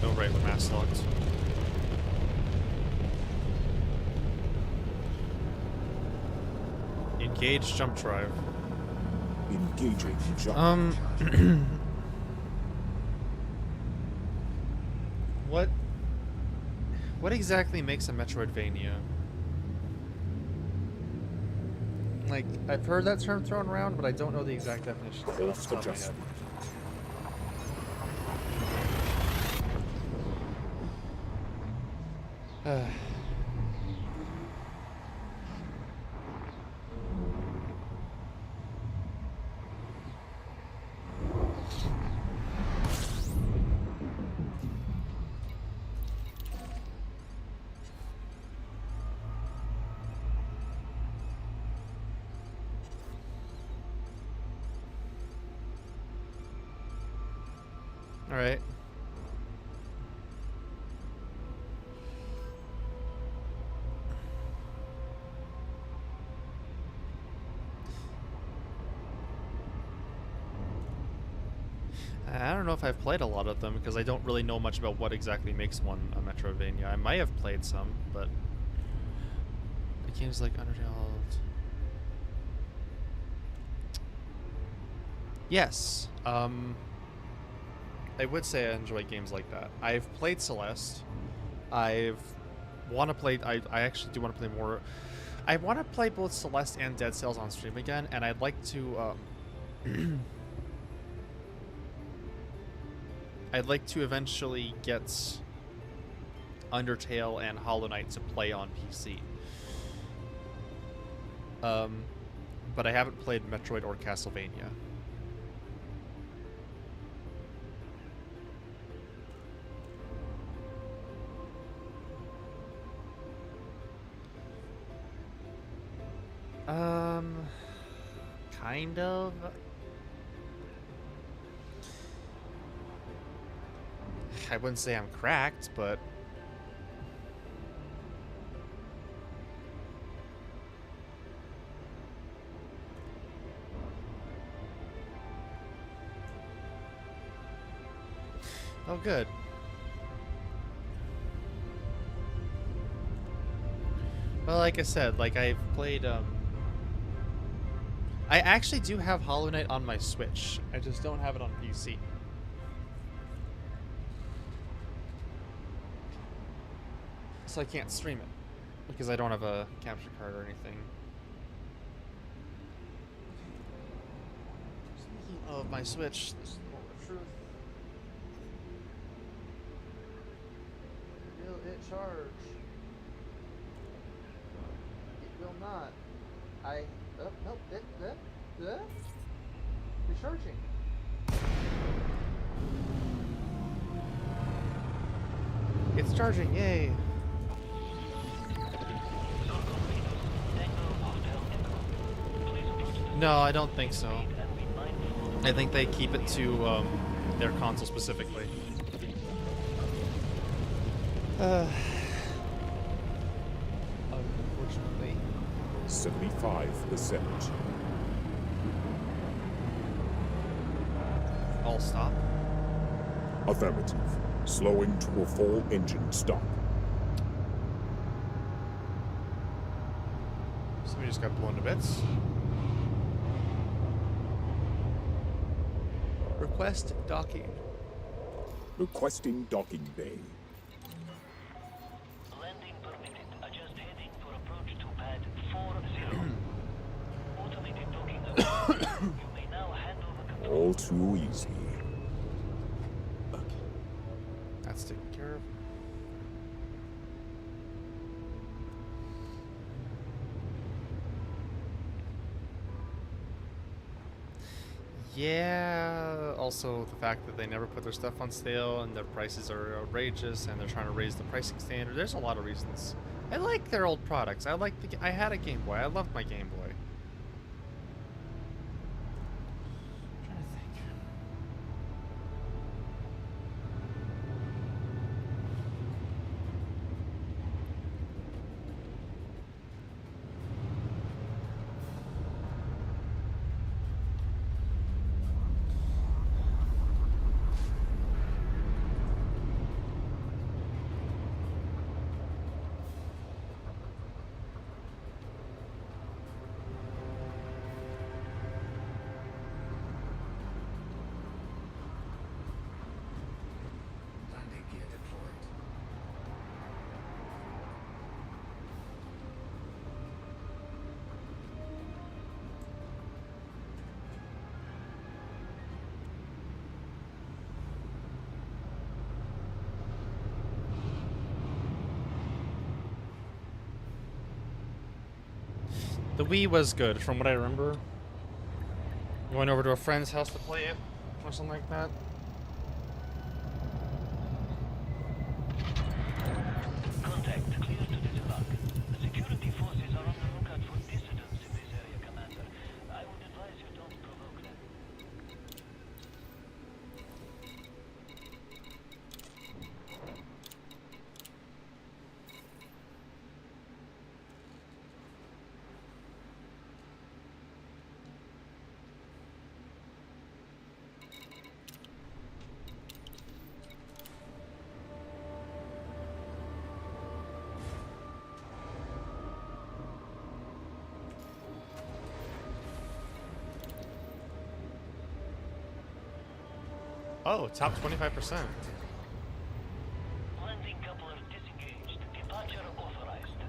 No right with mass locked. Engage jump drive. Engaging jump. What exactly makes a Metroidvania? Like, I've heard that term thrown around, but I don't know the exact definition of it off the top of my head. Adjustment. Alright. I don't know if I've played a lot of them because I don't really know much about what exactly makes one a Metroidvania. I might have played some, but the games like Undertale. Yes. I would say I enjoy games like that. I've played Celeste. I actually do want to play more. I want to play both Celeste and Dead Cells on stream again, and I'd like to I'd like to eventually get Undertale and Hollow Knight to play on PC. But I haven't played Metroid or Castlevania. kind of. I wouldn't say I'm cracked, but oh, good. Well, like I said, like I've played, I actually do have Hollow Knight on my Switch. I just don't have it on PC. So I can't stream it because I don't have a capture card or anything. Speaking of my Switch, this is the moment of truth. Will it charge? It will not. Oh, nope, it's charging. It's charging, yay. No, I don't think so. I think they keep it to their console specifically. Unfortunately. 75%. All stop. Affirmative. Slowing to a full engine stop. Somebody just got blown to bits. Request docking. Requesting docking bay. Landing permitted. Adjust heading for approach to pad 40. Automated docking available. You may now hand over control. All too easy. That's taken care of. Yeah, also the fact that they never put their stuff on sale and their prices are outrageous and they're trying to raise the pricing standard. There's a lot of reasons. I like their old products. I had a Game Boy. I loved my Game Boy. I'm trying to think. Landing gear deployed. The Wii was good, from what I remember. You went over to a friend's house to play it, or something like that. Contact clear to disembark. The security forces are on the lookout for dissidents in this area, Commander. I would advise you don't provoke them. Oh, top 25%. Landing coupler disengaged. Departure authorized.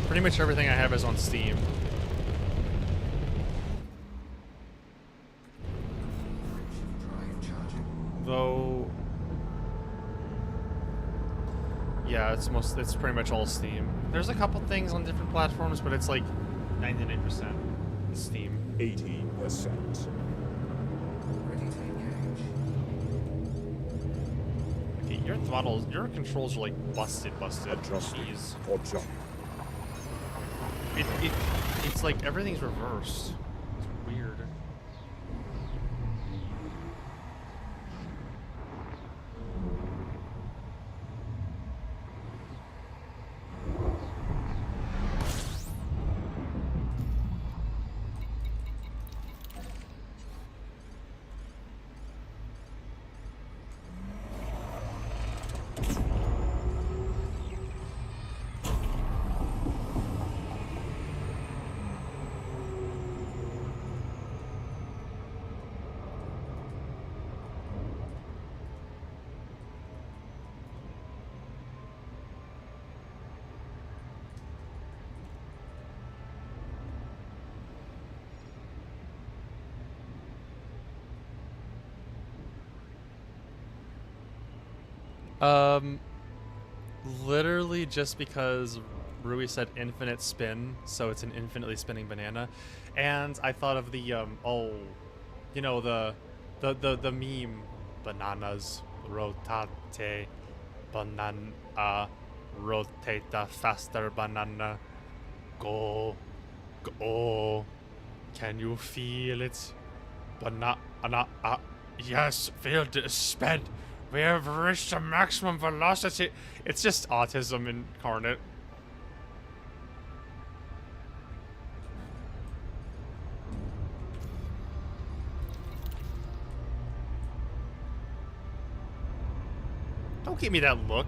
Pretty much everything I have is on Steam. Drive charging. Though, yeah, it's pretty much all Steam. There's a couple things on different platforms, but it's like 99% Steam. 80%. Ready to engage. Okay, your controls are like busted. Adjusting. Jeez. Or jump. It's like everything's reversed. It's weird. Literally just because Rui said infinite spin, so it's an infinitely spinning banana, and I thought of the you know, the meme, bananas rotate, banana rotate faster, banana go, can you feel it? Banana, yes, feel the spin. We have reached the maximum velocity. It's just autism incarnate. Don't give me that look.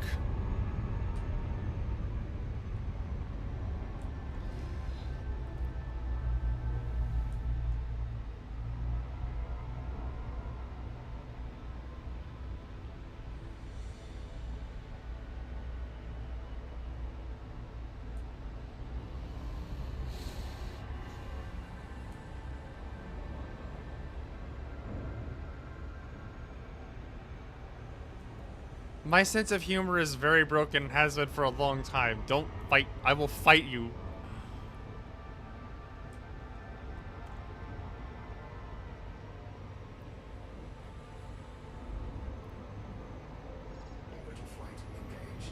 My sense of humor is very broken and has been for a long time. Don't fight. I will fight you. Orbital flight engaged.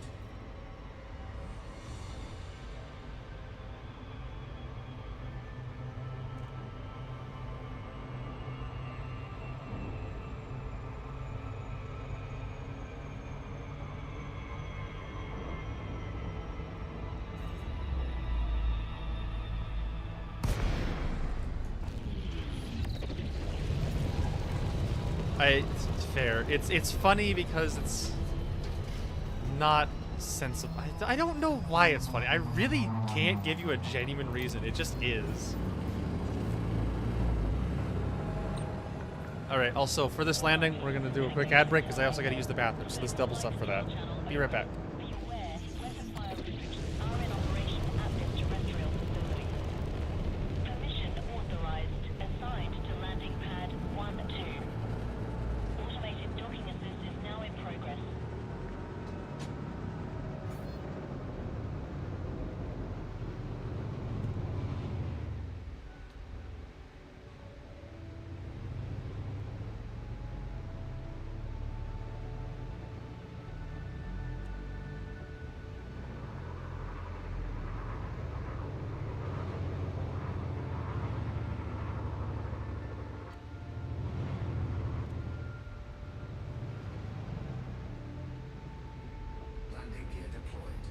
It's fair. It's funny because it's not sensible. I don't know why it's funny. I really can't give you a genuine reason. It just is. Alright, also, for this landing, we're going to do a quick ad break because I also got to use the bathroom, so this doubles up for that. Be right back. Be aware, weapon fire restrictions are in operation at this terrestrial facility. Permission authorized. Assigned to landing pad 1-2. Automated docking assist is now in progress. Landing gear deployed.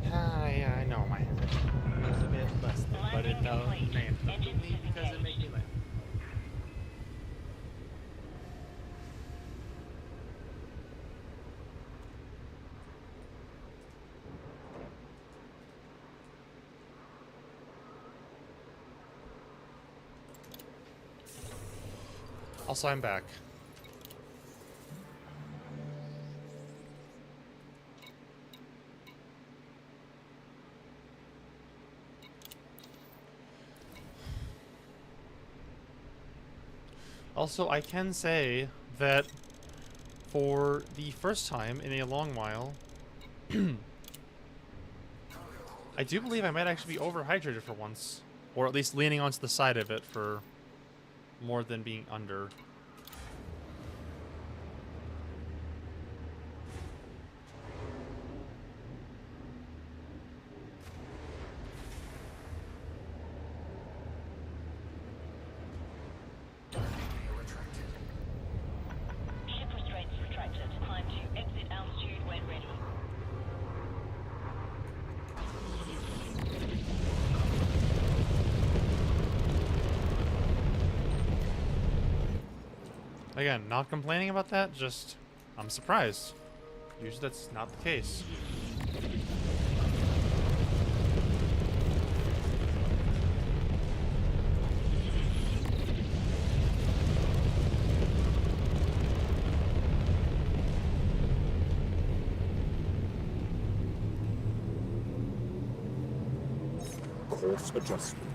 Yeah, I know my head is a bit busted, but it Landing complete. man. Also, I'm back. Also, I can say that for the first time in a long while, I do believe I might actually be overhydrated for once. Or at least leaning onto the side of it for more than being under. Torpedo retracted. Ship restraints retracted. Climb to exit altitude when ready. Again, not complaining about that, just I'm surprised. Usually that's not the case. Course adjustment.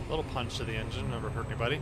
Little punch to the engine, never hurt anybody.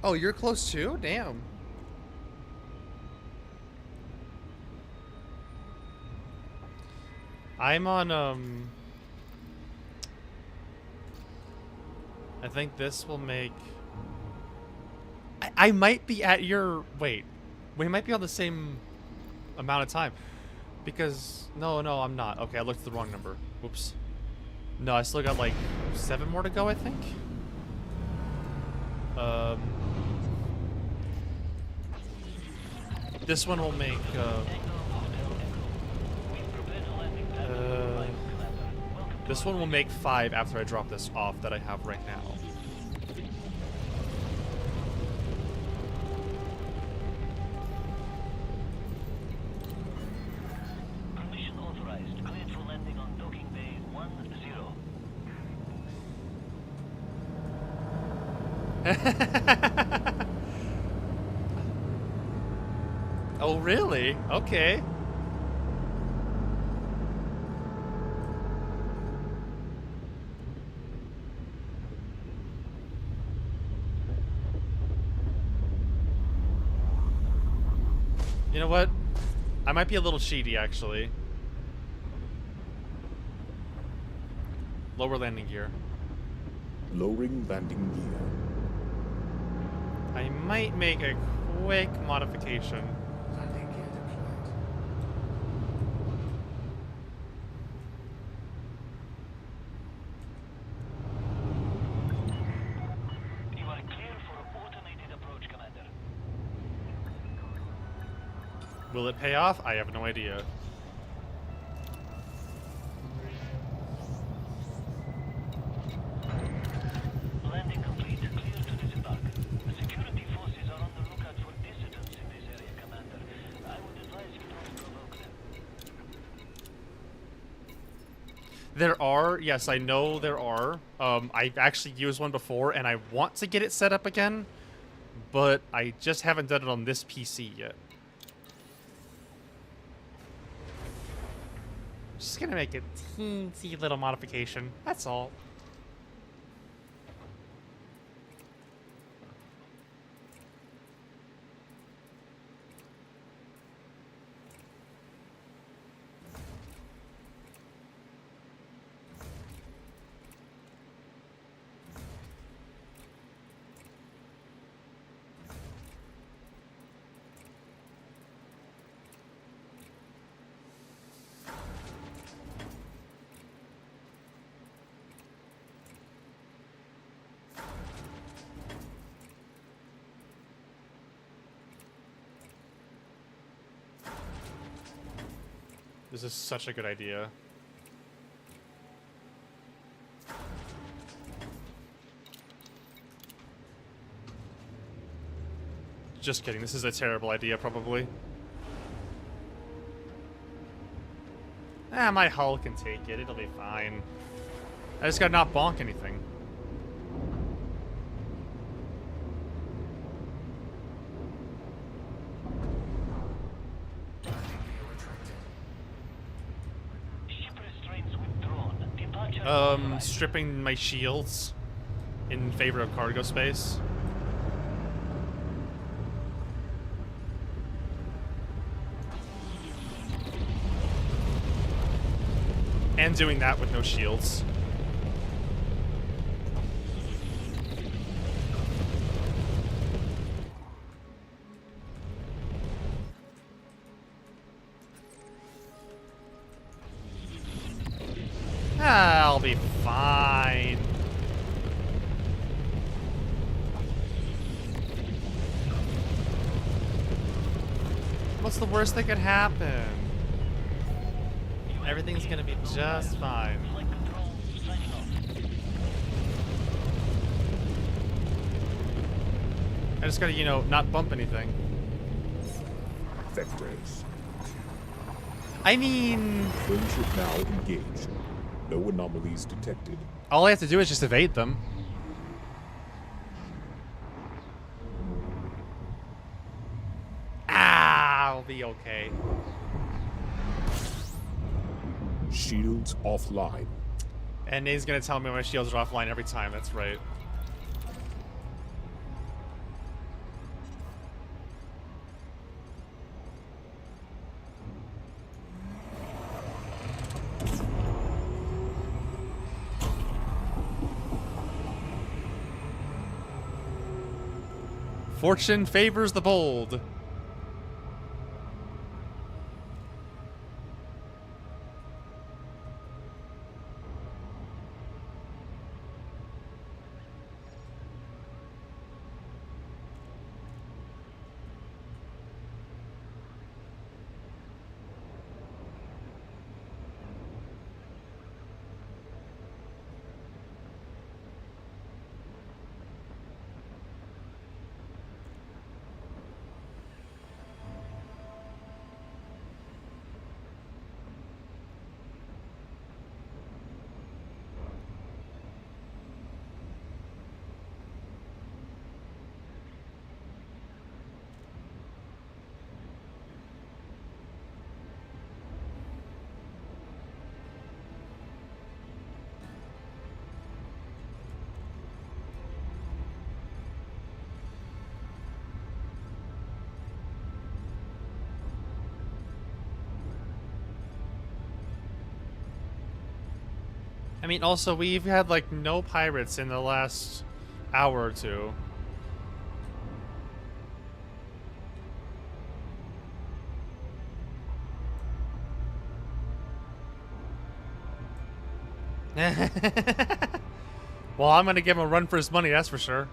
Oh, you're close too? Damn. I'm on, I think this will make... I might be at your... Wait. We might be on the same amount of time. Because... No, I'm not. Okay, I looked at the wrong number. Whoops. No, I still got, like, 7 more to go, I think? This one will make, this one will make 5 after I drop this off that I have right now. Permission authorized. Cleared for landing on docking bay 10. Oh, really? Okay. You know what? I might be a little cheaty, actually. Lower landing gear. Lowering landing gear. I might make a quick modification. Landing gear deployed. You are clear for automated approach, Commander. Will it pay off? I have no idea. Landing complete. Clear to disembark. The security forces are on the lookout for dissidents in this area, Commander. I would advise you don't provoke them. There are, yes, I know there are. I've actually used one before, and I want to get it set up again, but I just haven't done it on this PC yet. Just gonna make a teensy little modification. That's all. This is such a good idea. Just kidding, this is a terrible idea, probably. Ah, my hull can take it, it'll be fine. I just gotta not bonk anything. Landing gear retracted. Ship restraints withdrawn. Departure authorized. Stripping my shields in favor of cargo space. And doing that with no shields. I'll be fine. What's the worst that could happen? Everything's gonna be just fine. Flight control signing off. I just gotta, you know, not bump anything. Vectors. I mean, Friendship now engaged. No anomalies detected. all I have to do is just evade them. I'll be okay. Shields offline. And he's gonna tell me my shields are offline every time, that's right. Fortune favors the bold. I mean, also, we've had, like, no pirates in the last hour or two. Well, I'm gonna give him a run for his money, that's for sure.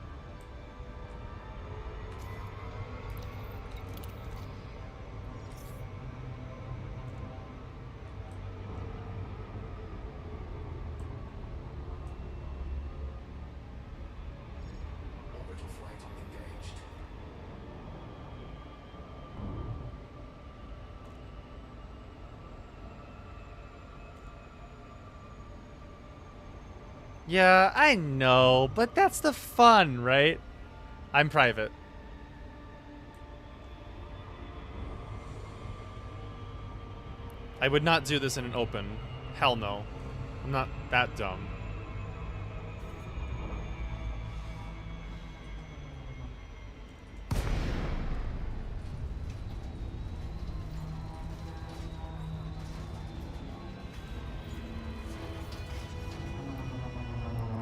Orbital flight engaged. Yeah, I know, but that's the fun, right? I'm private. I would not do this in an open. Hell no. I'm not that dumb.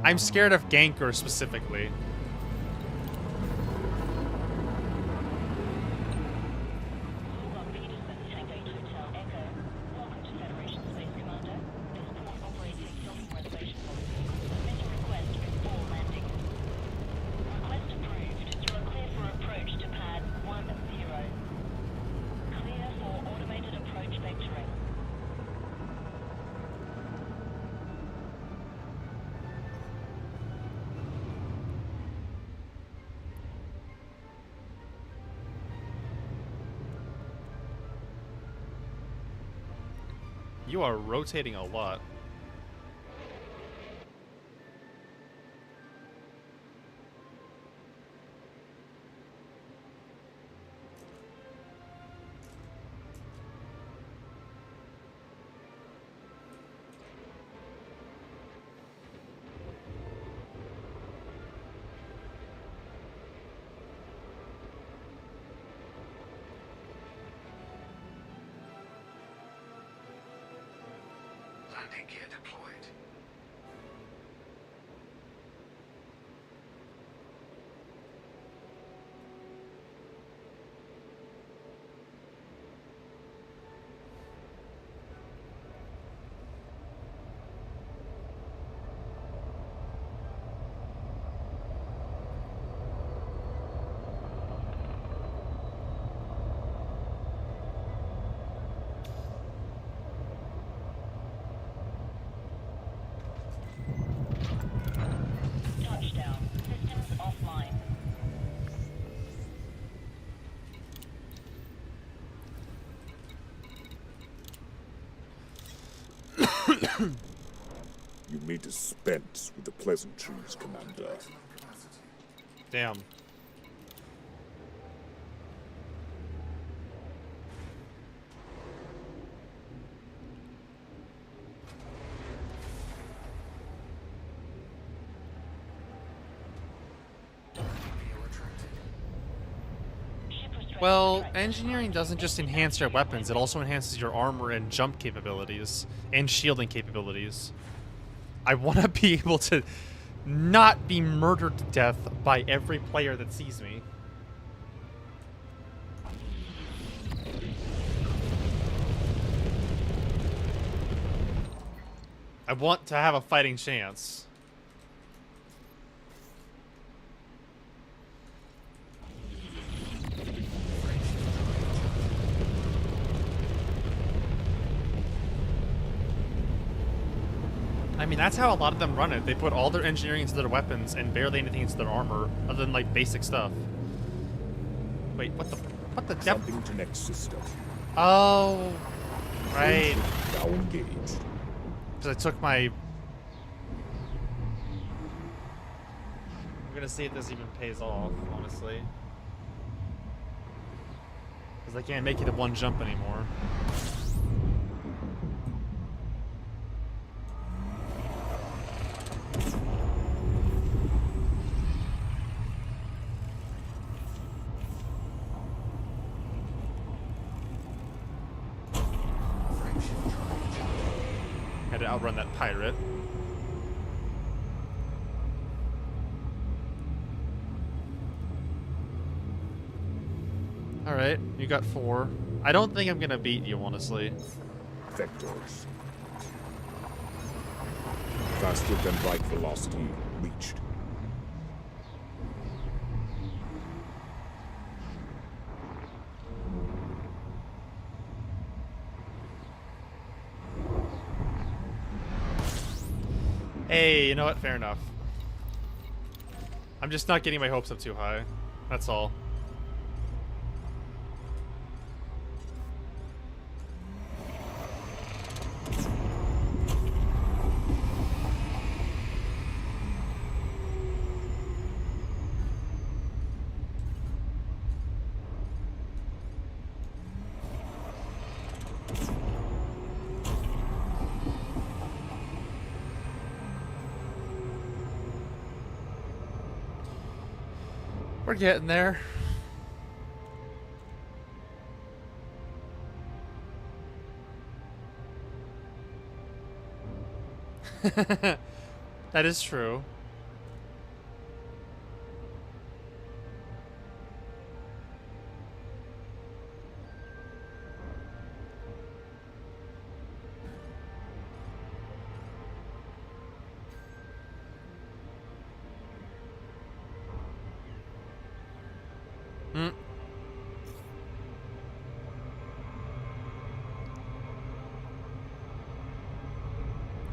I'm scared of Ganker specifically. Lugar Peterson, Tango 8 Hotel Echo. Welcome to Federation Space Commander. This port operates a docking reservation policy. Submit a request before landing. Request approved. You are clear for approach to pad 10. Clear for automated approach vectoring. You are rotating a lot. Landing gear deployed. Touchdown. Systems offline. You may dispense with the pleasantries, Commander. Maximum capacity. Damn. Gear retracted. Ship restraint Well, retracted. engineering doesn't just enhance your weapons, it also enhances your armor and jump capabilities and shielding capabilities. I want to be able to not be murdered to death by every player that sees me. I want to have a fighting chance. I mean, that's how a lot of them run it. They put all their engineering into their weapons and barely anything into their armor, other than, like, basic stuff. Wait, what the devil? Something to next system. Oh, right. Now engaged. Because I took my... I'm gonna see if this even pays off, honestly. Because I can't make it a one jump anymore. Had to outrun that pirate. Alright, you got 4. I don't think I'm gonna beat you, honestly. Vectors. Faster than light velocity reached. Hey, you know what? Fair enough. I'm just not getting my hopes up too high. That's all. We're getting there. That is true. Hmm.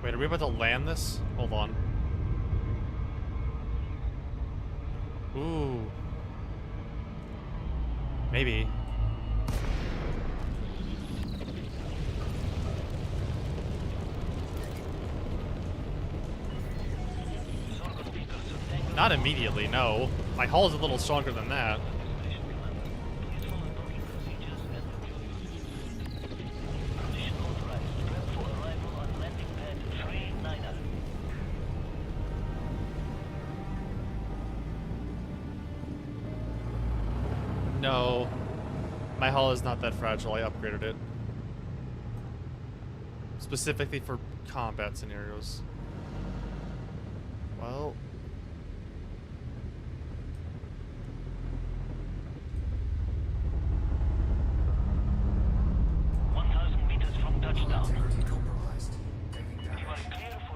Wait, are we about to land this? Hold on. Ooh. Maybe. Not immediately, no. My hull is a little stronger than that. No. My hull is not that fragile. I upgraded it. Specifically for combat scenarios. Well...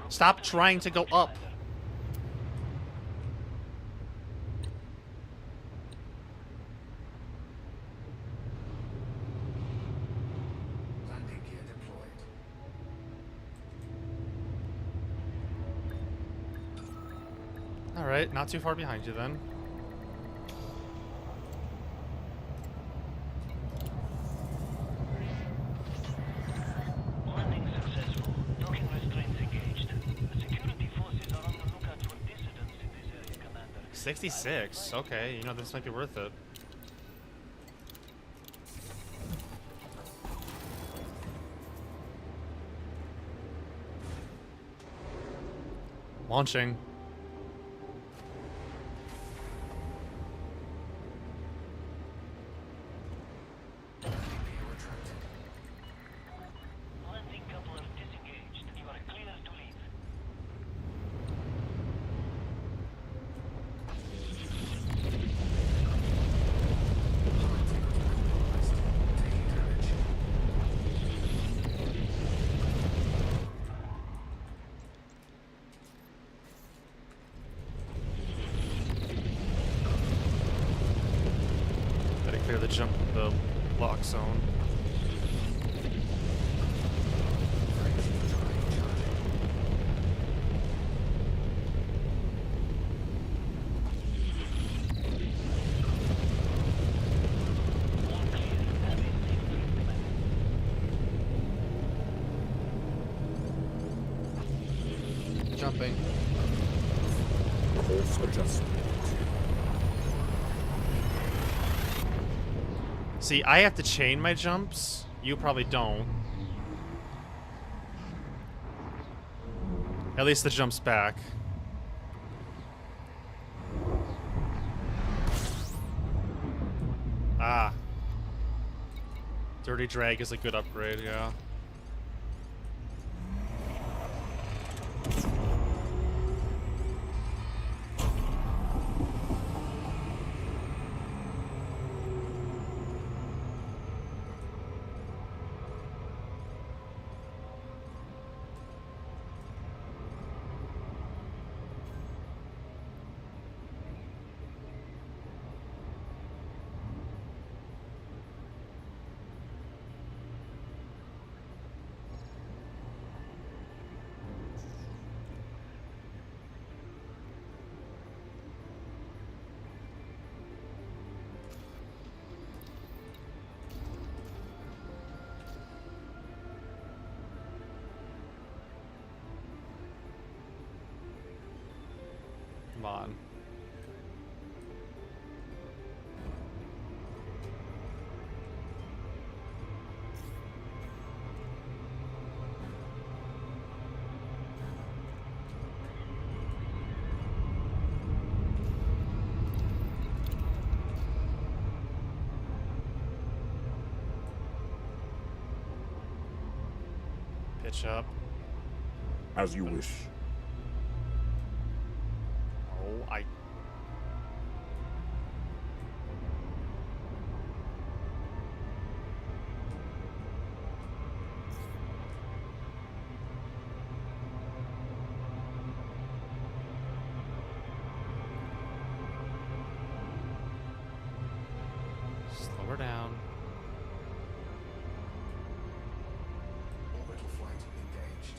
Stop trying to go up. Landing gear deployed. Alright, not too far behind you then. Landing successful. Docking restraints engaged. Security forces are on the lookout for dissidents in this area, Commander. 66? Okay, you know, this might be worth it. Launching. Landing coupler disengaged. You are clear to leave. Gotta clear the lock zone. Jumping. Course adjustment. See, I have to chain my jumps. You probably don't. At least the jumps back. Ah. Dirty Drag is a good upgrade, yeah. on. Pitch up. As you wish. Oh, I... Slow her down. Orbital flight engaged.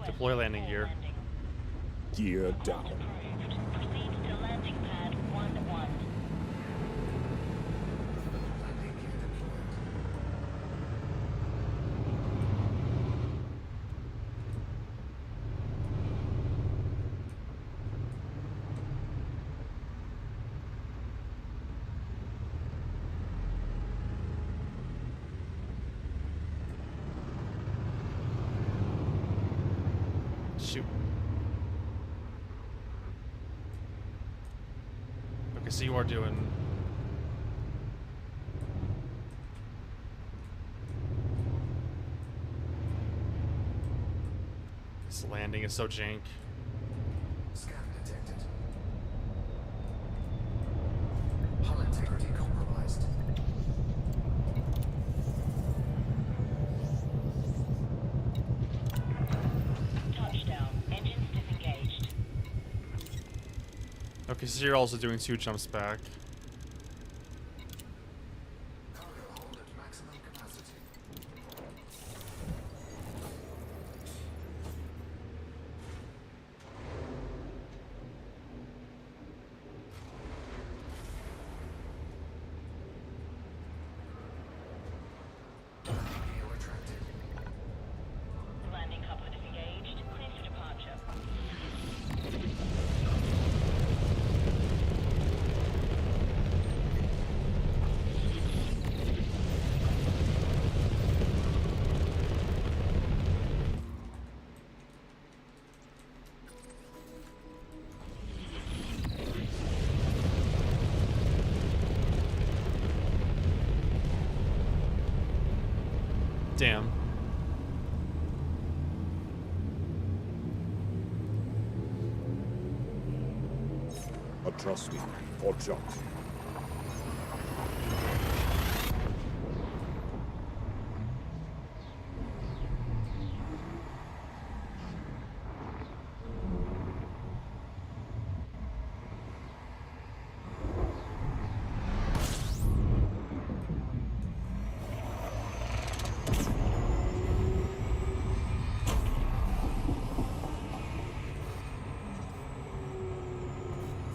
Deploy landing gear. Gear down. Proceed to landing pad 1-1. Landing gear deployed. Shoot. Okay, so you are doing... This landing is so jank. Scan detected. Hull integrity compromised. Touchdown. Engines disengaged. Okay, so you're also doing 2 jumps back. Cargo hold at maximum capacity. Gear retracted. Landing coupler disengaged. Clear for departure. Damn. A trusty or jump.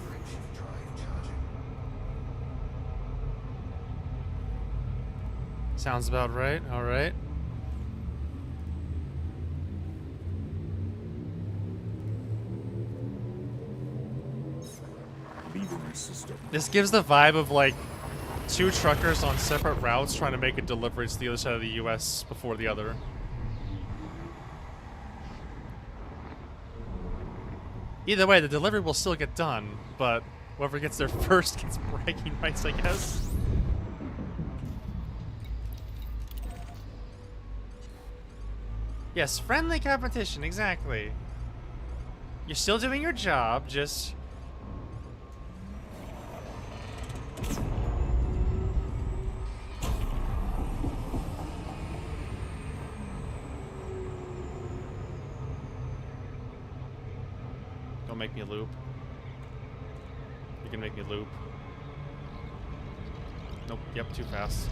Frameshift drive charging. Sounds about right. All right. Leaving system. This gives the vibe of like 2 truckers on separate routes trying to make a delivery to the other side of the U.S. before the other. Either way, the delivery will still get done, but whoever gets there first gets bragging rights, I guess. Yes, friendly competition, exactly. You're still doing your job, just... Don't make me loop. You can make me loop. Nope, yep, too fast.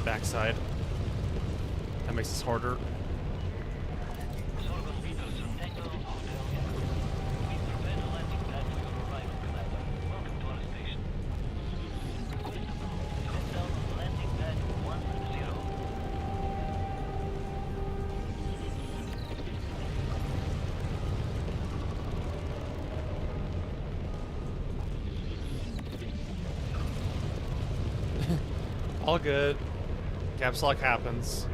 Backside. That makes this harder. All good. Caps lock happens.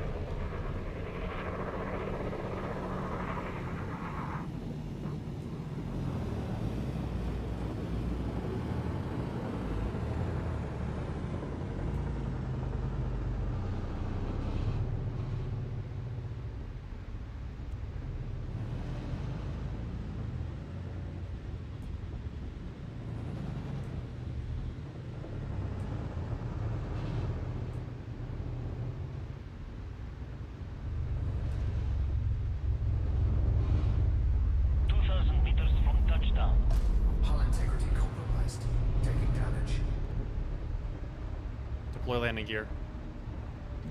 Deploy landing gear.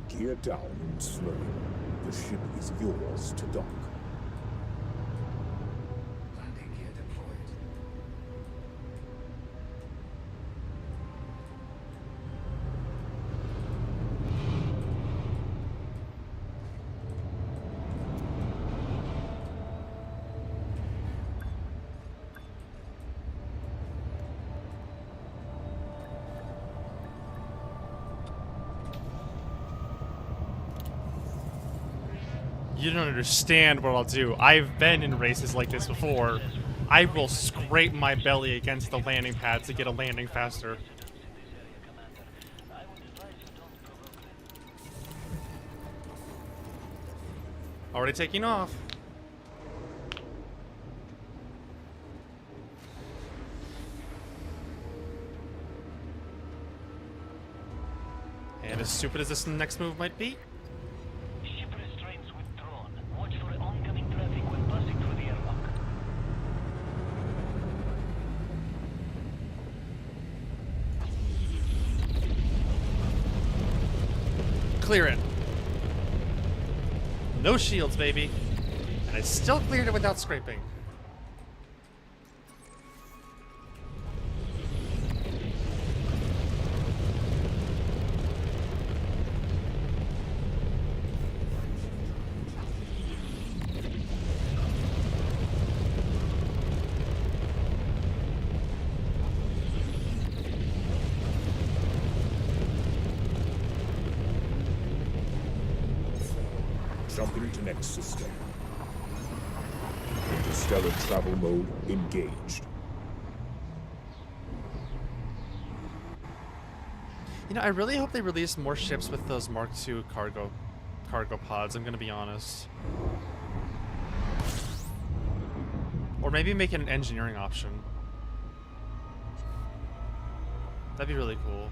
Gear down and slow. The ship is yours to dock. Landing gear deployed. You don't understand what I'll do. I've been in races like this before. I will scrape my belly against the landing pad to get a landing faster. Already taking off. And as stupid as this next move might be, clear it. No shields, baby. And I still cleared it without scraping. Jumping to next system. Interstellar travel mode engaged. You know, I really hope they release more ships with those Mark II cargo cargo pods, I'm gonna be honest. Or maybe make it an engineering option. That'd be really cool.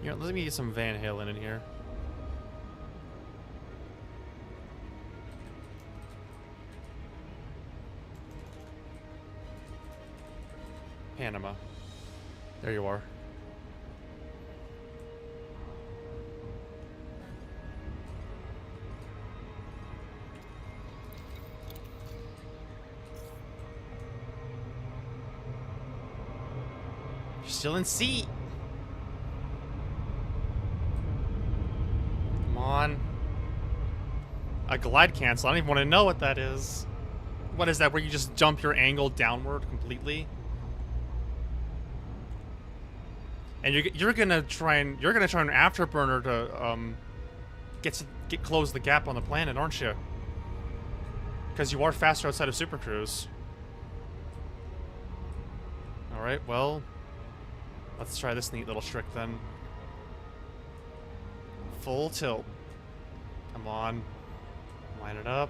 You know, let me get some Van Halen in here. Panama. There you are. You're still in C. Come on. A glide cancel. I don't even want to know what that is. What is that, where you just jump your angle downward completely? And you're gonna try an afterburner to close the gap on the planet, aren't you? Because you are faster outside of Super Cruise. All right, well, let's try this neat little trick then. Full tilt. Come on, line it up.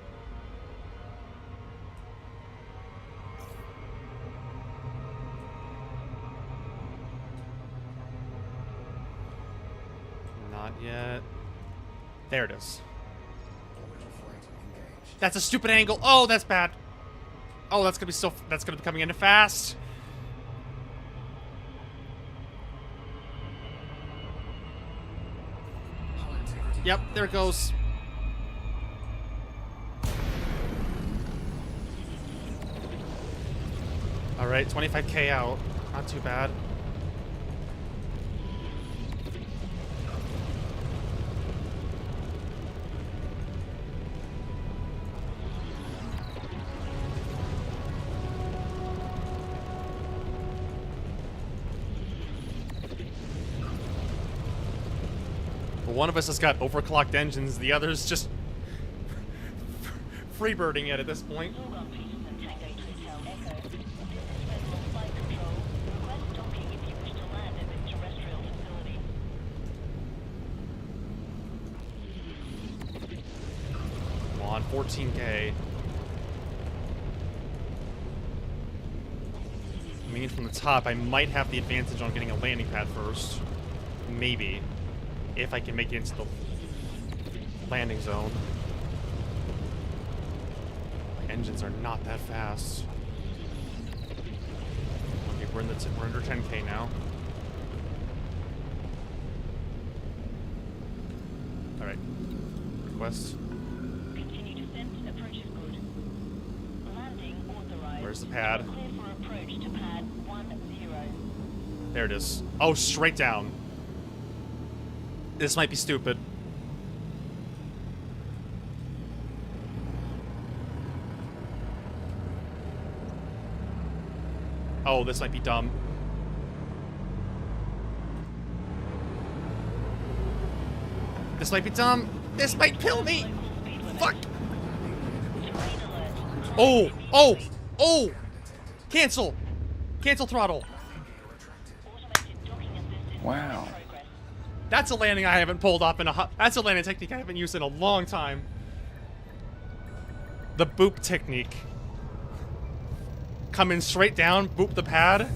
Not yet. There it is. That's a stupid angle. Oh, that's bad. Oh, that's gonna be coming in fast. Yep, there it goes. All right, 25K out. Not too bad. One of us has got overclocked engines, the other's just freebirding it at this point. Logon Peterson Tango Hotel Echo. This is Federal Flight Control. Request docking if you wish to land at this terrestrial facility. Come on, 14K. I mean, from the top, I might have the advantage on getting a landing pad first. Maybe. If I can make it into the landing zone. My engines are not that fast. Okay, we're under 10K now. All right. Request. Continue descent. Approach is good. Landing authorized. Where's the pad? Clear for approach to pad 10. There it is. Oh, straight down. This might be stupid. Oh, this might be dumb. This might be dumb. This might kill me. Fuck. Oh, oh, oh. Cancel. Cancel throttle. Wow. That's a landing I haven't pulled off in that's a landing technique I haven't used in a long time. The boop technique. Come in straight down, boop the pad.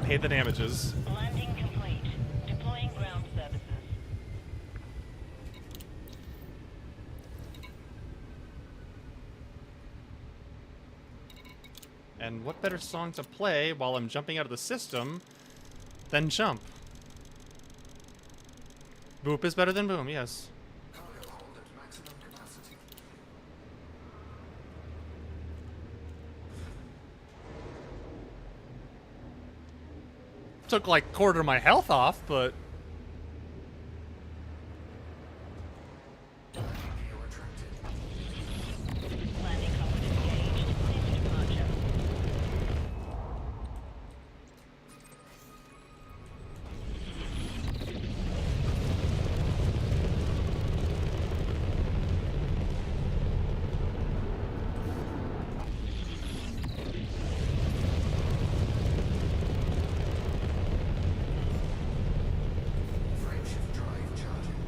Pay the damages. Landing complete. Deploying ground services. And what better song to play while I'm jumping out of the system than Jump? Boop is better than boom, yes. Cargo hold at maximum capacity. Took like quarter of my health off, but View attracted. Landing company engaged. Clear for departure. Frameshift drive charging.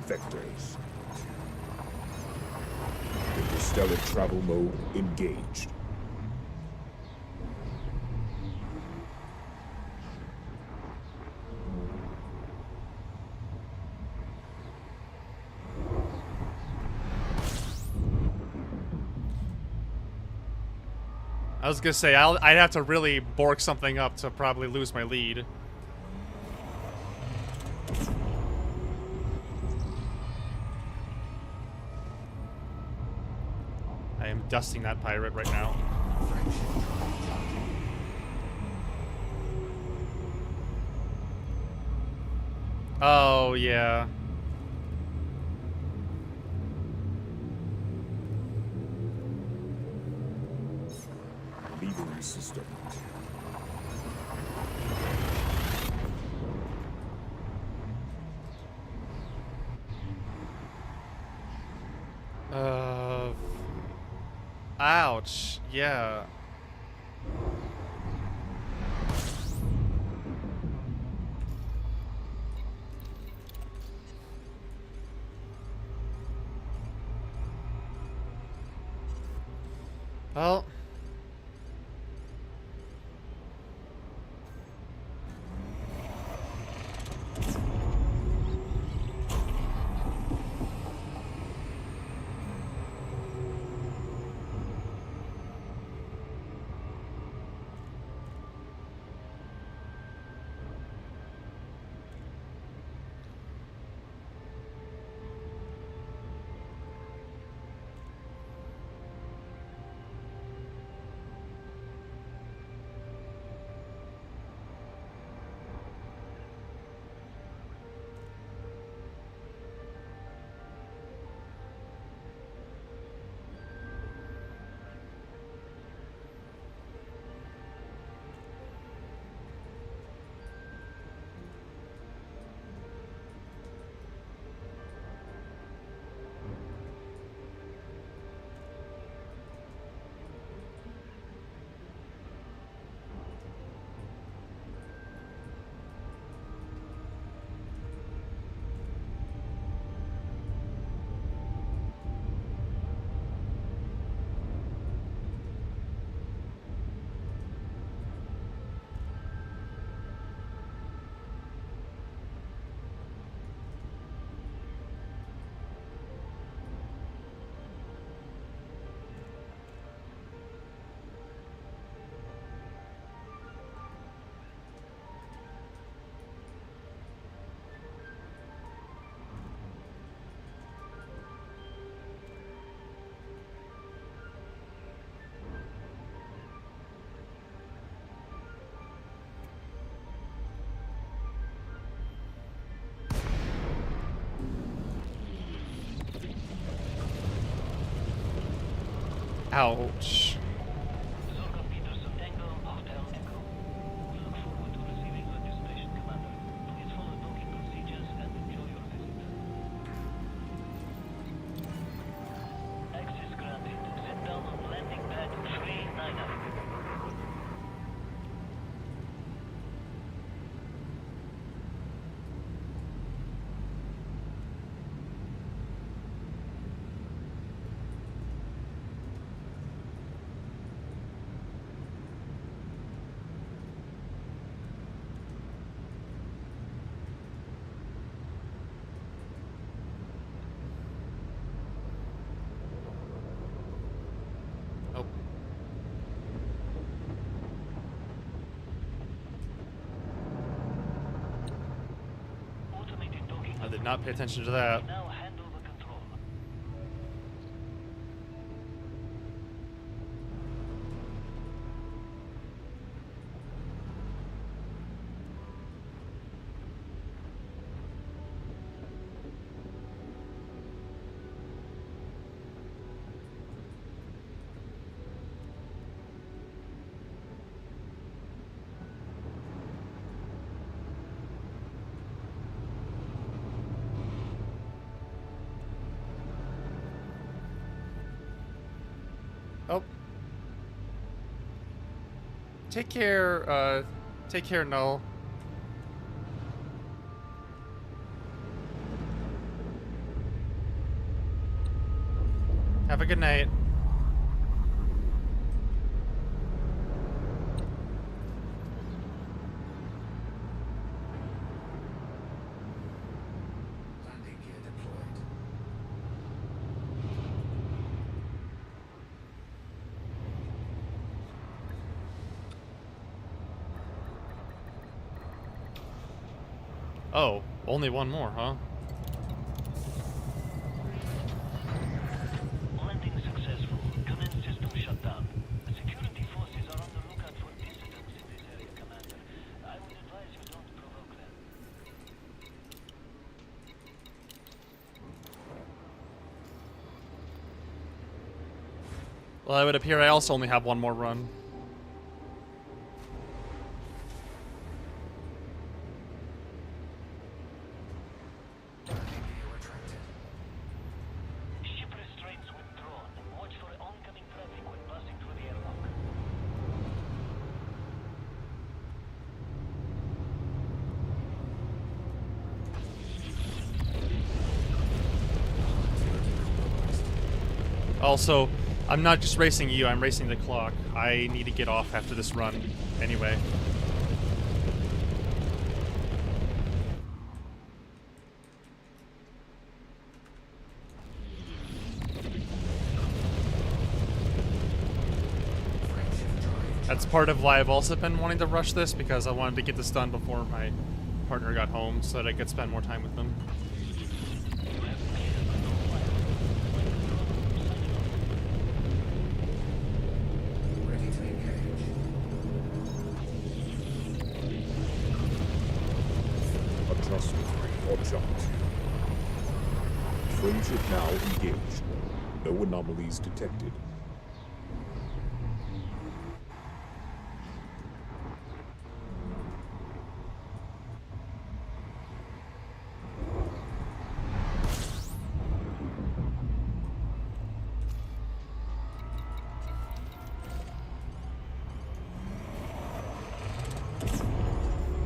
Vectors. Interstellar travel mode engaged. I was gonna say I'd have to really bork something up to probably lose my lead. I am dusting that pirate right now. Frameshift drive charging. Oh yeah. Leaving system. Ouch. Yeah. Well. Ouch. Zorka Peterson Tango, Hotel Echo. We look forward to receiving your destination, Commander. Please follow docking procedures and enjoy your visit. Access granted. Sit down on landing pad 39. Did not pay attention to that. Now hand over control. Oh. Take care, Null. Have a good night. Landing gear deployed. Oh, only one more, huh? Landing successful. Command system shut down. The security forces are on the lookout for dissidents in this area, Commander. I would advise you don't provoke them. Well, it would appear I also only have one more run. Landing gear retracted. Ship restraints withdrawn. Watch for oncoming traffic when passing through the airlock. Also, I'm not just racing you, I'm racing the clock. I need to get off after this run anyway. That's part of why I've also been wanting to rush this, because I wanted to get this done before my partner got home so that I could spend more time with them. Ready to engage. Adjust or jump. Trainship now engaged. No anomalies detected.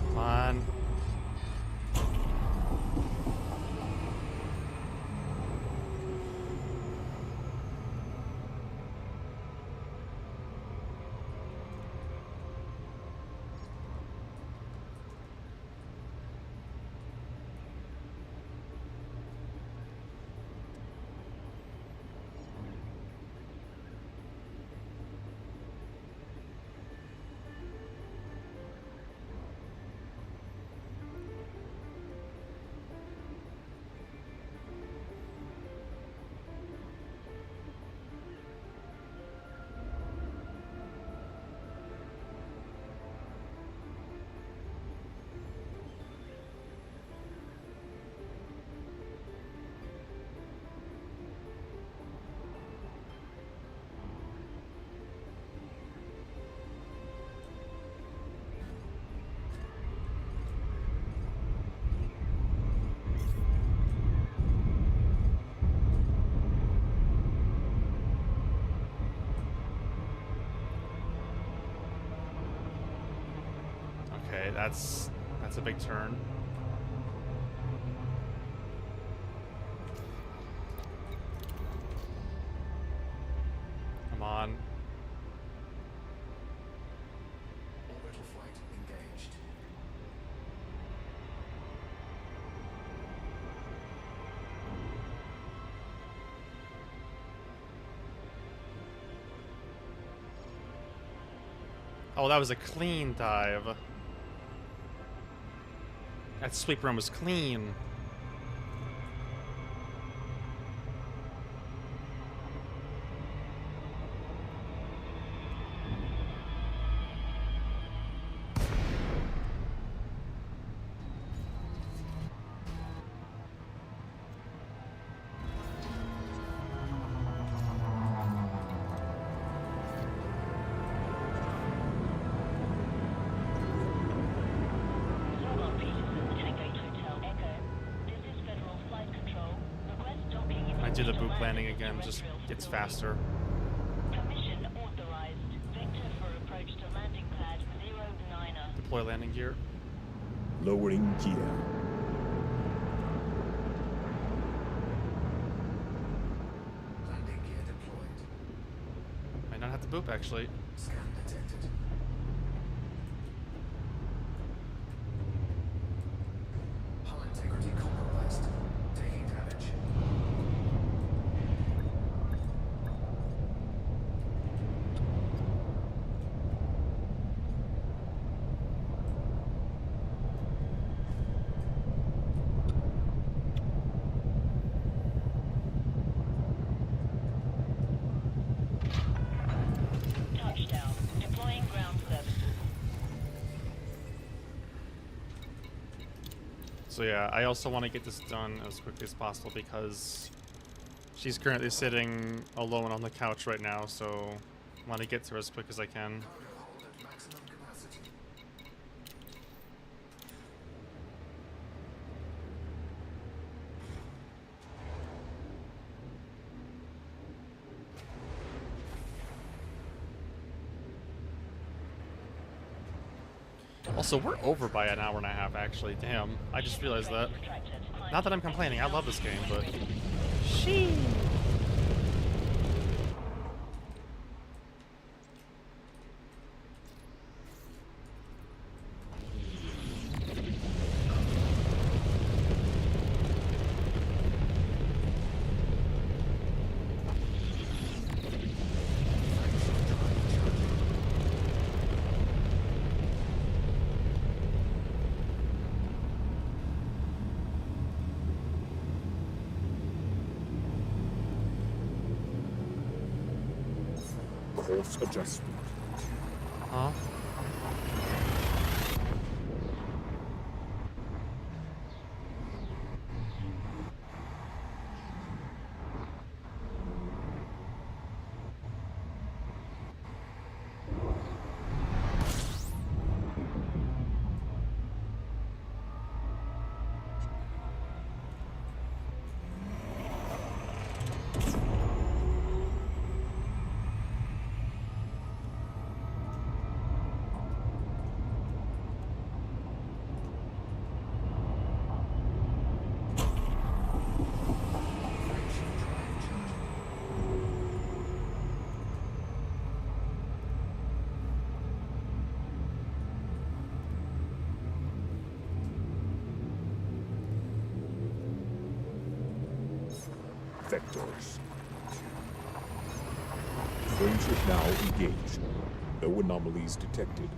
Come on. Okay, that's a big turn. Come on. Orbital flight engaged. Oh, that was a clean dive. That sweep run was clean. do the boop landing again, just gets faster. Permission authorized. Vector for approach to landing pad 09er. Deploy landing gear. Lowering gear. Landing gear deployed. Might not have to boop actually. Scan detected. Hull integrity compromised. Taking damage. Touchdown. Deploying ground services. So yeah, I also want to get this done as quickly as possible because she's currently sitting alone on the couch right now, so I want to get to her as quick as I can. Cargo hold at maximum capacity. Also, we're over by an hour and a half actually. Damn, I just realized that. Not that I'm complaining, I love this game, but... Sheesh. Course adjustment. Huh? Vectors. Frameship now engaged. No anomalies detected.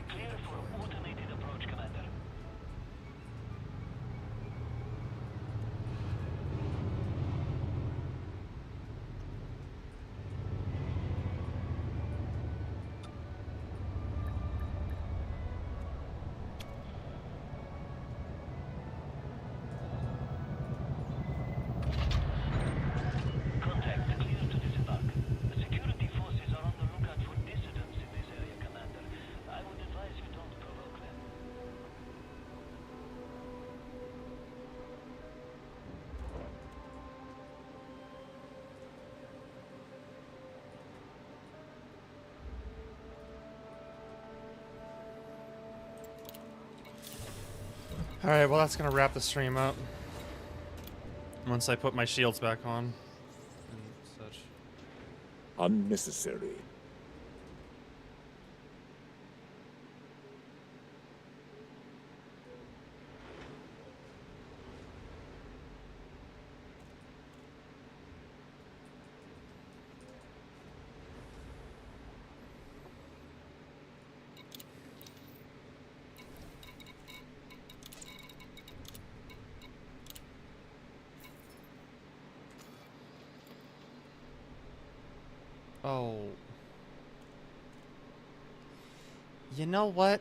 Clear for automated approach, Commander. Contact clear to disembark. The security forces are on the lookout for dissidents in this area, Commander. I would advise you don't provoke them. Alright, well that's gonna wrap the stream up. Once I put my shields back on. And such. Unnecessary. Oh. You know what?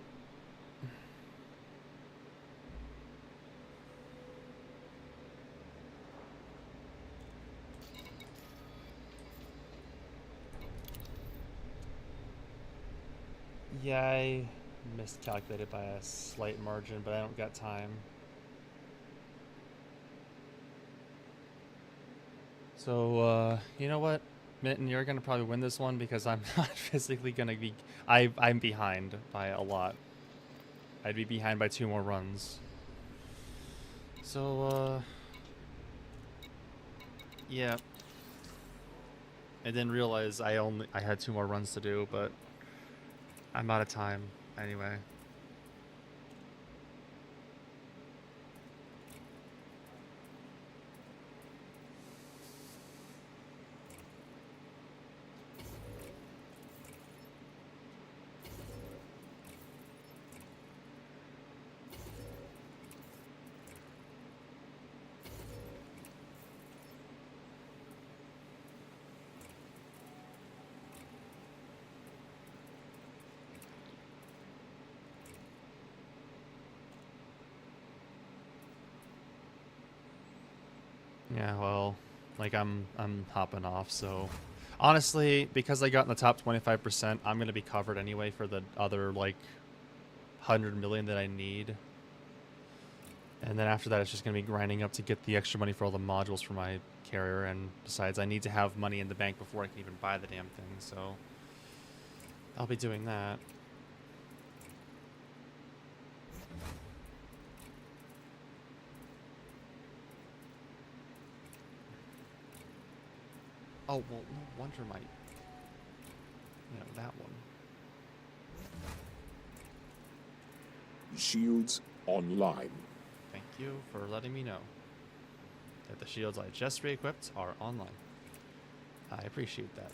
Yeah, I miscalculated by a slight margin, but I don't got time. So, you know what? Mitten, you're gonna probably win this one because I'm not physically gonna be... I'm behind by a lot. I'd be behind by 2 more runs. So, yeah. I didn't realize I had 2 more runs to do, but I'm out of time anyway. Yeah, well, like I'm hopping off, so honestly, because I got in the top 25%, I'm gonna be covered anyway for the other like 100 million that I need. And then after that, it's just gonna be grinding up to get the extra money for all the modules for my carrier. And besides, I need to have money in the bank before I can even buy the damn thing, so I'll be doing that. Oh, well, no wonder my... You know, that one. Shields online. Thank you for letting me know that the shields I just re-equipped are online. I appreciate that.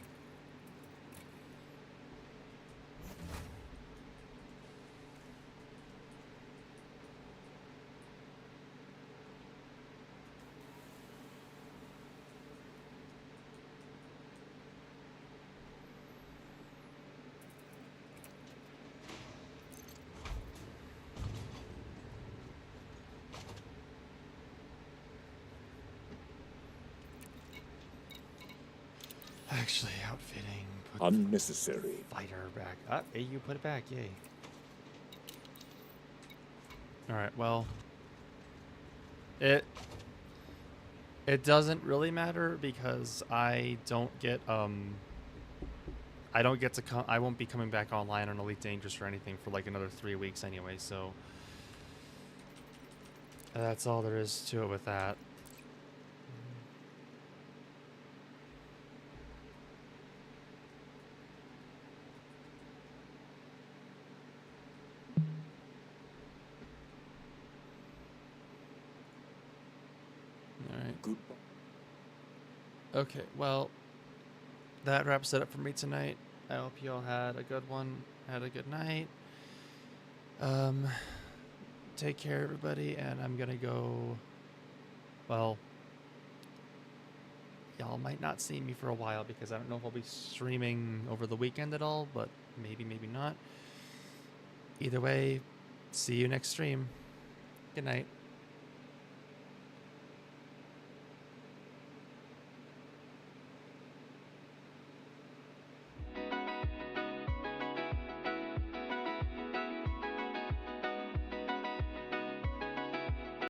Actually, outfitting. Put Unnecessary. fighter back. Ah, hey, you put it back. Yay. Alright, well. It doesn't really matter because I don't get to come. I won't be coming back online on Elite Dangerous or anything for like another 3 weeks anyway, so that's all there is to it with that. Alright. Goodbye. Okay, well, that wraps it up for me tonight. I hope you all had a good one, had a good night, Take care, everybody, and I'm gonna go. Well, y'all might not see me for a while because I don't know if I'll be streaming over the weekend at all, but maybe, maybe not. Either way, see you next stream. Good night.